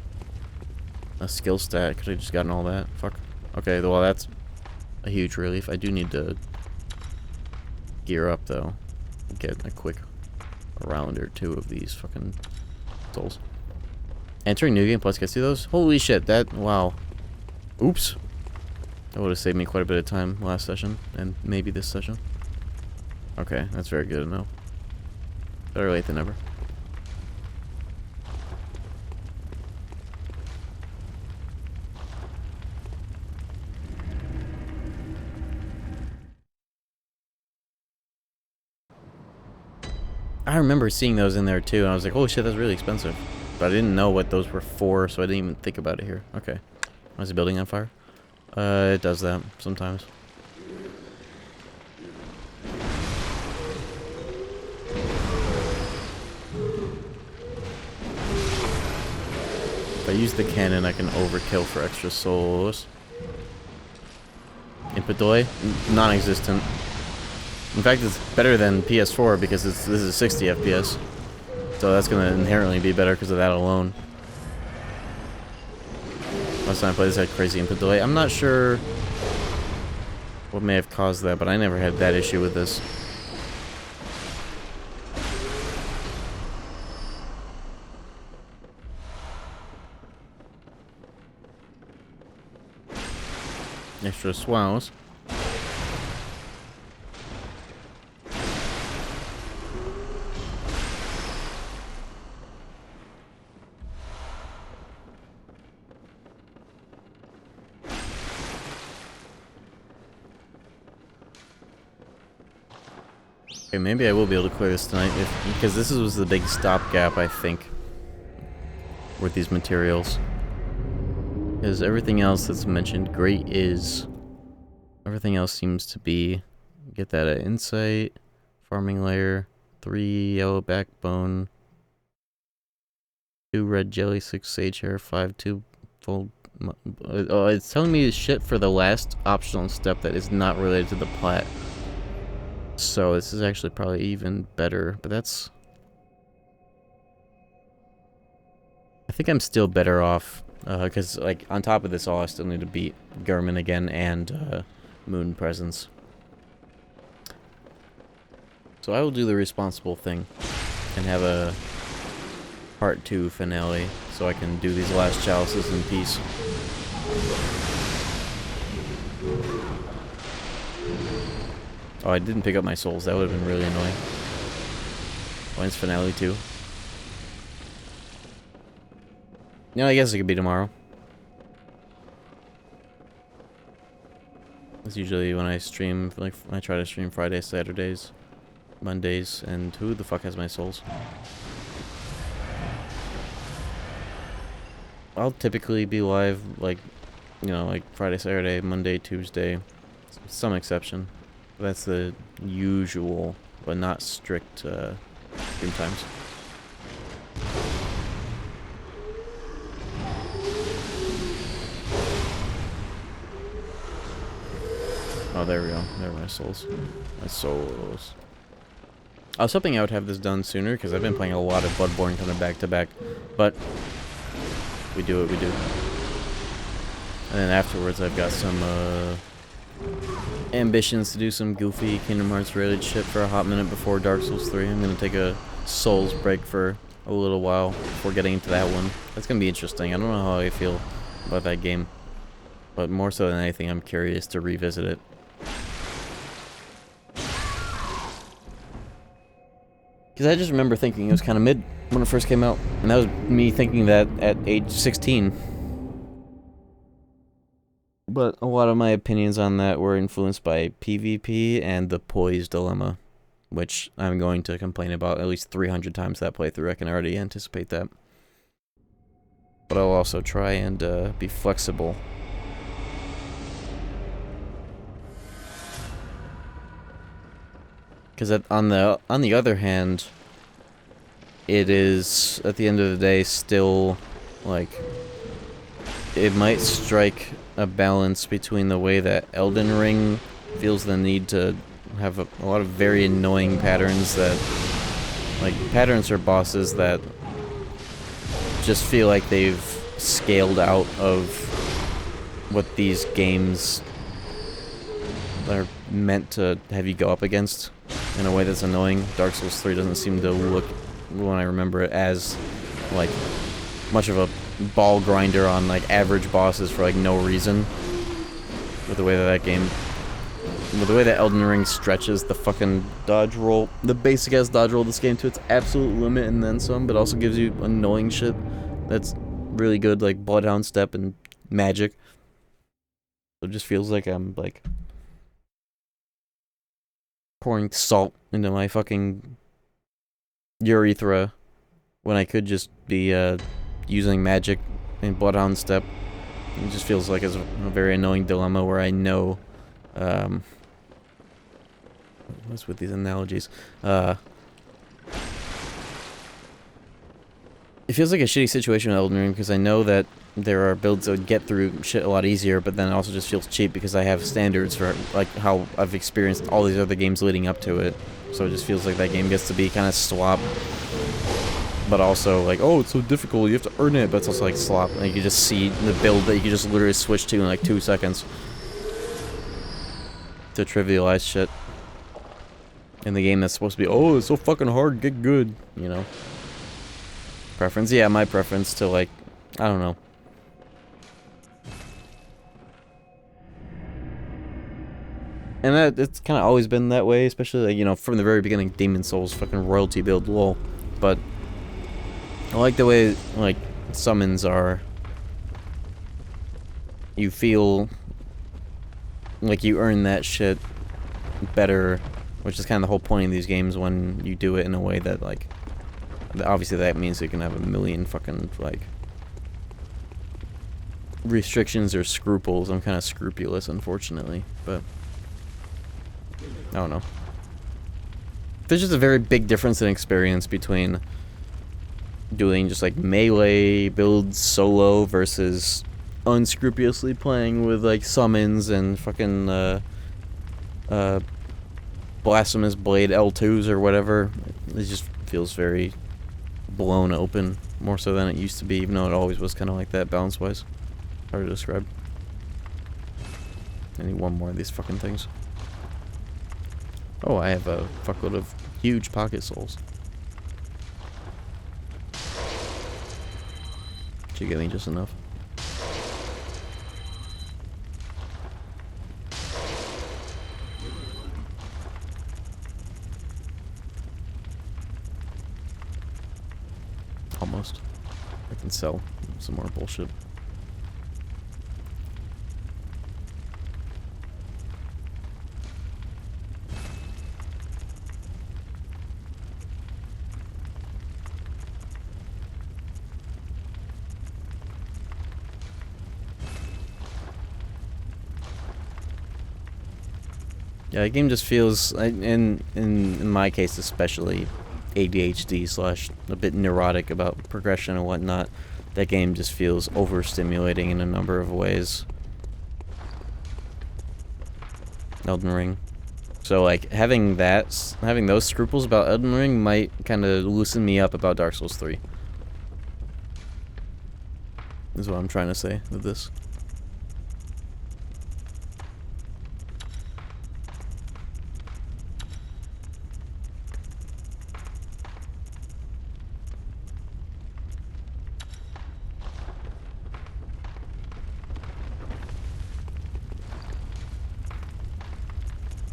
skill stat. Could have just gotten all that. Fuck. Okay, well, that's a huge relief. I do need to gear up, though. Get a quick round or two of these fucking souls. Entering New Game Plus gets you those? Holy shit, that... Wow. Oops. That would have saved me quite a bit of time last session, and maybe this session. Okay, that's very good to know. Better late than never. I remember seeing those in there too, and I was like, holy shit, that's really expensive. But I didn't know what those were for, so I didn't even think about it here. Okay. Is the building on fire? It does that sometimes. If I use the cannon, I can overkill for extra souls. Impedoi? Non-existent. In fact, it's better than PS4 because this is 60 FPS. So that's going to inherently be better because of that alone. Last time I played this had crazy input delay. I'm not sure what may have caused that, but I never had that issue with this. Extra swows. Okay, maybe I will be able to clear this tonight, because this was the big stopgap, I think, with these materials. Because everything else that's mentioned, great is... Everything else seems to be... Get that at Insight, Farming Layer, 3 Yellow Backbone, 2 Red Jelly, 6 Sage Hair, 5 2 Full... Oh, it's telling me shit for the last optional step that is not related to the Plat. So this is actually probably even better, but that's... I think I'm still better off, because, like, on top of this all, I still need to beat Garland again and Moon Presence. So I will do the responsible thing and have a part 2 finale, so I can do these last chalices in peace. Oh, I didn't pick up my souls. That would have been really annoying. When's finale 2? I guess it could be tomorrow. That's usually when I stream, like, I try to stream Fridays, Saturdays, Mondays, and who the fuck has my souls? I'll typically be live, like, you know, like Friday, Saturday, Monday, Tuesday, some exception. That's the usual, but not strict, stream times. Oh, there we go. There are my souls. My souls. I was hoping I would have this done sooner, because I've been playing a lot of Bloodborne kind of back-to-back. But we do what we do. And then afterwards, I've got some ambitions to do some goofy Kingdom Hearts related shit for a hot minute before Dark Souls 3. I'm going to take a Souls break for a little while before getting into that one. That's going to be interesting. I don't know how I feel about that game. But more so than anything, I'm curious to revisit it. Because I just remember thinking it was kind of mid when it first came out. And that was me thinking that at age 16. But a lot of my opinions on that were influenced by PvP and the poise dilemma. Which I'm going to complain about at least 300 times that playthrough. I can already anticipate that. But I'll also try and be flexible. Because on the other hand, it is, at the end of the day, still, like, it might strike a balance between the way that Elden Ring feels the need to have a lot of very annoying patterns that, like, patterns or bosses that just feel like they've scaled out of what these games are meant to have you go up against in a way that's annoying. Dark Souls 3 doesn't seem to look, when I remember it, as, like, much of a ball grinder on, like, average bosses for, like, no reason. With the way that game... With the way that Elden Ring stretches the fucking dodge roll, the basic-ass dodge roll of this game to its absolute limit and then some, but also gives you annoying shit that's really good, like Bloodhound Step and magic. It just feels like I'm, like, pouring salt into my fucking urethra when I could just be using magic and Bloodhound Step. It just feels like it's a very annoying dilemma where I know, what's with these analogies? It feels like a shitty situation in Elden Ring because I know that there are builds that would get through shit a lot easier, but then it also just feels cheap because I have standards for, like, how I've experienced all these other games leading up to it. So it just feels like that game gets to be kind of slop. But also, like, oh, it's so difficult, you have to earn it, but it's also, like, slop. Like, you can just see the build that you can just literally switch to in, like, 2 seconds. To trivialize shit. In the game that's supposed to be, oh, it's so fucking hard, get good, you know. Preference? Yeah, my preference to, like, I don't know. And that, it's kind of always been that way, especially, like, you know, from the very beginning, Demon Souls, fucking royalty build, lol. But I like the way, like, summons are. You feel like you earn that shit better, which is kind of the whole point of these games when you do it in a way that, like, obviously that means you can have a million fucking, like, restrictions or scruples. I'm kind of scrupulous, unfortunately, but I don't know. There's just a very big difference in experience between doing just, like, melee builds solo versus unscrupulously playing with, like, summons and fucking Blasphemous Blade L2s or whatever. It just feels very blown open, more so than it used to be, even though it always was kind of like that balance-wise. Hard to describe. I need one more of these fucking things. Oh, I have a fuckload of huge pocket souls. Should get me just enough. Almost. I can sell some more bullshit. Yeah, the game just feels, in my case especially, ADHD slash a bit neurotic about progression and whatnot. That game just feels overstimulating in a number of ways. Elden Ring. So like having those scruples about Elden Ring might kind of loosen me up about Dark Souls 3. Is what I'm trying to say with this.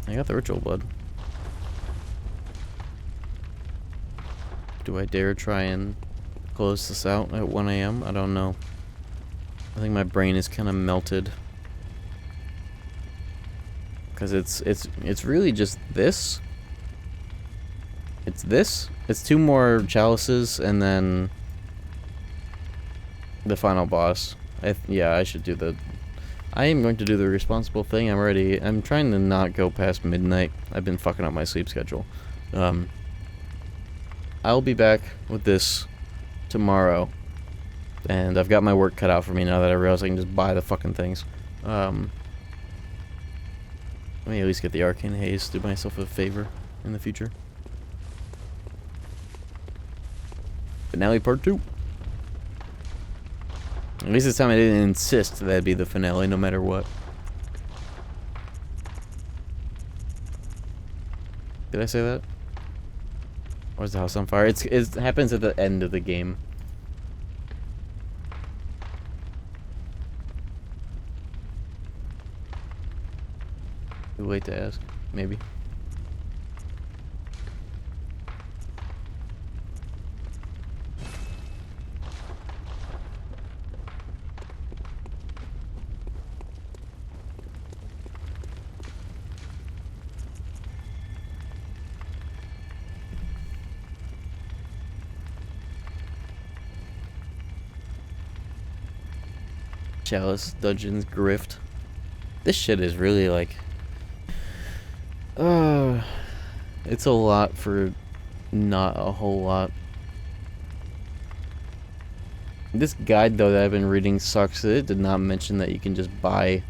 I got the ritual blood. Do I dare try and close this out at 1 AM? I don't know. I think my brain is kind of melted. Cause it's really just this. It's this. It's 2 more chalices and then the final boss. Yeah, I should do the. I am going to do the responsible thing. I'm trying to not go past midnight. I've been fucking up my sleep schedule. I'll be back with this tomorrow. And I've got my work cut out for me now that I realize I can just buy the fucking things. Let me at least get the Arcane Haze, do myself a favor in the future. Finale part 2. At least this time I didn't insist that'd be the finale, no matter what. Did I say that? Or is the house on fire? It happens at the end of the game. Too late to ask, maybe. Chalice, Dungeons, Grift. This shit is really like... it's a lot for not a whole lot. This guide, though, that I've been reading sucks. It did not mention that you can just buy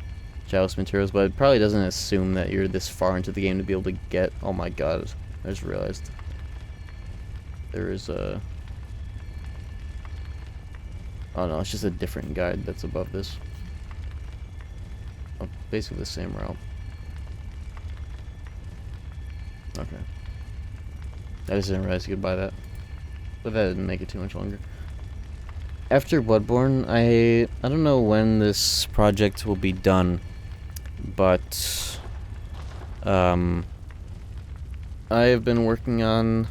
Chalice materials, but it probably doesn't assume that you're this far into the game to be able to get... Oh my god, I just realized. There is a... Oh no, it's just a different guide that's above this. Oh, basically the same route. Okay. I just didn't realize you could buy that. But that didn't make it too much longer. After Bloodborne, I don't know when this project will be done, but I have been working on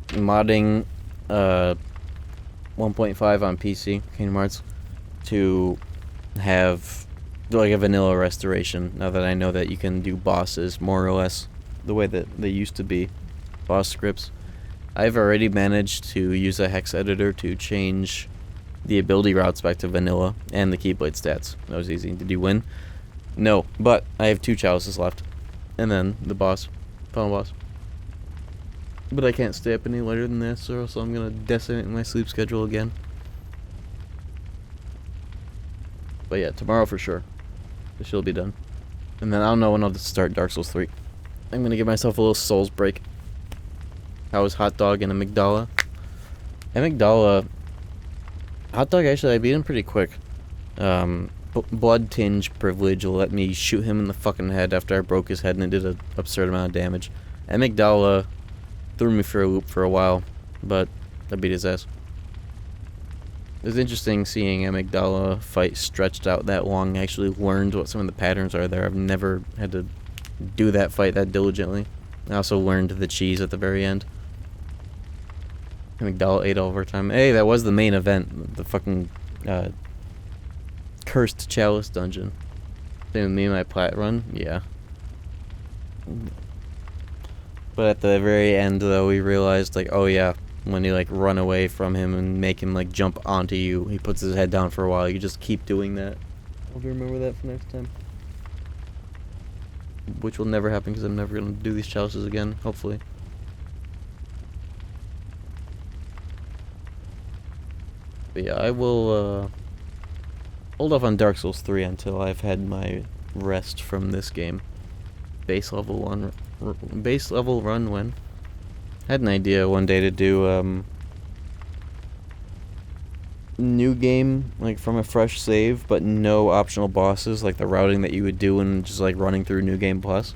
modding 1.5 on PC, Kingdom Hearts, to have like a vanilla restoration, now that I know that you can do bosses more or less the way that they used to be, boss scripts. I've already managed to use a hex editor to change the ability routes back to vanilla and the Keyblade stats. That was easy. Did you win? No, but I have 2 chalices left. And then the boss, final boss. But I can't stay up any later than this, or else I'm gonna decimate my sleep schedule again. But yeah, tomorrow for sure. This shit'll be done. And then I don't know when I'll start Dark Souls 3. I'm gonna give myself a little Souls break. How was Hot Dog and Amygdala? Amygdala... Hot Dog, actually, I beat him pretty quick. Blood Tinge Privilege will let me shoot him in the fucking head after I broke his head and it did an absurd amount of damage. Amygdala threw me for a loop for a while, but I beat his ass. It was interesting seeing Amygdala fight stretched out that long. I actually learned what some of the patterns are there. I've never had to do that fight that diligently. I also learned the cheese at the very end. Amygdala ate all of our time. Hey, that was the main event. The fucking Cursed Chalice dungeon. Same with me and my Plat run? Yeah. But at the very end, though, we realized, like, oh yeah, when you, like, run away from him and make him, like, jump onto you, he puts his head down for a while. You just keep doing that. I'll remember that for next time. which will never happen because I'm never gonna do these challenges again, hopefully. But yeah, I will hold off on Dark Souls 3 until I've had my rest from this game. Base level run when? I had an idea one day to do new game, like from a fresh save, but no optional bosses, like the routing that you would do and just like running through New Game Plus.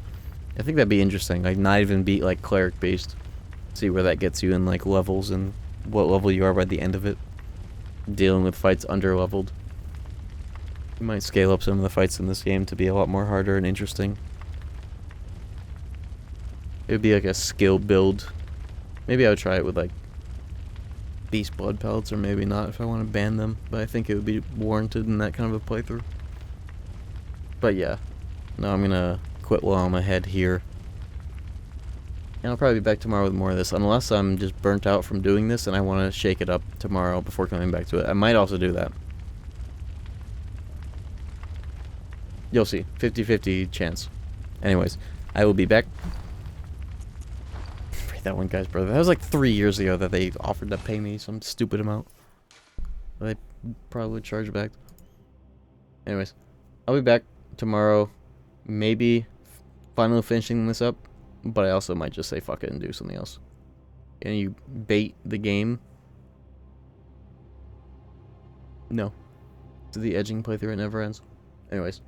I think that'd be interesting, like not even be like cleric based. See where that gets you in like levels and what level you are by the end of it. Dealing with fights under leveled. You might scale up some of the fights in this game to be a lot more harder and interesting. It would be like a skill build. Maybe I would try it with like Beast Blood pellets, or maybe not if I want to ban them, but I think it would be warranted in that kind of a playthrough. But yeah, no, I'm gonna quit while I'm ahead here. And I'll probably be back tomorrow with more of this, unless I'm just burnt out from doing this and I want to shake it up tomorrow before coming back to it. I might also do that. You'll see. 50-50 chance. Anyways, I will be back. That one guy's brother. That was like 3 years ago that they offered to pay me some stupid amount. They probably charge back. Anyways, I'll be back tomorrow. Maybe finally finishing this up, but I also might just say fuck it and do something else. Can you bait the game? No. To the edging playthrough, it never ends. Anyways,